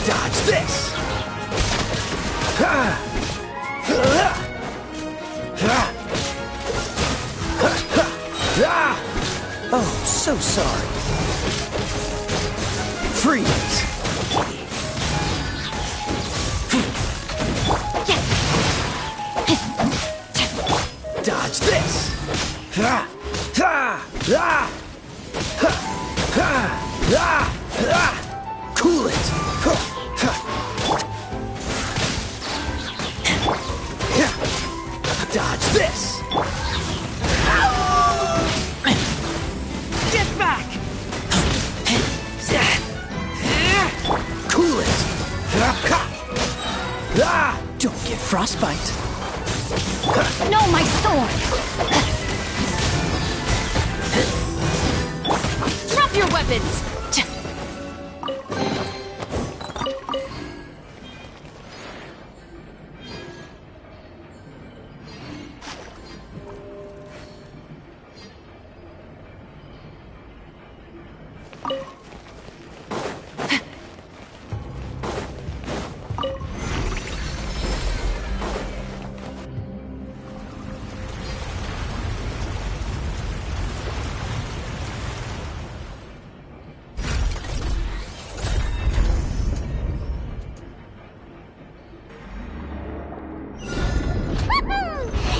Dodge this! Oh, so sorry. Freeze! Dodge this! Cool it! Dodge this! Get back! Cool it! Don't get frostbite. No, my sword! Drop your weapons!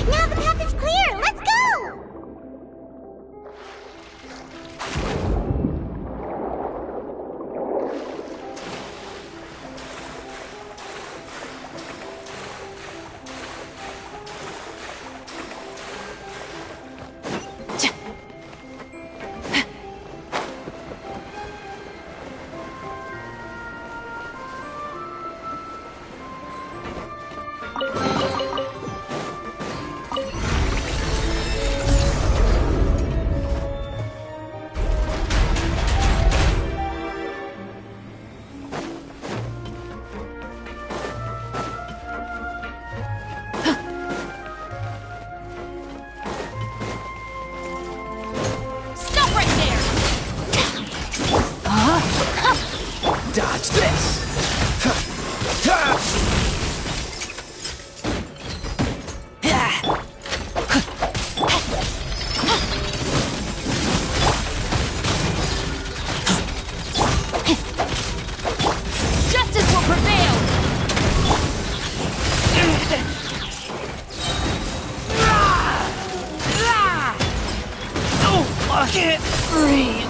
Now the path is clear! Let's go! Dodge this! Justice will prevail! Oh, I can't breathe.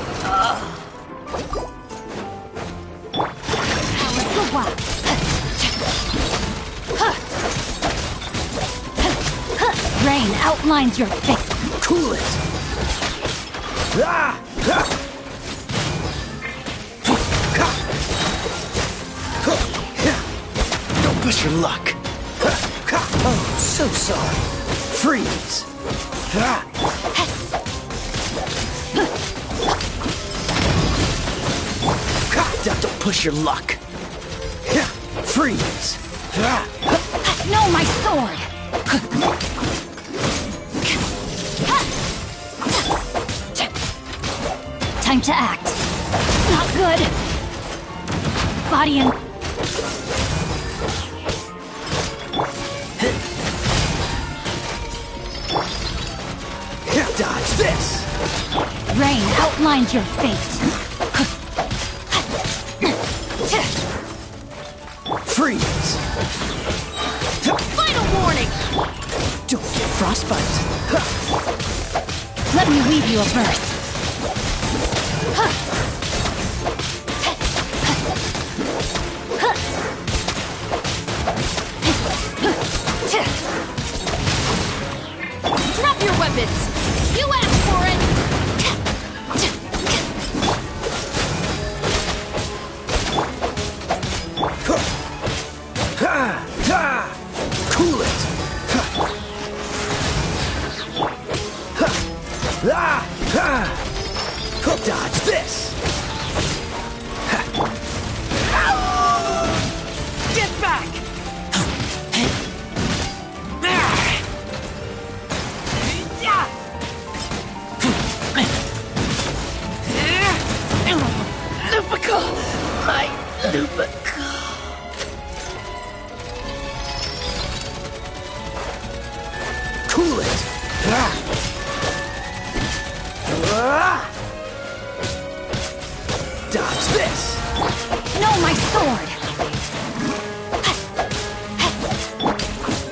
Rain outlines your fate. Cool it! push your luck. Oh, so sorry. Freeze. Don't push your luck. Freeze. No, my sword! Time to act. Not good. Body and... Dodge this! Rain outlines your fate. Freeze! Final warning! Don't get frostbite. Let me weave you a verse. Drop your weapons! You asked for it! Cool it! Dodge this! Get back! Lupical! My Lupical! Cool it! Dodge this! No, my sword!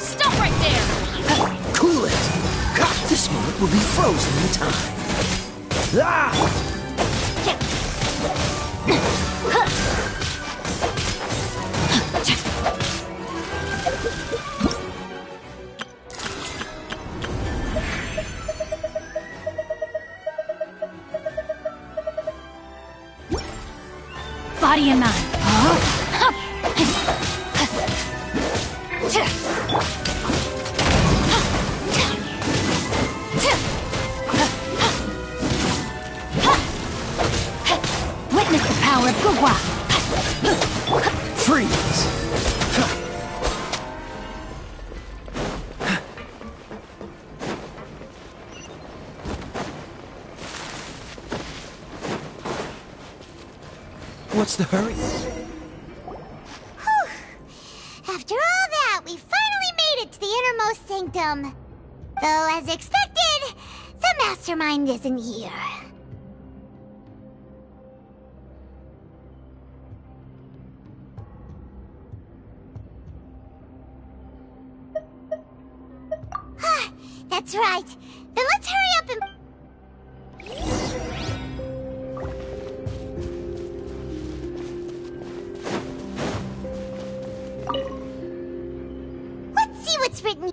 Stop right there! Cool it! This moment will be frozen in time. Body and mind. Witness the power of Gugwa. Freeze! What's the hurry? Whew. After all that, we finally made it to the innermost sanctum. Though, as expected, the mastermind isn't here. That's right. Then let's hurry up and... Let's see what's written.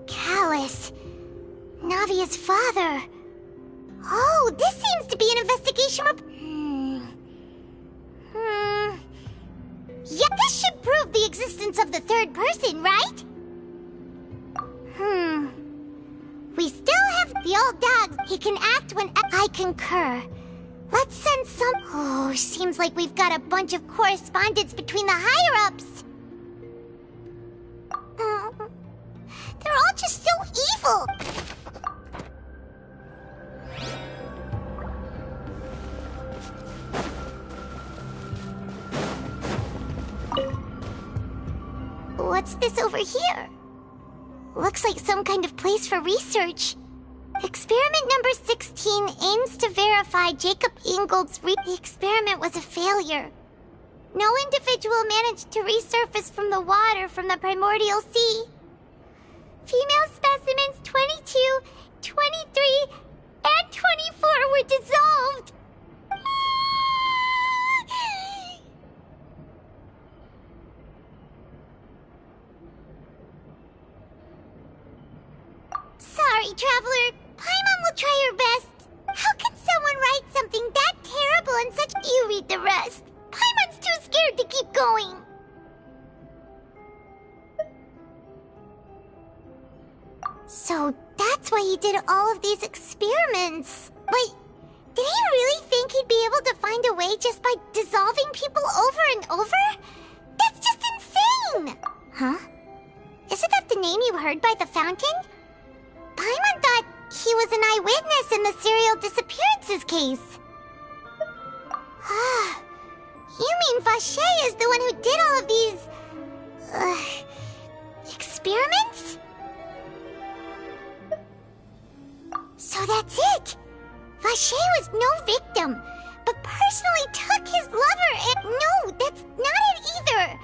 Callus. Navia's father. Oh, this seems to be an investigation report. Yeah, this should prove the existence of the third person, right? We still have the old dog. He can act when I concur. Let's send some... Oh, seems like we've got a bunch of correspondence between the higher-ups. They're all just so evil. What's this over here? Looks like some kind of place for research. Experiment number 16 aims to verify Jacob Ingold's The experiment was a failure. No individual managed to resurface from the water from the primordial sea. Female specimens 22, 23, and 24 were dissolved. Sorry, Traveler. Paimon will try her best. How can someone write something that terrible and such... You read the rest. Paimon's too scared to keep going. he did all of these experiments. Wait, did he really think he'd be able to find a way just by dissolving people over and over? That's just insane! Huh? Isn't that the name you heard by the fountain? Paimon thought he was an eyewitness in the serial disappearances case. You mean Vacher is the one who did all of these... experiments? So that's it! Vacher was no victim, but personally took his lover and... No, that's not it either!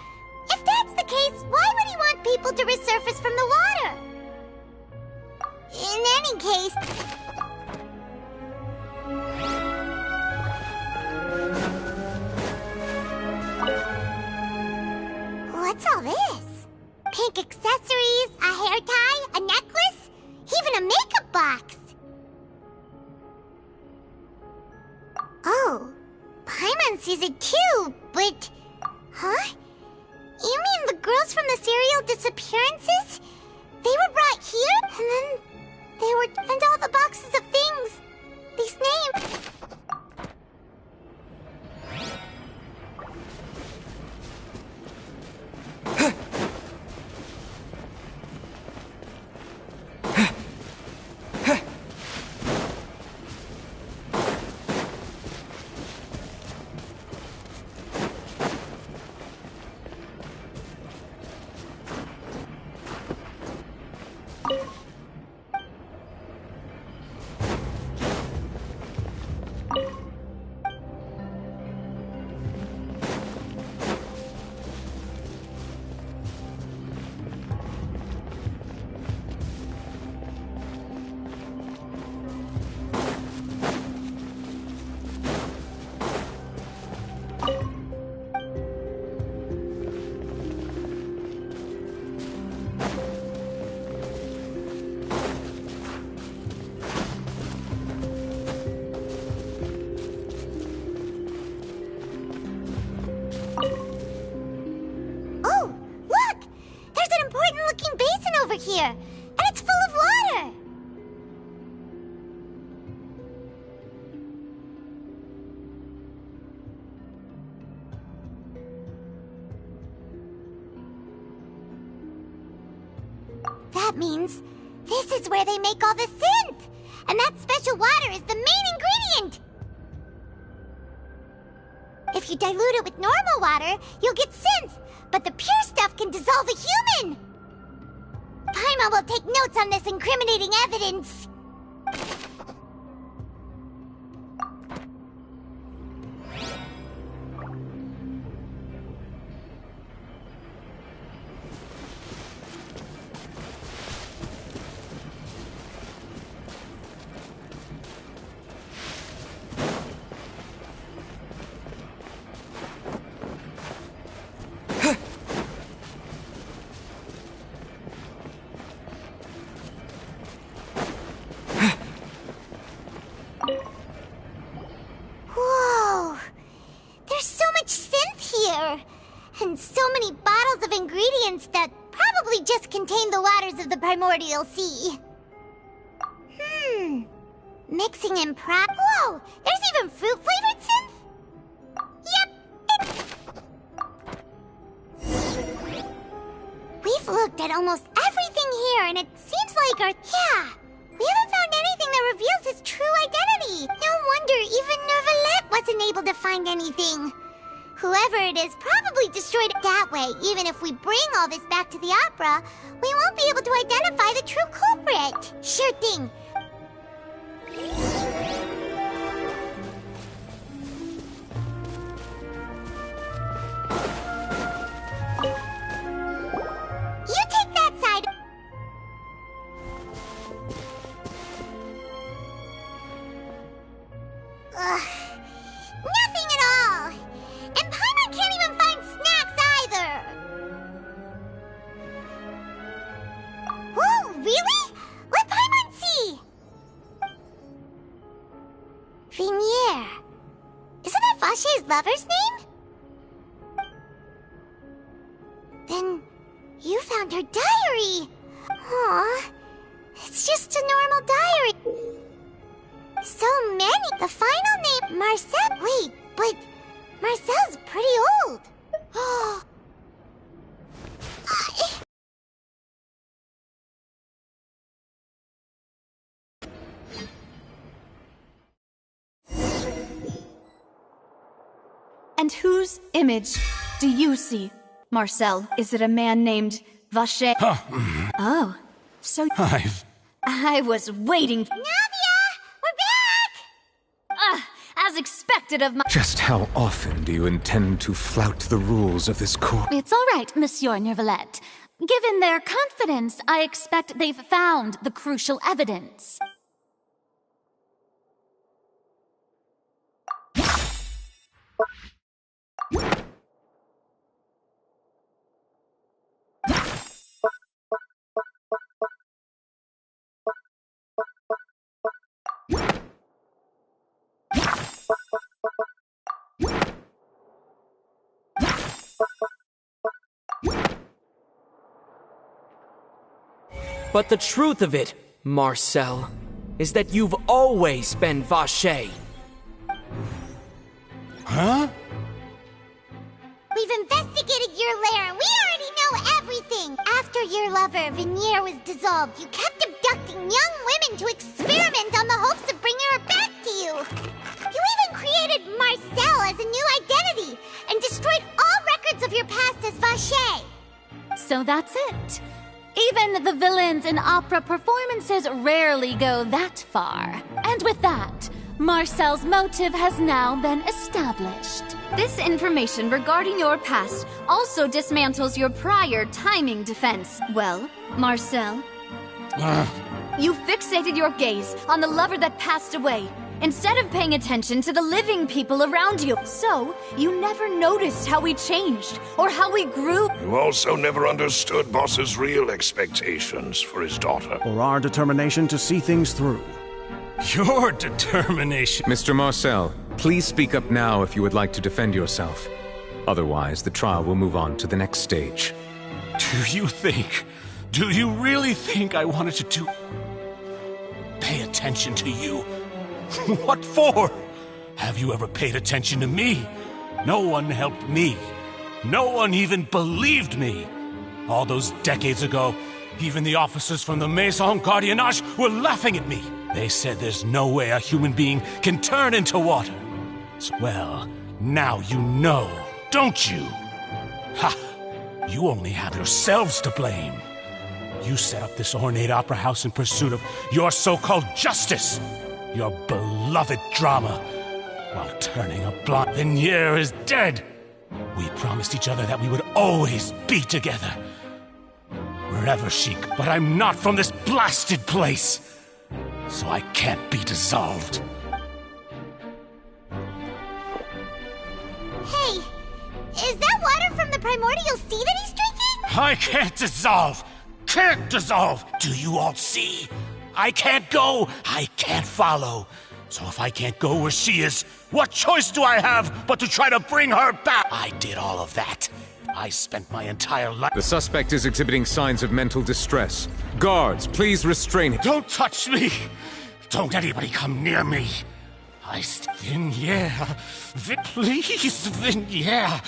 If that's the case, why would he want people to resurface from the water? In any case... What's all this? Pink accessories, a hair tie, a necklace, even a makeup box. Oh, Paimon sees it too, but... Huh? You mean the girls from the serial disappearances? They were brought here, and then they were... And all the boxes of things. These names... here, and it's full of water! That means this is where they make all the synth! And that special water is the main ingredient! If you dilute it with normal water, you'll get synth, but the pure stuff can dissolve a human! Paimon will take notes on this incriminating evidence. Whoa! There's so much synth here! And so many bottles of ingredients that probably just contain the waters of the primordial sea. Mixing in Whoa! There's even fruit-flavored synth? Yep! We've looked at almost everything here, and it seems like Yeah! We haven't found anything that reveals his true identity! No wonder even Nervalette wasn't able to find anything! Whoever it is probably destroyed it that way. Even if we bring all this back to the opera, we won't be able to identify the true culprit! Sure thing! You take that side! Ugh. Nothing at all! And Paimon can't even find snacks either! Whoa, really? Let Paimon see! Vinier. Isn't that Vacher's lover's name? Then you found her diary! Aw, It's just a normal diary. So many. The final name, Marcel. Wait, but Marcel's pretty old. Oh. And whose image do you see, Marcel? Is it a man named Vacher? Oh, so I was waiting. Navia, we're back! As expected of my— Just how often do you intend to flout the rules of this court? It's all right, Monsieur Nervalette. Given their confidence, I expect they've found the crucial evidence. But the truth of it, Marcel, is that you've always been Vacher. Huh? We've investigated your lair and we already know everything! After your lover, Venier, was dissolved, you kept abducting young women to experiment on the hopes of bringing her back to you! You even created Marcel as a new identity and destroyed all records of your past as Vacher! So that's it. Even the villains in opera performances rarely go that far. And with that, Marcel's motive has now been established. This information regarding your past also dismantles your prior timing defense. Well, Marcel, you fixated your gaze on the lover that passed away, instead of paying attention to the living people around you. So, you never noticed how we changed, or how we grew. You also never understood Boss's real expectations for his daughter. Or our determination to see things through. Your determination. Mr. Marcel, please speak up now if you would like to defend yourself. Otherwise, the trial will move on to the next stage. Do you really think I wanted to pay attention to you? What for? Have you ever paid attention to me? No one helped me. No one even believed me. All those decades ago, even the officers from the Maison Gardiennage were laughing at me. They said there's no way a human being can turn into water. Well, now you know, don't you? Ha! You only have yourselves to blame. You set up this ornate opera house in pursuit of your so-called justice. Your beloved drama, while turning a blind. Venier is dead. We promised each other that we would always be together. Wherever she... But I'm not from this blasted place, so I can't be dissolved. Hey, is that water from the primordial sea that he's drinking? I can't dissolve! Can't dissolve! Do you all see? I can't go, I can't follow. So if I can't go where she is, what choice do I have but to try to bring her back? I did all of that. I spent my entire life— The suspect is exhibiting signs of mental distress. Guards, please restrain him. Don't touch me! Don't anybody come near me! Venier, please, Venier,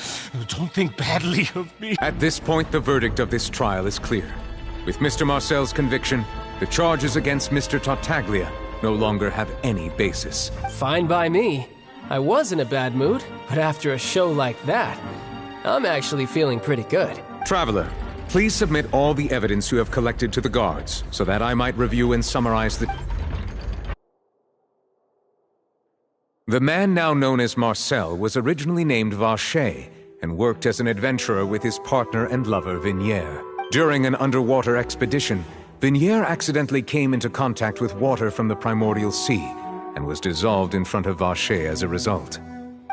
don't think badly of me. At this point, the verdict of this trial is clear. With Mr. Marcel's conviction, the charges against Mr. Tartaglia no longer have any basis. Fine by me. I was in a bad mood, but after a show like that, I'm actually feeling pretty good. Traveler, please submit all the evidence you have collected to the guards, so that I might review and summarize the... The man now known as Marcel was originally named Vacher and worked as an adventurer with his partner and lover Venier. During an underwater expedition, Venier accidentally came into contact with water from the primordial sea and was dissolved in front of Vacher as a result.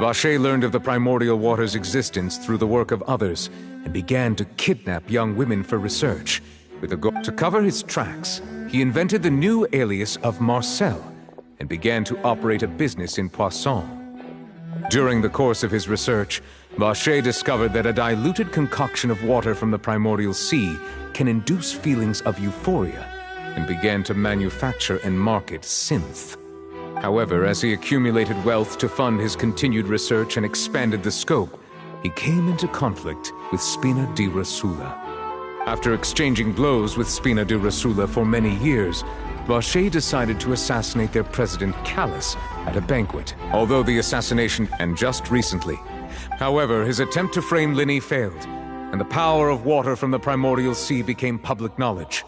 Vacher learned of the primordial water's existence through the work of others and began to kidnap young women for research. With a goal to cover his tracks, he invented the new alias of Marcel and began to operate a business in Poisson. During the course of his research, Vacher discovered that a diluted concoction of water from the primordial sea can induce feelings of euphoria. and began to manufacture and market synth. However, as he accumulated wealth to fund his continued research and expanded the scope, he came into conflict with Spina di Rosula. After exchanging blows with Spina di Rosula for many years, Vacher decided to assassinate their president Callus at a banquet, although the assassination and just recently. However, his attempt to frame Linny failed, and the power of water from the primordial sea became public knowledge.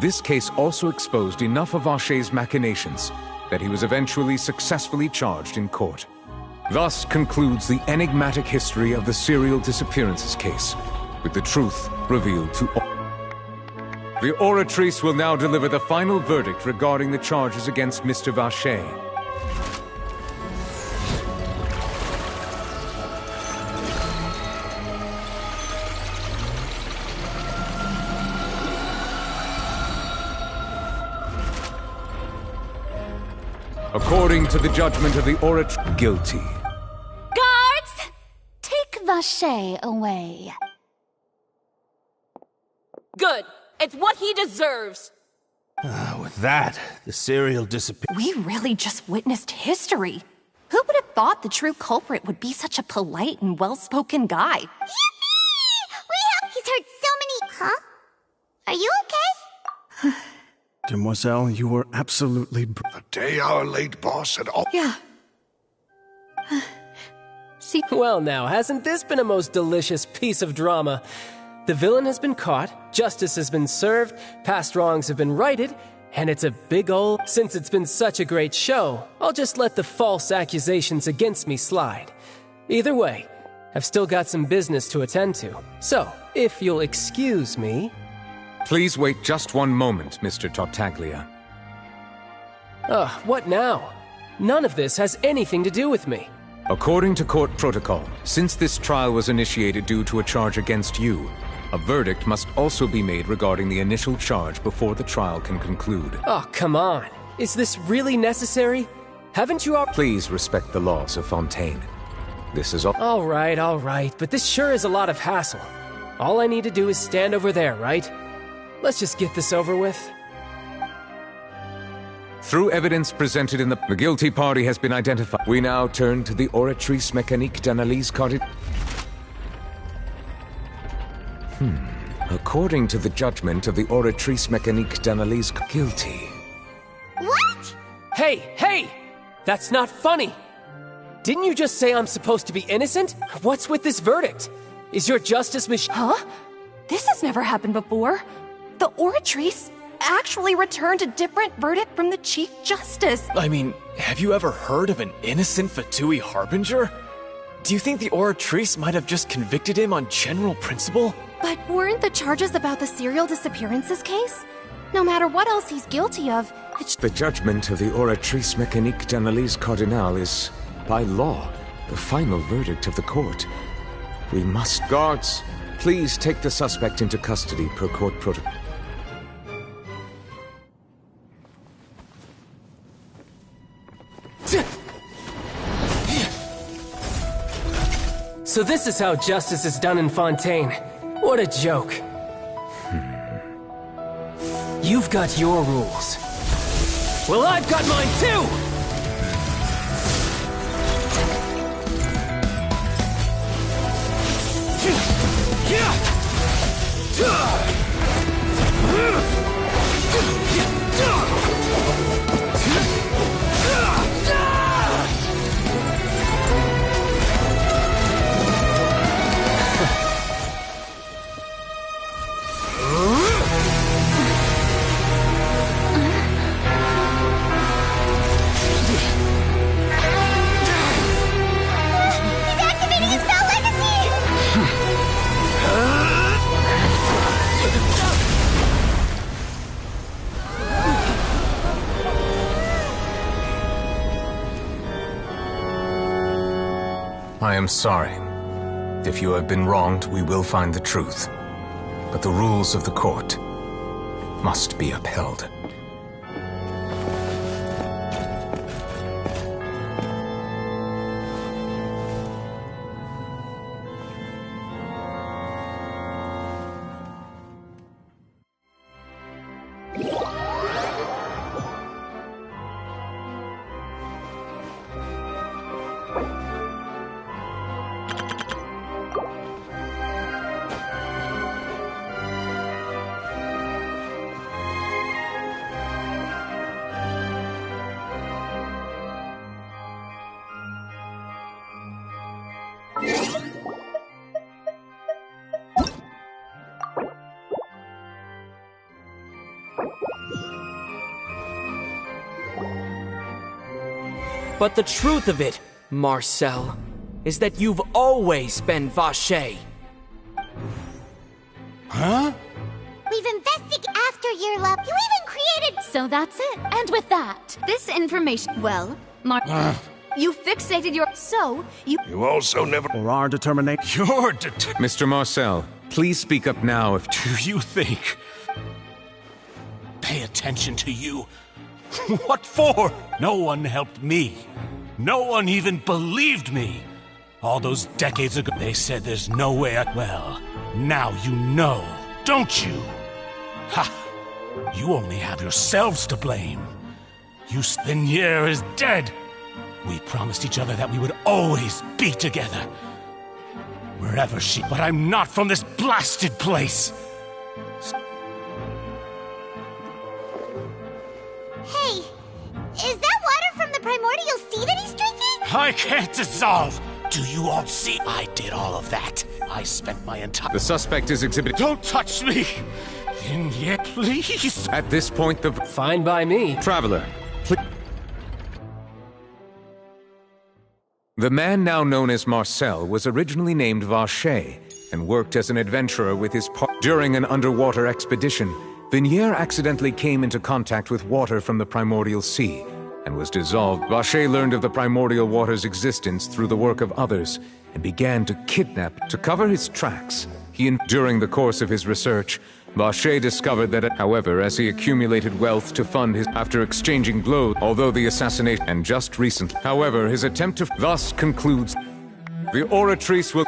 This case also exposed enough of Vacher's machinations that he was eventually successfully charged in court. Thus concludes the enigmatic history of the serial disappearances case, with the truth revealed to all. The Oratrice will now deliver the final verdict regarding the charges against Mr. Vacher. According to the judgment of the Oratrice, guilty. Guards! Take Vacher away. Good. It's what he deserves. With that, the serial disappeared. We really just witnessed history. Who would have thought the true culprit would be such a polite and well-spoken guy? Yippee! He's heard so many... Huh? Are you okay? Demoiselle, you were absolutely... A day-hour late, boss, at all. Yeah. See? Well now, hasn't this been a most delicious piece of drama? The villain has been caught, justice has been served, past wrongs have been righted, and it's a big ol'... Since it's been such a great show, I'll just let the false accusations against me slide. Either way, I've still got some business to attend to. So, if you'll excuse me... Please wait just one moment, Mr. Tartaglia. What now? None of this has anything to do with me. According to court protocol, since this trial was initiated due to a charge against you, a verdict must also be made regarding the initial charge before the trial can conclude. Oh, come on. Is this really necessary? Haven't you all— Please respect the laws of Fontaine. This is all— All right, but this sure is a lot of hassle. All I need to do is stand over there, right? Let's just get this over with. Through evidence presented in the guilty party has been identified. We now turn to the Oratrice Mécanique d'Analyse Cardinale. According to the judgment of the Oratrice Mécanique d'Analyse, guilty. What? Hey! That's not funny! Didn't you just say I'm supposed to be innocent? What's with this verdict? Is your justice machine— Huh? This has never happened before. The Oratrice actually returned a different verdict from the Chief Justice. I mean, have you ever heard of an innocent Fatui Harbinger? Do you think the Oratrice might have just convicted him on general principle? But weren't the charges about the serial disappearances case? No matter what else he's guilty of, The judgment of the Oratrice Mécanique d'Analyse Cardinale is, by law, the final verdict of the court. We must— Guards, please take the suspect into custody per court protocol. So this is how justice is done in Fontaine. What a joke. You've got your rules. Well, I've got mine too! I am sorry. If you have been wronged, we will find the truth. But the rules of the court must be upheld. But the truth of it, Marcel, is that you've always been Vache. Huh? We've investigated after your love. You even created... So that's it. And with that, This information... Well, you fixated your... So, you... You also never... For our determination... Your Mr. Marcel, please speak up now if... Do you think... Pay attention to you? What for? No one helped me. No one even believed me. All those decades ago, they said there's no way Well, now you know, don't you? Ha! You only have yourselves to blame. Vinier is dead. We promised each other that we would always be together. Wherever she... But I'm not from this blasted place. Hey, is that water from the primordial sea that he's drinking? I can't dissolve. Do you all see? I did all of that. I spent my entire... The suspect is exhibiting... Don't touch me! Vinier, please! At this point, the... Fine by me. Traveler, please... The man now known as Marcel was originally named Vache and worked as an adventurer with his During an underwater expedition, Vinier accidentally came into contact with water from the primordial sea and was dissolved. Vache learned of the primordial water's existence through the work of others and began to kidnap. To cover his tracks, during the course of his research, Vache discovered that, however, as he accumulated wealth to fund his after exchanging blows, although the assassination and just recently, however, his attempt to thus concludes the Oratrice will...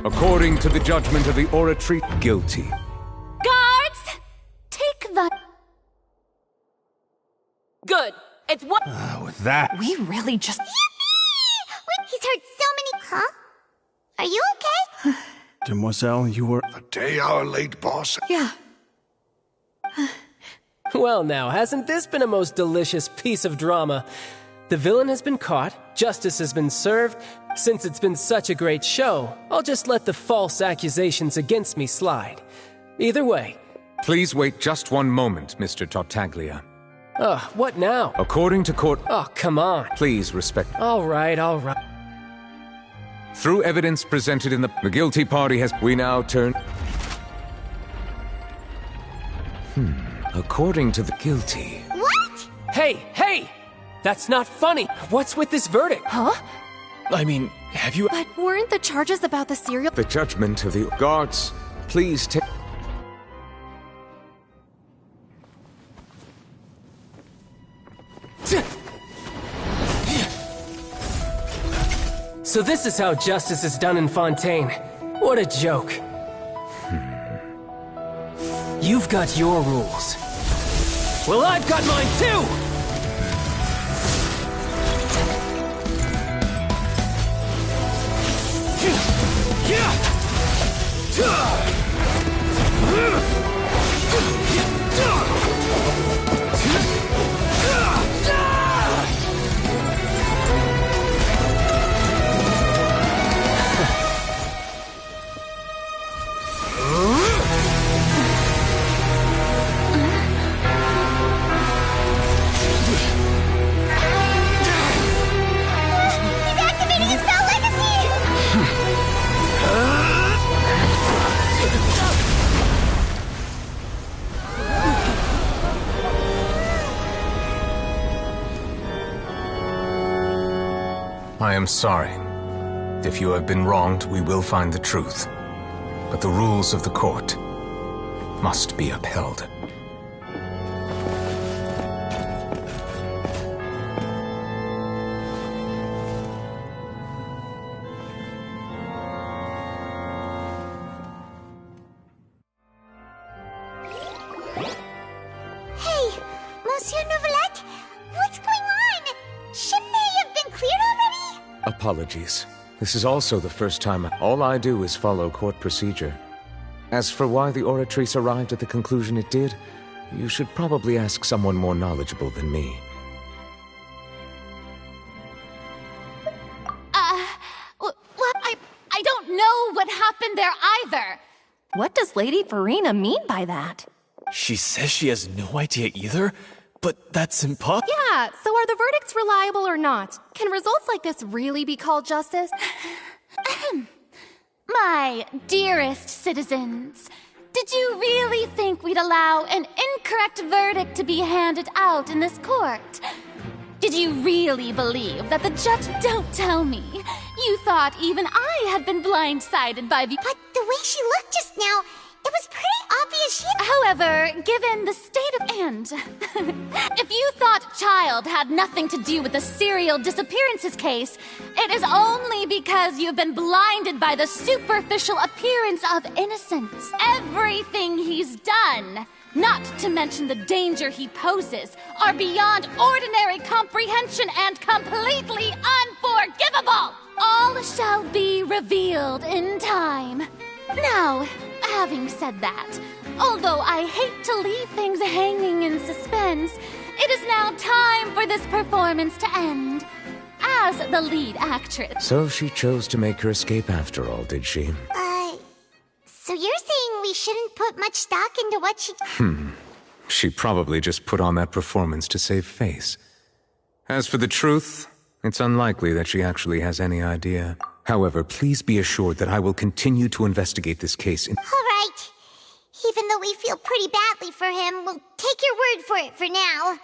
According to the judgment of the Oratrice, guilty. guards! Take the... Good. It's what... With that... We really just... Yippee! He's heard so many... Huh? Are you okay? Demoiselle, you were... A day hour late, boss. Yeah. Well now, hasn't this been a most delicious piece of drama? The villain has been caught, justice has been served. Since it's been such a great show, I'll just let the false accusations against me slide. Either way. Please wait just one moment, Mr. Tartaglia. Ugh, what now? According to court... Oh, come on. Please respect... All right, all right. Through evidence presented in the guilty party has... We now turn... According to the guilty... What? Hey, hey! That's not funny! What's with this verdict? Huh? I mean, have you... But weren't the charges about the serial... The judgment of the guards, please take... So this is how justice is done in Fontaine. What a joke. You've got your rules. Well, I've got mine too! He's activating his spell legacy! I am sorry. If you have been wronged, we will find the truth. But the rules of the court must be upheld. Hey, Monsieur Nouvelette, what's going on? Shouldn't they have been cleared already? Apologies. This is also the first time. All I do is follow court procedure. As for why the Oratrice arrived at the conclusion it did, you should probably ask someone more knowledgeable than me. Well, I don't know what happened there either. What does Lady Farina mean by that? She says she has no idea either, but that's impossible. Yeah, so are the verdicts reliable or not? Can results like this really be called justice? My dearest citizens, did you really think we'd allow an incorrect verdict to be handed out in this court? Did you really believe that the judge— Don't tell me. You thought even I had been blindsided by the— But the way she looked just now, it was pretty obvious she— However, given the state of— And if you thought Child had nothing to do with the serial disappearances case, it is only because you've been blinded by the superficial appearance of innocence. Everything he's done, not to mention the danger he poses, are beyond ordinary comprehension and completely unforgivable. All shall be revealed in time. Now, having said that, although I hate to leave things hanging in suspense, it is now time for this performance to end. As the lead actress. So she chose to make her escape after all, did she? So you're saying we shouldn't put much stock into what she— She probably just put on that performance to save face. As for the truth, it's unlikely that she actually has any idea. However, please be assured that I will continue to investigate this case in— All right. Even though we feel pretty badly for him, we'll take your word for it for now.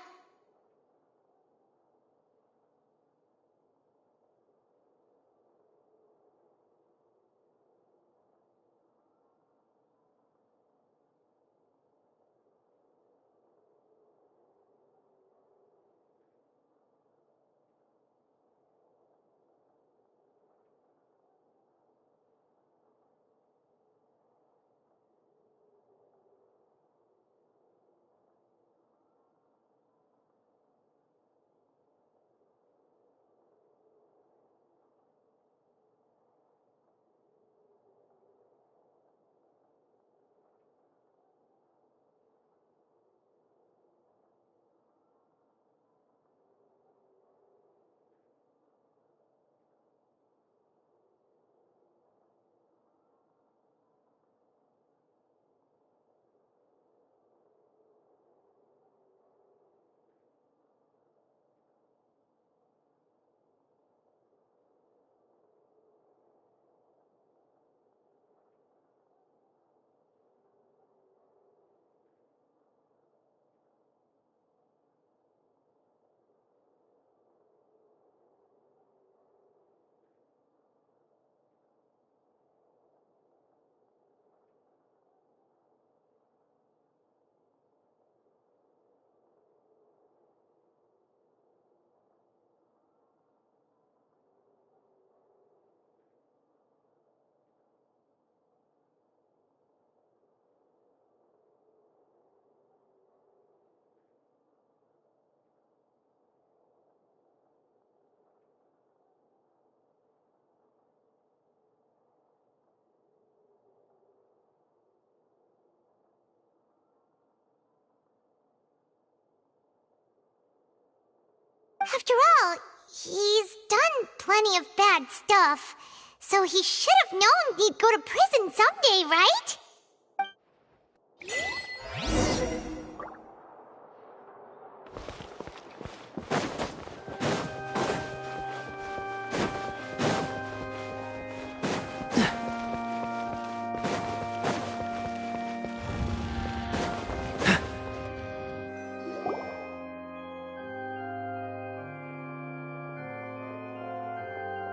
After all, he's done plenty of bad stuff, so he should have known he'd go to prison someday, right?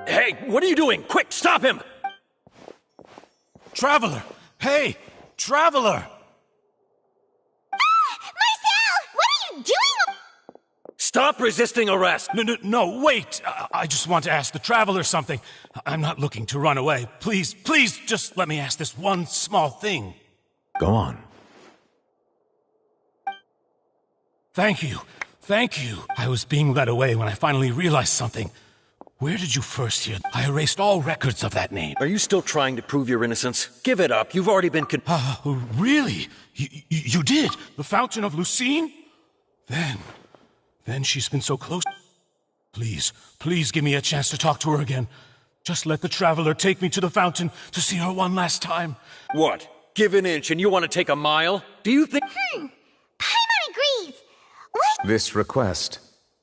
Hey, what are you doing? Quick, stop him! Traveler! Hey! Traveler! Marcel! What are you doing? Stop resisting arrest! No, wait! I just want to ask the Traveler something. I'm not looking to run away. Please, just let me ask this one small thing. Go on. Thank you. I was being led away when I finally realized something. Where did you first hear? I erased all records of that name. Are you still trying to prove your innocence? Give it up. You've already been Really? You did? The Fountain of Lucine? Then she's been so close. Please give me a chance to talk to her again. Just let the Traveler take me to the fountain to see her one last time. What? Give an inch and you want to take a mile? Do you think— Paimon agrees! What? This request,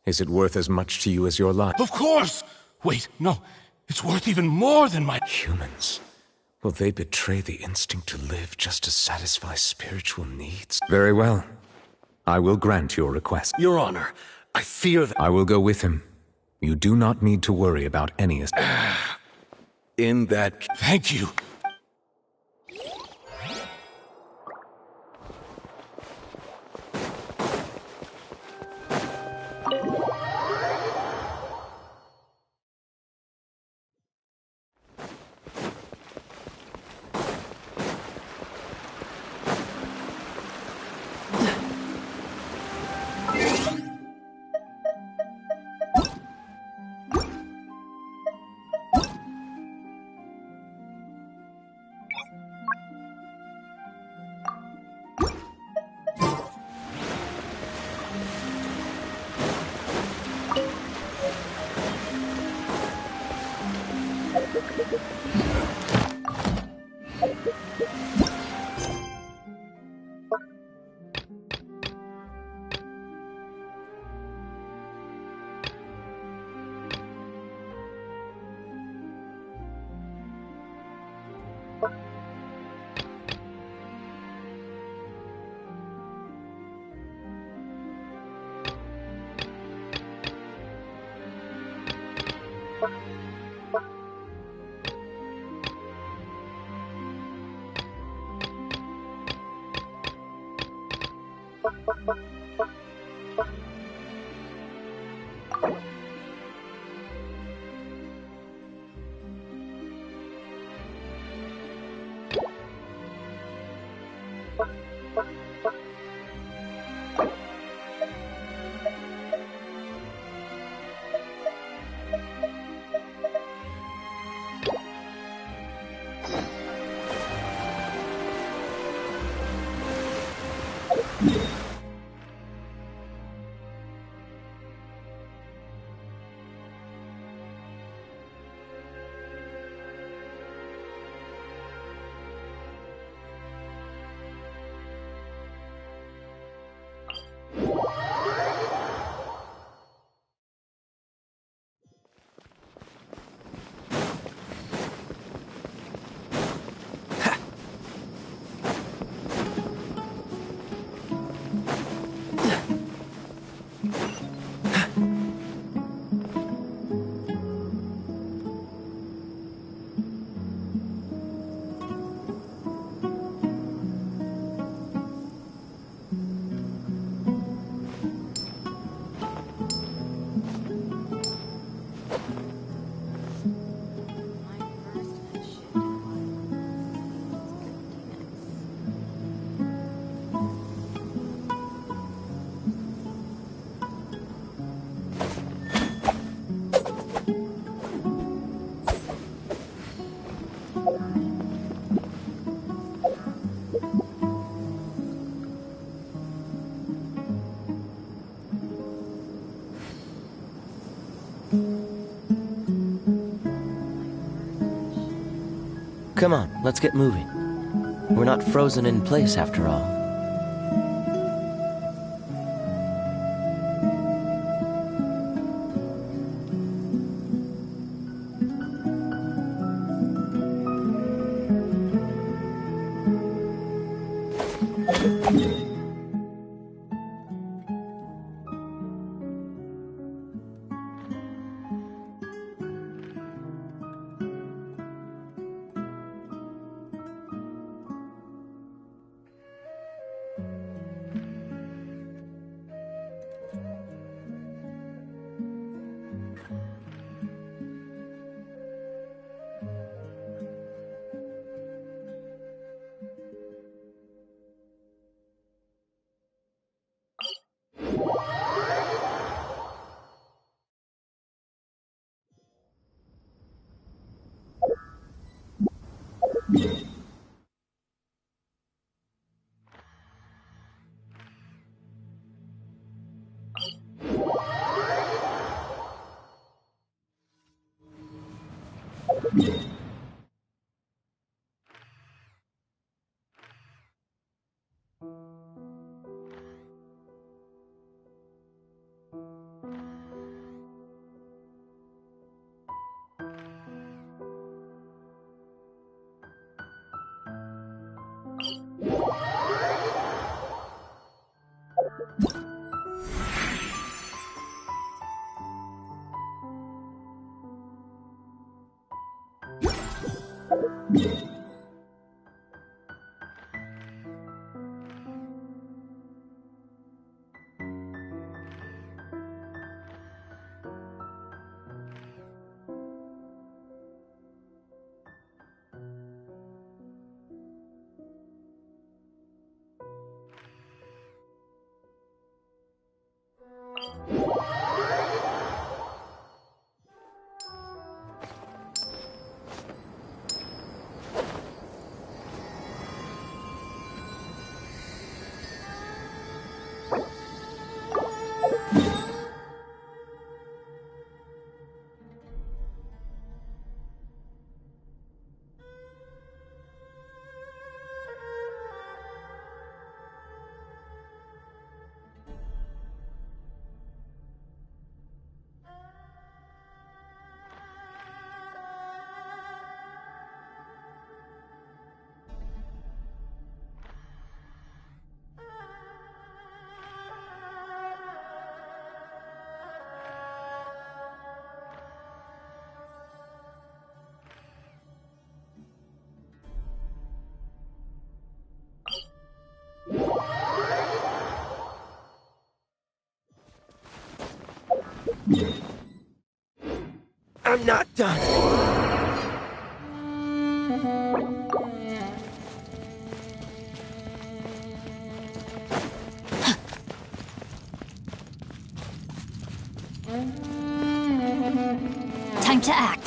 is it worth as much to you as your life? Of course! Wait, no. It's worth even more than my— Humans. Will they betray the instinct to live just to satisfy spiritual needs? Very well. I will grant your request. Your Honor, I fear that— I will go with him. You do not need to worry about any— In that— Thank you. Come on, let's get moving. We're not frozen in place after all. I'm not done. Time to act.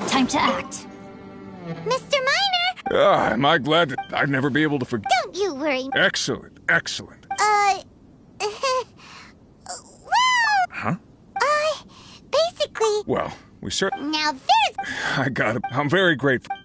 Time to act. Mr. Miner! Am I glad that I'd never be able to forget? Don't you worry. Excellent, excellent. Well... Huh? Basically... Well, we certainly... Now there's... I got it. I'm very grateful.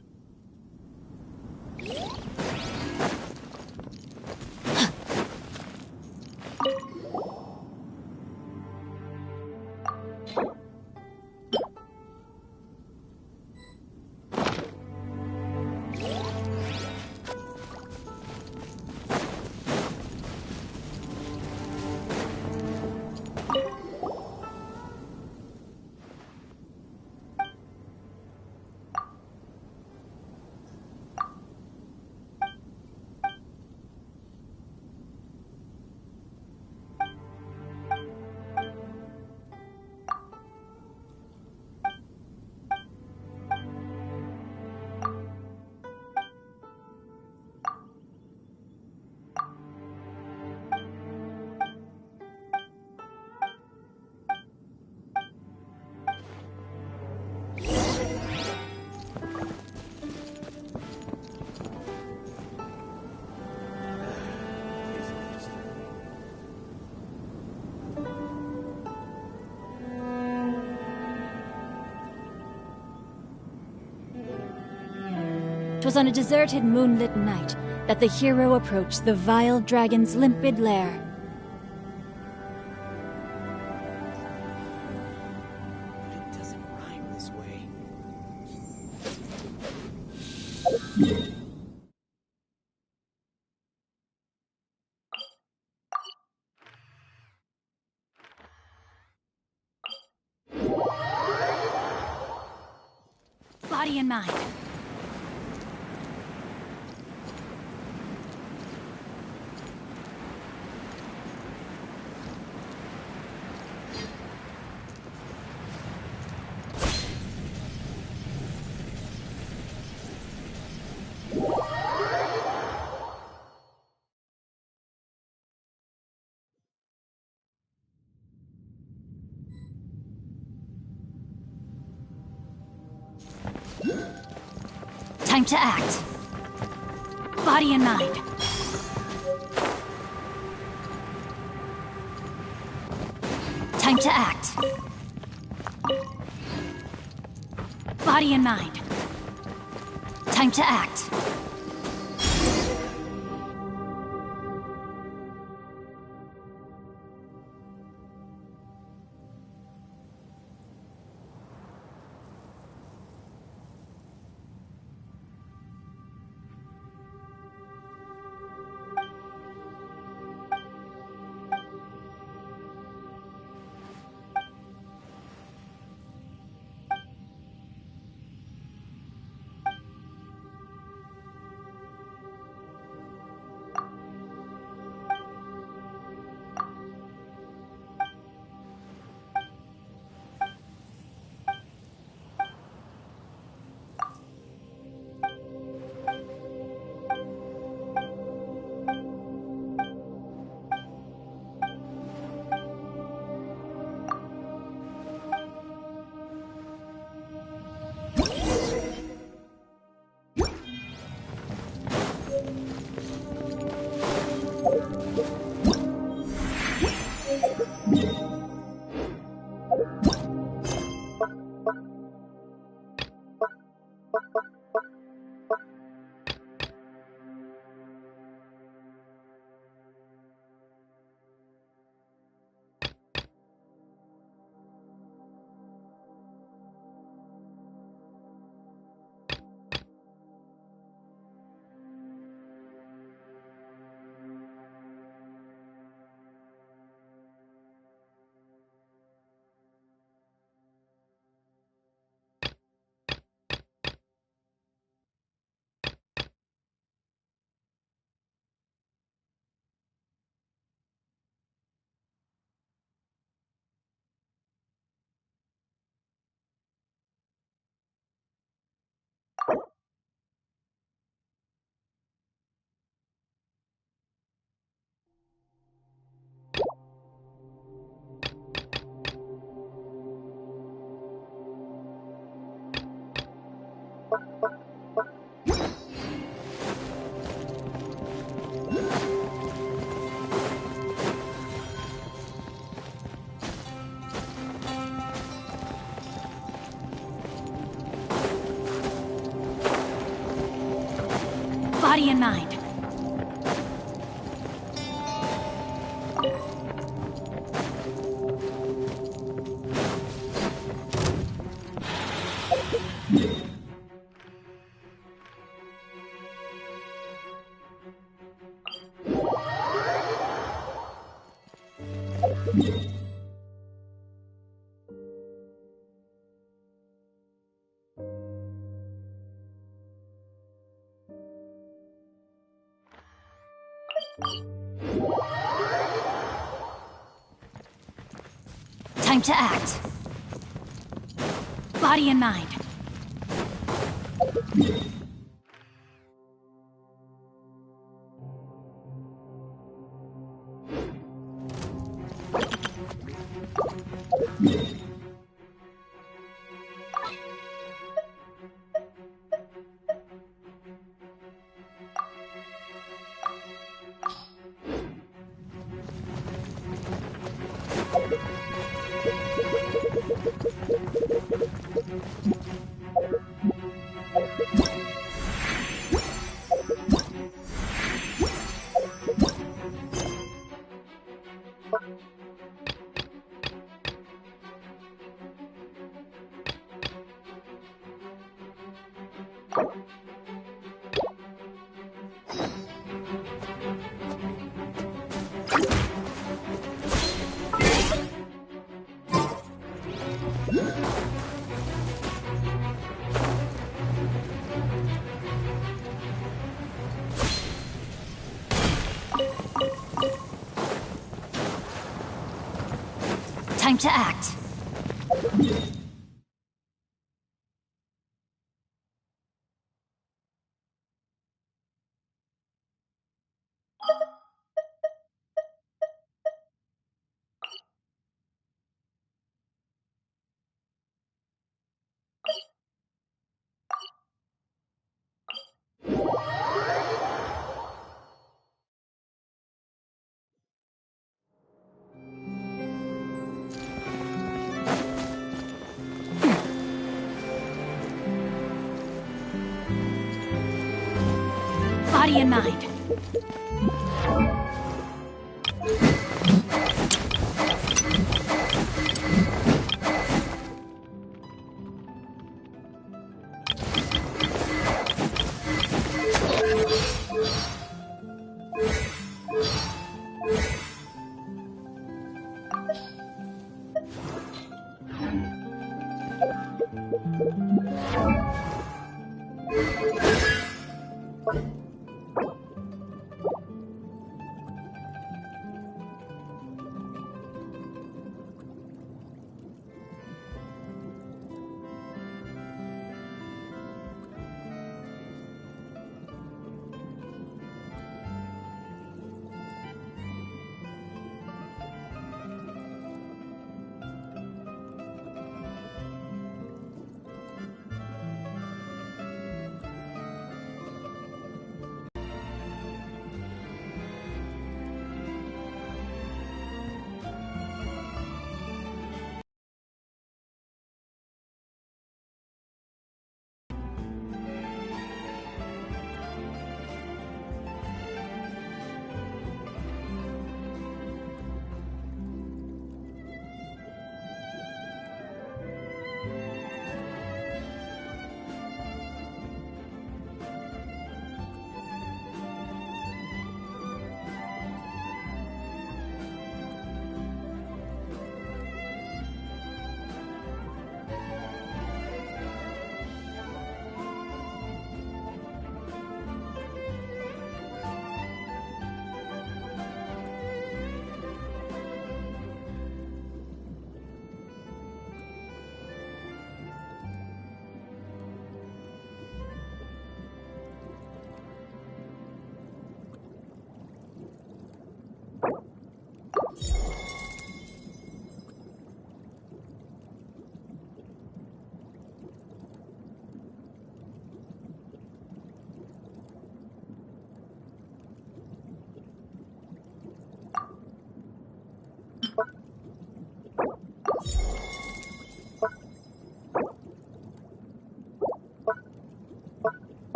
Twas on a deserted moonlit night that the hero approached the vile dragon's limpid lair. It doesn't rhyme this way. Body and mind. Time to act. Body and mind. Time to act. Body and mind. Time to act. Time to act. Body and mind. Time to act. Body and mind.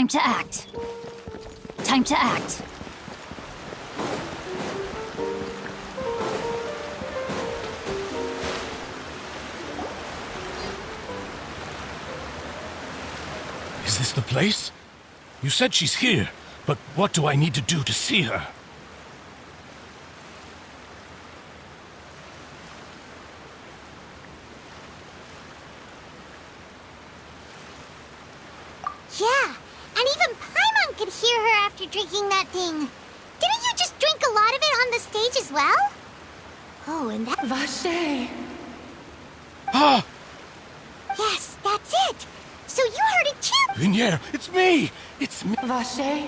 Time to act. Time to act. Is this the place? You said she's here, but what do I need to do to see her? Yeah, and even Paimon could hear her after drinking that thing. Didn't you just drink a lot of it on the stage as well? Oh, and that... Vache! Ah! Yes, that's it! So you heard it too! Vinier, it's me! It's me! Vache?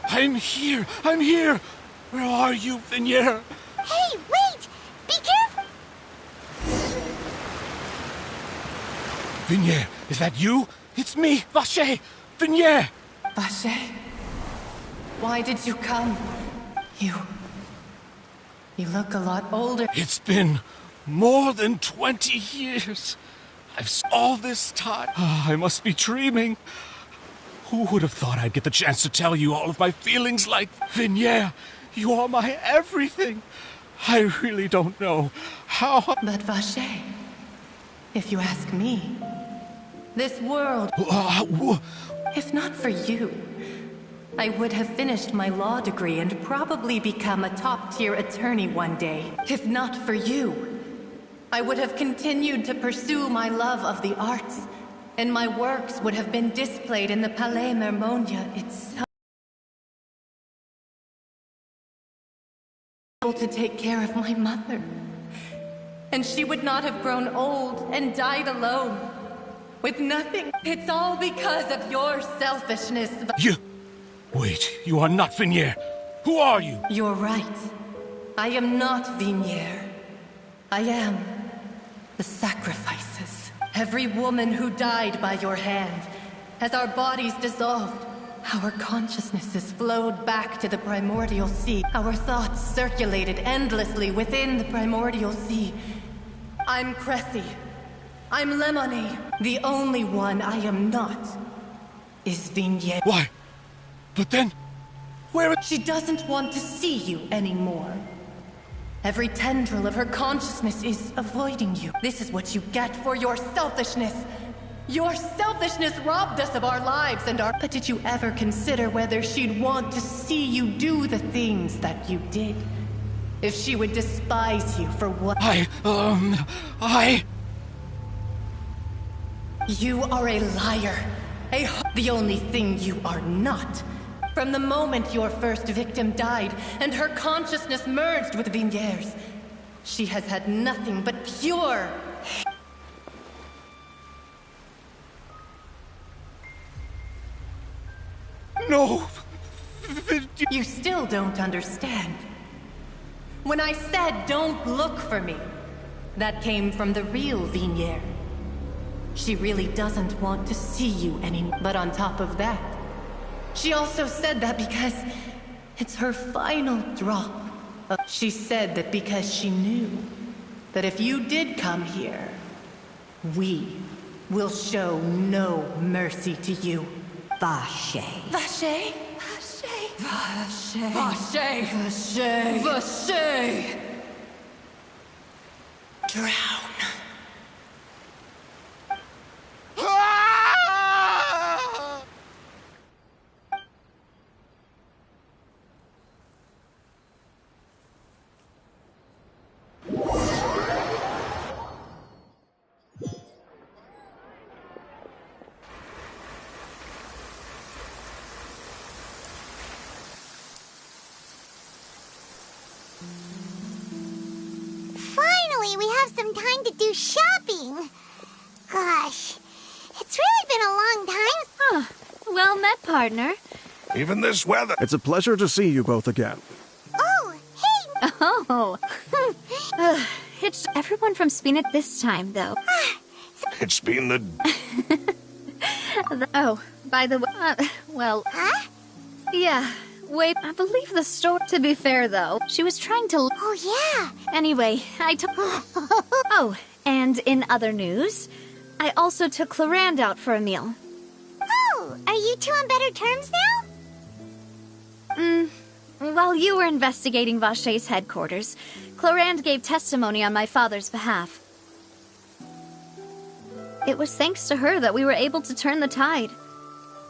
I'm here! I'm here! Where are you, Vinier? Hey, wait! Be careful! Vinier, is that you? It's me, Vache! Vinier! Vache? Why did you come? You look a lot older. It's been more than 20 years. All this time. I must be dreaming. Who would have thought I'd get the chance to tell you all of my feelings like Vinier? You are my everything. I really don't know how... But Vache, if you ask me, this world... If not for you, I would have finished my law degree and probably become a top-tier attorney one day. If not for you, I would have continued to pursue my love of the arts, and my works would have been displayed in the Palais Mermonia itself. To take care of my mother. And she would not have grown old and died alone, with nothing. It's all because of your selfishness. You... Wait, you are not Vinier. Who are you? You're right. I am not Vinier. I am the sacrifices. Every woman who died by your hand, as our bodies dissolved, our consciousnesses flowed back to the primordial sea. Our thoughts circulated endlessly within the primordial sea. I'm Cressy. I'm Lemony. The only one I am not is Vinier. Why? But then, where... She doesn't want to see you anymore. Every tendril of her consciousness is avoiding you. This is what you get for your selfishness. Your selfishness robbed us of our lives and our... But did you ever consider whether she'd want to see you do the things that you did? If she would despise you for what... You are a liar. The only thing you are not. From the moment your first victim died and her consciousness merged with Vinier's, she has had nothing but pure... No! You still don't understand. When I said don't look for me, that came from the real Vinier. She really doesn't want to see you anymore. But on top of that, she also said that because it's her final drop. She said that because she knew that if you did come here, we will show no mercy to you. Vache. Vache? Vache? Vache. Vache. Vache. Vache. Drown. Finally, we have some time to do shopping. Gosh, it's really been a long time. Huh. Well met, partner. Even this weather. It's a pleasure to see you both again. Oh, hey! Oh. It's everyone from Spina this time, though. It's been the... Oh, by the way, well... Huh? Yeah, wait, I believe the store... To be fair, though, she was trying to... Oh, yeah. Anyway, I took... Oh, and in other news, I also took Clarand out for a meal. Oh, are you two on better terms now? While you were investigating Vashay's headquarters, Clorinde gave testimony on my father's behalf. It was thanks to her that we were able to turn the tide.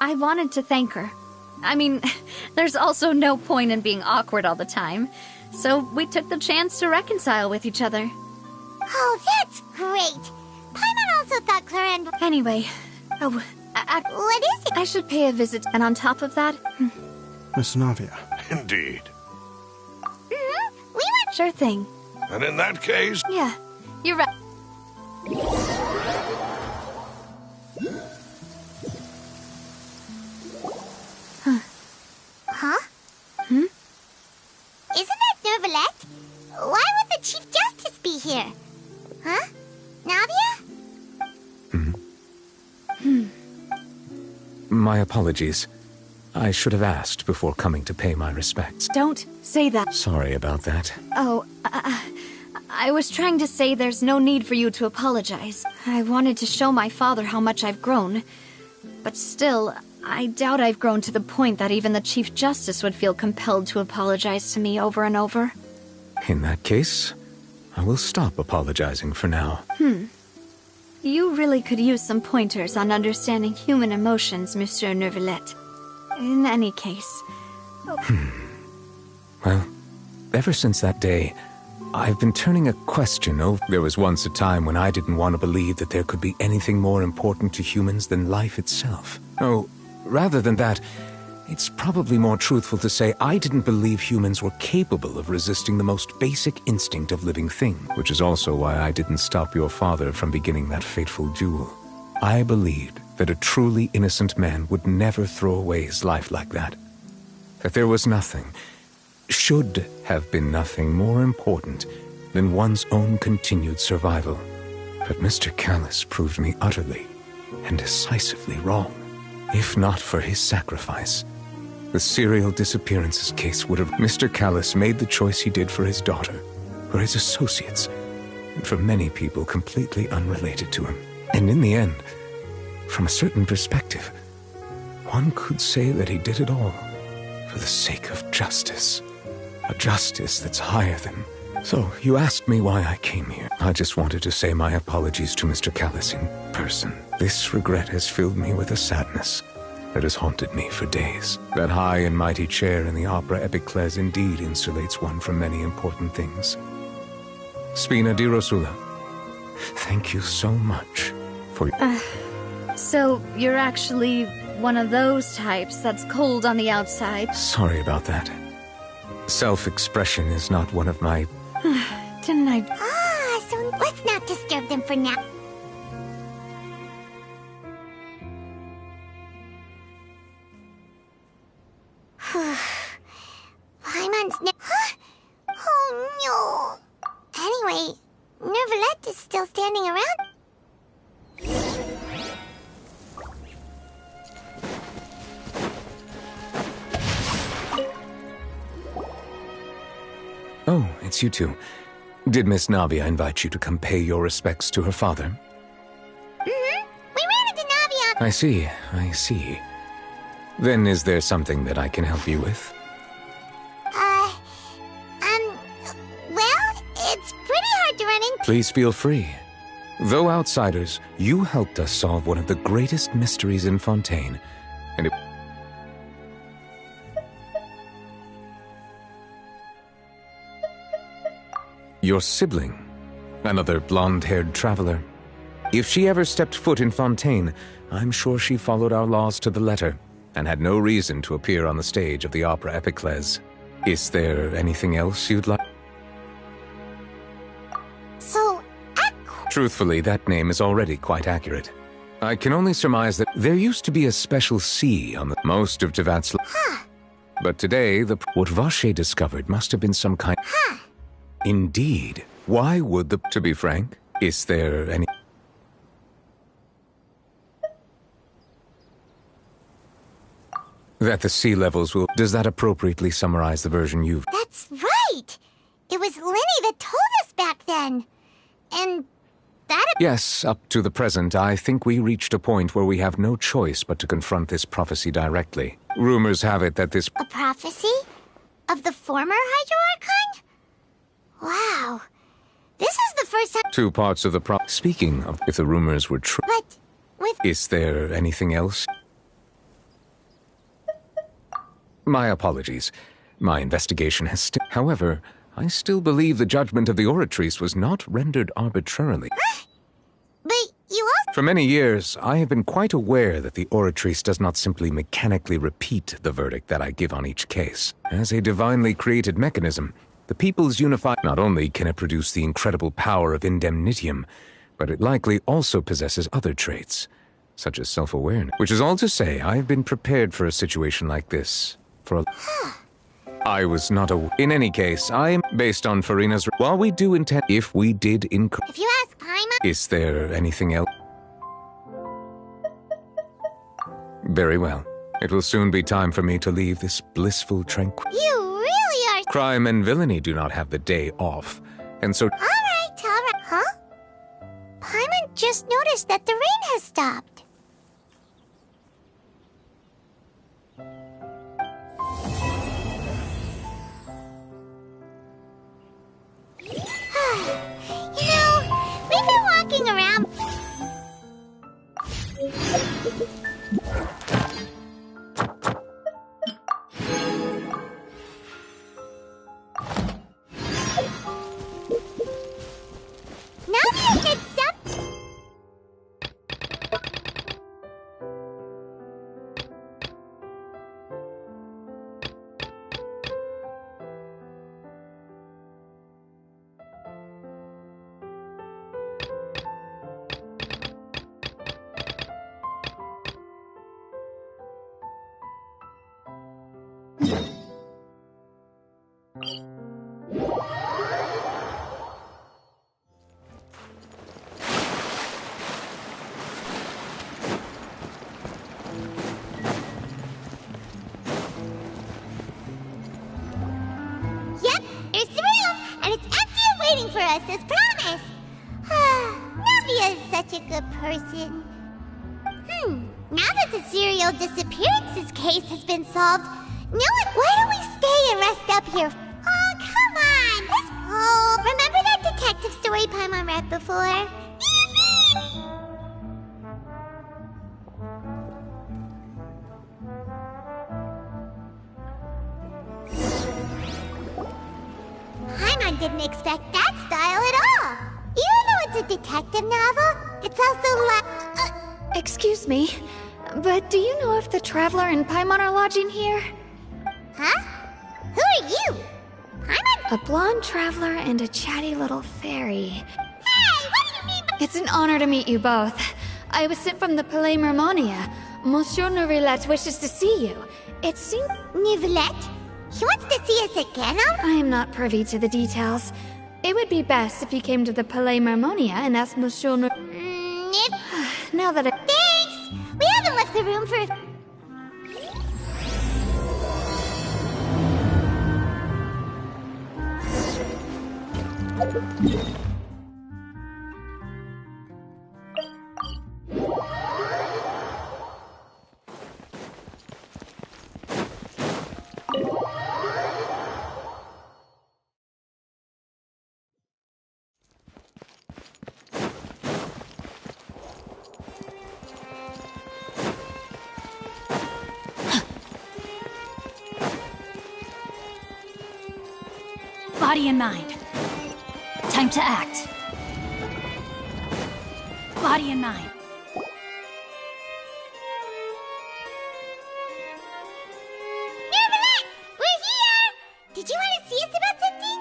I wanted to thank her. I mean, there's also no point in being awkward all the time, so we took the chance to reconcile with each other. Oh, that's great! Paimon also thought Clorinde... Anyway, what is it? I should pay a visit, and on top of that... Miss Navia. Indeed. We went... Sure thing. And in that case... Yeah, you're right. Huh? Isn't that Nervalette? Why would the Chief Justice be here? Huh? Navia? My apologies. I should have asked before coming to pay my respects. Don't say that. Sorry about that. Oh, I was trying to say there's no need for you to apologize. I wanted to show my father how much I've grown. But still, I doubt I've grown to the point that even the Chief Justice would feel compelled to apologize to me over and over. In that case, I will stop apologizing for now. You really could use some pointers on understanding human emotions, Monsieur Nervalette. In any case... Well, ever since that day, I've been turning a question over. There was once a time when I didn't want to believe that there could be anything more important to humans than life itself. Oh, rather than that, it's probably more truthful to say I didn't believe humans were capable of resisting the most basic instinct of living thing, which is also why I didn't stop your father from beginning that fateful duel. I believed that a truly innocent man would never throw away his life like that. That there was nothing, should have been nothing more important than one's own continued survival. But Mr. Callis proved me utterly and decisively wrong. If not for his sacrifice, the serial disappearances case would have... Mr. Callis made the choice he did for his daughter, for his associates, and for many people completely unrelated to him. And in the end, from a certain perspective, one could say that he did it all for the sake of justice. A justice that's higher than... So, you asked me why I came here. I just wanted to say my apologies to Mr. Callis in person. This regret has filled me with a sadness that has haunted me for days. That high and mighty chair in the Opera Epiclese indeed insulates one from many important things. Spina di Rosula, thank you so much for... So, you're actually one of those types that's cold on the outside? Sorry about that. Self-expression is not one of my... Didn't I... So let's not disturb them for now. Paimon's Oh no! Anyway, Nervalette is still standing around. Oh, it's you two. Did Miss Navia invite you to come pay your respects to her father? We ran into Navia. I see. Then is there something that I can help you with? Well, it's pretty hard to run into... Please feel free. Though outsiders, you helped us solve one of the greatest mysteries in Fontaine, and it... Your sibling, another blonde-haired traveler. If she ever stepped foot in Fontaine, I'm sure she followed our laws to the letter, and had no reason to appear on the stage of the Opera Epiclese. Is there anything else you'd like? So, Truthfully, that name is already quite accurate. I can only surmise that there used to be a special sea on the most of Tevat's... But today, what Vache discovered must have been some kind... Indeed. Why would the... To be frank, is there any... That the sea levels will... Does that appropriately summarize the version you've... That's right! It was Linny that told us back then. And that Yes, up to the present, I think we reached a point where we have no choice but to confront this prophecy directly. Rumors have it that this... A prophecy? Of the former Hydro-Archon? Wow. This is the first time... Two parts of the Speaking of, if the rumors were true... But, with... Is there anything else? My apologies. My investigation has still... However, I still believe the judgment of the Oratrice was not rendered arbitrarily. But you also... For many years, I have been quite aware that the Oratrice does not simply mechanically repeat the verdict that I give on each case. As a divinely created mechanism, the People's Unified... Not only can it produce the incredible power of indemnitium, but it likely also possesses other traits, such as self-awareness. Which is all to say, I have been prepared for a situation like this for a... I was not a... In any case, I am based on Farina's... While we do intend... If we did If you ask Paimon... Is there anything else? Very well. It will soon be time for me to leave this blissful tranquil... You really are... Crime and villainy do not have the day off, and so... Alright. Huh? Paimon just noticed that the rain has stopped. You know, we've been walking around... Navia did something... Yep, there's the room, and it's empty and waiting for us as promised. Navia is such a good person. Now that the serial disappearances case has been solved, why don't we stay and rest up here? Oh, come on, let's go. Remember that detective story Paimon read before? Paimon didn't expect that style at all. Even though it's a detective novel, it's also Excuse me, but do you know if the Traveler and Paimon are lodging here? Huh? Who are you? Paimon? A blonde traveler and a chatty little fairy. Hey, what do you mean by... It's an honor to meet you both. I was sent from the Palais Mermonia. Monsieur Neuvillette wishes to see you. It seems... Neuvillette? He wants to see us again? I am not privy to the details. It would be best if you came to the Palais Mermonia and asked Monsieur Now that Thanks! We haven't left the room for... Body and mind. Time to act. Body and mind. Neuvillette! We're here! Did you want to see us about something?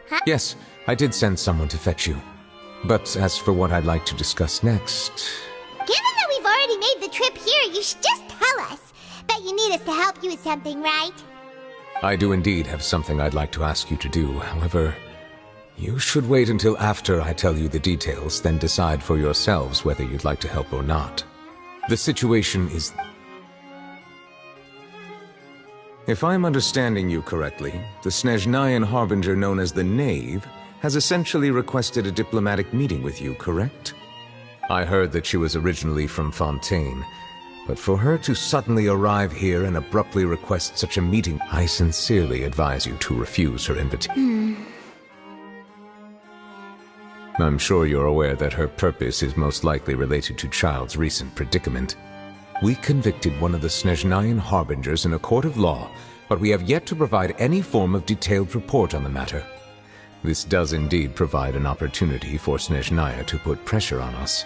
Huh? Yes, I did send someone to fetch you. But as for what I'd like to discuss next... Given that we've already made the trip here, you should just tell us. Bet you need us to help you with something, right? I do indeed have something I'd like to ask you to do. However, you should wait until after I tell you the details, then decide for yourselves whether you'd like to help or not. The situation is... If I'm understanding you correctly, the Snezhnayan Harbinger known as the Knave has essentially requested a diplomatic meeting with you, correct? I heard that she was originally from Fontaine, but for her to suddenly arrive here and abruptly request such a meeting, I sincerely advise you to refuse her invitation. I'm sure you're aware that her purpose is most likely related to Child's recent predicament. We convicted one of the Snezhnayan harbingers in a court of law, but we have yet to provide any form of detailed report on the matter. This does indeed provide an opportunity for Snezhnaya to put pressure on us.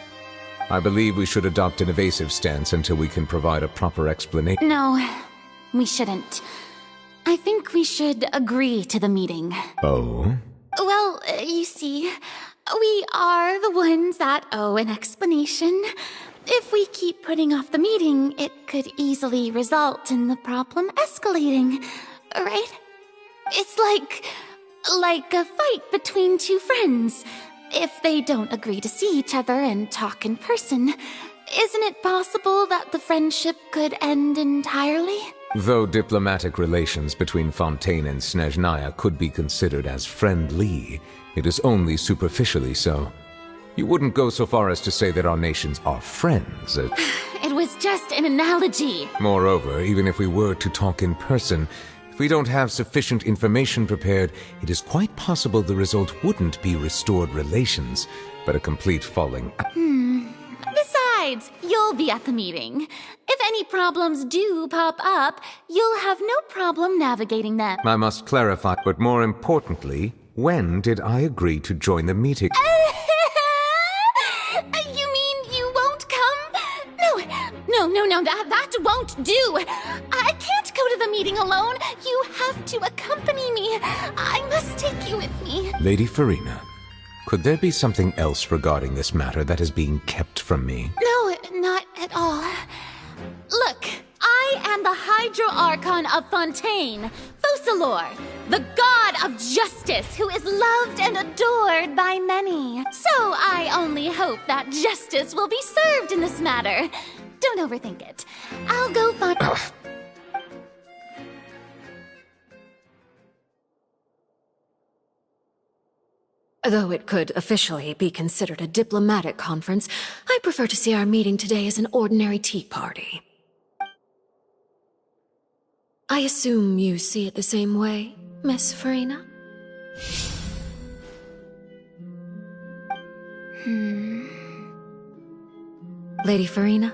I believe we should adopt an evasive stance until we can provide a proper explanation. No, we shouldn't. I think we should agree to the meeting. Oh? Well, you see, we are the ones that owe an explanation. If we keep putting off the meeting, it could easily result in the problem escalating, right? It's like a fight between two friends. If they don't agree to see each other and talk in person, isn't it possible that the friendship could end entirely? Though diplomatic relations between Fontaine and Snezhnaya could be considered as friendly, it is only superficially so. You wouldn't go so far as to say that our nations are friends. It was just an analogy. Moreover, even if we were to talk in person, if we don't have sufficient information prepared, it is quite possible the result wouldn't be restored relations, but a complete falling out. Besides, you'll be at the meeting. If any problems do pop up, you'll have no problem navigating them. I must clarify, but more importantly, when did I agree to join the meeting? You mean you won't come? No, that won't do. I can't go to the meeting alone. You have to accompany me. I must take you with me. Lady Farina, could there be something else regarding this matter that is being kept from me? No, not at all. Look, I am the Hydro Archon of Fontaine, Focalor, the god of justice who is loved and adored by many. So I only hope that justice will be served in this matter. Don't overthink it. I'll go find... Though it could officially be considered a diplomatic conference, I prefer to see our meeting today as an ordinary tea party. I assume you see it the same way, Miss Farina? Lady Farina?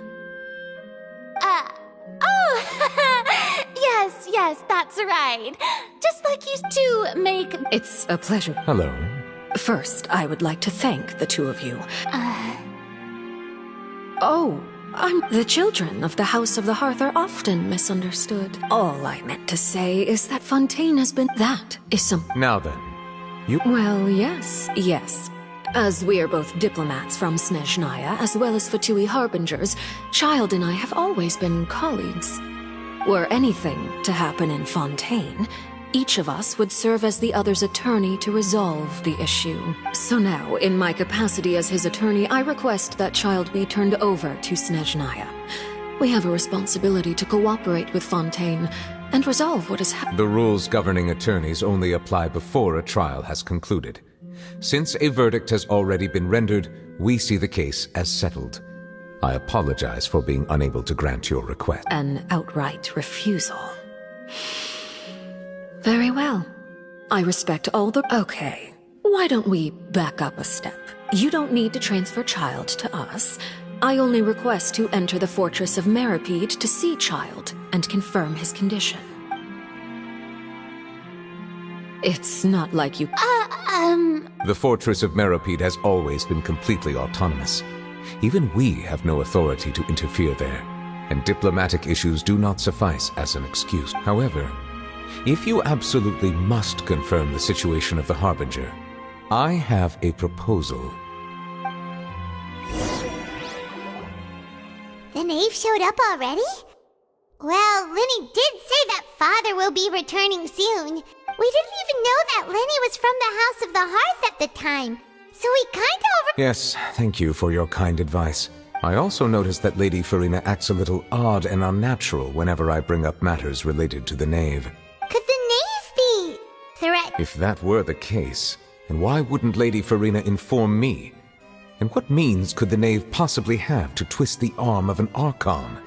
Yes, that's right. Just like you to make... It's a pleasure. Hello. First, I would like to thank the two of you. Oh, the children of the House of the Hearth are often misunderstood. All I meant to say is that Fontaine has been... That is some... Now then, you... Well, yes. As we are both diplomats from Snezhnaya, as well as Fatui Harbingers, Child and I have always been colleagues. Were anything to happen in Fontaine, each of us would serve as the other's attorney to resolve the issue. So now, in my capacity as his attorney, I request that Child be turned over to Snezhnaya. We have a responsibility to cooperate with Fontaine and resolve what has happened. The rules governing attorneys only apply before a trial has concluded. Since a verdict has already been rendered, we see the case as settled. I apologize for being unable to grant your request. An outright refusal. Very well. I respect all the... Okay, why don't we back up a step? You don't need to transfer Child to us. I only request to enter the fortress of Meripede to see Child and confirm his condition. It's not like you... The fortress of Meripede has always been completely autonomous. Even we have no authority to interfere there, and diplomatic issues do not suffice as an excuse. However, if you absolutely must confirm the situation of the Harbinger, I have a proposal. The knave showed up already? Well, Lenny did say that Father will be returning soon. We didn't even know that Lenny was from the House of the Hearth at the time, so we kinda Yes, thank you for your kind advice. I also noticed that Lady Farina acts a little odd and unnatural whenever I bring up matters related to the knave. Could the knave be... If that were the case, And why wouldn't Lady Farina inform me? And what means could the knave possibly have to twist the arm of an Archon?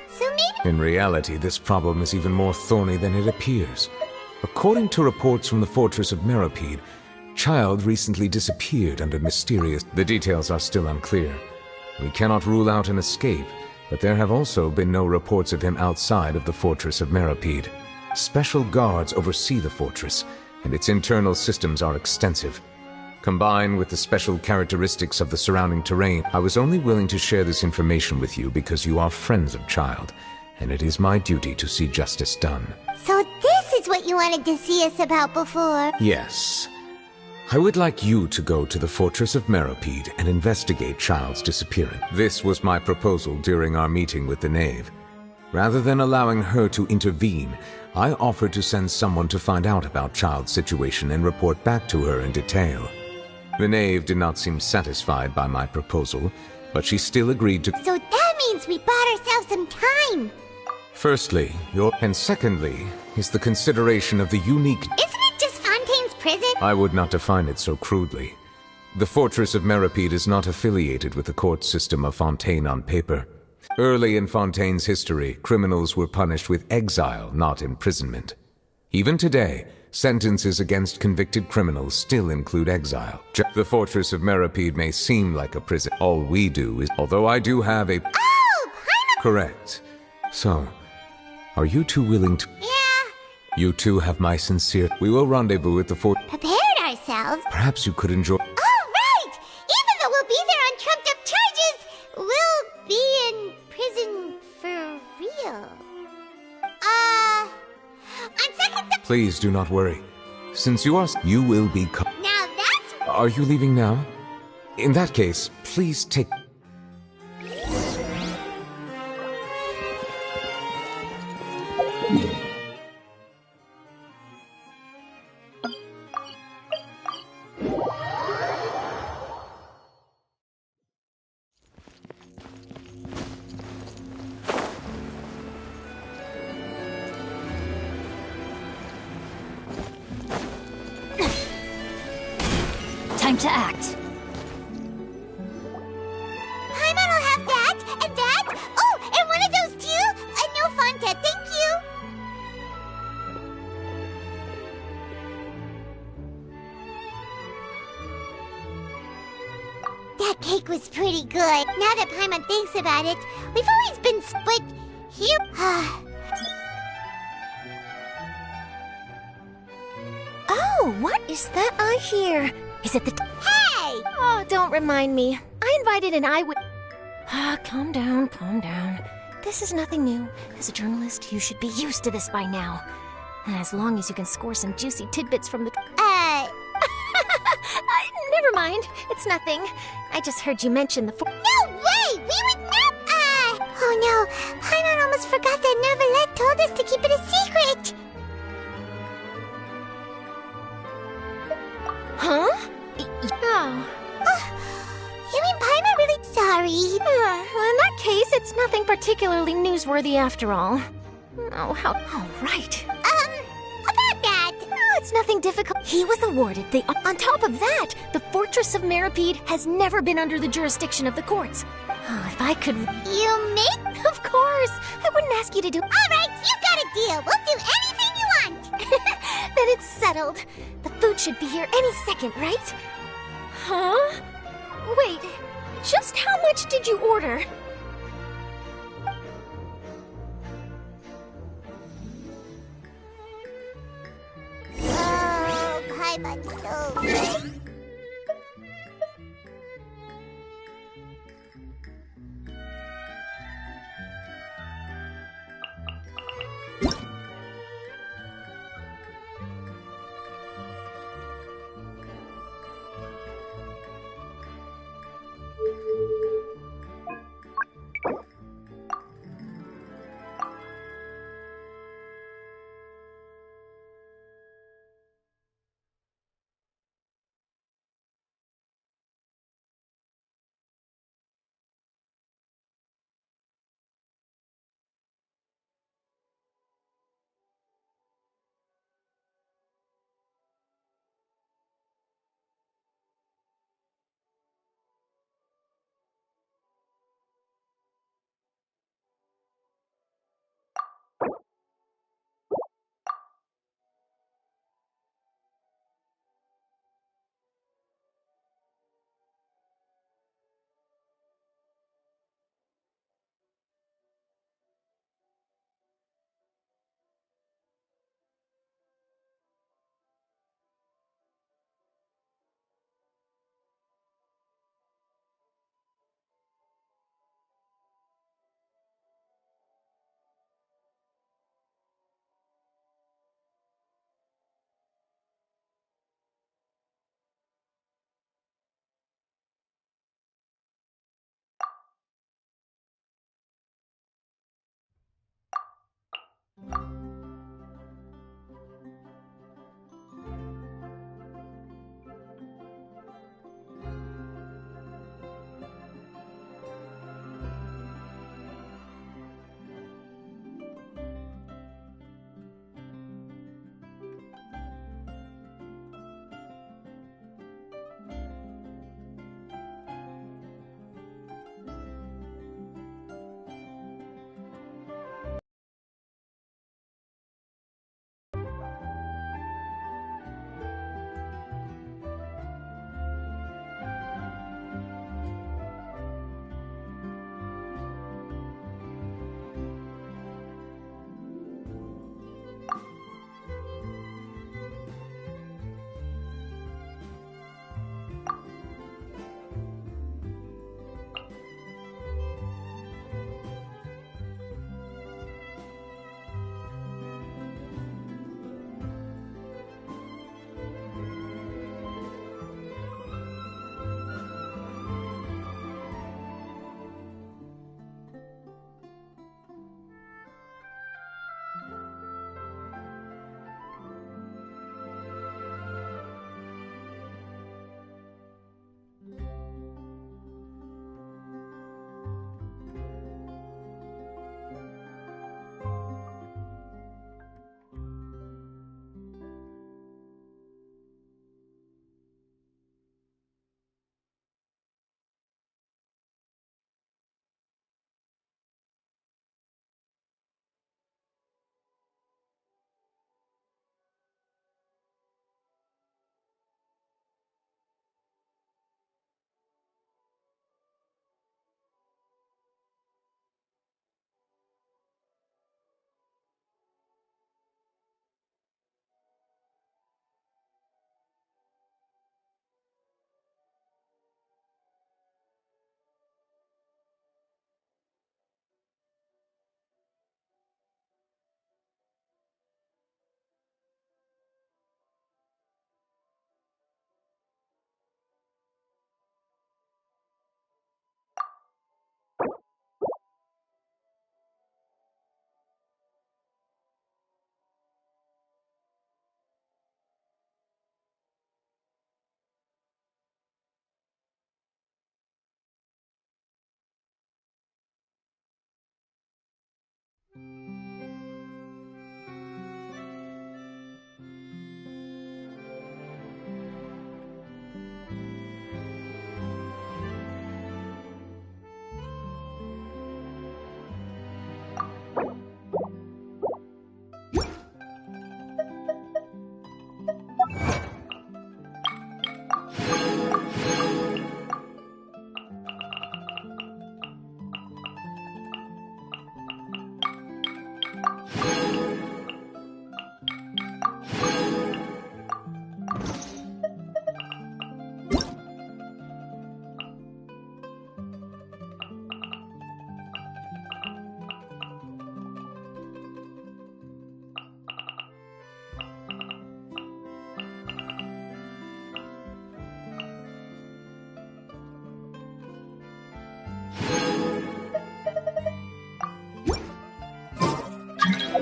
So maybe... In reality, this problem is even more thorny than it appears. According to reports from the fortress of Meropide, Child recently disappeared under mysterious... The details are still unclear. We cannot rule out an escape, but there have also been no reports of him outside of the fortress of Meropide. Special guards oversee the fortress, and its internal systems are extensive. Combined with the special characteristics of the surrounding terrain, I was only willing to share this information with you because you are friends of Child, and it is my duty to see justice done. So this is what you wanted to see us about before? Yes. I would like you to go to the fortress of Meropide and investigate Child's disappearance. This was my proposal during our meeting with the knave. Rather than allowing her to intervene, I offered to send someone to find out about Child's situation and report back to her in detail. The knave did not seem satisfied by my proposal, but she still agreed to... So that means we bought ourselves some time! Firstly, and secondly, is the consideration of the unique... Isn't it just Fontaine's prison? I would not define it so crudely. The fortress of Meropide is not affiliated with the court system of Fontaine on paper. Early in Fontaine's history, criminals were punished with exile, not imprisonment. Even today, sentences against convicted criminals still include exile. The fortress of Meropide may seem like a prison. All we do is... Although I do have a... Oh! Correct. So, are you two willing to... Yeah. You two have my sincere... We will rendezvous at the fort... Prepared ourselves? Perhaps you could enjoy... Oh, right! Even though we'll be there on trumped-up charges, we'll be in prison for real. On second th... Please do not worry. Since you are... You will be... Now that's... Are you leaving now? In that case, please take... Time to act. Paimon will have that, and that. Oh, and one of those too. No Fonta, thank you. That cake was pretty good. Now that Paimon thinks about it, we've always been split here. Oh, what is that I hear? Is it the... Hey! Oh, don't remind me. I invited an eyewitness... calm down, calm down. This is nothing new. As a journalist, you should be used to this by now. As long as you can score some juicy tidbits from the... Never mind. It's nothing. I just heard you mention the... No way! We would never... Oh no. Paimon almost forgot that Neverlet told us to keep it a secret. Huh? Oh. You mean Paimon really... Sorry. Well, in that case, it's nothing particularly newsworthy after all. Oh, how... Oh, right. About that... No, it's nothing difficult. He was awarded the... On top of that, the Fortress of Meropide has never been under the jurisdiction of the courts. Oh, if I could... You me? Of course. I wouldn't ask you to do... All right, you got a deal. We'll do anything you want. Then it's settled. The food should be here any second, right? Huh? Wait, just how much did you order? Oh, Paimon's so good.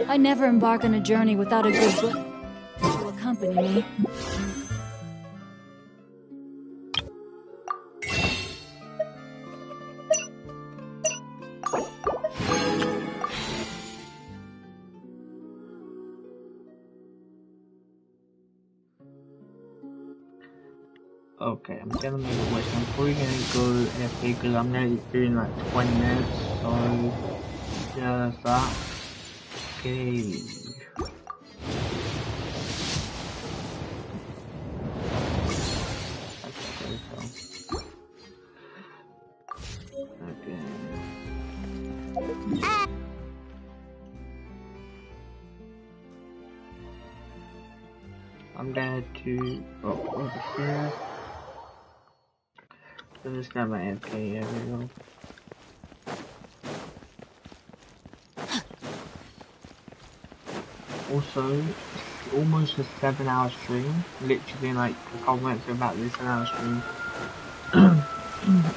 I never embark on a journey without a good book to accompany me. Okay, I'm gonna make a wish. I'm probably gonna go AFK because I'm gonna do in like 20 minutes, so yeah, that's that. Okay. I'm going to over here. So just grab my AFK, there we go. Also, it's almost a 7-hour stream. Literally like a couple minutes about this 7-hour stream.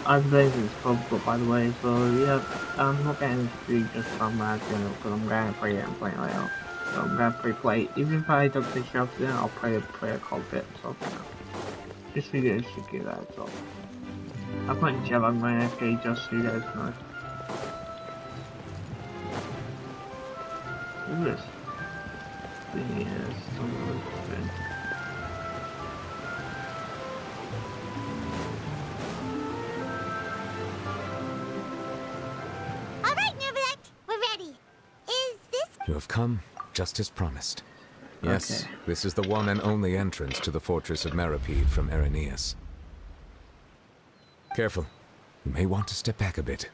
I believe it's probable by the way, so yeah, I'm not getting to do just some because I'm going to play it and play it later. So I'm going to play, even if I don't finish after that, I'll play a cockpit, so just so you guys should get that, so. I'm putting Jeb on my FK just so you guys know. Look at this. Yes, Alright, Nervalect, we're ready. Is this... You have come, just as promised. Yes, okay. This is the one and only entrance to the fortress of Meripede from Irenaeus. Careful. You may want to step back a bit.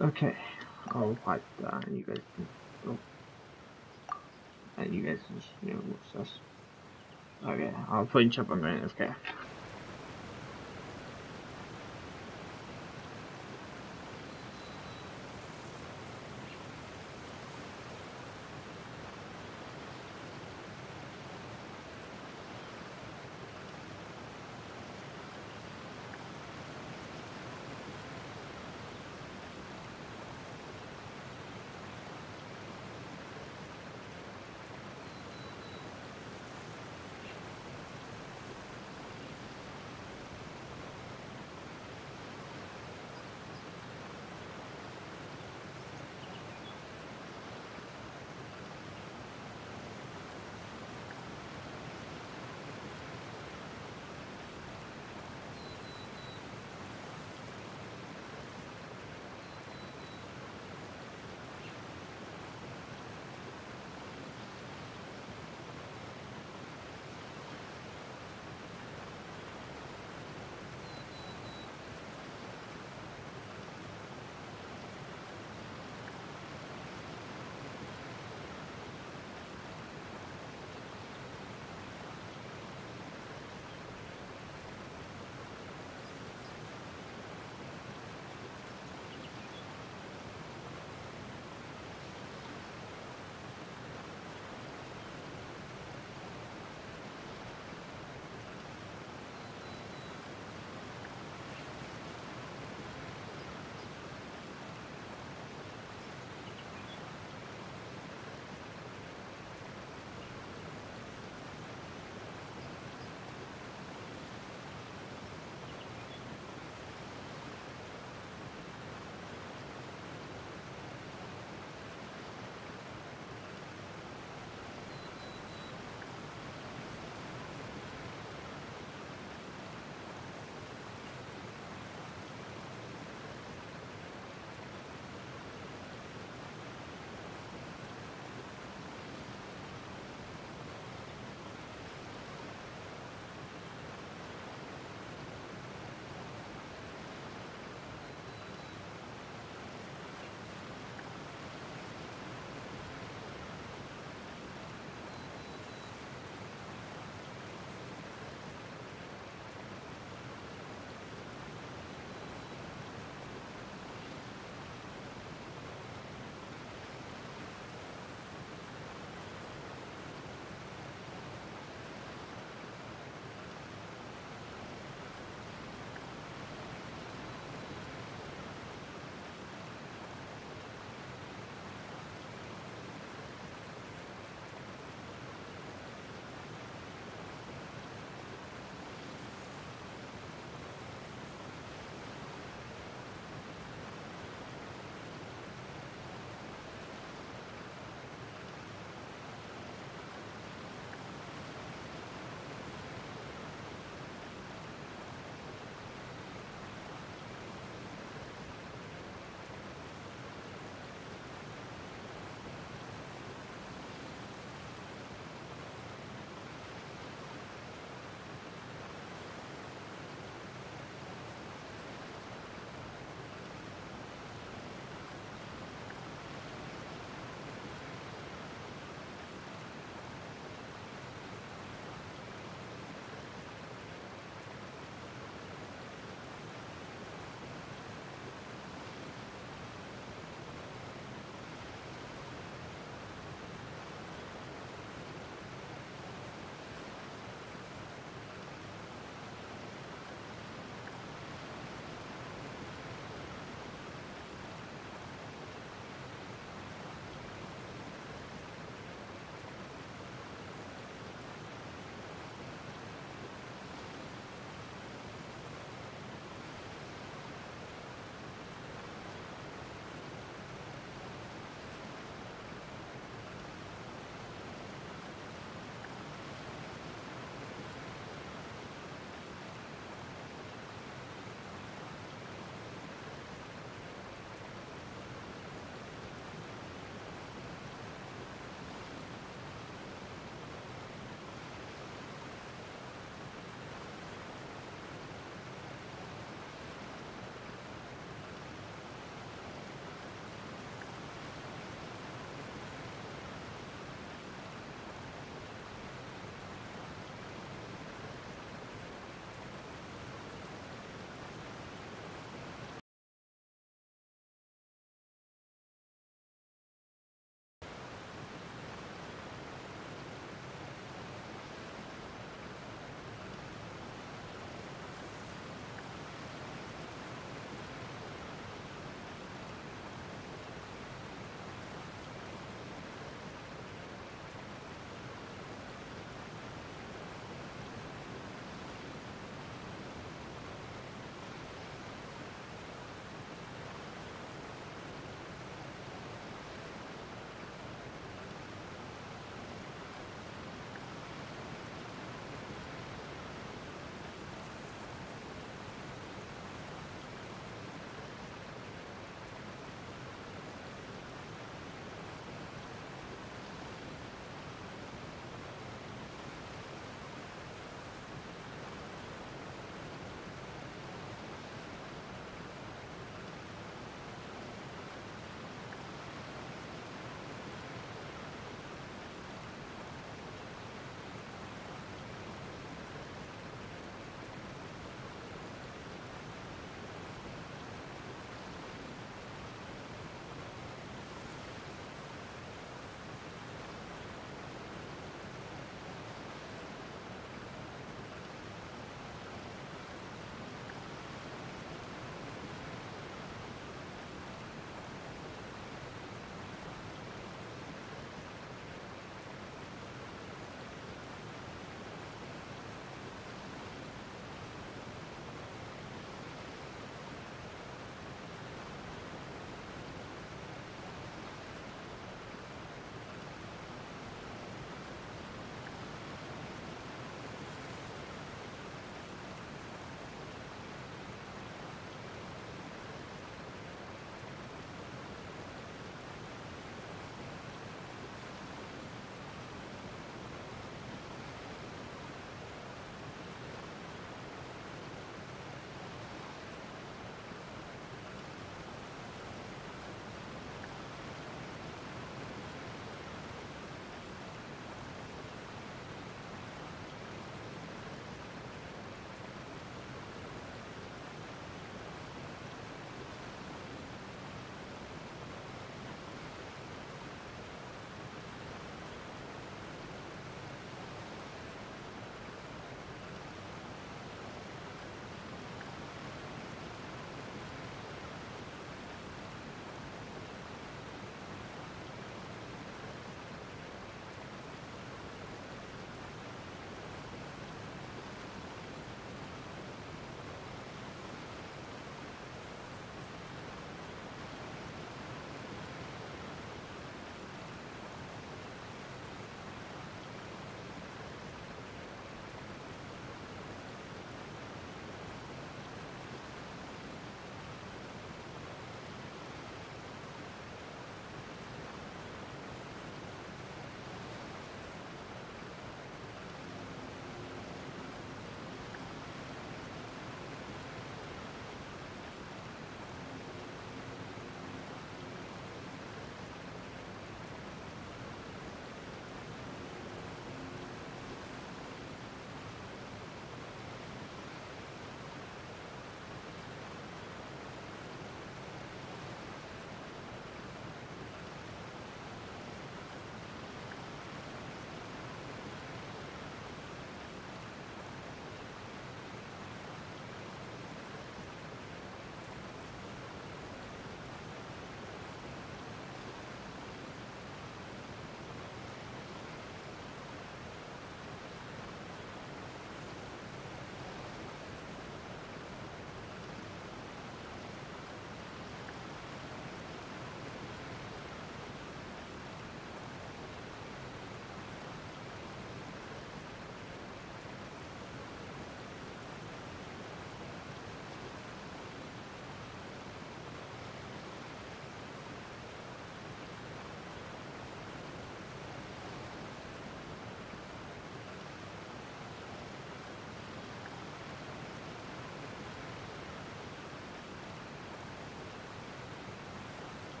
Okay. I'll pipe that and you guys can... Oh. And you guys can just, you know, what's this? Okay, I'll put in chop on my FK.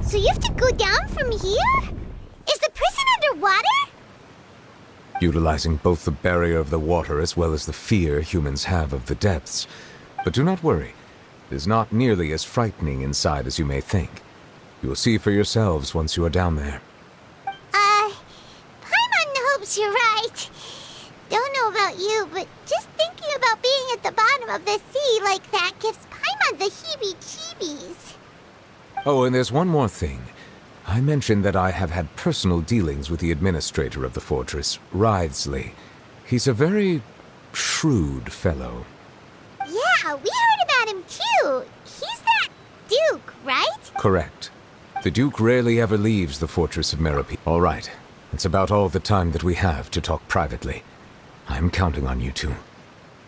So you have to go down from here? Is the prison underwater? Utilizing both the barrier of the water as well as the fear humans have of the depths. But do not worry. It is not nearly as frightening inside as you may think. You will see for yourselves once you are down there. Paimon hopes you're right. Don't know about you, but just thinking about being at the bottom of the sea like that gives Paimon the heebie-jeebies. Oh, and there's one more thing. I mentioned that I have had personal dealings with the administrator of the fortress, Wriothesley. He's a very shrewd fellow. Yeah, we heard about him too. He's that Duke, right? Correct. The Duke rarely ever leaves the fortress of Merope. All right. It's about all the time that we have to talk privately. I'm counting on you two.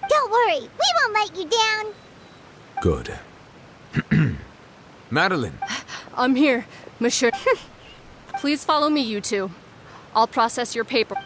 Don't worry, we won't let you down. Good. Madeline! I'm here, Monsieur. Please follow me, you two. I'll process your paper.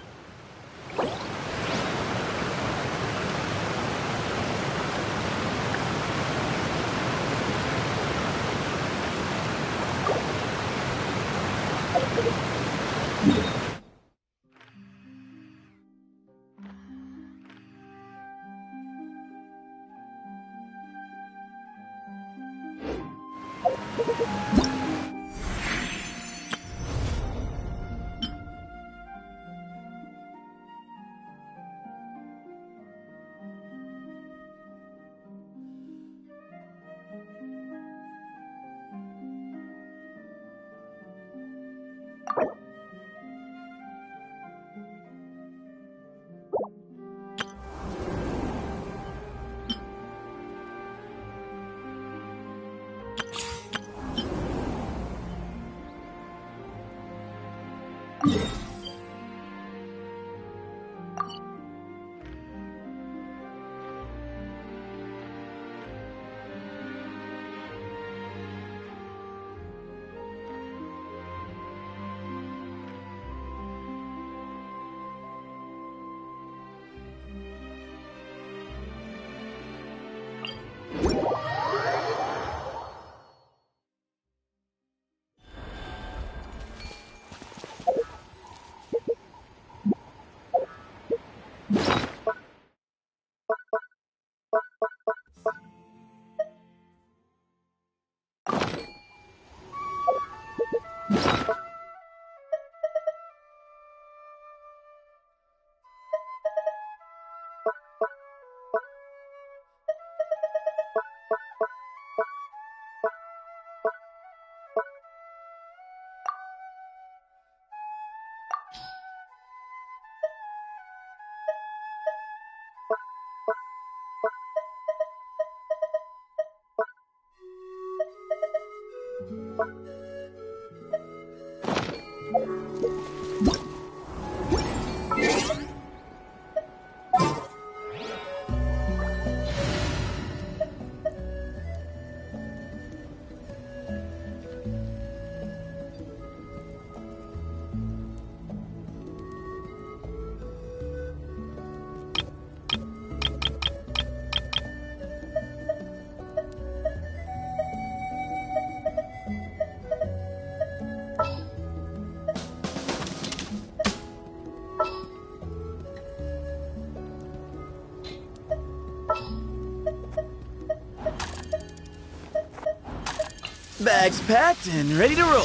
Bags packed and ready to roll.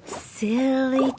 Silly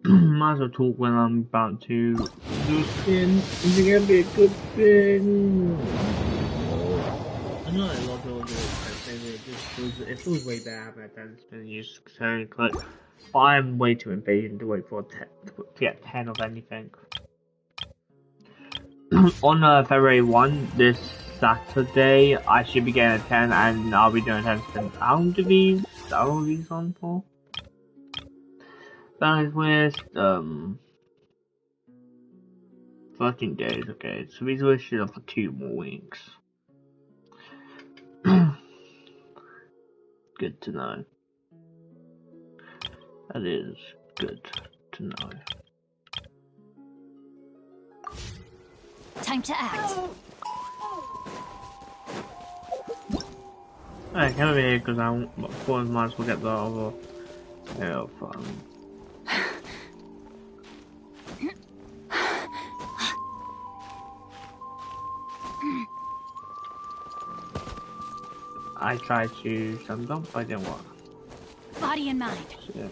Might as well talk when I'm about to do spin. Is it gonna be a good spin? I know a lot of people do it feels way better than spinning use turn click. But I'm way too impatient to wait for to get 10 of anything. On February 1, this Saturday, I should be getting a 10 and I'll be doing 10 spins. How long do these on for? That is with 13 days, okay. So these are should for 2 more weeks. Good to know. That is good to know. Time to act. I come over here because I might as well get the other fun. I tried to sum dump, but it didn't work. Body and mind. Sick.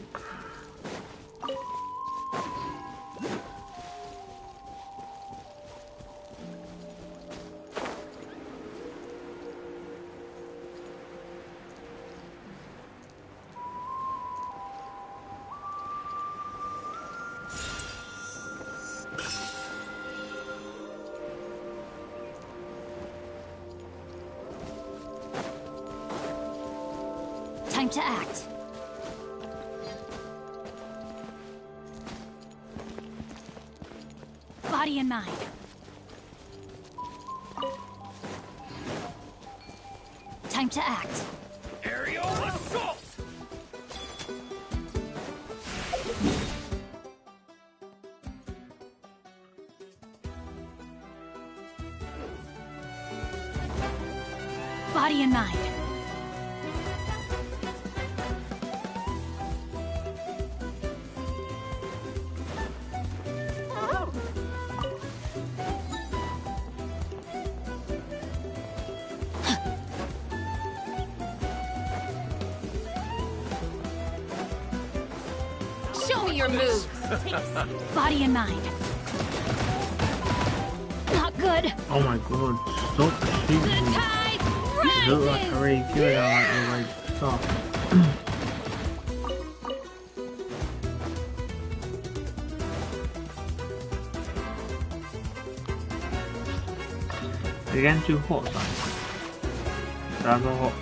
Time to act. Body and mind. Time to act. Aerial assault! Body and mind. Show me your moves. Body and mind. Not good. Oh my god, stop shooting me. You look like a really good like stop. You're getting too hot, son. That's not hot.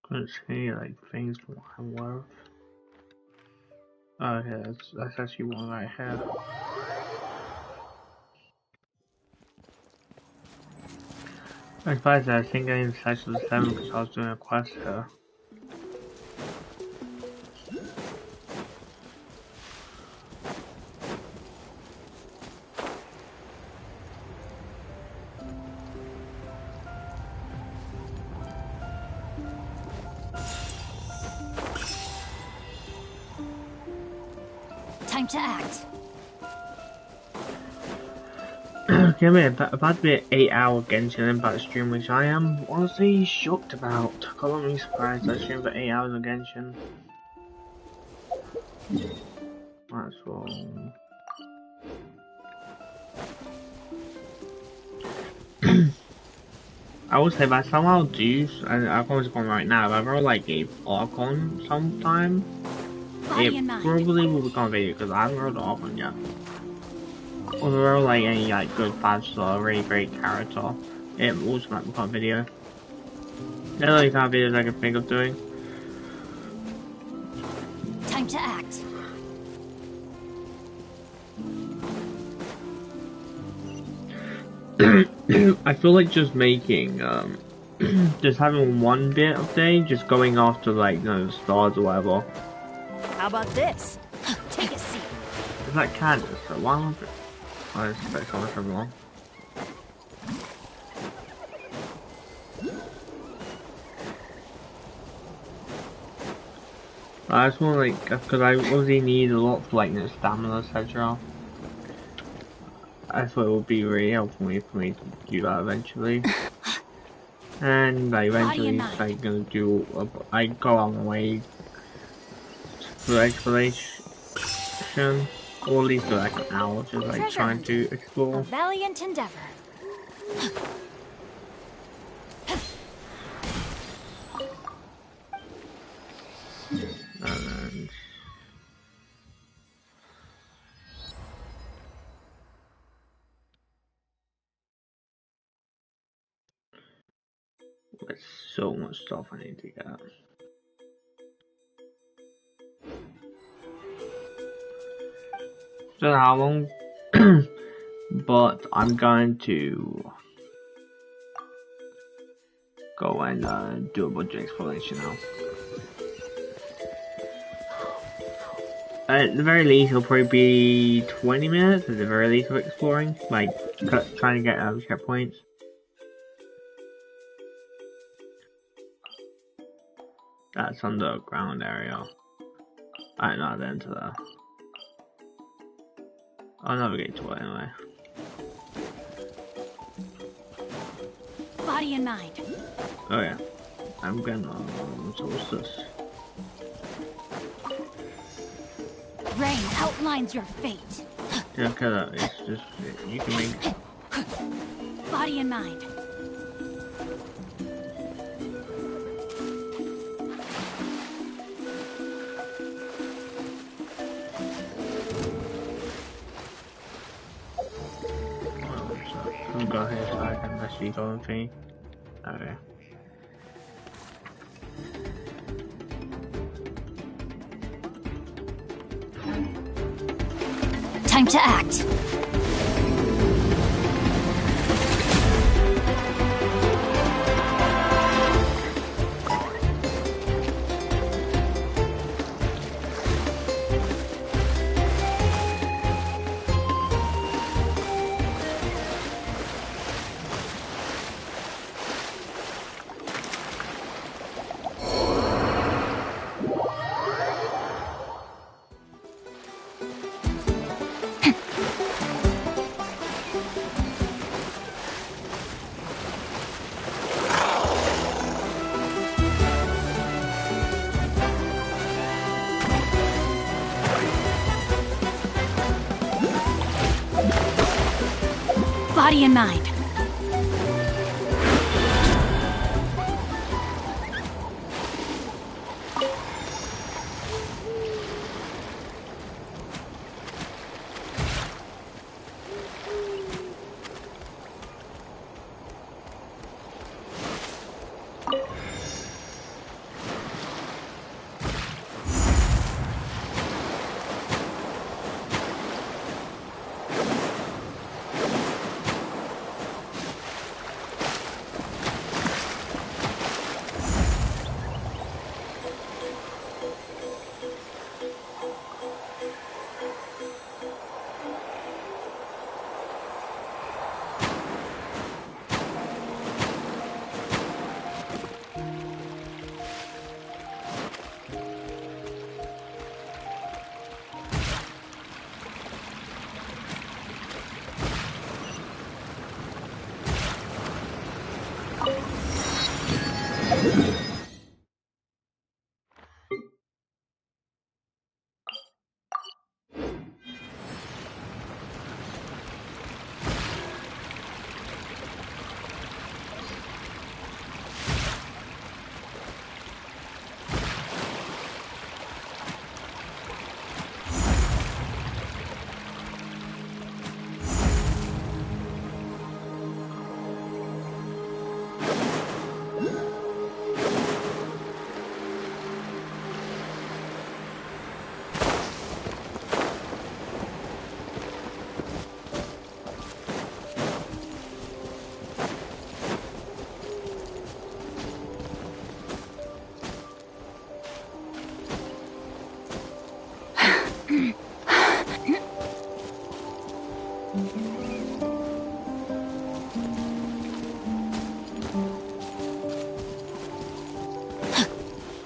Couldn't see like things from what I'm worth. Oh yeah, that's actually one right here. In fact, I think I in section 7 because I was doing a quest here. Time to act. Okay, about to be an 8-hour Genshin Impact stream, which I am honestly shocked about. I can't be surprised I streamed for 8 hours of Genshin. That's wrong. I would say by somehow do, and Archon's gone right now, if I roll like a Archon sometime, it probably will become a video because I haven't rolled Archon yet. Or if I roll like any like good badge or a really great character, it also might become a video. They're the only kind of videos I can think of doing. Time to act. I feel like just making, just having one bit of day, just going after like, the stars or whatever. How about this? Take a seat. Is that Candace? So why am I expect someone from wrong? I just want like, because I obviously need a lot for like stamina, etc. I thought it would be really helpful for me to do that eventually. And I eventually like gonna do. I go on my way for exploration, or at least for like an hour, just like Treasure trying to hunting. explore. A valiant endeavor. And there's so much stuff I need to get. Don't know how long, but I'm going to go and do a bunch of exploration now. At the very least, it'll probably be 20 minutes at the very least of exploring, like trying to get checkpoints. That's underground area. I don't know the end to that. I'll navigate to it anyway. Body and mind. Oh yeah, I'm gonna. So what's this? Rain outlines your fate. Yeah, okay, it's just you can make. Body and mind. I'm gonna go ahead so I can actually go and see. Okay. Time to act. Body and mind.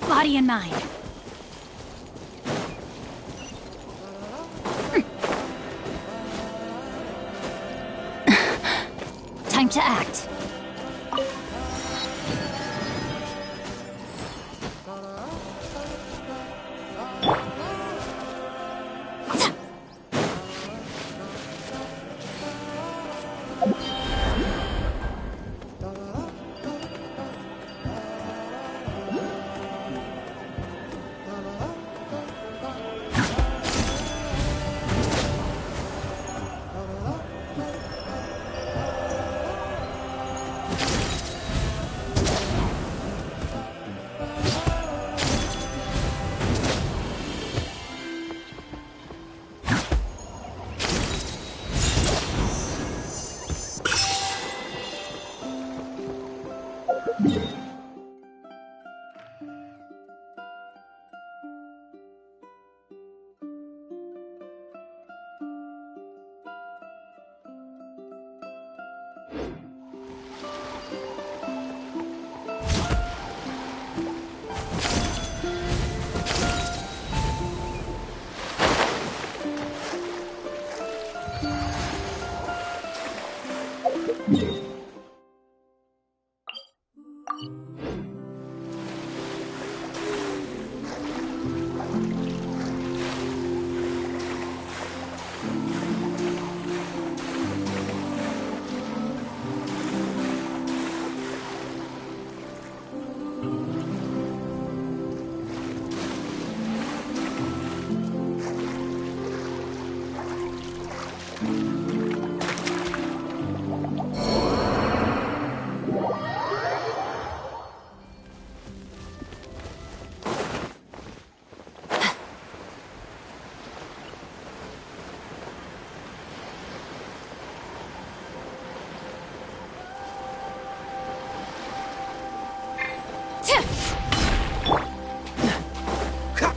Body and mind. to act.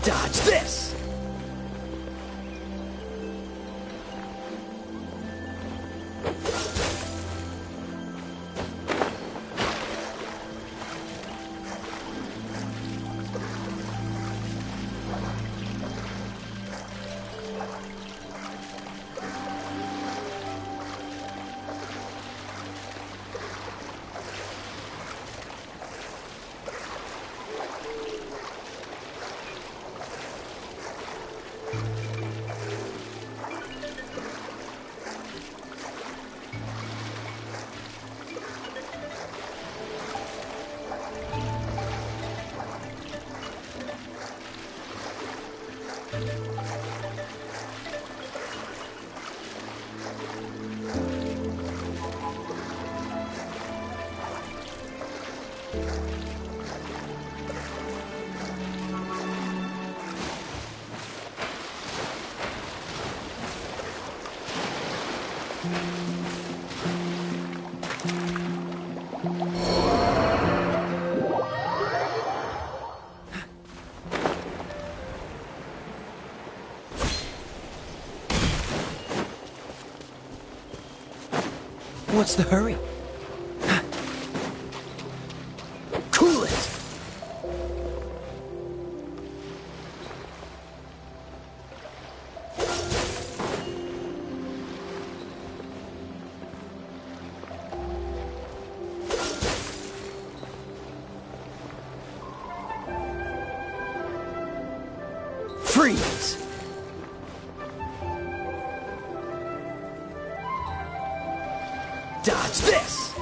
Dodge this! What's the hurry? Cool it! Freeze! Dodge this!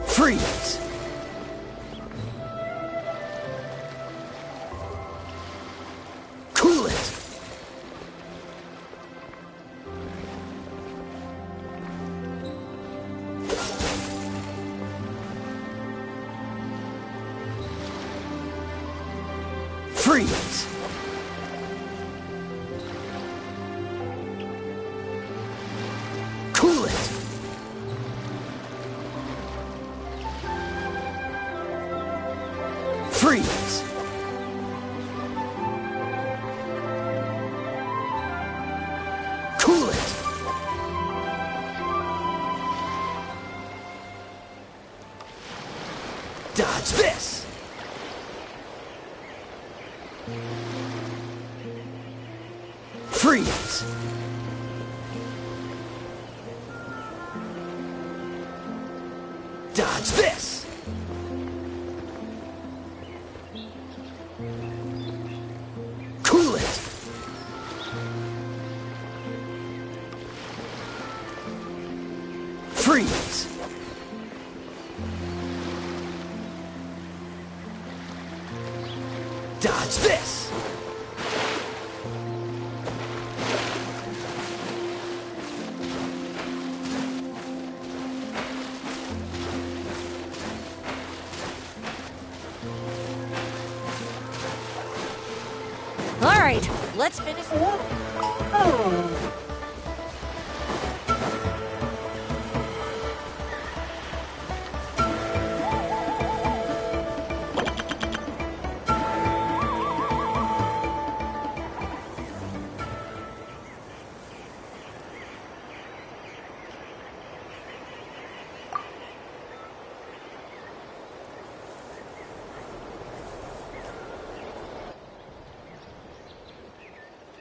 Freeze! Cool it! Freeze! Cool it! Freeze! Cool it! Dodge this! Freeze! Dodge this! Cool it! Freeze! Dodge this! All right, let's finish.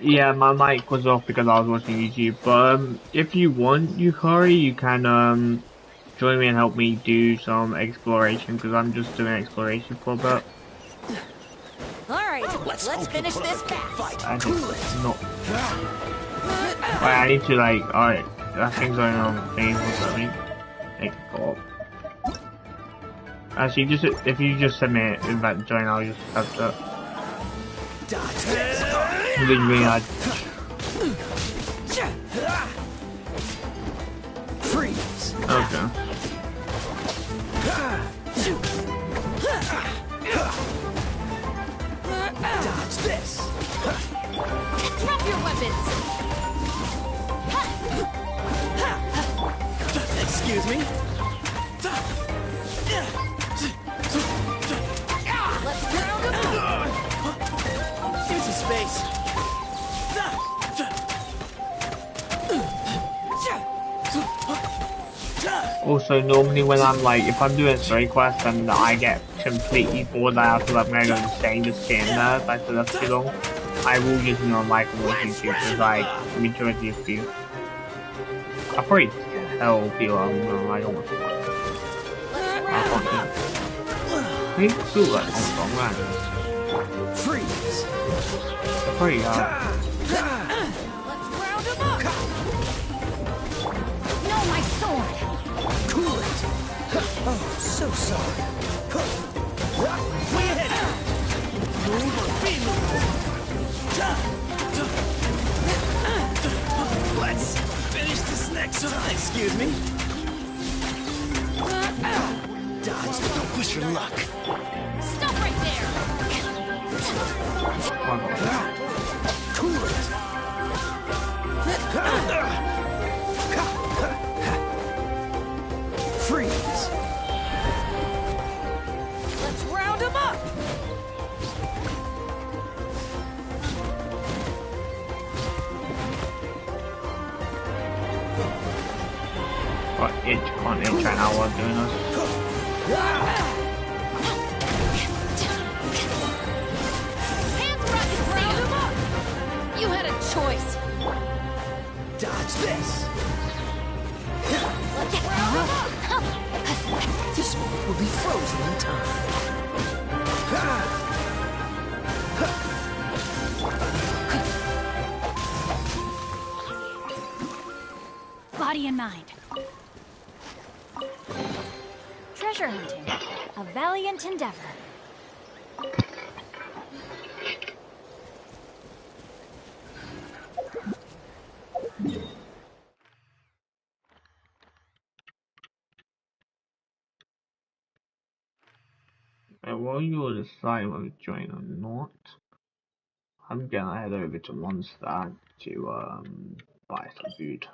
Yeah, my mic was off because I was watching YouTube, but if you want, Yukari, you can join me and help me do some exploration, because I'm just doing exploration for a bit. All right, let's finish this fast. And it's not... Wait, I need to like... Alright, that thing's going on thing or something. Take a call. Actually, just if you just send me an invite to join, I'll just have to... Literally, Freeze! Okay. Dodge this! Drop your weapons! Excuse me? Let's round them up. Give me some space. Also, normally when I'm like, if I'm doing a story quest and I get completely bored, I have to like, I'm gonna go insane just sitting there, if I feel that's too long, I will just not like watch YouTube, because like, the majority of you, I probably tell people I don't want to watch. I can't do it. I think it's cool, like, on song, man. Freeze! I probably Let's round them up. No, my sword! Cool it! Oh, so sorry. Way ahead! Move or be moved! Let's finish this next time. Excuse me? Dodge, but don't push your luck. Stop right there! Cool it! Freeze! Let's round them up. But itch can't itch right now while I'm doing this. Hands rocket, round them up! You had a choice. Dodge this! Let's round them up! This moment will be frozen in time. Body and mind. Treasure hunting. A valiant endeavor. While you're deciding whether to join or not, I'm gonna head over to Mondstadt to buy some food.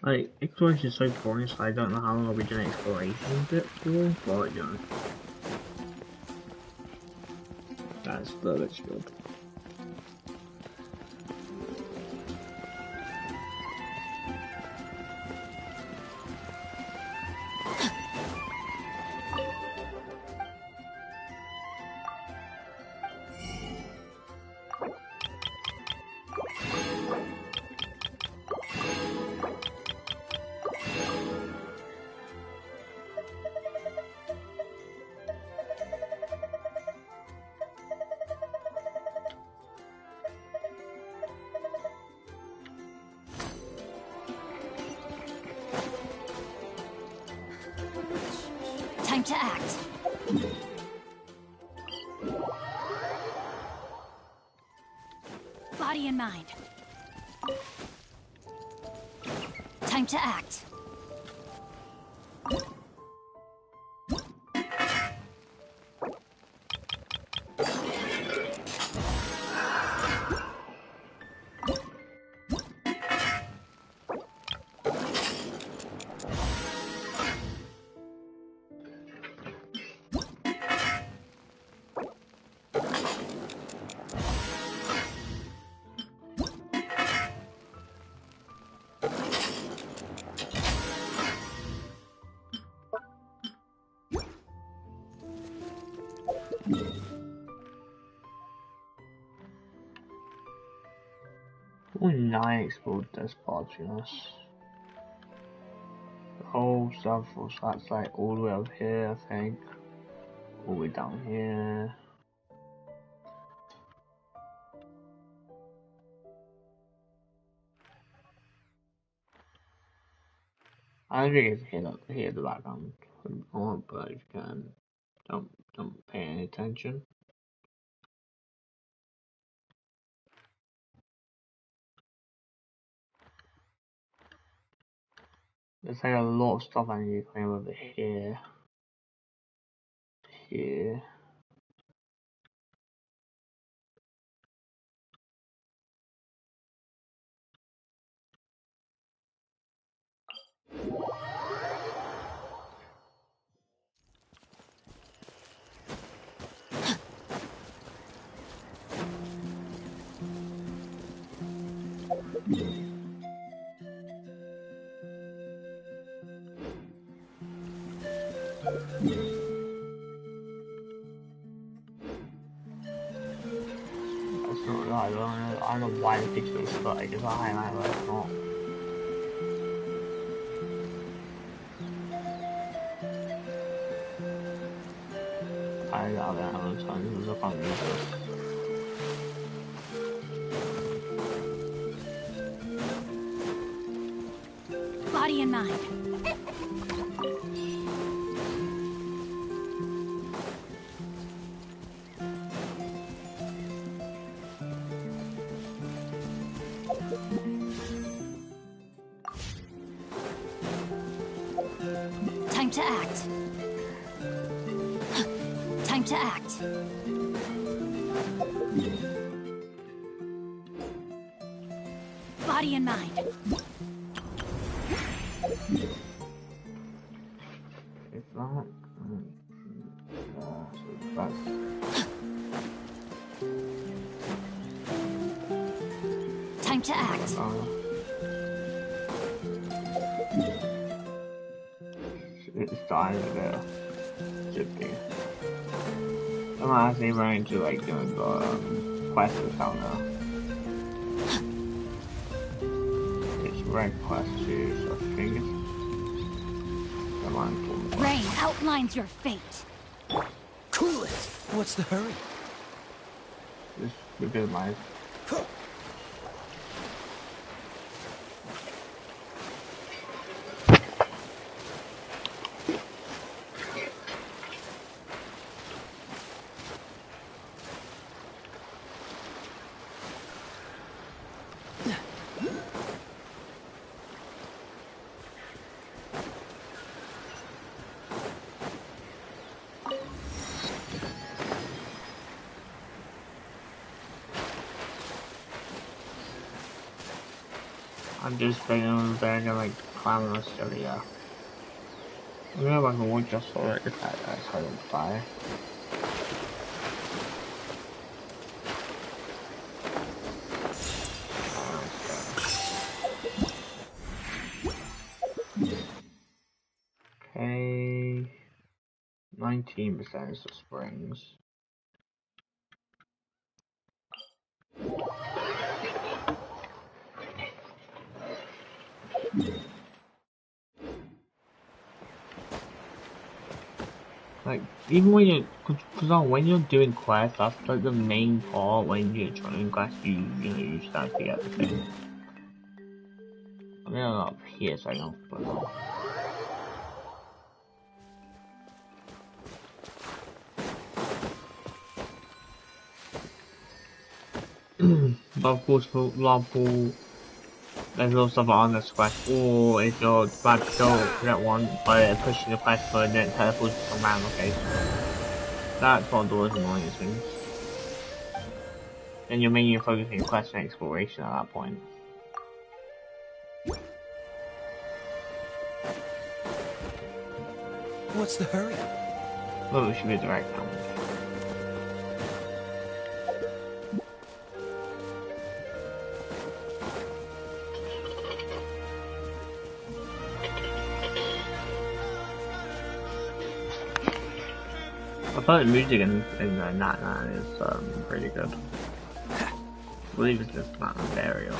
Like, exploration is so boring, so I don't know how long I'll be doing exploration bit for, but you know, that's the let's go. Time to act. Body and mind. Time to act. Only 9 explode this Podulus. The whole stuff was that's like all the way up here, I think. All the way down here. I think it's here the background on, but if you can don't pay any attention. There's like a lot of stuff I need to claim over here. Here. That's not right, I don't know why the picture is like it's a highlight, but it's not. I doubt that how many times I can't use this. Body and mind. Time to act. Time to act. Body and mind. It's not. So that's. Time to act. It's dying there. Should be. I'm actually running to like doing the quest down there. It's rank quest too, so I think it's. Rain outlines your fate. Cool it! What's the hurry? Just a bit of life. I'm just feeling very like climbing this area. I don't know if I can watch just for it if that's how to fire. Okay. 19% is the springs. Like, even when when you're doing quests, that's like the main part when you're trying quests, you start to get the thing. I'm gonna go up here so I don't put on. But of course, for example, there's also stuff on this quest, or if you're about to go to that one, but pushing the quest for then it teleports to some random location. That's one of those annoying things. And you're mainly focusing on quest and exploration at that point. What's the hurry? Well, we should be direct now. I thought the music in that is pretty good. I believe it's just not stereo.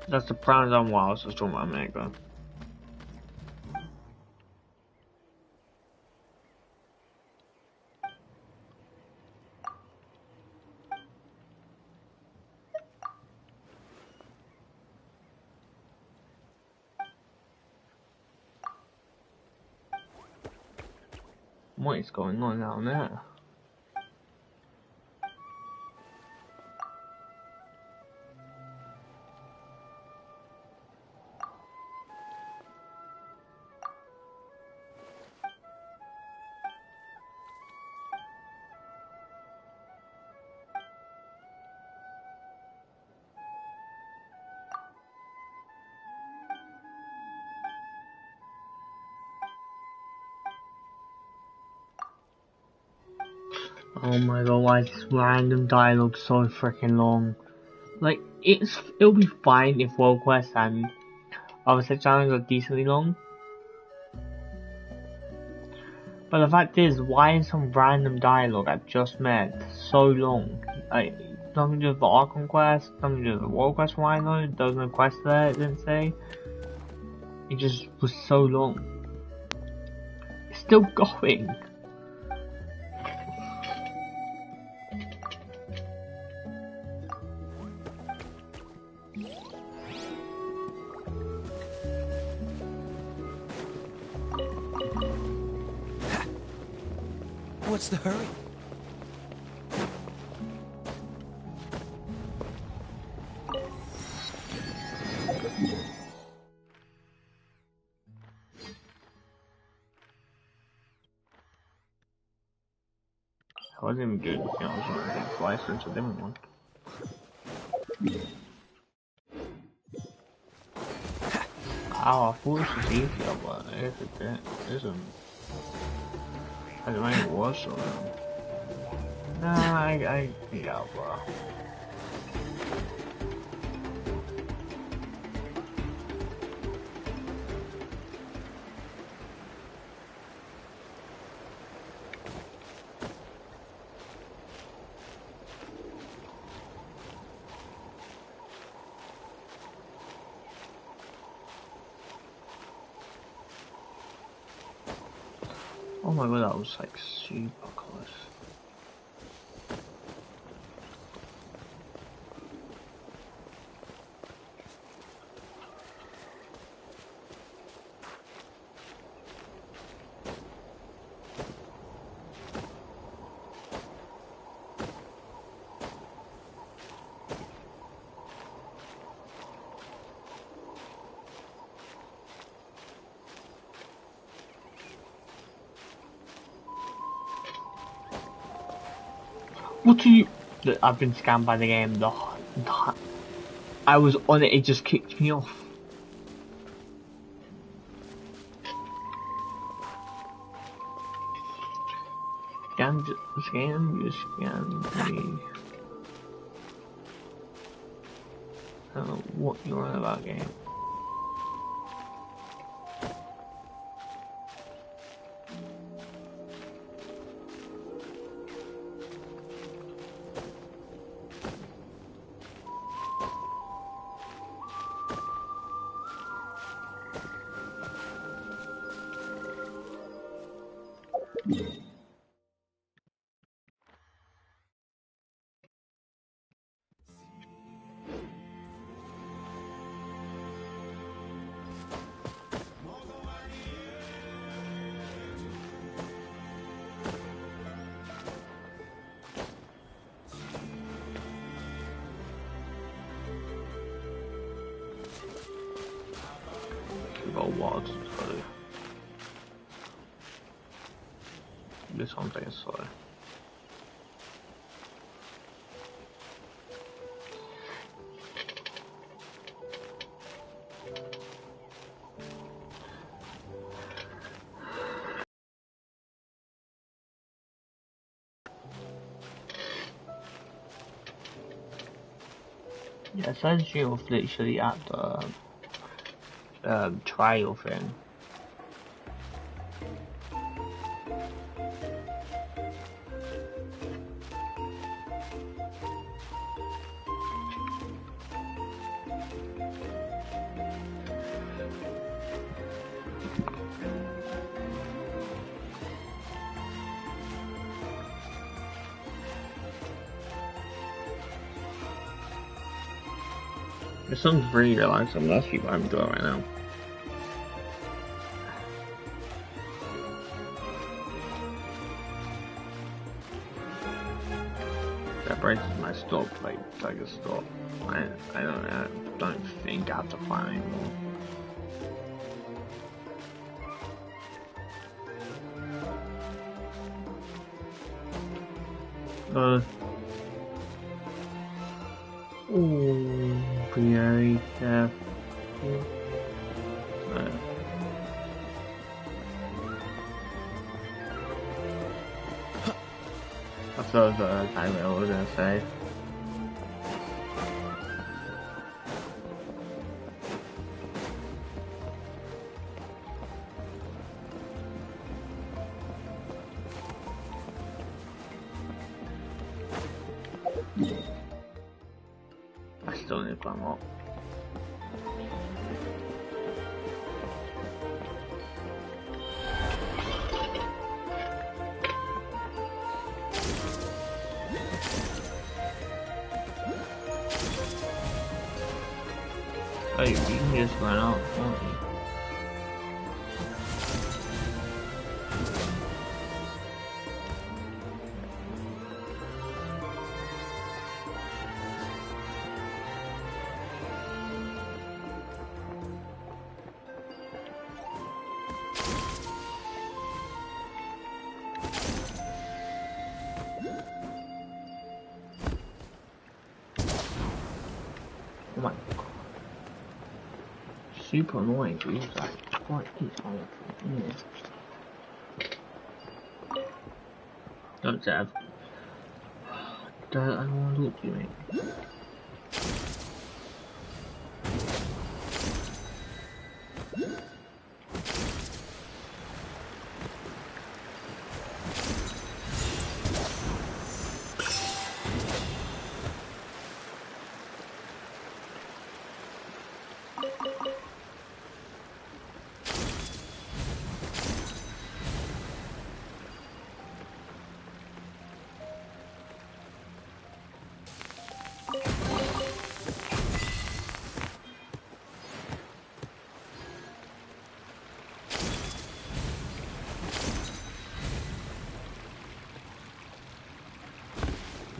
That's the problem on why I was just talking about a minute ago. What is going on down there? Oh my god, why is this random dialogue so freaking long? Like, it'll be fine if World Quest and other set challenges are decently long. But the fact is, why is some random dialogue I've just met so long? Like, nothing to do with the Archon quest, nothing to do with the World Quest from what I know, there's no quest there, it didn't say. It just was so long. It's still going. What's the hurry? I wasn't even good, you know, I was going to fly through to a different one. Oh, I thought this was easier, but if it isn't. I don't think it was so long. Nah, yeah, bro. Oh my god, that was like super close. What do you... I've been scammed by the game. I was on it, it just kicked me off. Scam, you scammed me. don't know what you're on about, game. What? So this one thing is slow. Yeah, since you're literally at the trial thing. It sounds really relaxing, that's what I'm doing right now. That breaks my stop, like a stop. I don't think I have to find anymore. Very careful. I thought that I was gonna say. I still need to climb up. Oh, you can just run out, can't you? Oh my god. Super annoying to use that. What is on it? Don't Sav. I don't want to talk to you, mate.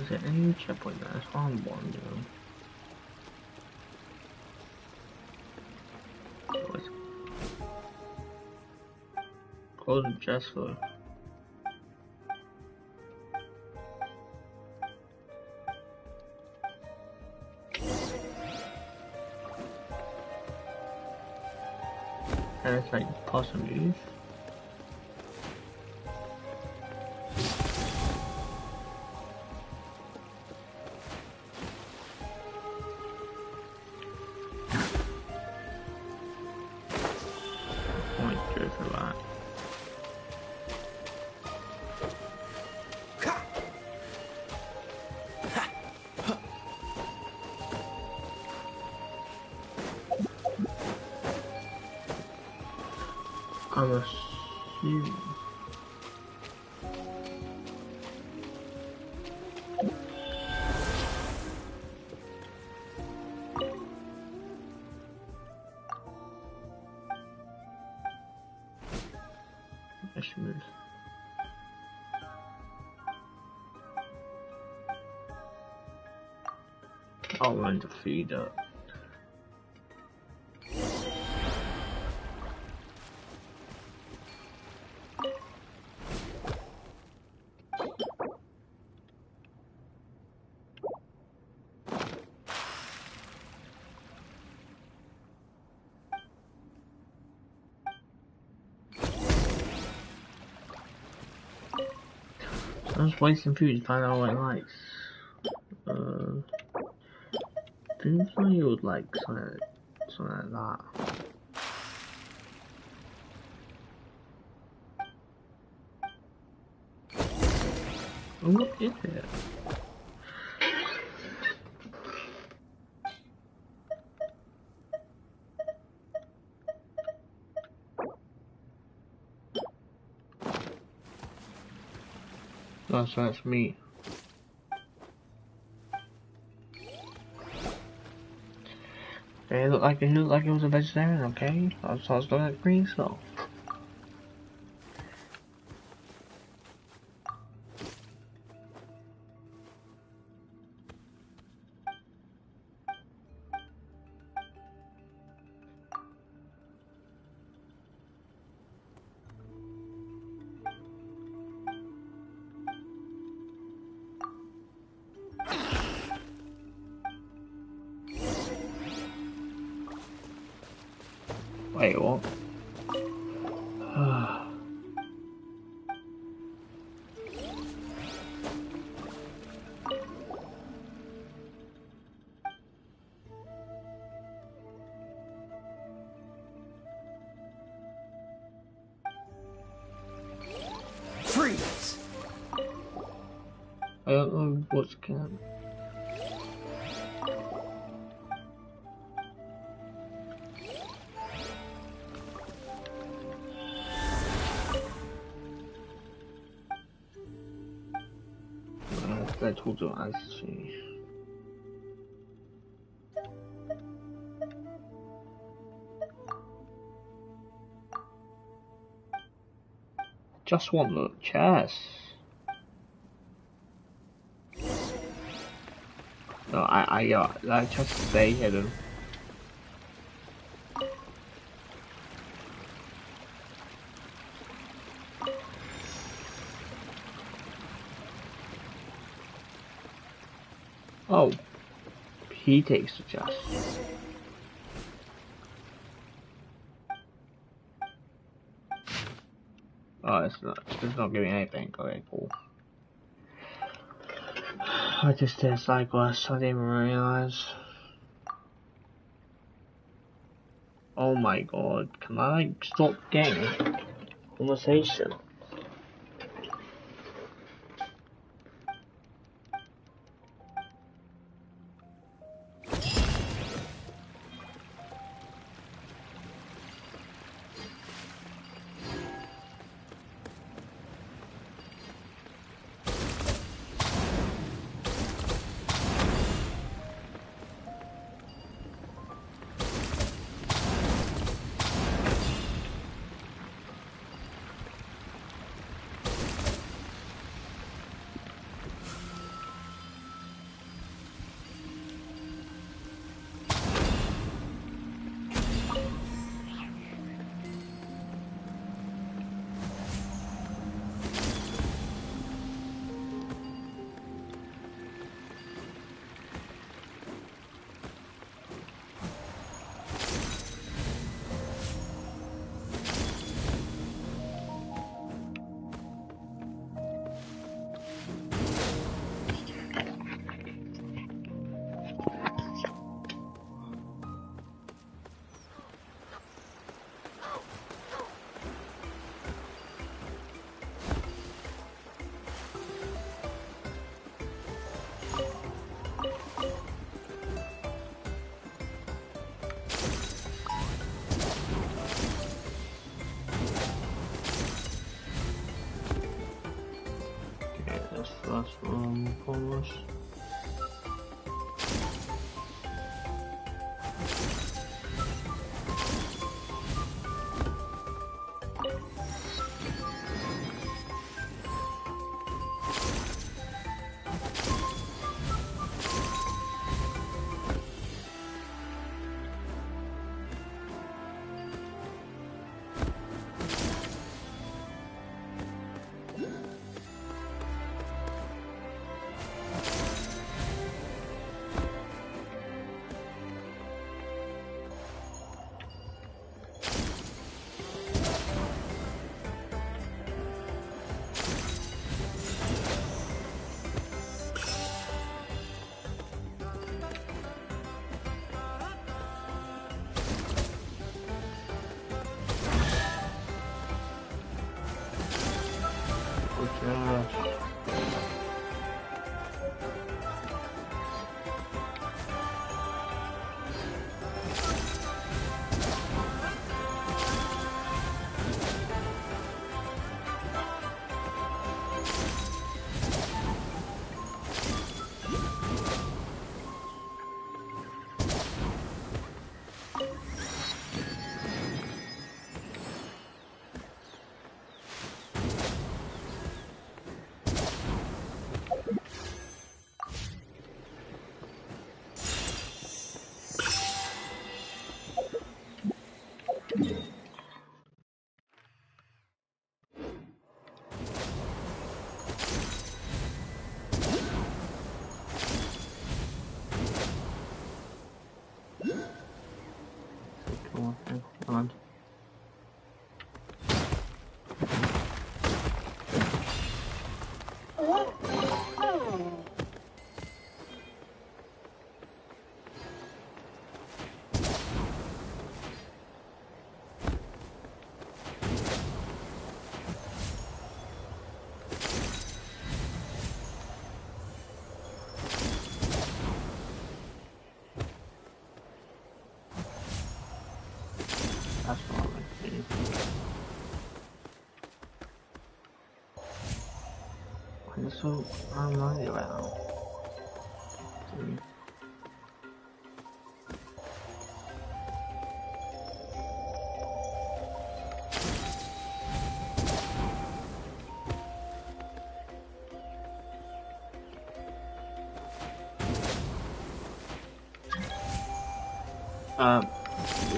Is there any checkpoint there? That's what I'm wondering. Close the chest for. That's like possibly. for that. I'm assuming. Smooth. I'll run to feed up. I'm just wasting food to find out what it likes. Seems like you would like something like that. Oh, what is it? Oh, so that's meat. It looked like it was a vegetarian, okay? I was looking at green stuff. Wait, what? Freeze! I don't know what's going.在途中安息。Just one look, chess. No, I got that chest stay hidden. Oh, he takes the chest. Oh, it's not giving anything. Okay, cool. I just did a side quest, I didn't even realize. Oh my god, can I like stop getting conversation? first room, of course. On. That's what I see. So I'm not around.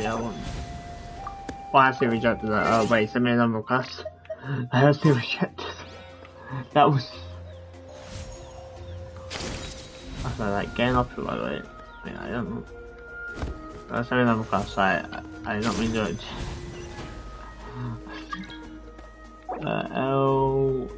Yeah, well, I actually rejected that. Oh, wait, send me a number request. I actually rejected. That was. I was like, getting up to, by the way. I don't know. Send me a number request. I don't mean to. LX.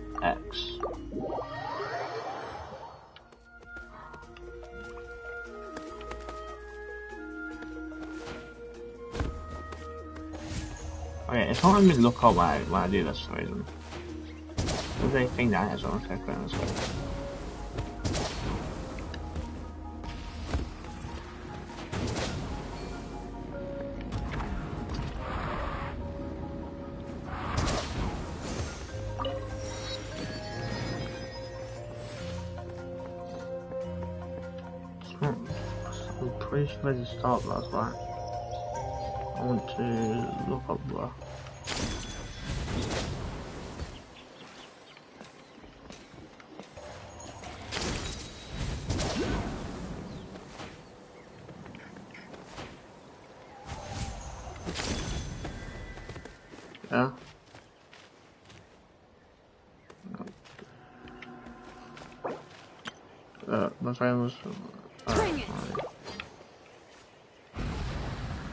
Okay, it's not letting me look up when I do this for some reason. There's anything that has on check this way. I'm pretty sure the start that's right. I want to look up where. Yeah. My friend was.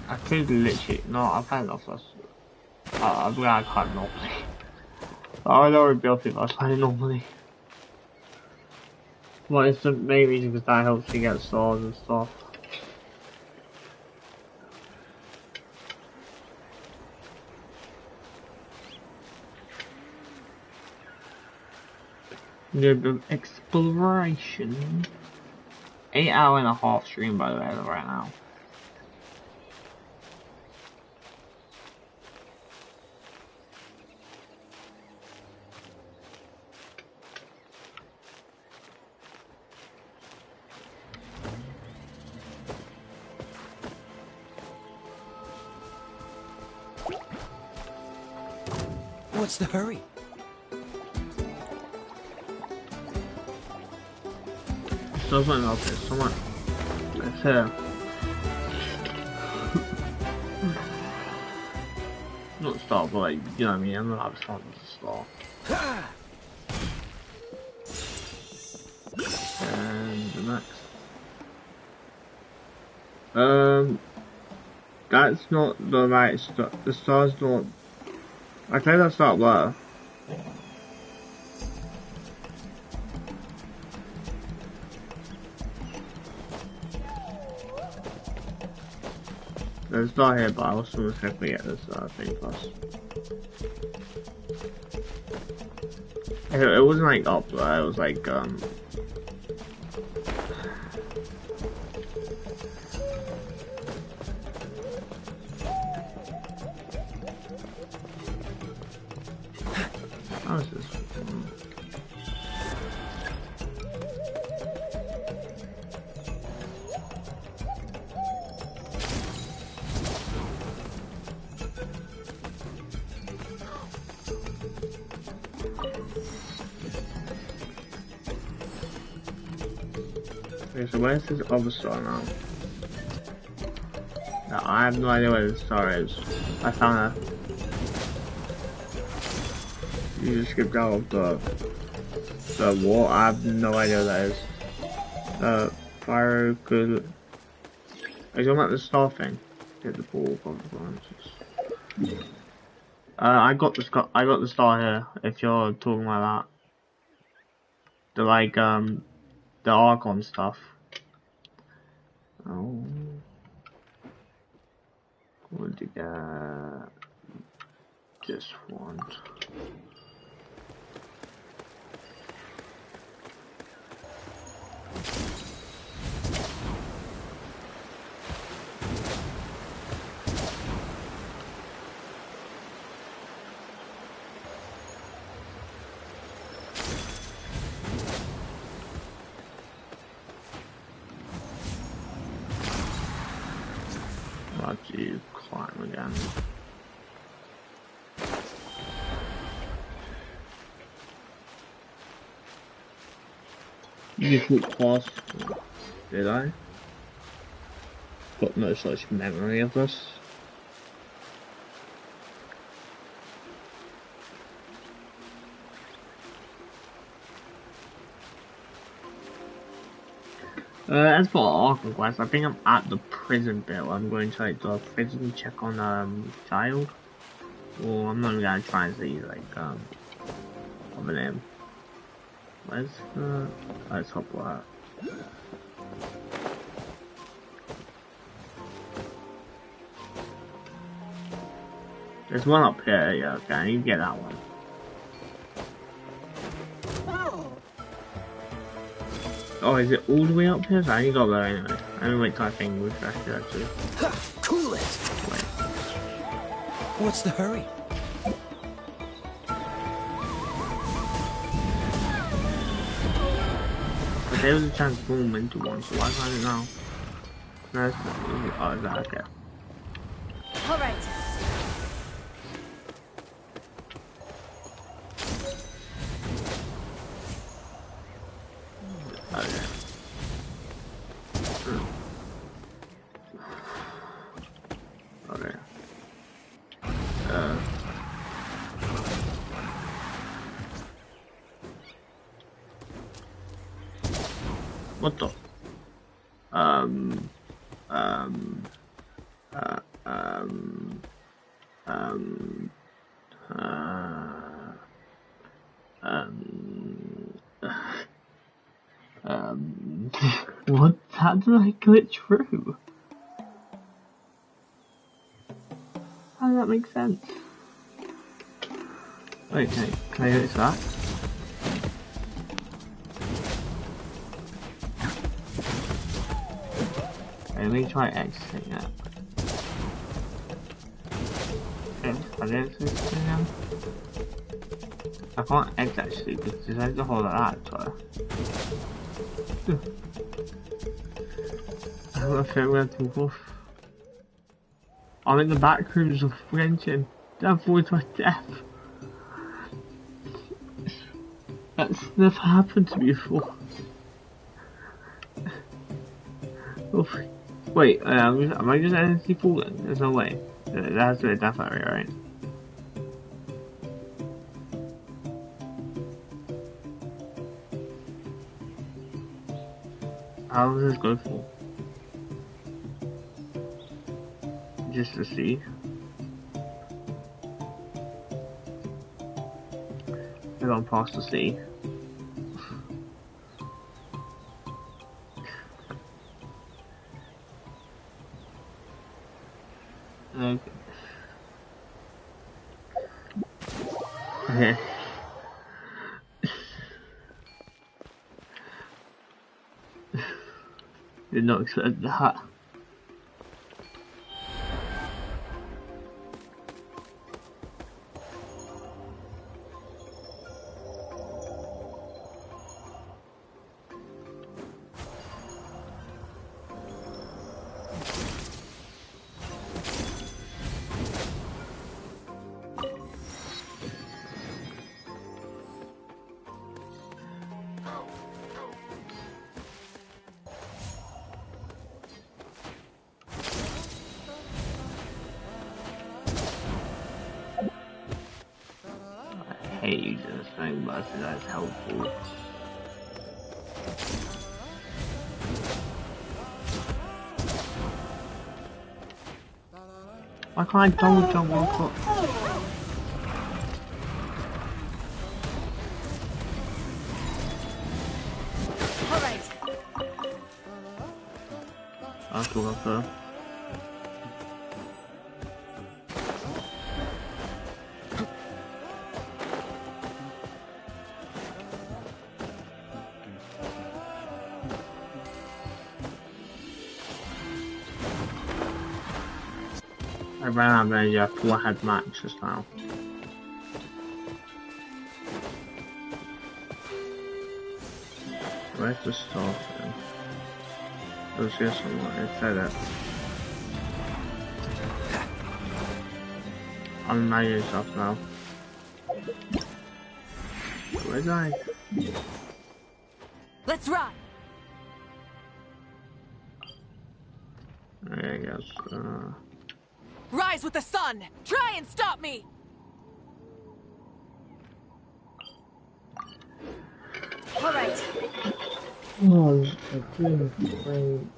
I could literally. No, I've had enough of this. I'm glad I can't normally. I would already built it, but I was playing normally. Well, it's the main reason because that helps you get swords and stuff. The exploration. 8.5 hour stream by the way right now. What's the hurry? Someone else is someone. That's her. Not start, but like, you know what I mean? I'm not having fun with the start. And the next. That's not the right star. The star's not. I think that's not there. There's a star here, but I also was hoping to get this thing plus. It wasn't like up there, it was like how is this? Okay, so where's this other star now? No, I have no idea where this star is. I found her. You just skipped out of the wall. I have no idea what that is. Fire good. Are you talking about the star thing? Get the ball consequences. I got the star here. If you're talking about that, the like the Archon stuff. Oh, what did you get? This one. Watch you climb again. You just walked past. Did I? Got no such memory of this. As for Arkham Quest, I think I'm at the prison bit. I'm going to like the prison check on child. Or I'm not gonna try and see like what's the name. Where's the let's hop that. There's one up here, yeah, okay, I need to get that one. Oh, is it all the way up here? So I need to go there anyway. I'm gonna wait till I think refresh it actually. Cool it! Wait. What's the hurry? But there was a chance to form into one, so why can't it now? No, it's not. Oh, is that okay? Alright. Okay. Okay. What the? What? How did I glitch through? How does that make sense? Wait, can I glitch that? Okay, let me try exiting that. Okay, I did exit it again. I can't exit actually because I have to hold it out, so. I don't know if it went to wolf. I'm in the back rooms of Genshin. They're avoid my death. That's never happened to me before. Oh, wait, am I just endlessly falling? There's no way. That has to be a death area, right? How does this go for? Just to see. I got past the sea. Okay. Okay. Did not expect that. I hate using this thing, but I think that's helpful. Why can't I double jump on foot? Alright. I'll go up there. I ran out of energy after I had match just now. Where's the stuff then? It was here somewhere, it said it. I'm mad at yourself now. Where's I? Let's ride. I guess, Rise with the sun! Try and stop me! Alright. Oh, I couldn't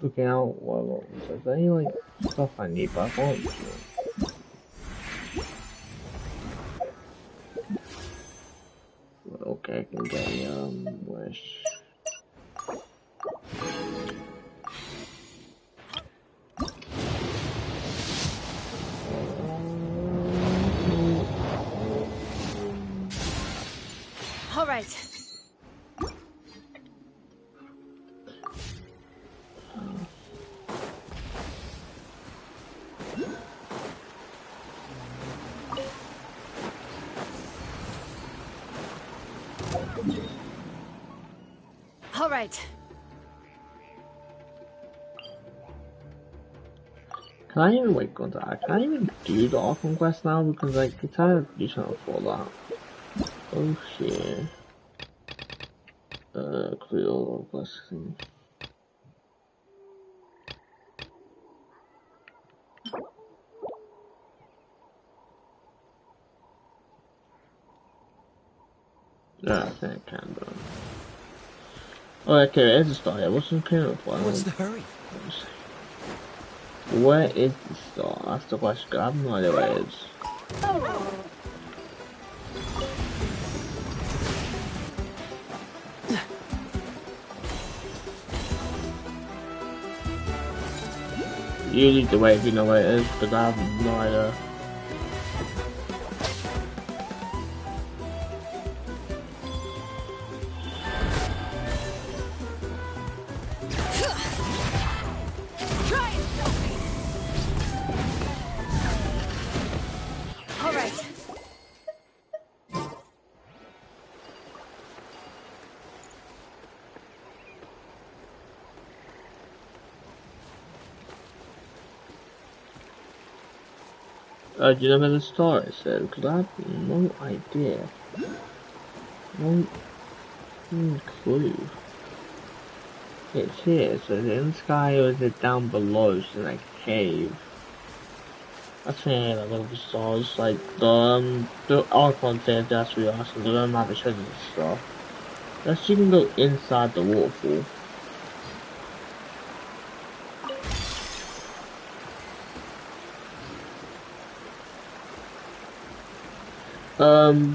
looking out what is there any like stuff I need, but I can't do it. Okay, I can get wish. Alright. Alright. Can I even wait on that? Can I even do the Orphan quest now? Because like it's kind of decent for that. Oh shit. Complete all the quest thing. Yeah, I think I can do. Oh, okay, there's a star here. What's the current one? What's the hurry? Where is the star? That's the question. I have no idea where it is. You need to wait if you know where it is, but I have no idea. Do you know where the star is? Because I have no idea. Clue. It's here, so is it in the sky or is it down below, so like a cave? That's saying like little stars, like the archon said that's what you're asking, they don't have the treasures and stuff. Unless you can go inside the waterfall.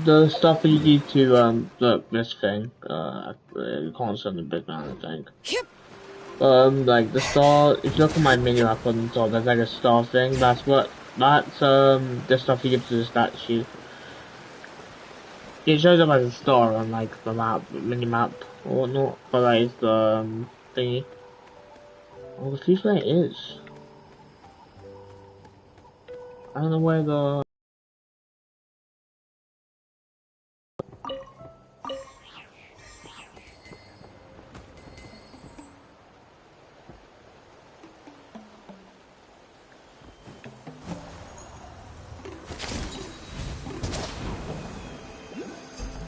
The stuff that you need to, this thing, you can't send the big man, I think. Like the star, if you look at my menu I put on top, there's like a star thing, that's the stuff you give to the statue. It shows up as a star on like the map, mini map or whatnot, but that is the, thingy. Oh, the future light is. I don't know where the...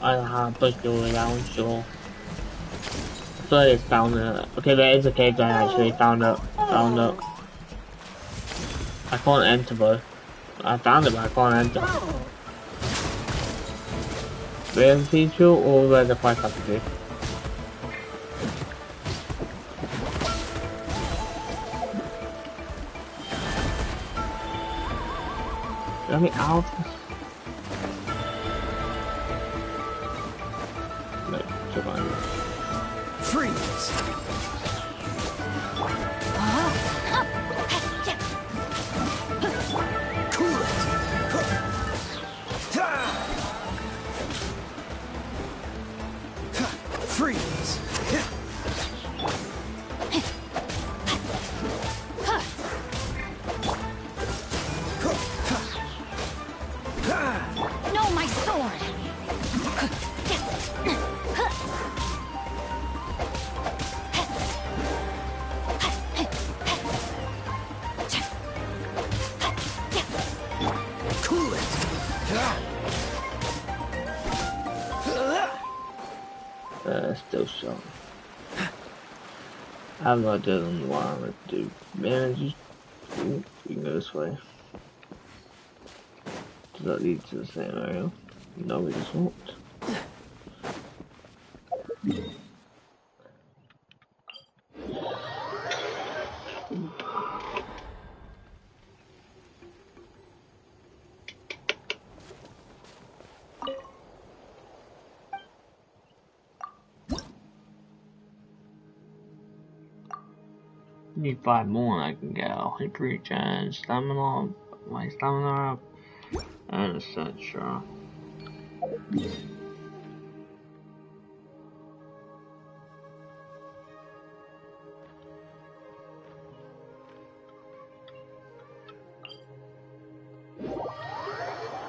I don't know how to push the way down, sure. I thought it's down there. Okay, there is a cave there actually, found it. I can't enter though. I found it but I can't enter. Where's the feature or where's the fight have to do? Let me out. Freeze! Cool it! Freeze! No, my sword! Still strong. I'm not doing what I'm gonna do. Man, just we can go this way. Does that lead to the same area? No, it does not. Need 5 more and I can get a hyper regen, stamina, my stamina up, and etc.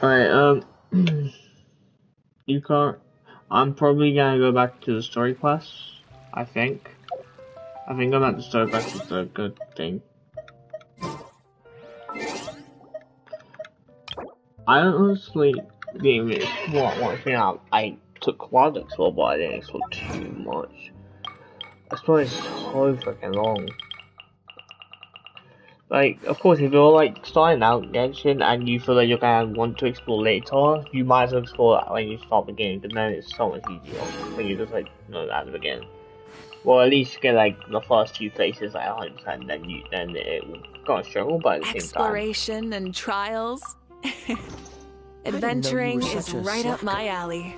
Alright, you can't. I'm probably gonna go back to the story quest, I think. I think I'm at the story quest is a good thing. I honestly didn't really explore one thing out. I took quite to explore, but I didn't explore too much. The story is so freaking long. Like, of course, if you're like starting out Genshin and you feel like you're gonna want to explore later, you might as well explore that when you start the game, because then it's so much easier when you just like know that at the beginning. Well, at least get like the first few places like 100%, then it will go struggle, but at the same time. Exploration and trials. Adventuring is right up my alley.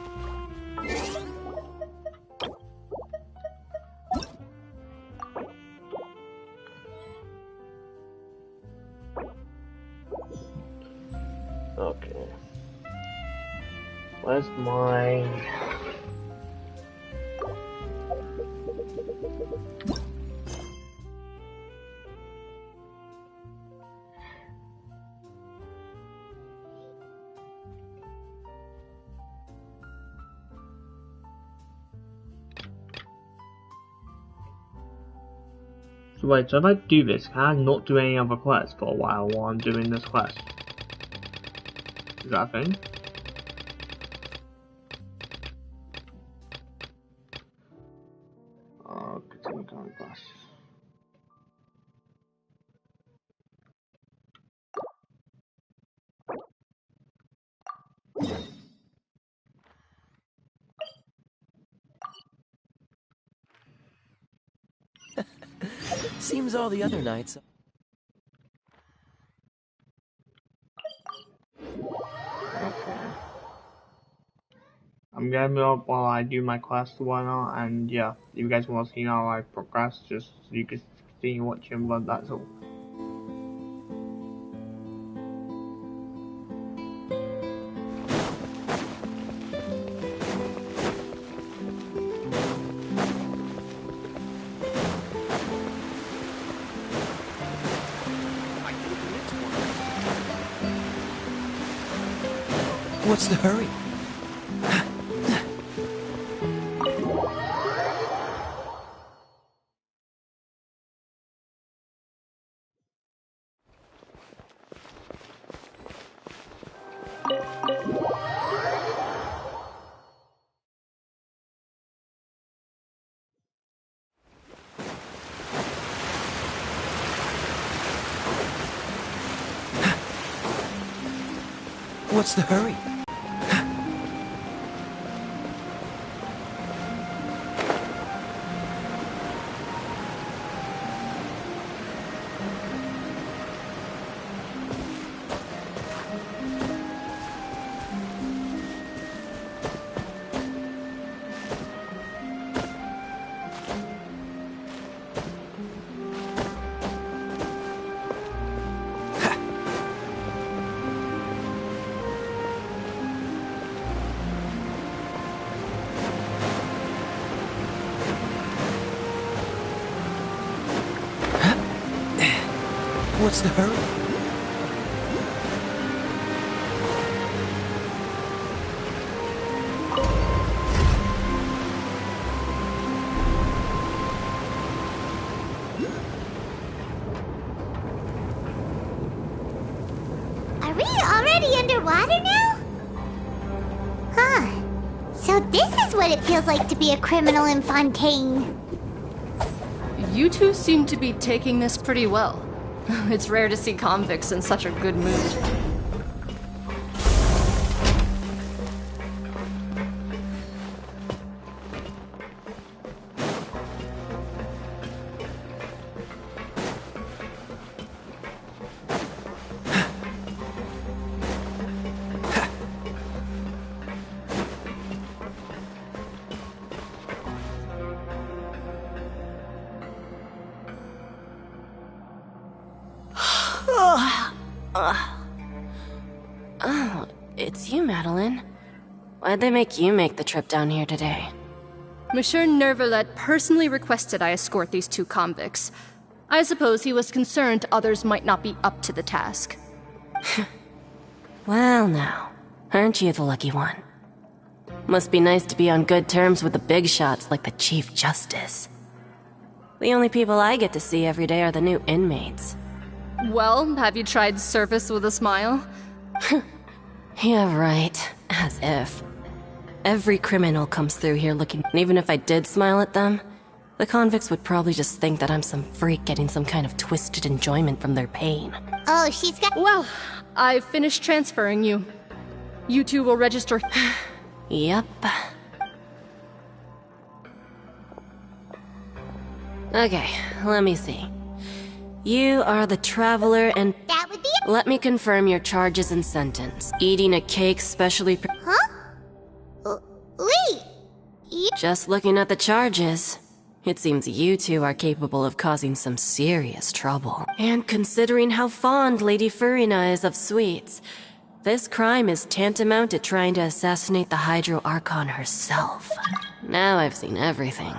Okay. Where's my... So wait, so if I do this, can I not do any other quests for a while I'm doing this quest? Is that a thing? current class. Seems all the other nights. Okay. I'm gonna be up while I do my quest and whatnot, and yeah, if you guys want to see how I progress, just so you can continue watching, but that's all. What's the hurry? What's the hurry? What's the hurry? Are we already underwater now? Huh. So this is what it feels like to be a criminal in Fontaine. You two seem to be taking this pretty well. It's rare to see convicts in such a good mood. Oh, it's you, Madeline. Why'd they make you make the trip down here today? Monsieur Nervalet personally requested I escort these two convicts. I suppose he was concerned others might not be up to the task. Well now, aren't you the lucky one? Must be nice to be on good terms with the big shots like the Chief Justice. The only people I get to see every day are the new inmates. Well, have you tried service with a smile? Yeah, right. As if. Every criminal comes through here looking, and even if I did smile at them, the convicts would probably just think that I'm some freak getting some kind of twisted enjoyment from their pain. Oh, she's got— Well, I've finished transferring you. You two will register. Yep. Okay, let me see. You are the traveler and— That would be— Let me confirm your charges and sentence. Eating a cake specially Huh? Wait! Just looking at the charges, it seems you two are capable of causing some serious trouble. And considering how fond Lady Furina is of sweets, this crime is tantamount to trying to assassinate the Hydro Archon herself. Now I've seen everything.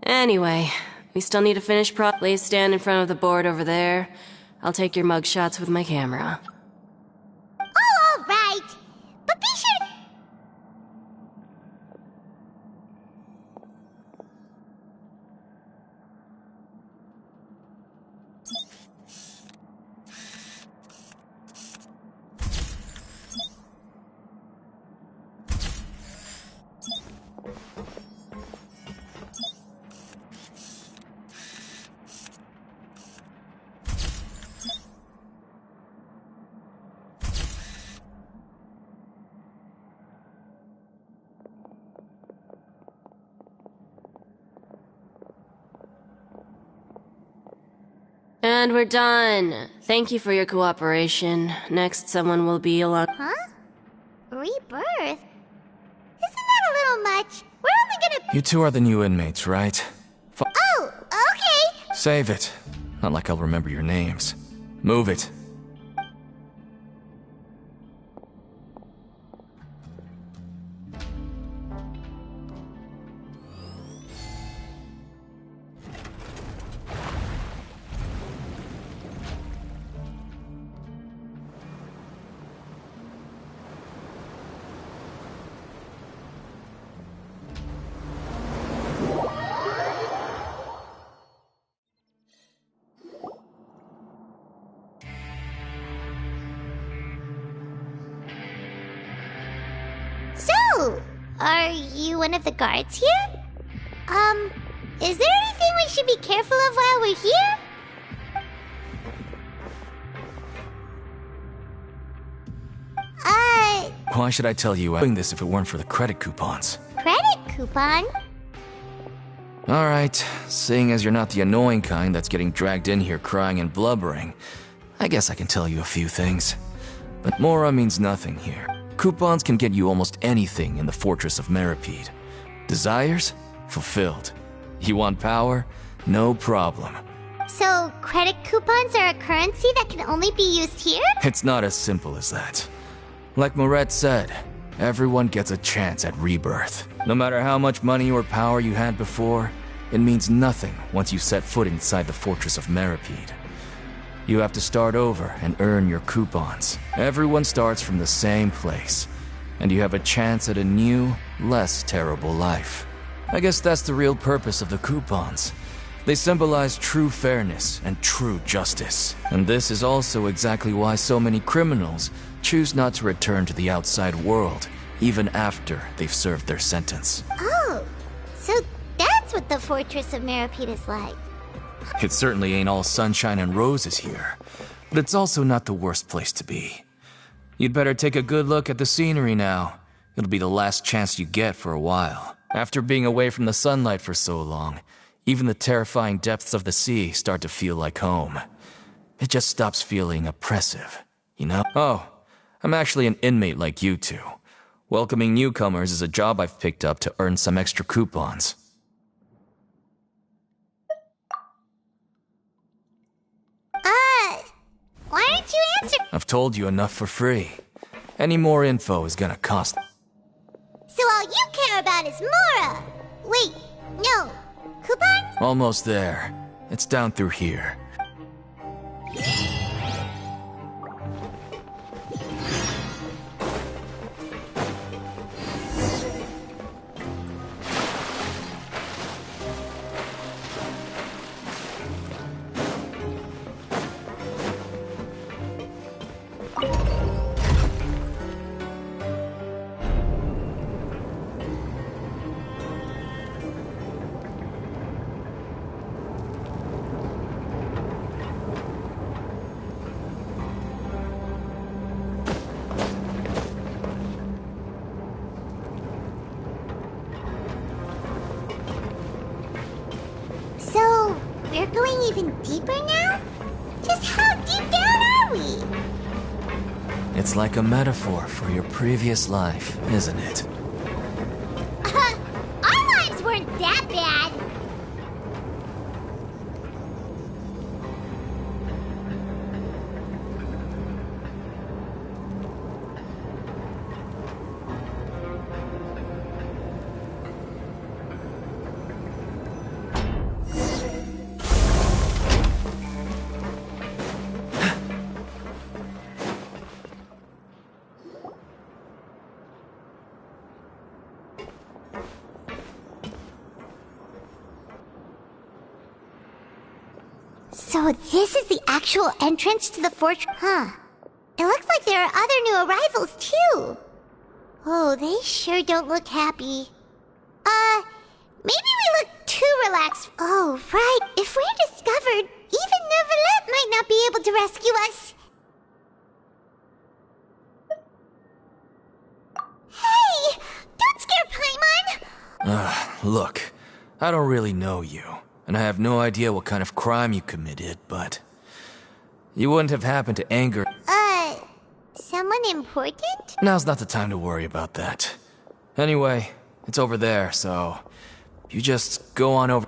Anyway, we still need to finish Please stand in front of the board over there. I'll take your mug shots with my camera. Oh, all right. But be sure to— And we're done. Thank you for your cooperation. Next, someone will be along. Huh? Rebirth? Isn't that a little much? We're only gonna... You two are the new inmates, right? Oh, okay! Save it. Not like I'll remember your names. Move it. So, are you one of the guards here? Is there anything we should be careful of while we're here? Why should I tell you I'm doing this if it weren't for the credit coupons? Credit coupon? Alright, seeing as you're not the annoying kind that's getting dragged in here crying and blubbering, I guess I can tell you a few things. But Mora means nothing here. Coupons can get you almost anything in the Fortress of Meripede. Desires? Fulfilled. You want power? No problem. So, credit coupons are a currency that can only be used here? It's not as simple as that. Like Moret said, everyone gets a chance at rebirth. No matter how much money or power you had before, it means nothing once you set foot inside the Fortress of Meripede. You have to start over and earn your coupons. Everyone starts from the same place, and you have a chance at a new, less terrible life. I guess that's the real purpose of the coupons. They symbolize true fairness and true justice. And this is also exactly why so many criminals choose not to return to the outside world, even after they've served their sentence. Oh, so that's what the Fortress of Meripede is like. It certainly ain't all sunshine and roses here, but it's also not the worst place to be. You'd better take a good look at the scenery now. It'll be the last chance you get for a while. After being away from the sunlight for so long, even the terrifying depths of the sea start to feel like home. It just stops feeling oppressive, you know? Oh, I'm actually an inmate like you two. Welcoming newcomers is a job I've picked up to earn some extra coupons. Why aren't you answering? I've told you enough for free. Any more info is gonna cost. So all you care about is Mora! Wait, no. Coupons? Almost there. It's down through here. So, we're going even deeper now? Just how deep down are we? It's like a metaphor for your previous life, isn't it? Our lives weren't that bad. So this is the actual entrance to the fortress? Huh. It looks like there are other new arrivals, too. Oh, they sure don't look happy. Maybe we look too relaxed. Oh, right. If we're discovered, even Neuvillette might not be able to rescue us. Hey! Don't scare Paimon! Look, I don't really know you, and I have no idea what kind of crime you committed, but you wouldn't have happened to anger. Someone important? Now's not the time to worry about that. Anyway, it's over there, so you just go on over.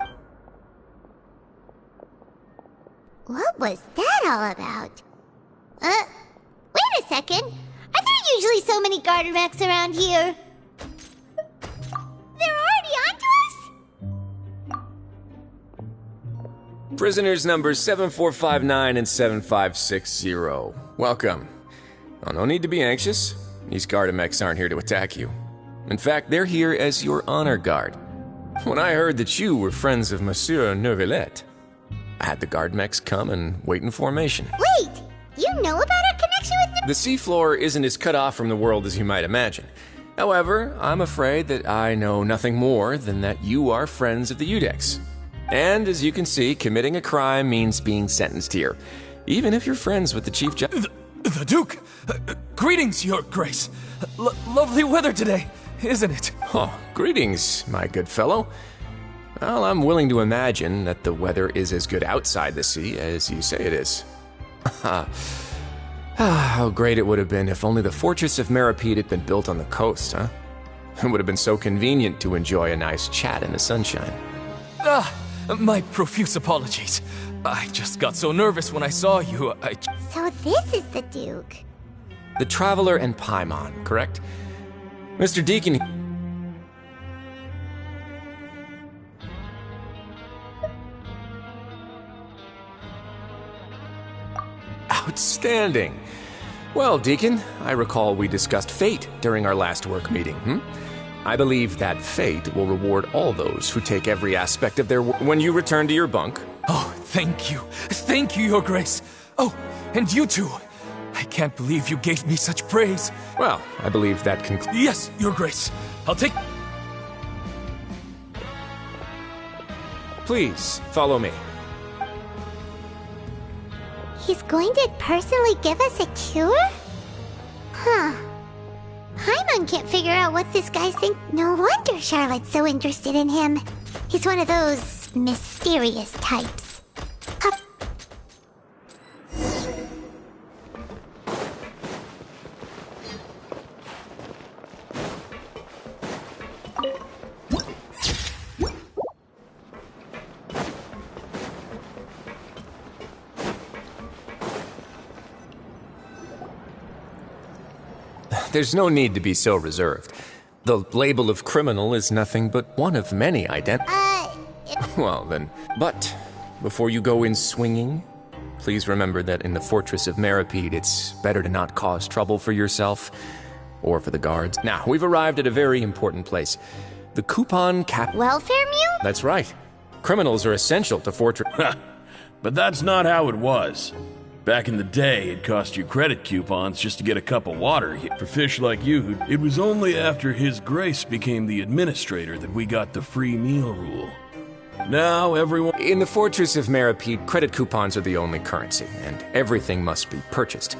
What was that all about? Wait a second. Are there usually so many garter mechs around here? They're already onto us? Prisoners numbers 7459 and 7560. Welcome. Oh, no need to be anxious. These Gardamex aren't here to attack you. In fact, they're here as your honor guard. When I heard that you were friends of Monsieur Neuvillette, I had the Gardamex come and wait in formation. Wait! You know about our connection with The seafloor isn't as cut off from the world as you might imagine. However, I'm afraid that I know nothing more than that you are friends of the Udex. And as you can see, committing a crime means being sentenced here, even if you're friends with the Chief Judge. The Duke! Greetings, Your Grace. Lovely weather today, isn't it? Oh, greetings, my good fellow. Well, I'm willing to imagine that the weather is as good outside the sea as you say it is. How great it would have been if only the Fortress of Meripede had been built on the coast, huh? It would have been so convenient to enjoy a nice chat in the sunshine. My profuse apologies. I just got so nervous when I saw you, So this is the Duke. The Traveler and Paimon, correct? Mr. Deacon... Outstanding. Well, Deacon, I recall we discussed fate during our last work meeting, I believe that fate will reward all those who take every aspect of their work when you return to your bunk. Oh, thank you. Thank you, Your Grace. Oh, and you too. I can't believe you gave me such praise. Well, I believe that concludes... Yes, Your Grace. I'll take... Please, follow me. He's going to personally give us a cure? Huh. Paimon can't figure out what this guy's think. No wonder Charlotte's so interested in him. He's one of those mysterious types. There's no need to be so reserved. The label of criminal is nothing but one of many Well then, but before you go in swinging, please remember that in the Fortress of Meripede, it's better to not cause trouble for yourself or for the guards. Now, we've arrived at a very important place. The Coupon Cap... Welfare mule? That's right. Criminals are essential to Fortress... But that's not how it was. Back in the day, it cost you credit coupons just to get a cup of water. For fish like you, it was only after His Grace became the administrator that we got the free meal rule. Now everyone... In the Fortress of Meripede, credit coupons are the only currency, and everything must be purchased.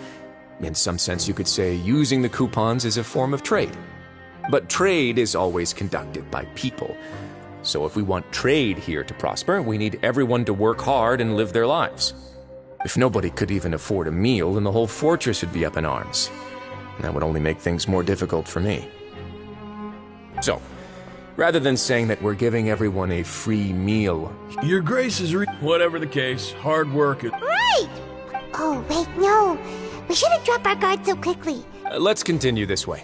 In some sense, you could say using the coupons is a form of trade. But trade is always conducted by people. So if we want trade here to prosper, we need everyone to work hard and live their lives. If nobody could even afford a meal, then the whole fortress would be up in arms. And that would only make things more difficult for me. So, rather than saying that we're giving everyone a free meal... Your Grace is whatever the case, hard work is... Right! Oh, wait, no. We shouldn't drop our guard so quickly. Let's continue this way.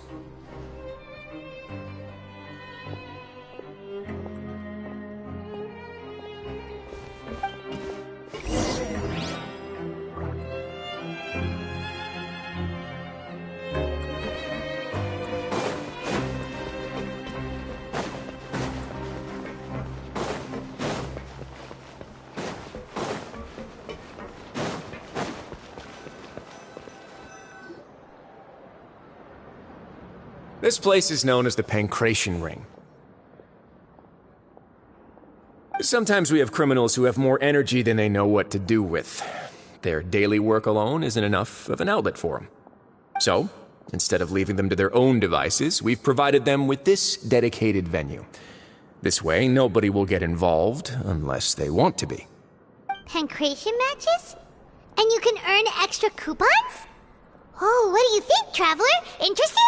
This place is known as the Pancration Ring. Sometimes we have criminals who have more energy than they know what to do with. Their daily work alone isn't enough of an outlet for them. So, instead of leaving them to their own devices, we've provided them with this dedicated venue. This way, nobody will get involved unless they want to be. Pancration matches? And you can earn extra coupons? Oh, what do you think, Traveler? Interested?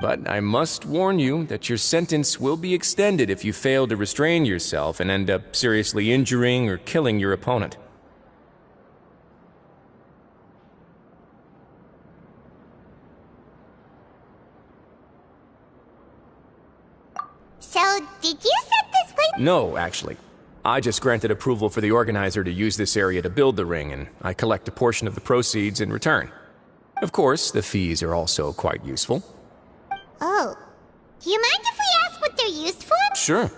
But I must warn you that your sentence will be extended if you fail to restrain yourself and end up seriously injuring or killing your opponent. So, did you set this place? No, actually. I just granted approval for the organizer to use this area to build the ring, and I collect a portion of the proceeds in return. Of course, the fees are also quite useful. Oh. Do you mind if we ask what they're used for? Sure.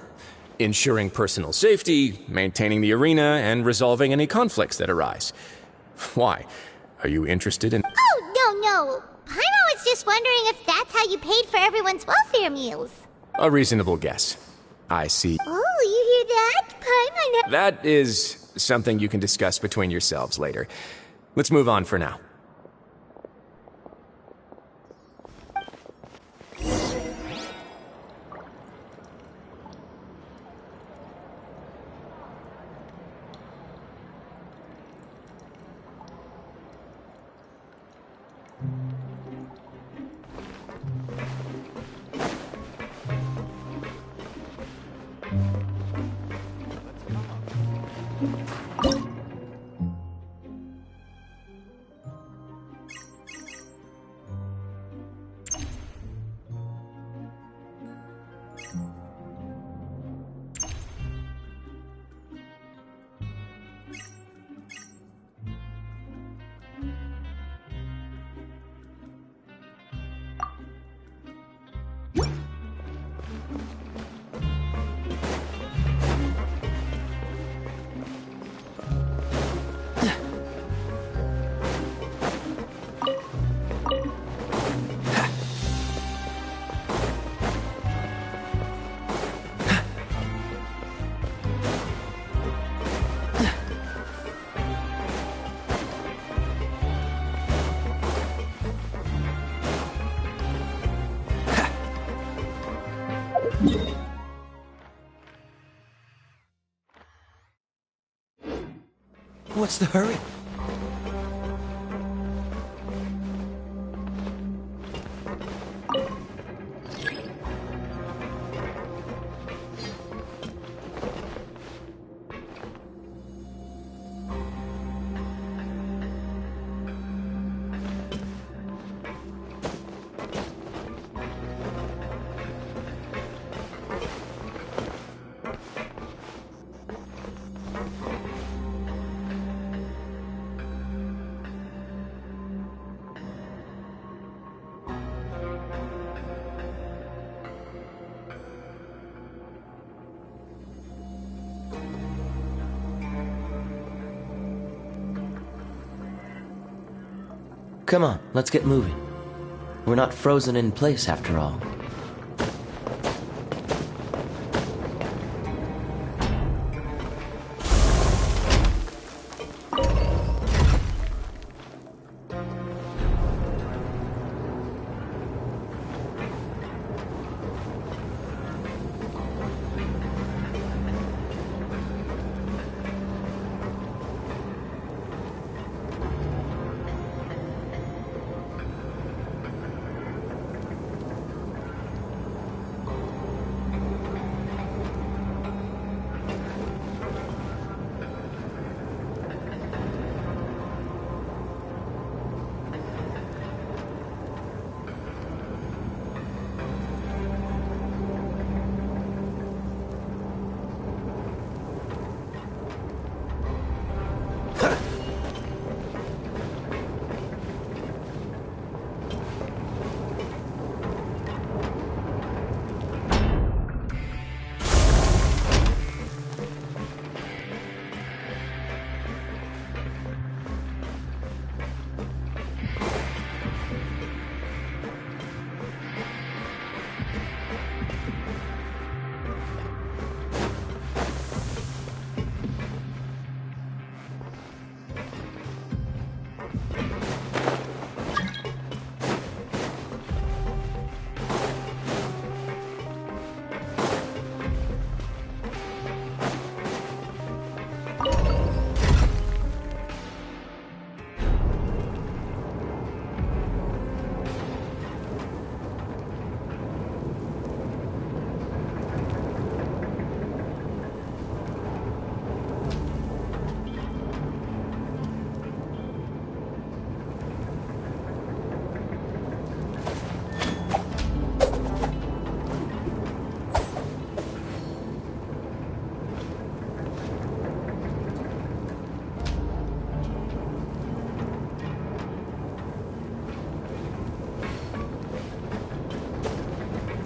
Ensuring personal safety, maintaining the arena, and resolving any conflicts that arise. Why? Are you interested in— Oh, no. Paimon was just wondering if that's how you paid for everyone's welfare meals. A reasonable guess. I see. Oh, you hear that? Paimon— That is something you can discuss between yourselves later. Let's move on for now. What's the hurry? Come on, let's get moving. We're not frozen in place after all.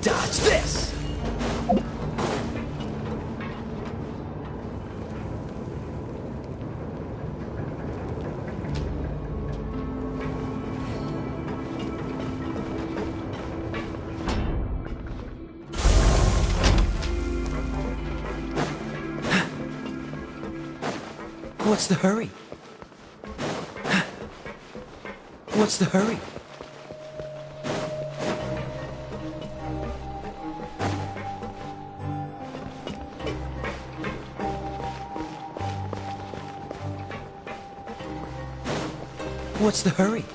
Dodge this! What's the hurry? What's the hurry? What's the hurry?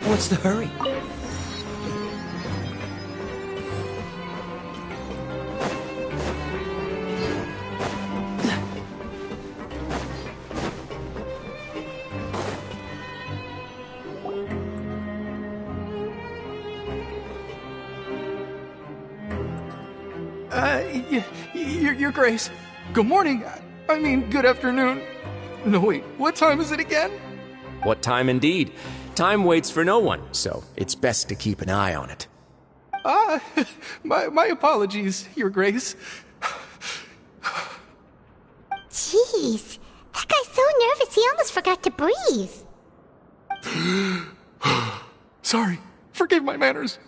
What's the hurry? Your Grace. Good morning. I mean, good afternoon. No, wait, what time is it again? What time indeed? Time waits for no one, so it's best to keep an eye on it. My apologies, Your Grace. Jeez, that guy's so nervous he almost forgot to breathe. Sorry, forgive my manners.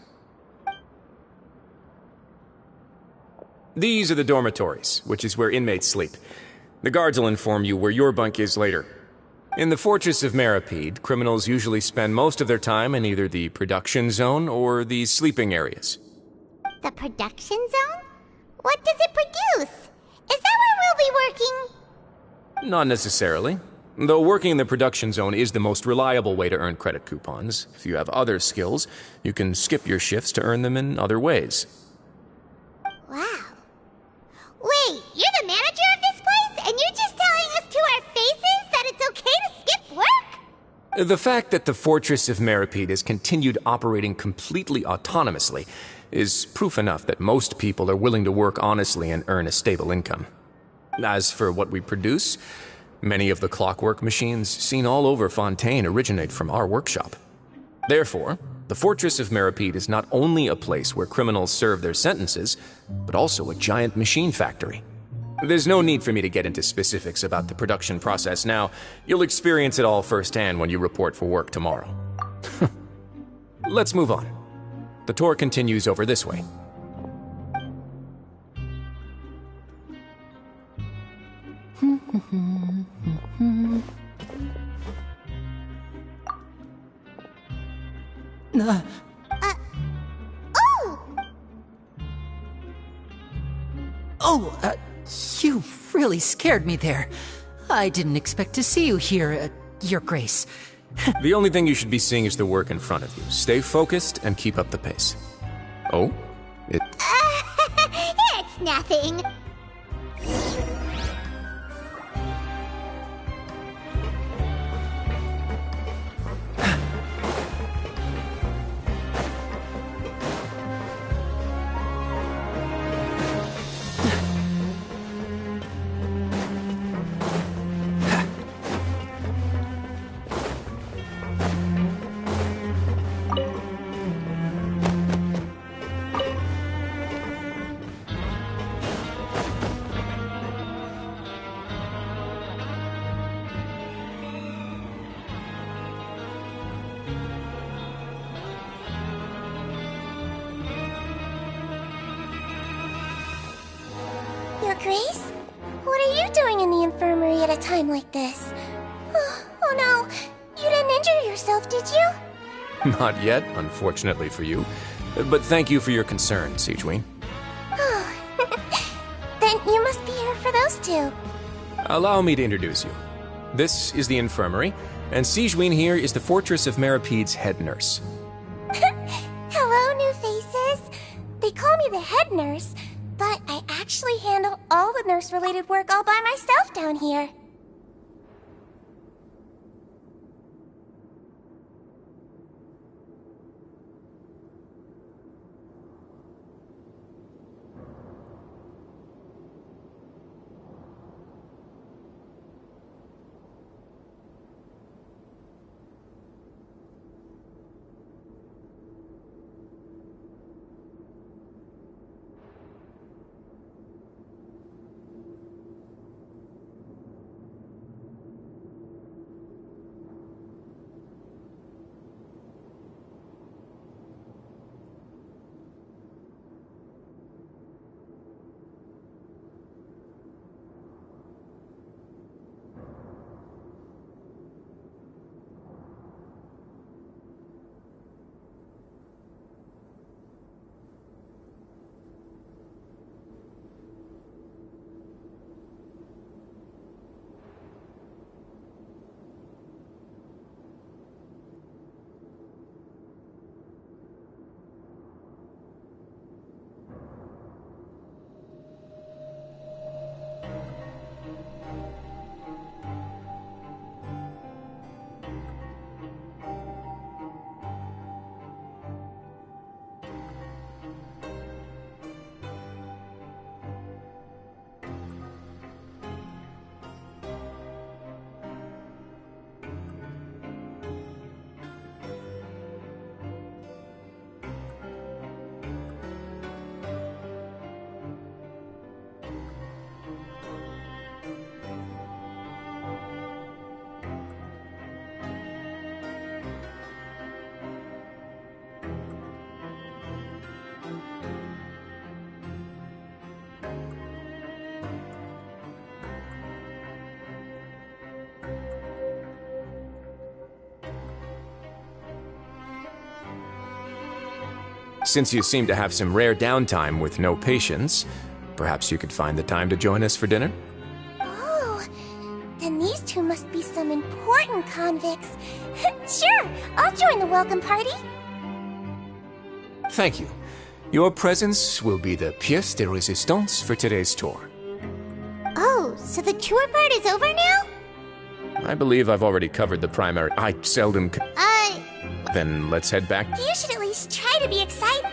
These are the dormitories, which is where inmates sleep. The guards will inform you where your bunk is later. In the Fortress of Meripede, criminals usually spend most of their time in either the production zone or the sleeping areas. The production zone? What does it produce? Is that where we'll be working? Not necessarily. Though working in the production zone is the most reliable way to earn credit coupons. If you have other skills, you can skip your shifts to earn them in other ways. Wow. Wait, you're the manager of this place, and you're just telling us to our faces that it's okay to skip work? The fact that the Fortress of Meripede has continued operating completely autonomously is proof enough that most people are willing to work honestly and earn a stable income. As for what we produce, many of the clockwork machines seen all over Fontaine originate from our workshop. Therefore, the Fortress of Meripede is not only a place where criminals serve their sentences, but also a giant machine factory. There's no need for me to get into specifics about the production process now. You'll experience it all firsthand when you report for work tomorrow. Let's move on. The tour continues over this way. You really scared me there. I didn't expect to see you here, Your Grace. The only thing you should be seeing is the work in front of you. Stay focused and keep up the pace. Oh? It's nothing. Your Grace? What are you doing in the infirmary at a time like this? Oh no, you didn't injure yourself, did you? Not yet, unfortunately for you. But thank you for your concern, Sigewinne. Then you must be here for those two. Allow me to introduce you. This is the infirmary, and Sigewinne here is the Fortress of Merapede's head nurse. Hello, new faces. They call me the head nurse, but I actually handle all the nurse-related work all by myself down here. Since you seem to have some rare downtime with no patients, perhaps you could find the time to join us for dinner? Oh, then these two must be some important convicts. Sure, I'll join the welcome party. Thank you. Your presence will be the pièce de résistance for today's tour. Oh, so the tour part is over now? I believe I've already covered the primary. I seldom. Then let's head back. You should at least try to be excited.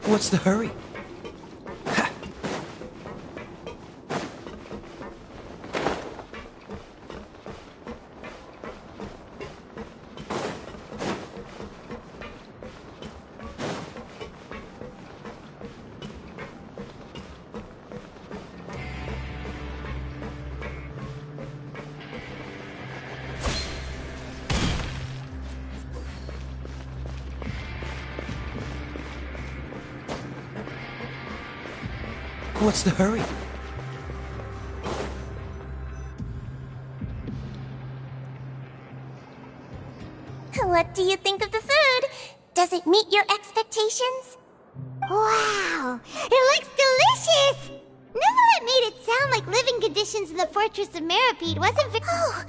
What's the hurry? What's the hurry? What do you think of the food? Does it meet your expectations? Wow, it looks delicious! Neverlet made it sound like living conditions in the Fortress of Meripede wasn't very— Oh,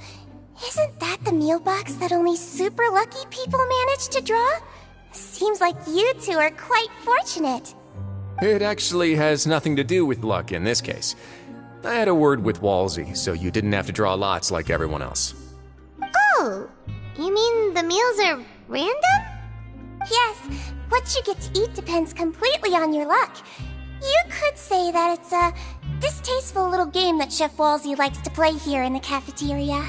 isn't that the meal box that only super lucky people manage to draw? Seems like you two are quite fortunate. It actually has nothing to do with luck in this case. I had a word with Walsey, so you didn't have to draw lots like everyone else. Oh, you mean the meals are random? Yes, what you get to eat depends completely on your luck. You could say that it's a distasteful little game that Chef Walsey likes to play here in the cafeteria.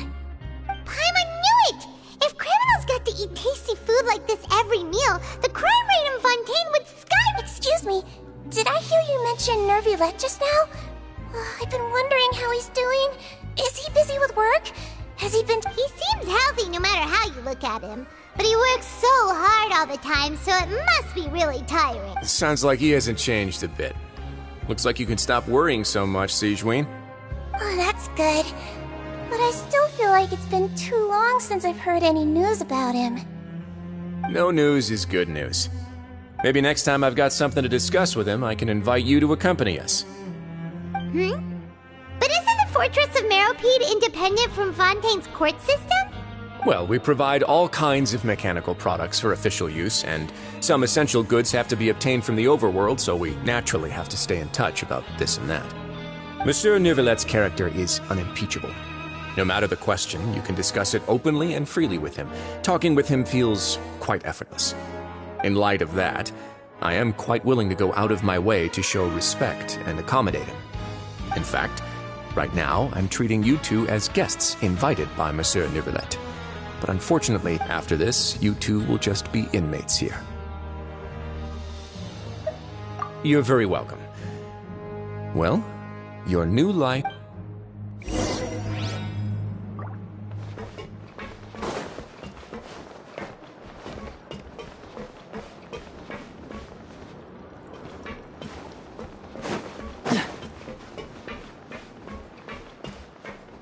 Paimon knew it! If criminals got to eat tasty food like this every meal, the crime rate in Fontaine would sky— Excuse me, did I hear you mention Nervylette just now? I've been wondering how he's doing. Is he busy with work? Has he been... He seems healthy no matter how you look at him. But he works so hard all the time, so it must be really tiring. Sounds like he hasn't changed a bit. Looks like you can stop worrying so much, Sigewinne. Oh, that's good. But I still feel like it's been too long since I've heard any news about him. No news is good news. Maybe next time I've got something to discuss with him, I can invite you to accompany us. But isn't the Fortress of Meropide independent from Fontaine's court system? Well, we provide all kinds of mechanical products for official use, and some essential goods have to be obtained from the overworld, so we naturally have to stay in touch about this and that. Monsieur Neuvillette's character is unimpeachable. No matter the question, you can discuss it openly and freely with him. Talking with him feels quite effortless. In light of that, I am quite willing to go out of my way to show respect and accommodate him. In fact, right now, I'm treating you two as guests invited by Monsieur Neuvillette. But unfortunately, after this, you two will just be inmates here. You're very welcome. Well, your new life...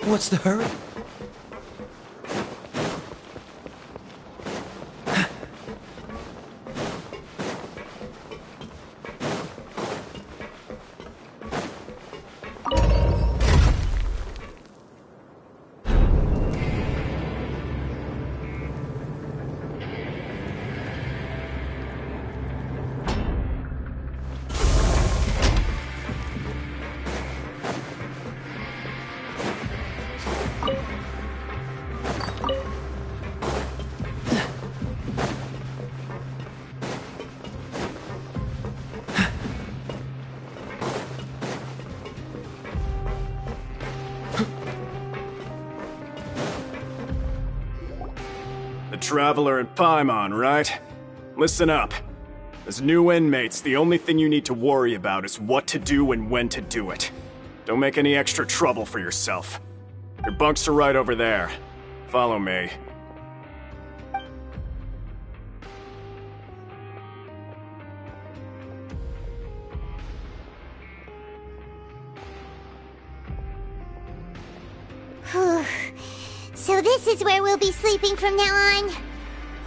What's the hurry? Traveler in Paimon, right? Listen up. As new inmates, the only thing you need to worry about is what to do and when to do it. Don't make any extra trouble for yourself. Your bunks are right over there. Follow me. So this is where we'll be sleeping from now on.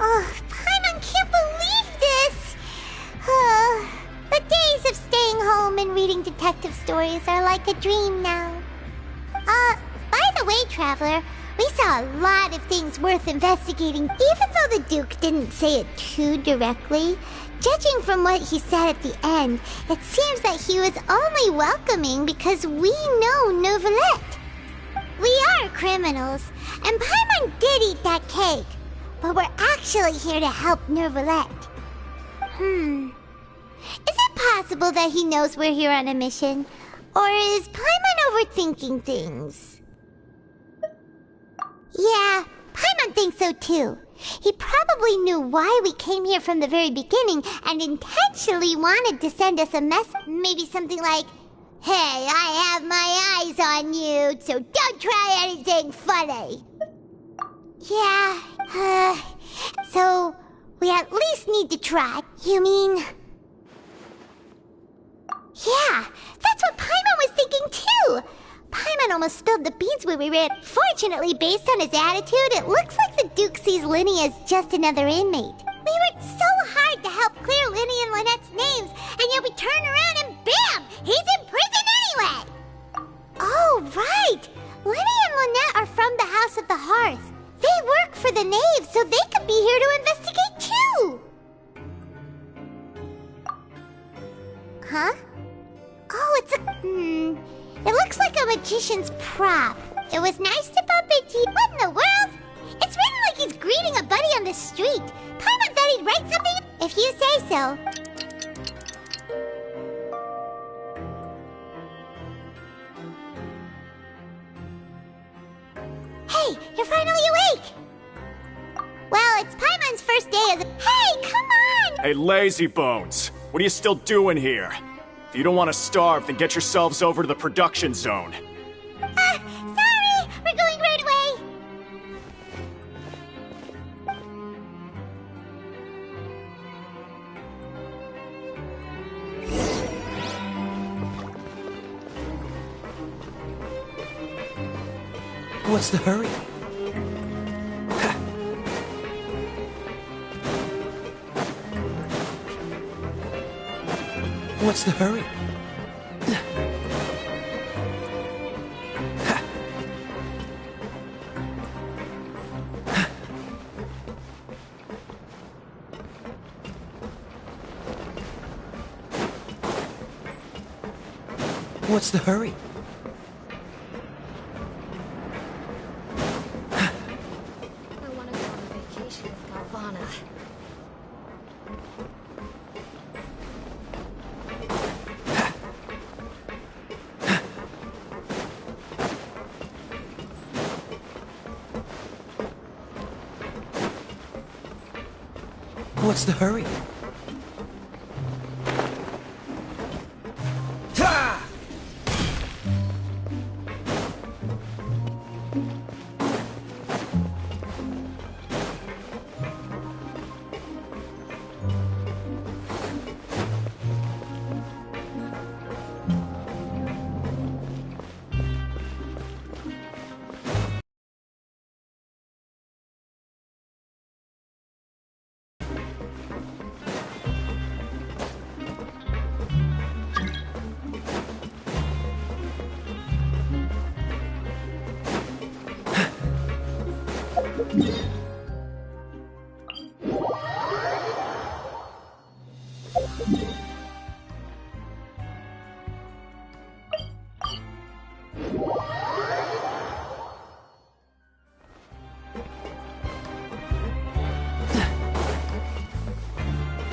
Oh, Paimon can't believe this! The days of staying home and reading detective stories are like a dream now. By the way, Traveler, we saw a lot of things worth investigating, even though the Duke didn't say it too directly. Judging from what he said at the end, it seems that he was only welcoming because we know Neuvillette. We are criminals, and Paimon did eat that cake, but we're actually here to help Neuvillette. Is it possible that he knows we're here on a mission? Or is Paimon overthinking things? Yeah, Paimon thinks so too. He probably knew why we came here from the very beginning and intentionally wanted to send us a message. Maybe something like, "Hey, I have my eyes on you, so don't try anything funny." Yeah, so we at least need to try. You mean... Yeah, that's what Paimon was thinking too. Paimon almost spilled the beans when we ran. Fortunately, based on his attitude, it looks like the Duke sees Linny as just another inmate. We worked so hard to help clear Linny and Lynette's names, and yet we turn around and bam! He's in prison anyway! Oh, right! Linny and Lynette are from the House of the Hearth. They work for the Knave, so they could be here to investigate too! Huh? Oh, it's a... It looks like a magician's prop. It was nice to bump into you. What in the world? It's written like he's greeting a buddy on the street. Paimon thought he'd write something. If you say so. Hey, you're finally awake. Well, it's Paimon's first day as a... Hey, come on! Hey, lazy bones. What are you still doing here? If you don't want to starve, then get yourselves over to the production zone. Sorry! We're going right away! What's the hurry? What's the hurry? What's the hurry? I want to go on a vacation with Galvana. What's the hurry?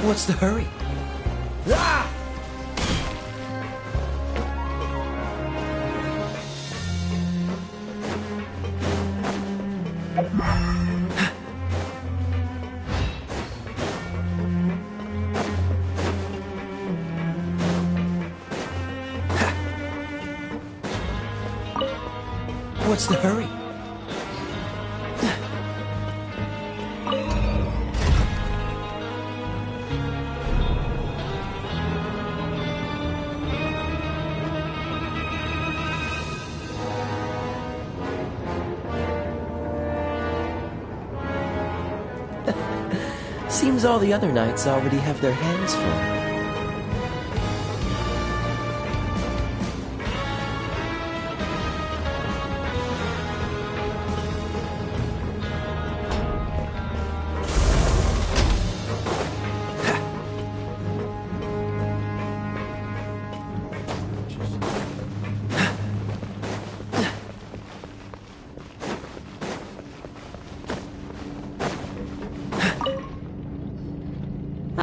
What's the hurry? Ah! What's the hurry? Seems all the other knights already have their hands full.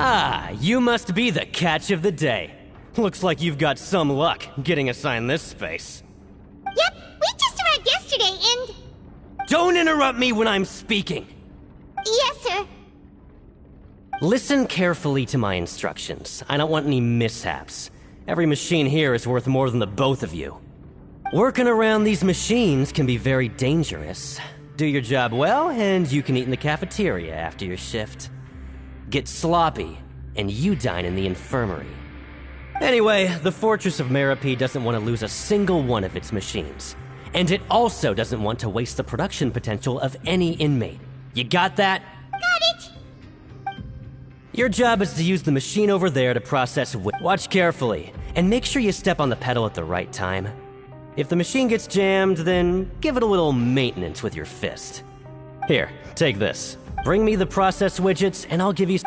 Ah, you must be the catch of the day. Looks like you've got some luck getting assigned this space. Yep, we just arrived yesterday and... Don't interrupt me when I'm speaking! Yes, sir. Listen carefully to my instructions. I don't want any mishaps. Every machine here is worth more than the both of you. Working around these machines can be very dangerous. Do your job well, and you can eat in the cafeteria after your shift. Get sloppy, and you dine in the infirmary. Anyway, the Fortress of Meropide doesn't want to lose a single one of its machines. And it also doesn't want to waste the production potential of any inmate. You got that? Got it! Your job is to use the machine over there to process Watch carefully, and make sure you step on the pedal at the right time. If the machine gets jammed, then give it a little maintenance with your fist. Here, take this. Bring me the process widgets, and I'll give you...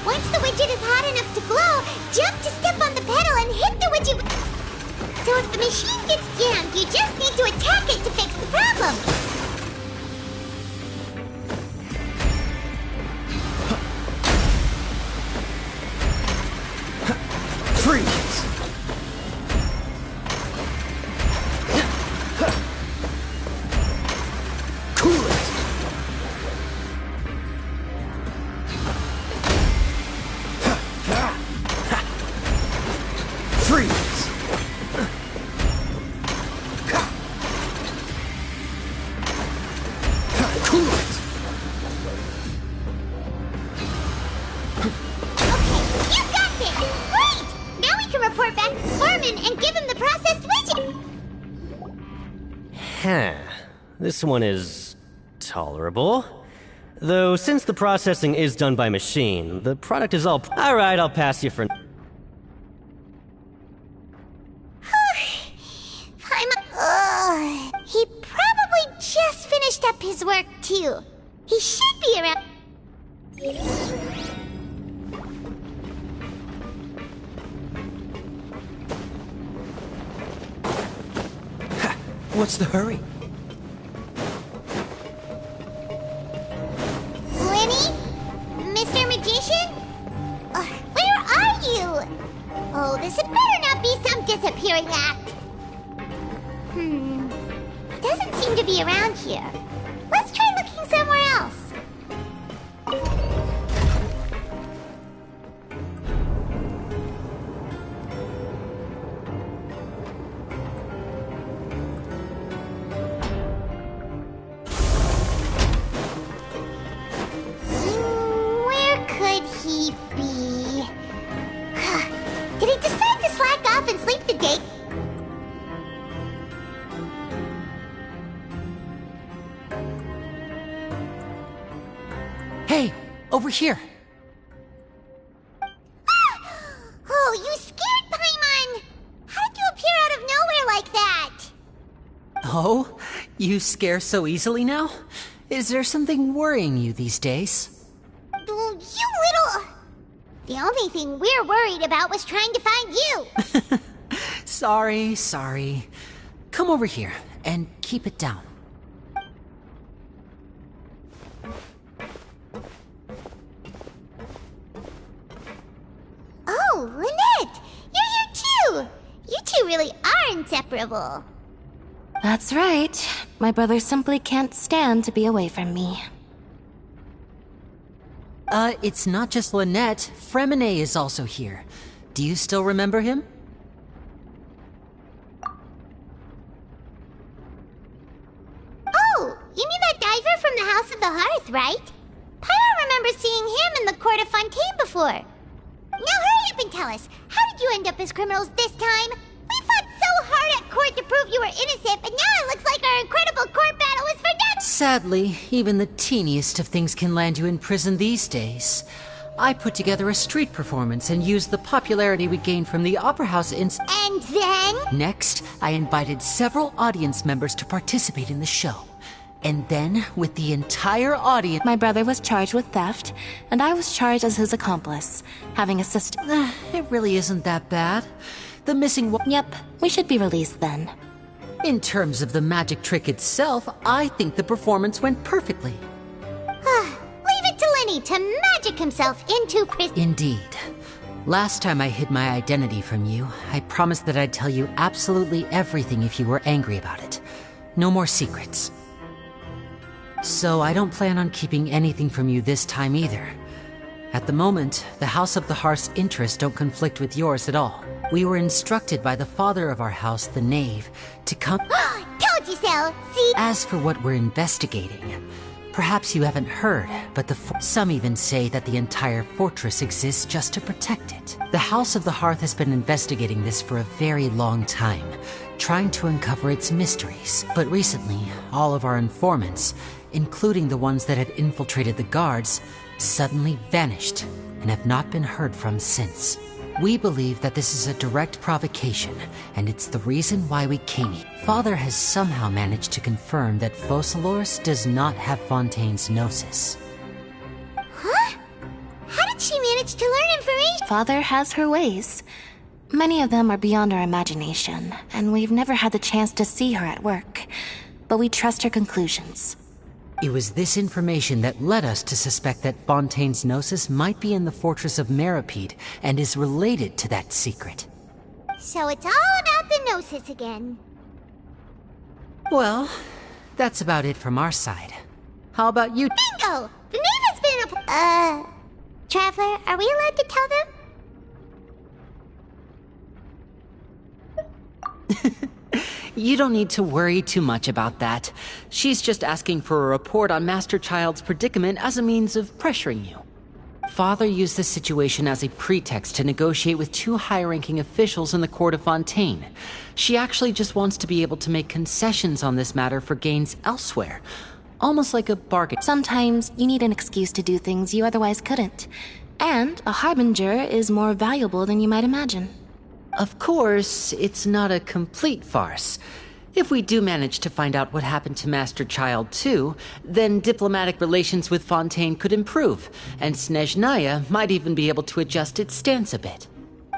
Once the widget is hot enough to glow, jump to step on the pedal and hit the widget. So if the machine gets jammed, you just need to attack it to fix the problem. Freeze! Cool it! Freeze! Cool it! can report back to Foreman and give him the processed widget. Huh. This one is tolerable. Though since the processing is done by machine, the product is all... Alright, I'll pass you for... He probably just finished up his work, too. He should be around... What's the hurry? Lenny? Mr. Magician? Where are you? Oh, this had better not be some disappearing act. Doesn't seem to be around here. Let's try looking somewhere else. Where could he be? Did he decide to slack off and sleep the day? Hey, over here. Oh, you scared Paimon! How did you appear out of nowhere like that? Oh, you scare so easily now? Is there something worrying you these days? You little... The only thing we're worried about was trying to find you. Sorry. Come over here and keep it down. Oh, Lynette! You're here too! You two really are inseparable. That's right. My brother simply can't stand to be away from me. It's not just Lynette. Fremine is also here. Do you still remember him? Oh, you mean that diver from the House of the Hearth, right? Pyro remembers seeing him in the Court of Fontaine before. Now hurry up and tell us, how did you end up as criminals this time? We fought so hard at court to prove you were innocent, but now it looks like our incredible court battle was for nothing! Sadly, even the teeniest of things can land you in prison these days. I put together a street performance and used the popularity we gained from the Opera House And then? Next, I invited several audience members to participate in the show. And then, with the entire audience... My brother was charged with theft, and I was charged as his accomplice, having assisted... It really isn't that bad. The missing... Yep, we should be released then. In terms of the magic trick itself, I think the performance went perfectly. Leave it to Lenny to magic himself into prison. Indeed. Last time I hid my identity from you, I promised that I'd tell you absolutely everything if you were angry about it. No more secrets. So I don't plan on keeping anything from you this time either. At the moment, the House of the Hearth's interests don't conflict with yours at all. We were instructed by the father of our house, the Knave, to come... Told you so! See? As for what we're investigating, perhaps you haven't heard, but some even say that the entire fortress exists just to protect it. The House of the Hearth has been investigating this for a very long time, trying to uncover its mysteries. But recently, all of our informants, including the ones that had infiltrated the guards, suddenly vanished and have not been heard from since. We believe that this is a direct provocation, and it's the reason why we came here. Father has somehow managed to confirm that Focalors does not have Fontaine's Gnosis. Huh? How did she manage to learn information? Father has her ways. Many of them are beyond our imagination, and we've never had the chance to see her at work. But we trust her conclusions. It was this information that led us to suspect that Fontaine's Gnosis might be in the fortress of Meripede and is related to that secret. So it's all about the Gnosis again. Well, that's about it from our side. How about you? Bingo! The name has been Traveler, are we allowed to tell them? You don't need to worry too much about that. She's just asking for a report on Master Child's predicament as a means of pressuring you. Father used this situation as a pretext to negotiate with two high-ranking officials in the court of Fontaine. She actually just wants to be able to make concessions on this matter for gains elsewhere. Almost like a bargain. Sometimes you need an excuse to do things you otherwise couldn't. And a harbinger is more valuable than you might imagine. Of course, it's not a complete farce. If we do manage to find out what happened to Master Child 2, then diplomatic relations with Fontaine could improve, and Snezhnaya might even be able to adjust its stance a bit.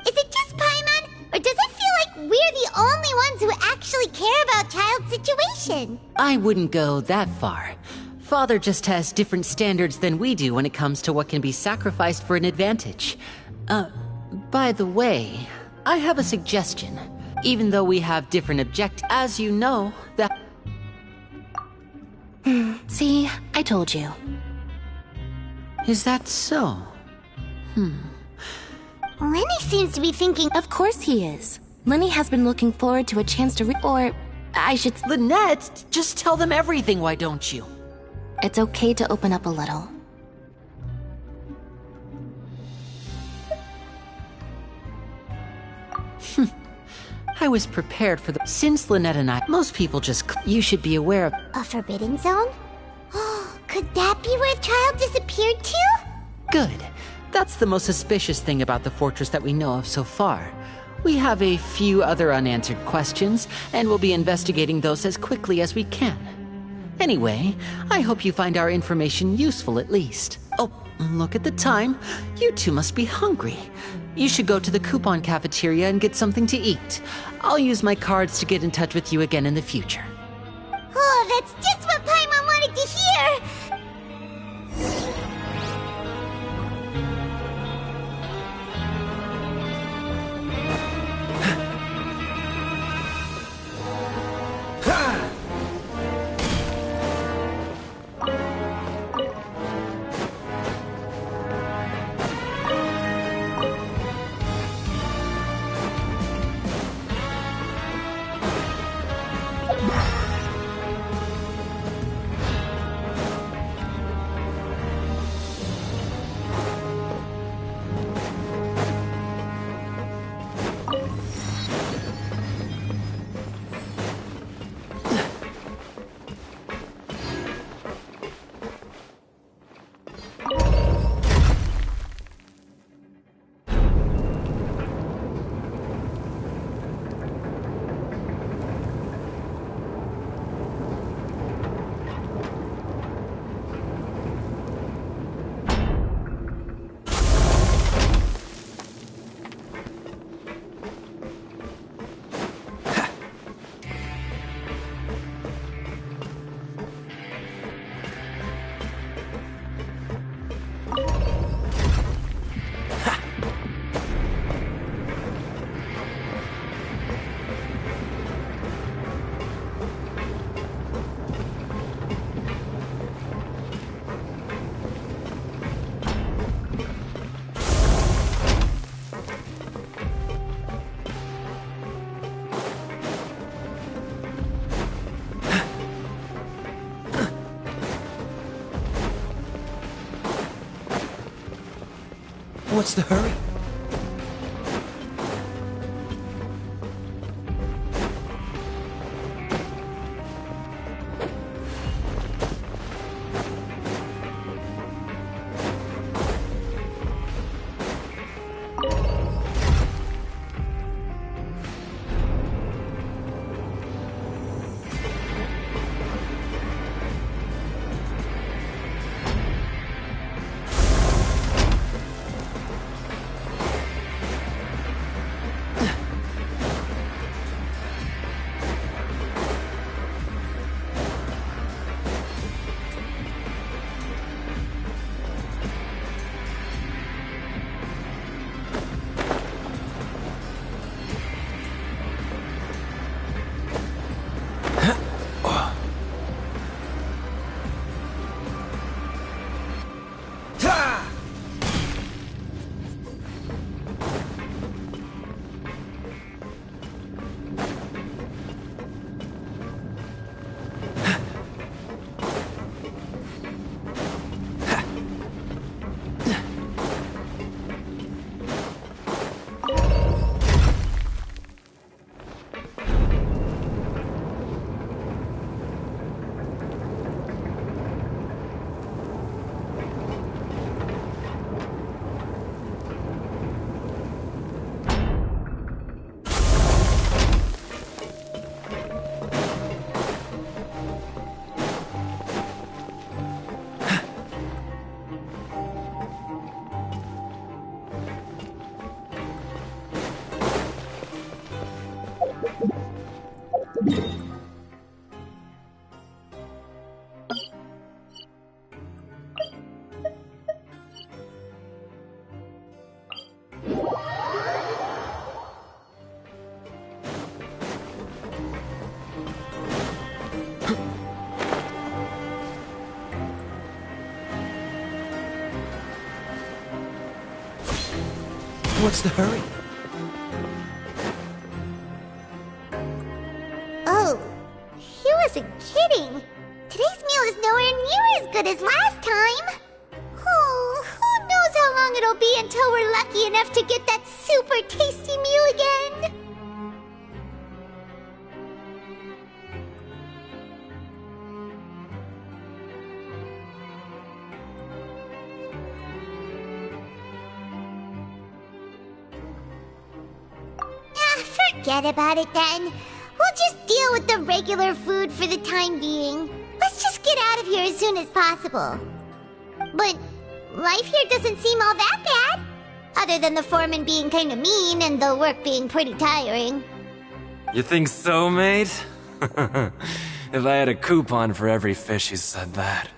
Is it just Paimon, or does it feel like we're the only ones who actually care about Child's situation? I wouldn't go that far. Father just has different standards than we do when it comes to what can be sacrificed for an advantage. By the way, I have a suggestion. Even though we have different objectives, as you know, that... See, I told you. Is that so? Lenny seems to be thinking... Of course he is. Lenny has been looking forward to a chance to or I should... Lynette, just tell them everything, why don't you? It's okay to open up a little. I was prepared for the... Since Lynette and I... Most people just... You should be aware of... A forbidden zone? Could that be where Child disappeared to? Good. That's the most suspicious thing about the fortress that we know of so far. We have a few other unanswered questions, and we'll be investigating those as quickly as we can. Anyway, I hope you find our information useful at least. Oh, look at the time. You two must be hungry. You should go to the coupon cafeteria and get something to eat. I'll use my cards to get in touch with you again in the future. Oh, that's just what Paimon wanted to hear! What's the hurry? What's the hurry? Oh, he wasn't kidding. Today's meal is nowhere near as good as last time. Oh, who knows how long it'll be until we're lucky enough to get that super tasty meal again. Forget about it then. We'll just deal with the regular food for the time being. Let's just get out of here as soon as possible. But life here doesn't seem all that bad. Other than the foreman being kinda mean and the work being pretty tiring. You think so, mate? If I had a coupon for every fish who said that.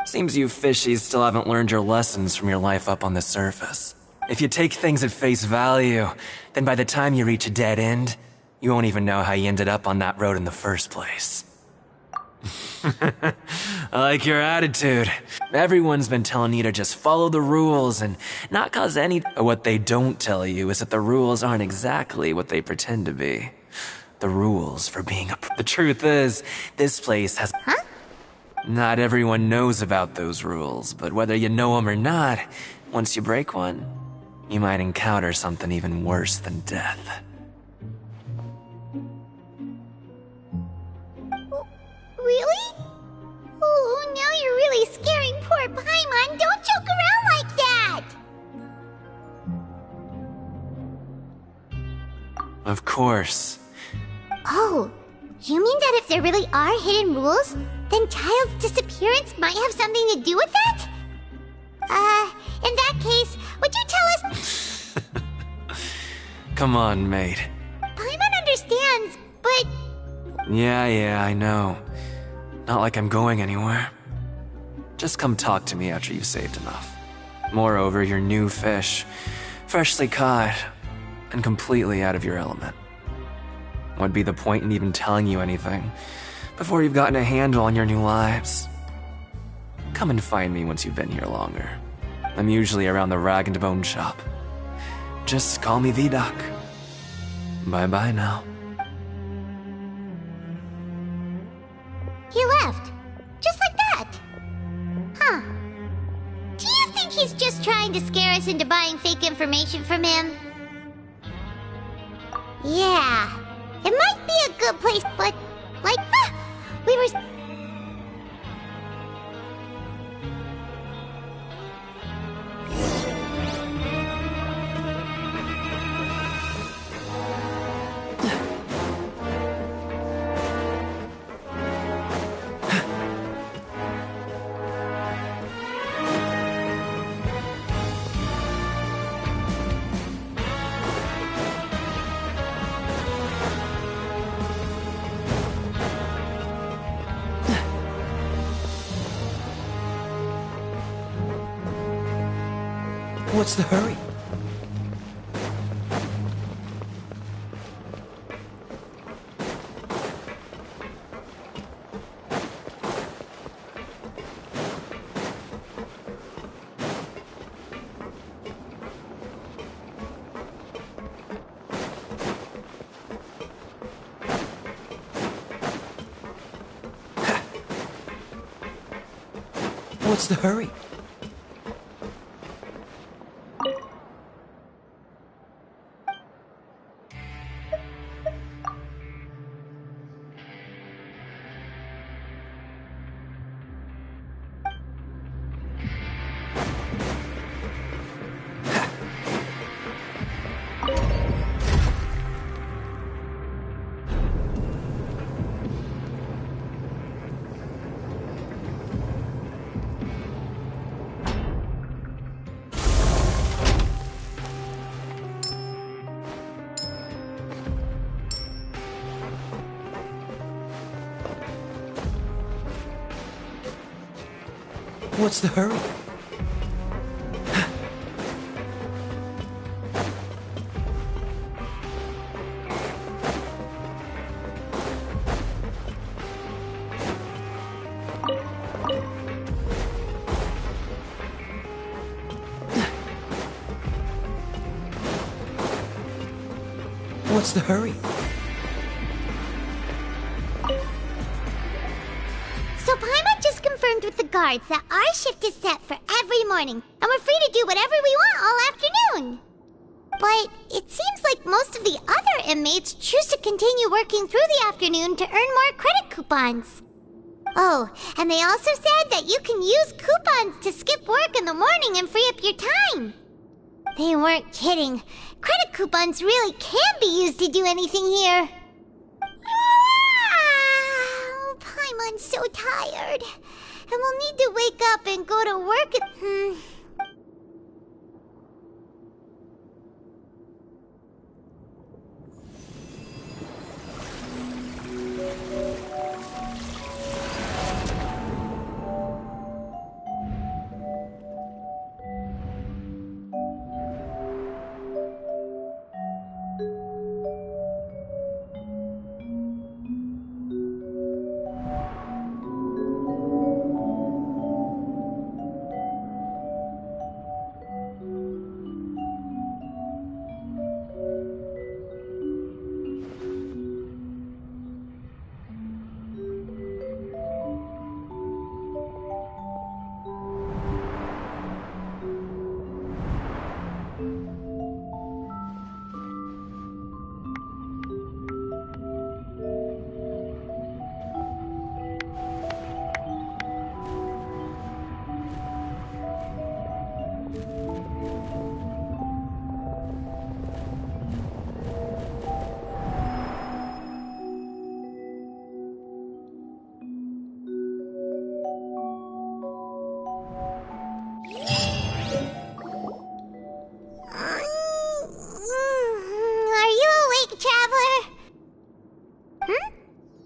Seems you fishies still haven't learned your lessons from your life up on the surface. If you take things at face value, then by the time you reach a dead end, you won't even know how you ended up on that road in the first place. I like your attitude. Everyone's been telling you to just follow the rules and not cause any... What they don't tell you is that the rules aren't exactly what they pretend to be. The rules for being a... The truth is, this place has... Huh? Not everyone knows about those rules, but whether you know them or not, once you break one, you might encounter something even worse than death. Really? Oh, now you're really scaring poor Paimon. Don't joke around like that! Of course. Oh, you mean that if there really are hidden rules, then Child's disappearance might have something to do with that? In that case, would you tell us... Come on, mate. Paimon understands, but... Yeah, I know. Not like I'm going anywhere. Just come talk to me after you've saved enough. Moreover, you're new fish, freshly caught, and completely out of your element. What'd be the point in even telling you anything before you've gotten a handle on your new lives? Come and find me once you've been here longer. I'm usually around the rag and bone shop. Just call me V-Doc. Bye-bye now. He left. Just like that. Huh. Do you think he's just trying to scare us into buying fake information from him? Yeah. It might be a good place, but... Like, we were... What's the hurry? What's the hurry? What's the hurry? What's the hurry? So Paimon just confirmed with the guards that our shift is set for every morning, and we're free to do whatever we want all afternoon. But it seems like most of the other inmates choose to continue working through the afternoon to earn more credit coupons. Oh, and they also said that you can use coupons to skip work in the morning and free up your time. They weren't kidding. Credit coupons really can be used to do anything here. Ah, Paimon's so tired. And we'll need to wake up and go to work at...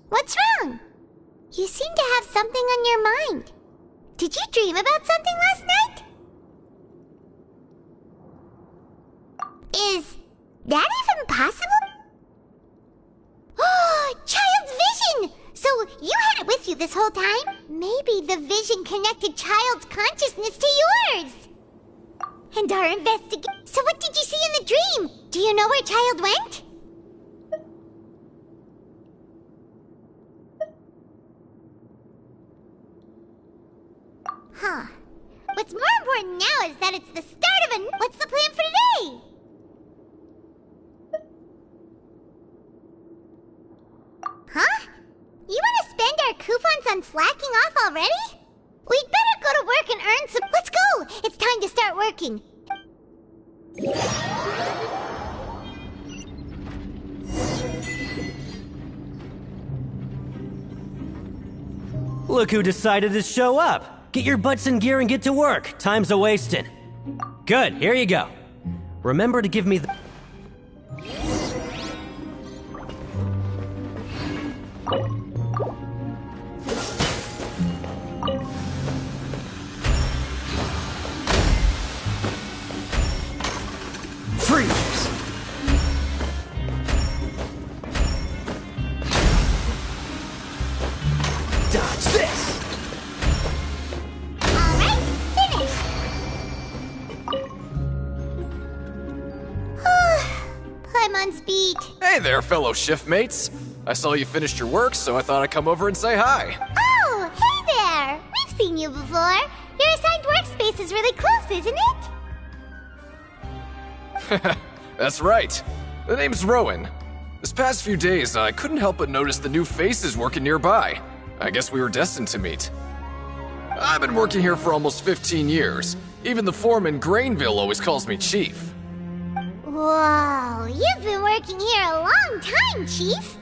What's wrong? You seem to have something on your mind. Did you dream about something last night? Is that even possible? Oh, Child's vision! So you had it with you this whole time? Maybe the vision connected Child's consciousness to yours. And our investigation. So what did you see in the dream? Do you know where Child went? Huh. What's more important now is that it's the start of a... What's the plan for today? Huh? You want to spend our coupons on slacking off already? We'd better go to work and earn some... Let's go! It's time to start working. Look who decided to show up. Get your butts in gear and get to work. Time's a-wasting. Good, here you go. Remember to give me the... Freeze! Dodge this! Alright, finished! Paimon's beat. Hey there, fellow shiftmates. I saw you finished your work, so I thought I'd come over and say hi. Oh, hey there! We've seen you before. Your assigned workspace is really close, isn't it? That's right. The name's Rowan. This past few days, I couldn't help but notice the new faces working nearby. I guess we were destined to meet. I've been working here for almost 15 years. Even the foreman, Grainville, always calls me Chief. Whoa, you've been working here a long time, Chief.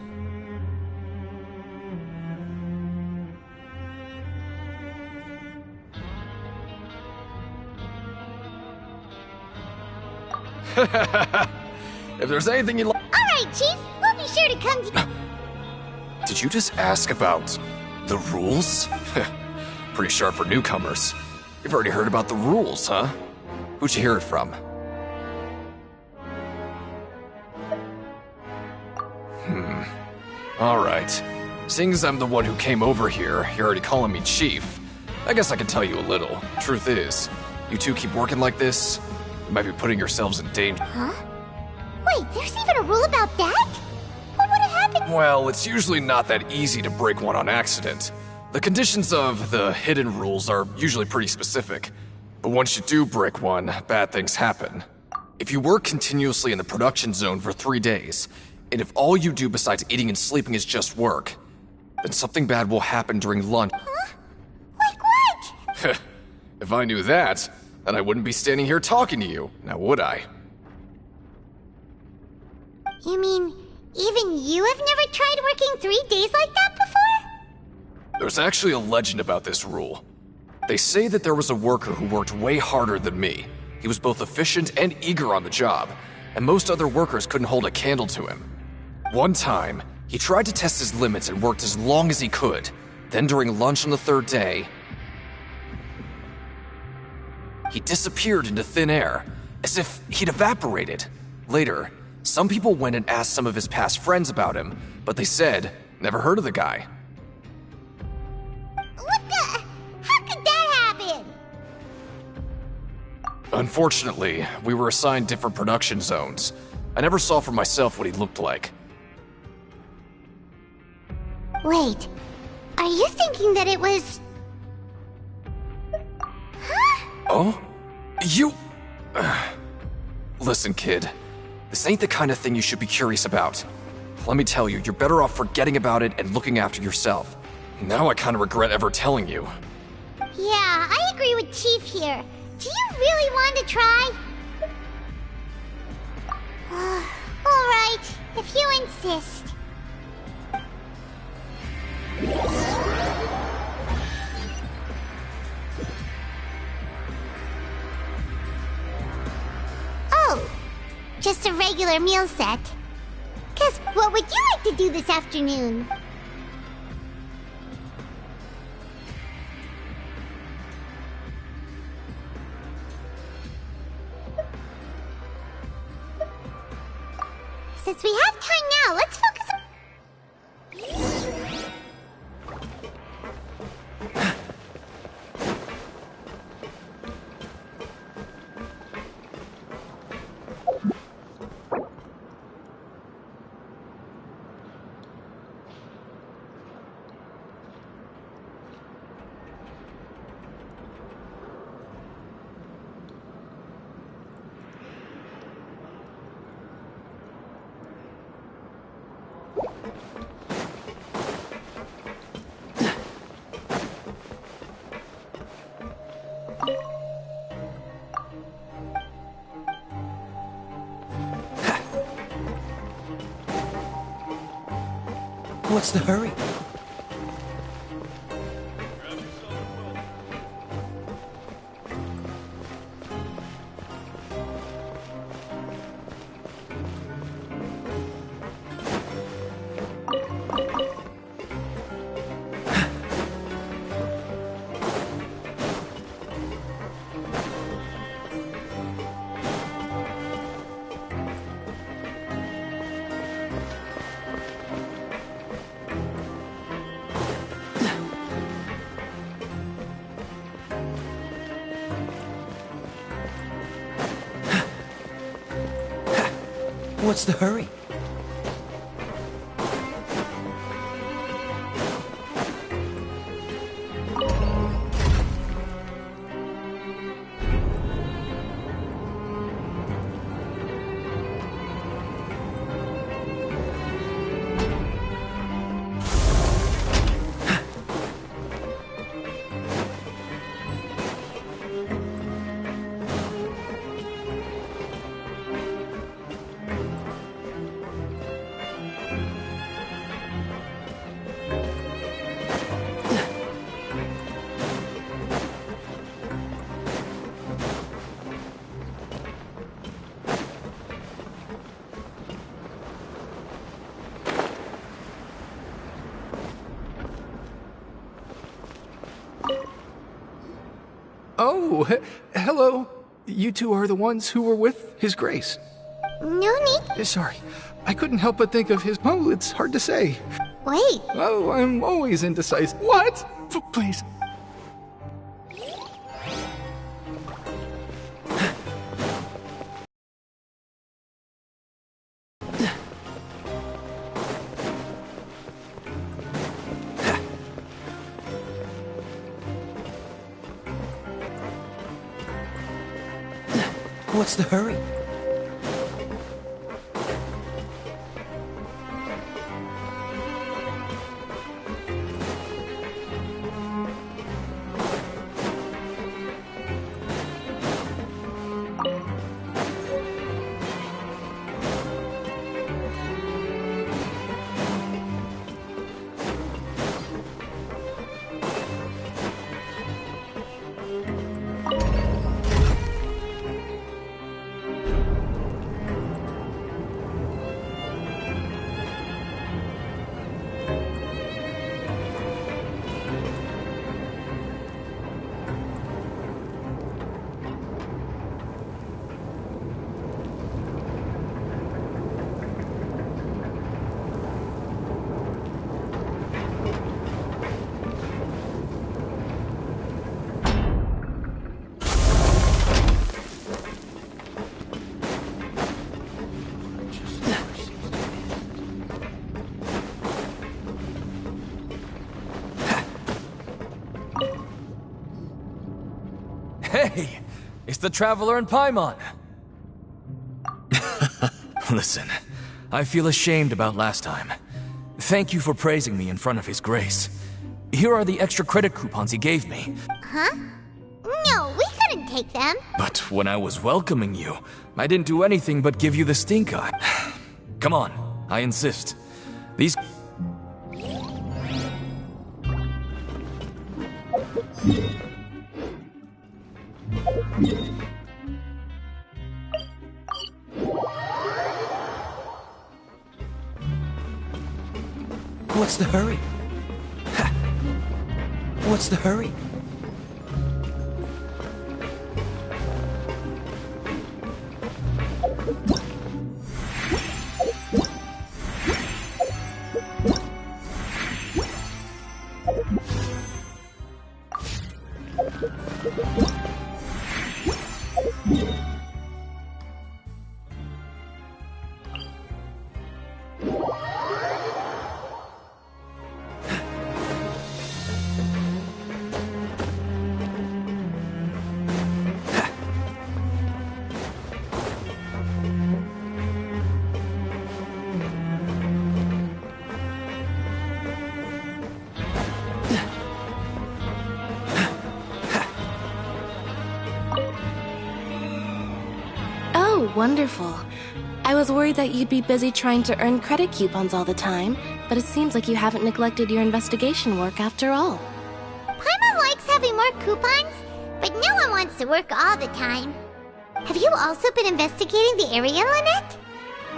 If there's anything you like... Alright, Chief. We'll be sure to come to... Did you just ask about the rules? Pretty sharp for newcomers. You've already heard about the rules, huh? Who'd you hear it from? Alright. Seeing as I'm the one who came over here, you're already calling me Chief. I guess I can tell you a little. Truth is, you two keep working like this, you might be putting yourselves in danger. Huh? Wait, there's even a rule about that? Well, it's usually not that easy to break one on accident. The conditions of the hidden rules are usually pretty specific. But once you do break one, bad things happen. If you work continuously in the production zone for 3 days, and if all you do besides eating and sleeping is just work, then something bad will happen during lunch. Huh? Like what? If I knew that, then I wouldn't be standing here talking to you, now would I? You mean, even you have never tried working 3 days like that before? There's actually a legend about this rule. They say that there was a worker who worked way harder than me. He was both efficient and eager on the job, and most other workers couldn't hold a candle to him. One time, he tried to test his limits and worked as long as he could. Then during lunch on the 3rd day, he disappeared into thin air, as if he'd evaporated. Later, some people went and asked some of his past friends about him, but they said, never heard of the guy. What the? How could that happen? Unfortunately, we were assigned different production zones. I never saw for myself what he looked like. Wait, are you thinking that it was... Huh? Oh? You... Listen, kid. This ain't the kind of thing you should be curious about. Let me tell you, you're better off forgetting about it and looking after yourself. Now I kind of regret ever telling you. Yeah, I agree with Chief here. Do you really want to try? Alright, if you insist. Oh, just a regular meal set. Guess what would you like to do this afternoon? Since we have time now, let's focus on... What's the hurry? What's the hurry? Oh, hello. You two are the ones who were with His Grace. No need. Sorry, I couldn't help but think of his... Oh, it's hard to say. Wait. Oh, I'm always indecisive. What? Please. What's the hurry? Hey, it's the Traveler and Paimon. Listen, I feel ashamed about last time. Thank you for praising me in front of His Grace. Here are the extra credit coupons he gave me. Huh? No, we couldn't take them. But when I was welcoming you, I didn't do anything but give you the stink eye. Come on, I insist. These... What's the hurry? Ha. What's the hurry? Wonderful. I was worried that you'd be busy trying to earn credit coupons all the time, but it seems like you haven't neglected your investigation work after all. Paimon likes having more coupons, but no one wants to work all the time. Have you also been investigating the area, Lynette?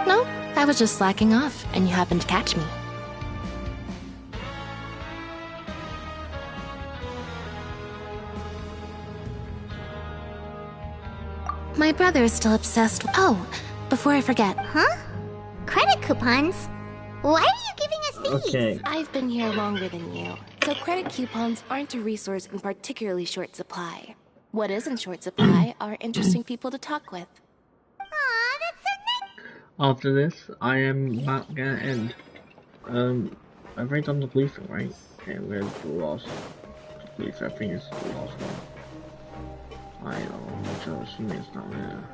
No, I was just slacking off, and you happened to catch me. My brother is still obsessed with— Oh, before I forget. Huh? Credit coupons? Why are you giving us these? Okay. I've been here longer than you, so credit coupons aren't a resource in particularly short supply. What is in short supply are interesting people to talk with. Aw, that's so nice. After this, I am not gonna end. I've already done the blue thing, right? Okay, where's the lost? Blue, I think it's the lost one. I don't assume it's not there.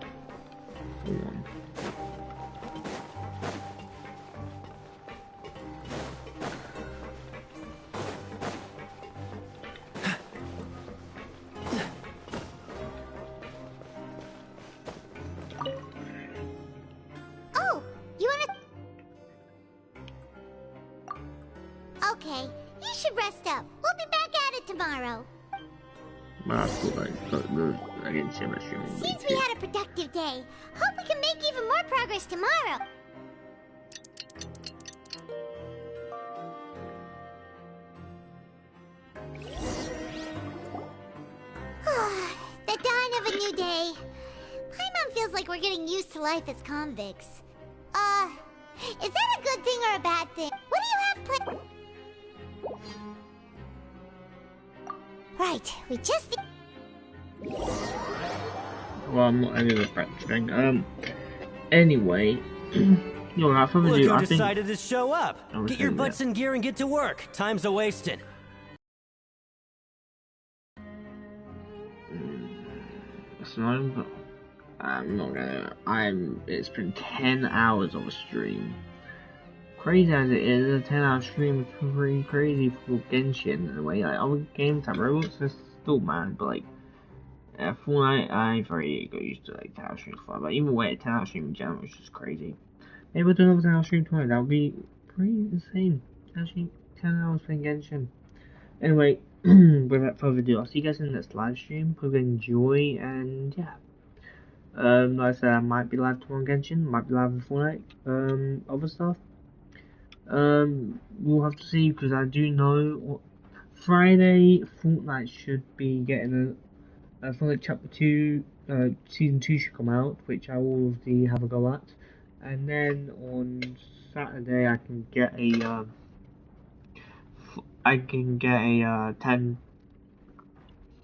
Hold on. Oh, you wanna... Okay, you should rest up. We'll be back at it tomorrow. Seems we had a productive day. Hope we can make even more progress tomorrow. The dawn of a new day. Paimon feels like we're getting used to life as convicts. Is that a good thing or a bad thing? What do you have planned? Right, we just... Well, I'm not ending the practice thing. Anyway, you'll have something to do. Look I who think... decided to show up. Get your butts in gear and get to work. Time's a wasted. It's not even... I'm not gonna. It's been 10 hours of a stream. Crazy as it is, a 10-hour stream is pretty crazy for Genshin in a way. Like other games like Roblox is still mad, but like Fortnite, I very got used to like 10-hour streams for. But even way, 10-hour stream in general is just crazy. Maybe we'll do another 10-hour stream tonight. That would be pretty insane. Actually, 10 hours playing Genshin. Anyway, without further ado, I'll see you guys in the next live stream. Hope you enjoy, and yeah. Like I said, I might be live tomorrow on Genshin, might be live on Fortnite, other stuff. We'll have to see, because I do know Friday Fortnite should be getting a Fortnite Chapter 2, Season 2 should come out, which I will obviously have a go at. And then on Saturday I can get a,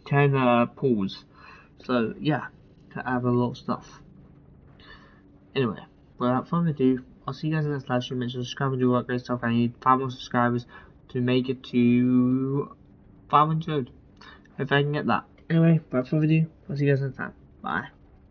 10 pulls. So yeah, to have a lot of stuff. Anyway, without further ado, I'll see you guys in the next live stream. Make sure to subscribe and do all that great stuff. I need 5 more subscribers to make it to 500. If I can get that. Anyway, without further ado, I'll see you guys next time. Bye.